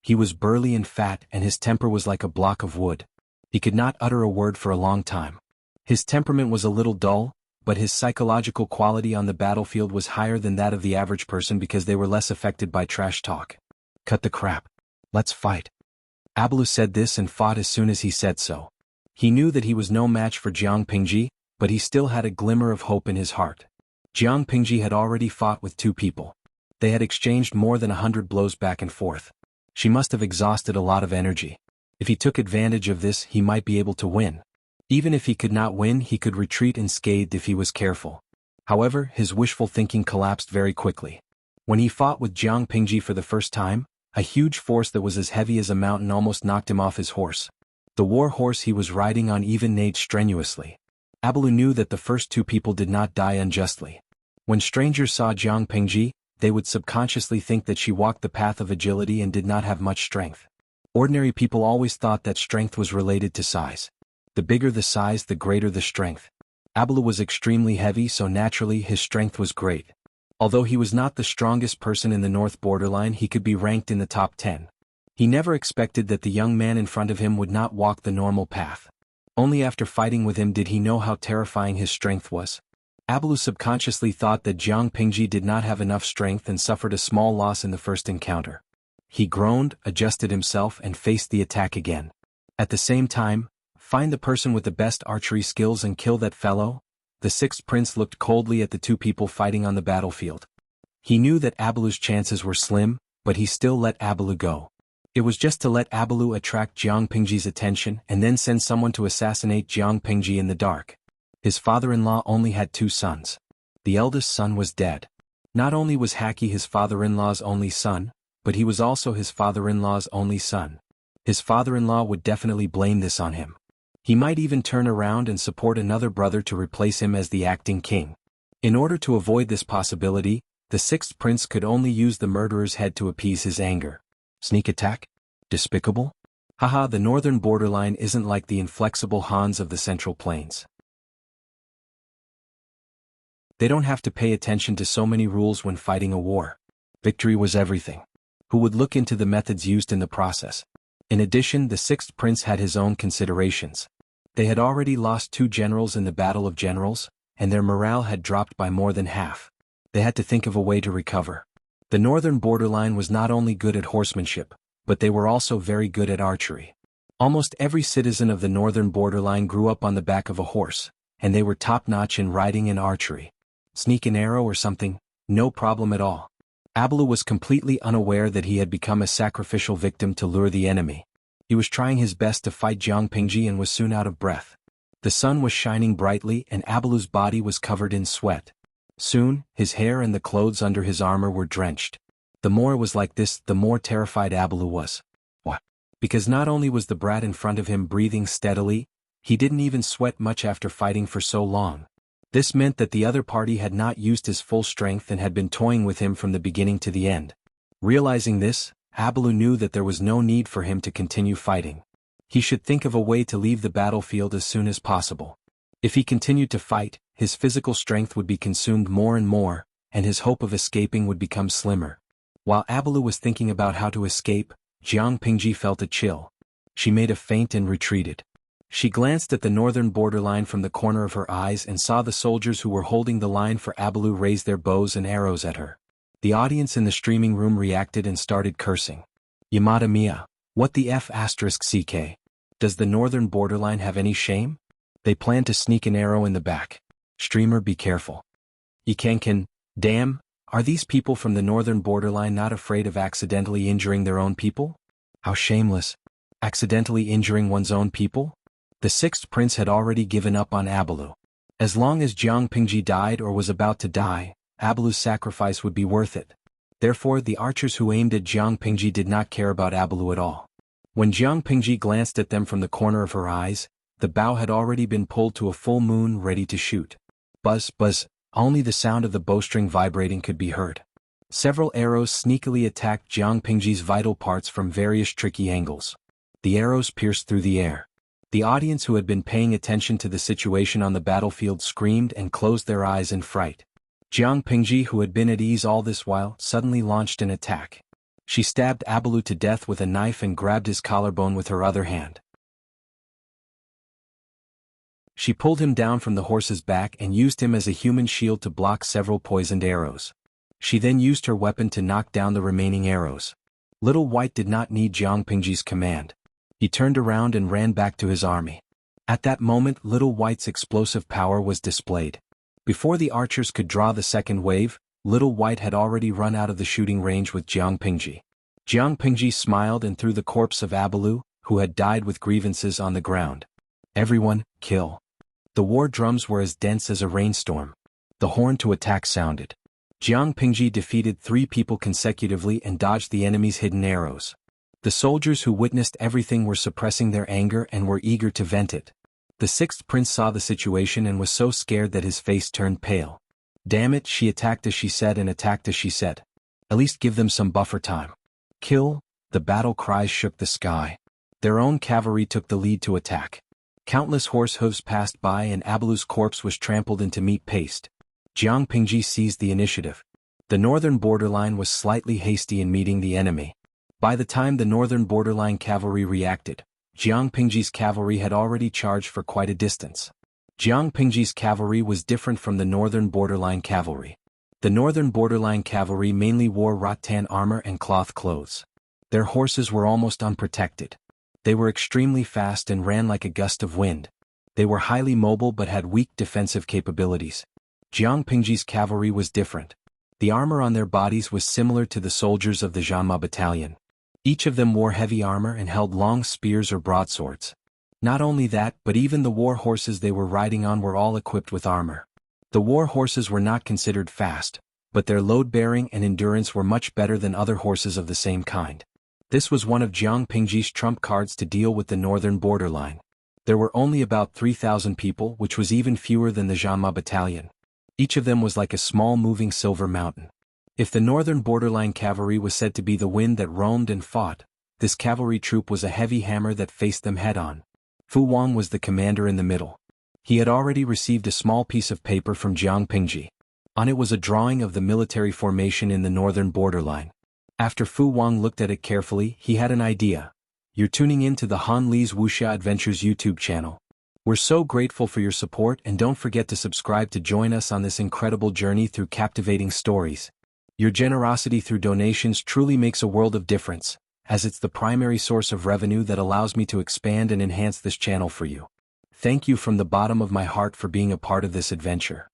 He was burly and fat, and his temper was like a block of wood. He could not utter a word for a long time. His temperament was a little dull, but his psychological quality on the battlefield was higher than that of the average person because they were less affected by trash talk. Cut the crap. Let's fight. Abalu said this and fought as soon as he said so. He knew that he was no match for Jiang Pingji, but he still had a glimmer of hope in his heart. Jiang Pingji had already fought with two people. They had exchanged more than 100 blows back and forth. She must have exhausted a lot of energy. If he took advantage of this, he might be able to win. Even if he could not win, he could retreat unscathed if he was careful. However, his wishful thinking collapsed very quickly. When he fought with Jiang Pingji for the first time, a huge force that was as heavy as a mountain almost knocked him off his horse. The war horse he was riding on even neighed strenuously. Abalu knew that the first two people did not die unjustly. When strangers saw Jiang Pingji, they would subconsciously think that she walked the path of agility and did not have much strength. Ordinary people always thought that strength was related to size. The bigger the size, the greater the strength. Abalu was extremely heavy, so naturally his strength was great. Although he was not the strongest person in the North Borderline, he could be ranked in the top 10. He never expected that the young man in front of him would not walk the normal path. Only after fighting with him did he know how terrifying his strength was. Abalu subconsciously thought that Jiang Pingji did not have enough strength and suffered a small loss in the first encounter. He groaned, adjusted himself, and faced the attack again. At the same time, find the person with the best archery skills and kill that fellow. The sixth prince looked coldly at the two people fighting on the battlefield. He knew that Abalu's chances were slim, but he still let Abalu go. It was just to let Abalu attract Jiang Pingji's attention and then send someone to assassinate Jiang Pingji in the dark. His father-in-law only had 2 sons. The eldest son was dead. Not only was Haki his father-in-law's only son, but he was also his father-in-law's only son. His father-in-law would definitely blame this on him. He might even turn around and support another brother to replace him as the acting king. In order to avoid this possibility, the sixth prince could only use the murderer's head to appease his anger. Sneak attack? Despicable? Haha, the northern borderline isn't like the inflexible Hans of the Central Plains. They don't have to pay attention to so many rules when fighting a war. Victory was everything. Who would look into the methods used in the process? In addition, the sixth prince had his own considerations. They had already lost 2 generals in the Battle of Generals, and their morale had dropped by more than half. They had to think of a way to recover. The northern borderline was not only good at horsemanship, but they were also very good at archery. Almost every citizen of the northern borderline grew up on the back of a horse, and they were top-notch in riding and archery. Sneak an arrow or something? No problem at all. Abalu was completely unaware that he had become a sacrificial victim to lure the enemy. He was trying his best to fight Jiang Pingji and was soon out of breath. The sun was shining brightly and Abalu's body was covered in sweat. Soon, his hair and the clothes under his armor were drenched. The more it was like this, the more terrified Abalu was. What? Because not only was the brat in front of him breathing steadily, he didn't even sweat much after fighting for so long. This meant that the other party had not used his full strength and had been toying with him from the beginning to the end. Realizing this, Abalu knew that there was no need for him to continue fighting. He should think of a way to leave the battlefield as soon as possible. If he continued to fight, his physical strength would be consumed more and more, and his hope of escaping would become slimmer. While Abalu was thinking about how to escape, Jiang Pingji felt a chill. She made a feint and retreated. She glanced at the northern borderline from the corner of her eyes and saw the soldiers who were holding the line for Abalu raise their bows and arrows at her. The audience in the streaming room reacted and started cursing. Yamada Mia, what the F***ck? Does the northern borderline have any shame? They plan to sneak an arrow in the back. Streamer, be careful. Yikankan, damn, are these people from the northern borderline not afraid of accidentally injuring their own people? How shameless. Accidentally injuring one's own people? The sixth prince had already given up on Abalu. As long as Jiang Pingji died or was about to die, Abalu's sacrifice would be worth it. Therefore, the archers who aimed at Jiang Pingji did not care about Abalu at all. When Jiang Pingji glanced at them from the corner of her eyes, the bow had already been pulled to a full moon ready to shoot. Buzz, buzz, only the sound of the bowstring vibrating could be heard. Several arrows sneakily attacked Jiang Pingji's vital parts from various tricky angles. The arrows pierced through the air. The audience who had been paying attention to the situation on the battlefield screamed and closed their eyes in fright. Jiang Pingji, who had been at ease all this while, suddenly launched an attack. She stabbed Abalu to death with a knife and grabbed his collarbone with her other hand. She pulled him down from the horse's back and used him as a human shield to block several poisoned arrows. She then used her weapon to knock down the remaining arrows. Little White did not need Jiang Pingji's command. He turned around and ran back to his army. At that moment, Little White's explosive power was displayed. Before the archers could draw the second wave, Little White had already run out of the shooting range with Jiang Pingji. Jiang Pingji smiled and threw the corpse of Abalu, who had died with grievances on the ground. Everyone, kill. The war drums were as dense as a rainstorm. The horn to attack sounded. Jiang Pingji defeated 3 people consecutively and dodged the enemy's hidden arrows. The soldiers who witnessed everything were suppressing their anger and were eager to vent it. The 6th prince saw the situation and was so scared that his face turned pale. Damn it, she attacked as she said and attacked as she said. At least give them some buffer time. Kill, the battle cries shook the sky. Their own cavalry took the lead to attack. Countless horse hooves passed by and Abalu's corpse was trampled into meat paste. Jiang Pingji seized the initiative. The northern borderline was slightly hasty in meeting the enemy. By the time the northern borderline cavalry reacted, Jiang Pingji's cavalry had already charged for quite a distance. Jiang Pingji's cavalry was different from the northern borderline cavalry. The northern borderline cavalry mainly wore rattan armor and cloth clothes. Their horses were almost unprotected. They were extremely fast and ran like a gust of wind. They were highly mobile but had weak defensive capabilities. Jiang Pingji's cavalry was different. The armor on their bodies was similar to the soldiers of the Zhanma battalion. Each of them wore heavy armor and held long spears or broadswords. Not only that, but even the war horses they were riding on were all equipped with armor. The war horses were not considered fast, but their load-bearing and endurance were much better than other horses of the same kind. This was one of Jiang Pingji's trump cards to deal with the northern borderline. There were only about 3,000 people, which was even fewer than the Zhanma battalion. Each of them was like a small moving silver mountain. If the northern borderline cavalry was said to be the wind that roamed and fought, this cavalry troop was a heavy hammer that faced them head-on. Fu Wang was the commander in the middle. He had already received a small piece of paper from Jiang Pingji. On it was a drawing of the military formation in the northern borderline. After Fu Wang looked at it carefully, he had an idea. You're tuning in to the Han Li's Wuxia Adventures YouTube channel. We're so grateful for your support and don't forget to subscribe to join us on this incredible journey through captivating stories. Your generosity through donations truly makes a world of difference, as it's the primary source of revenue that allows me to expand and enhance this channel for you. Thank you from the bottom of my heart for being a part of this adventure.